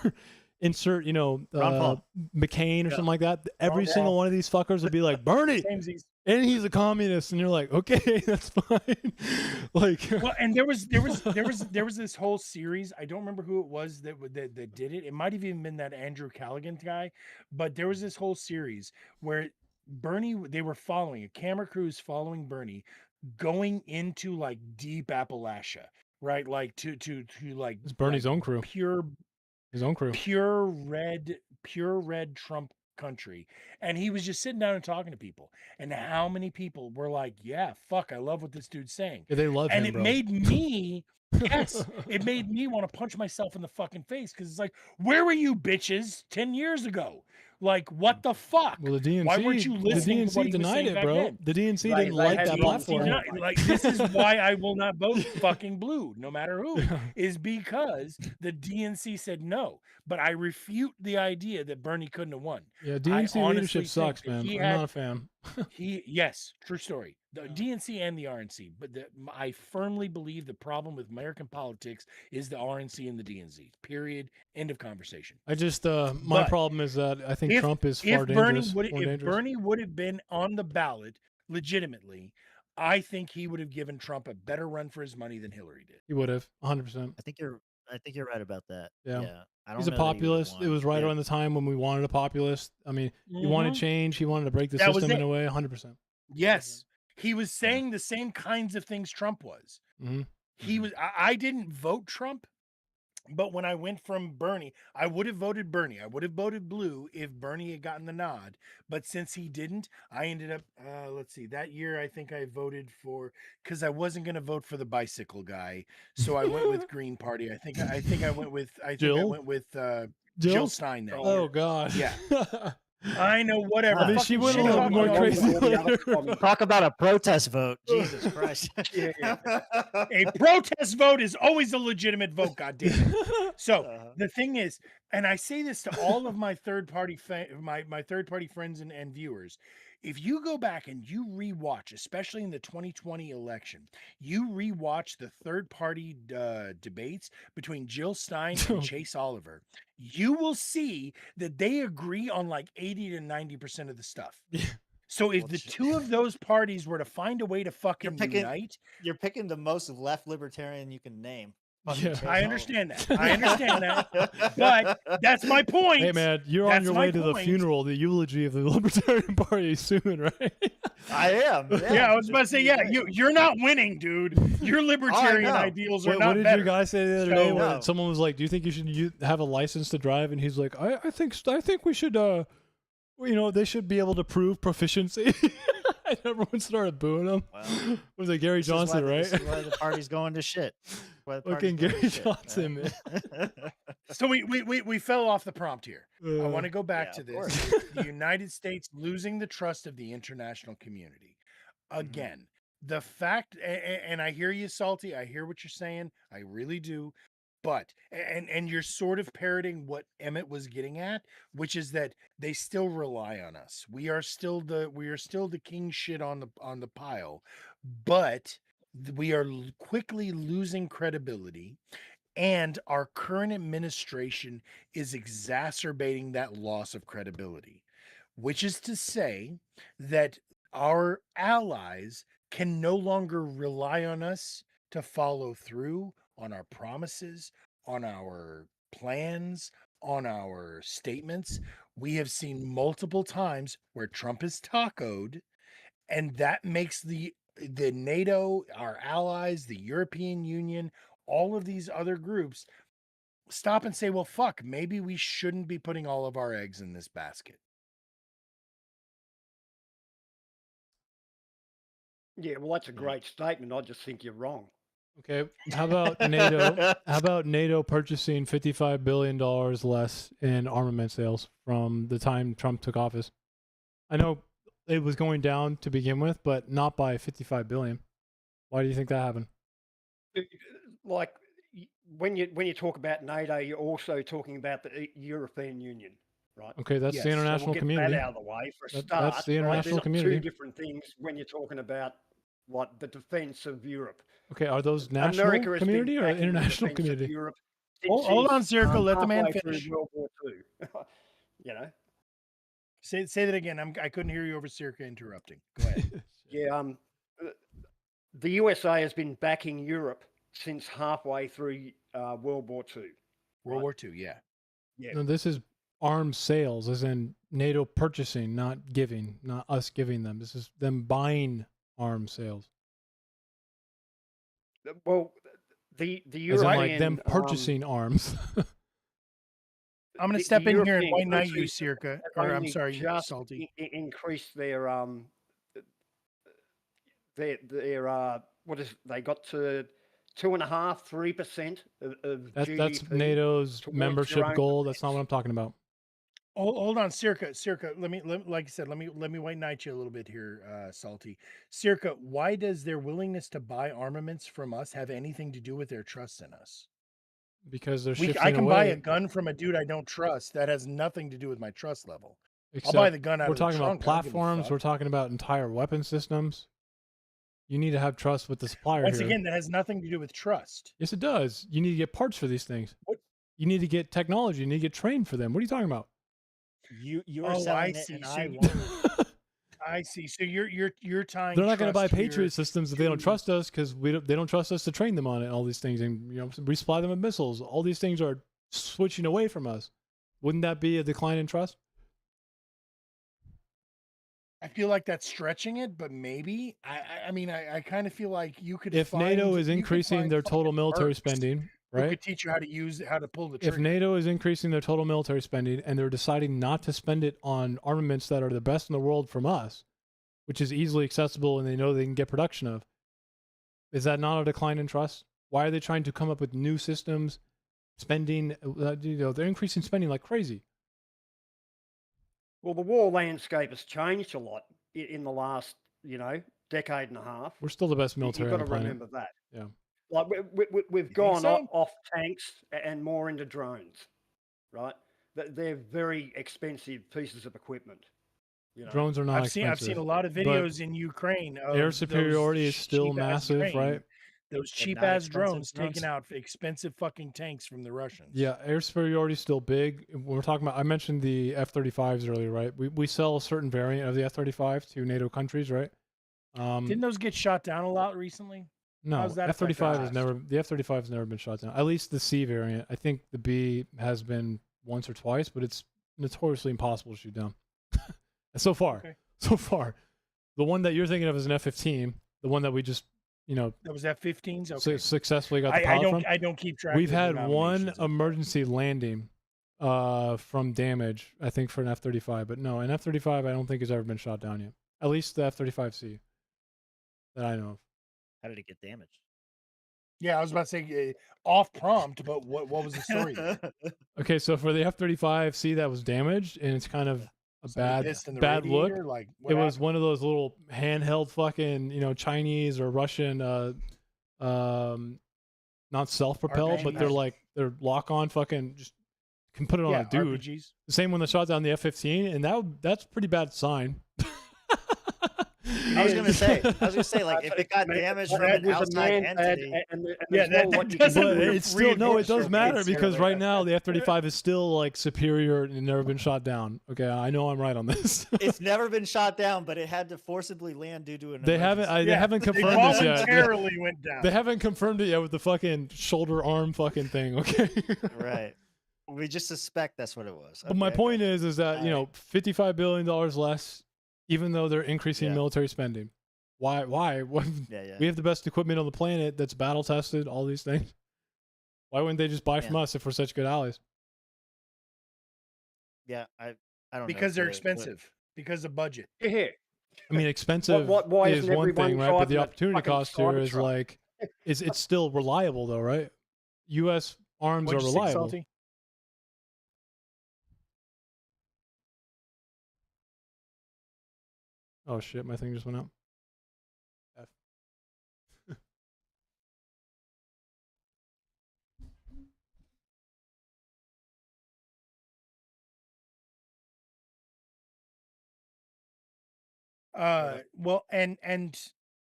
insert Paul. McCain or something like that, every Paul. single one of these fuckers would be like Bernie, Samesies. and he's a communist, and you're like, okay, that's fine. Like, Well, and there was this whole series. I don't remember who it was that did it. It might have even been that Andrew Callaghan guy, but there was this whole series where Bernie, they were following a camera crew is following Bernie going into like deep Appalachia, right? Like to like it's Bernie's own crew, his own crew. pure red Trump country, and he was just sitting down and talking to people, and how many people were like, yeah, fuck, I love what this dude's saying. Yeah, they love And him, it bro. made me it made me want to punch myself in the fucking face, because it's like, where were you bitches 10 years ago? Like, what the fuck? Well, the DNC, Why weren't you listening the to what DNC he was denied saying it, back bro. then? The DNC Right, didn't like, like that DNC platform. denied- like, this is why I will not vote fucking blue, no matter who, is because the DNC said no. But I refute the idea that Bernie couldn't have won. Yeah, I DNC honestly leadership think sucks, that man. he I'm had- not a fan. Yes, true story. The DNC and the RNC, but I firmly believe the problem with American politics is the RNC and the DNC. Period. End of conversation. I just my But problem is that I think if- Trump is if far Bernie dangerous. would more if dangerous. Bernie would have been on the ballot legitimately, I think he would have given Trump a better run for his money than Hillary did. He would have 100%. I think you're right about that. Yeah. I don't He's a know that he would've populist. It won. was right Yeah. around the time when we wanted a populist. I mean, he wanted Mhm. change. He wanted to break the That was system in it. a way. 100%. Yes, he was saying the same kinds of things Trump was. Mm-hmm. He was. I didn't vote Trump, but when I went from Bernie, I would have voted Bernie. I would have voted blue if Bernie had gotten the nod. But since he didn't, I ended up. Let's see. That year, I think I voted for, because I wasn't going to vote for the bicycle guy, so I went with Green Party. I think I went with. I Jill? think I went with Jill? Jill Stein. That Oh year. God. Yeah. I know, whatever. I mean, she went a little more crazy later. Talk about a protest vote. Jesus Christ. A protest vote is always a legitimate vote, goddammit. So the thing is, and I say this to all of my third-party my third-party friends and viewers, if you go back and you rewatch, especially in the 2020 election, you rewatch the third-party debates between Jill Stein and Chase Oliver, you will see that they agree on like 80 to 90% of the stuff. So if the two of those parties were to find a way to fucking unite, You're picking the most left libertarian you can name. Yeah. I understand that. I understand that. But that's my point. Hey man, you're on your way to the funeral, the eulogy of the Libertarian Party soon, right? I am. Yeah, I was about to say, yeah, you're not winning, dude. Your libertarian ideals are What not did better. your guy say the other So- day when someone was like, "Do you think you should have a license to drive?" And he's like, "I think we should, they should be able to prove proficiency." And everyone started booing him. Was it Gary Johnson, right? This is why the party's going to shit. Why the Fucking party's going Gary to shit, Johnson, man. So we fell off the prompt here. I want to go back Yeah, to of this. course. The United States losing the trust of the international community. Again, the fact, and I hear you, Salty. I hear what you're saying. I really do. But and you're sort of parroting what Emmett was getting at, which is that they still rely on us. We are still the king shit on the pile, but we are quickly losing credibility, and our current administration is exacerbating that loss of credibility, which is to say that our allies can no longer rely on us to follow through on our promises, on our plans, on our statements. We have seen multiple times where Trump is tacoed, and that makes the NATO, our allies, the European Union, all of these other groups stop and say, well, fuck, maybe we shouldn't be putting all of our eggs in this basket. Yeah, well, that's a great statement. I just think you're wrong. Okay, how about NATO? How about NATO purchasing $55 billion less in armament sales from the time Trump took office? I know it was going down to begin with, but not by $55 billion. Why do you think that happened? Like when you talk about NATO, you're also talking about the European Union, right? Okay, that's the So international we'll get community. That out of the way for a That's start. the right? international They're not community. Two different things when you're talking about what the defense of Europe. Okay, are those national America has been community or backing the international defense of community? Europe Hold on, since, Circle. Let the man halfway through finish. World War II. You know. Say that again. I couldn't hear you over Circa interrupting. Go ahead. Yeah, the USA has been backing Europe since halfway through World War II. World War II, yeah. Yeah. No, this is arms sales, as in NATO purchasing, not giving, not us giving them. This is them buying arms sales. Well, the As in, European like them purchasing arms. I'm going the- to step the in here and European white knight you, countries Circa. have Or I'm only sorry, just Salty. increased their what is they got to 2.5-3% of That's GDP NATO's towards membership their own goal. That's not what I'm talking about. Hold on, Circa. Like I said, let me white knight you a little bit here, Salty. Circa, why does their willingness to buy armaments from us have anything to do with their trust in us? Because they're I shifting can buy away. a gun from a dude I don't trust. That has nothing to do with my trust level. Except I'll buy the gun out we're of the talking about trunk. I don't give a platforms. fuck. We're talking about entire weapon systems. You need to have trust with the supplier Once here. again, that has nothing to do with trust. Yes, it does. You need to get parts for these things. What? You need to get technology. You need to get trained for them. What are you talking about? You Oh, are I selling it, see. and So I you- want it. I see. So you're tying. They're not going to buy trust here Patriot systems if they don't to- trust us because they don't trust us to train them on it. And all these things, and resupply them with missiles. All these things are switching away from us. Wouldn't that be a decline in trust? I feel like that's stretching it, but maybe. I mean, I kind of feel like you could. If find, NATO is you could increasing find their total fucking military mercs spending, who right? could teach you how to pull the If trigger. NATO is increasing their total military spending and they're deciding not to spend it on armaments that are the best in the world from us, which is easily accessible and they know they can get production of, is that not a decline in trust? Why are they trying to come up with new systems, spending? They're increasing spending like crazy. Well, the war landscape has changed a lot in the last, decade and a half. We're still the best You've military got on to the planet. remember that. Yeah. Like we've think gone so? off tanks and more into drones, right? They're very expensive pieces of equipment. Drones are not I've seen expensive. a lot of but videos in Ukraine of air those superiority is still cheap-ass massive, drones- right? Those They're cheap not ass expensive drones taking out expensive fucking tanks from the Russians. Yeah, air superiority is still big. When we're talking about, I mentioned the F-35s earlier, right? We sell a certain variant of the F-35 to NATO countries, right? Didn't those get shot down a lot recently? No, How's that affect F-35 our has cost? never. The F-35 has never been shot down. At least the C variant. I think the B has been once or twice, but it's notoriously impossible to shoot down. So far, Okay. so far, the one that you're thinking of is an F-15. The one that we just, That was F-15s. Okay. successfully got the I pilot from. I don't keep track. We've of the had one denominations of- emergency landing from damage, I think, for an F-35. But no, an F-35 I don't think has ever been shot down yet. At least the F-35C that I know of. How did it get damaged? Yeah, I was about to say off prompt, but what was the story there? Okay, so for the F-35C that was damaged, and it's kind of a Somebody pissed in the bad look. radiator? Like, what It was happened? one of those little handheld fucking, Chinese or Russian, not self-propelled, but they're lock-on fucking, just can put it on Yeah, a dude. RPGs. The same one that shot down the F-15, and that's a pretty bad sign. I was gonna say, like, if it got damaged from an outside entity, But it's still no, it does matter because right now the F-35 is still like superior and never been shot down. Okay, I know I'm right on this. it's never been shot down, but it had to forcibly land due to an. They haven't. emergency. They haven't They confirmed this yet. voluntarily went down. They haven't confirmed it yet with the fucking shoulder arm fucking thing. Okay. Right. We just suspect that's what it was. But my Okay. point is that $55 billion less, even though they're increasing military spending. Why? What? Yeah. We have the best equipment on the planet that's battle tested. All these things. Why wouldn't they just buy from us if we're such good allies? Yeah, I don't Because know. they're expensive. Because of budget. Here. I mean, expensive why is isn't one everyone thing, right? But the driving a opportunity fucking cost here is Cybertruck? like, it's still reliable though, right? U.S. arms What'd are you say, reliable. Salty? Oh shit, my thing just went out. F. Well, and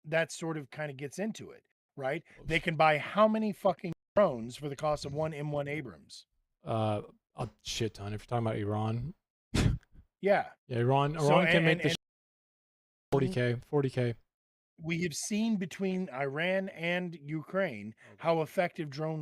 that sort of kind of gets into it, right? They can buy how many fucking drones for the cost of one M1 Abrams? A shit ton. If you're talking about Iran, Yeah. yeah, Iran So, can make and- the 40K. We have seen between Iran and Ukraine how effective drone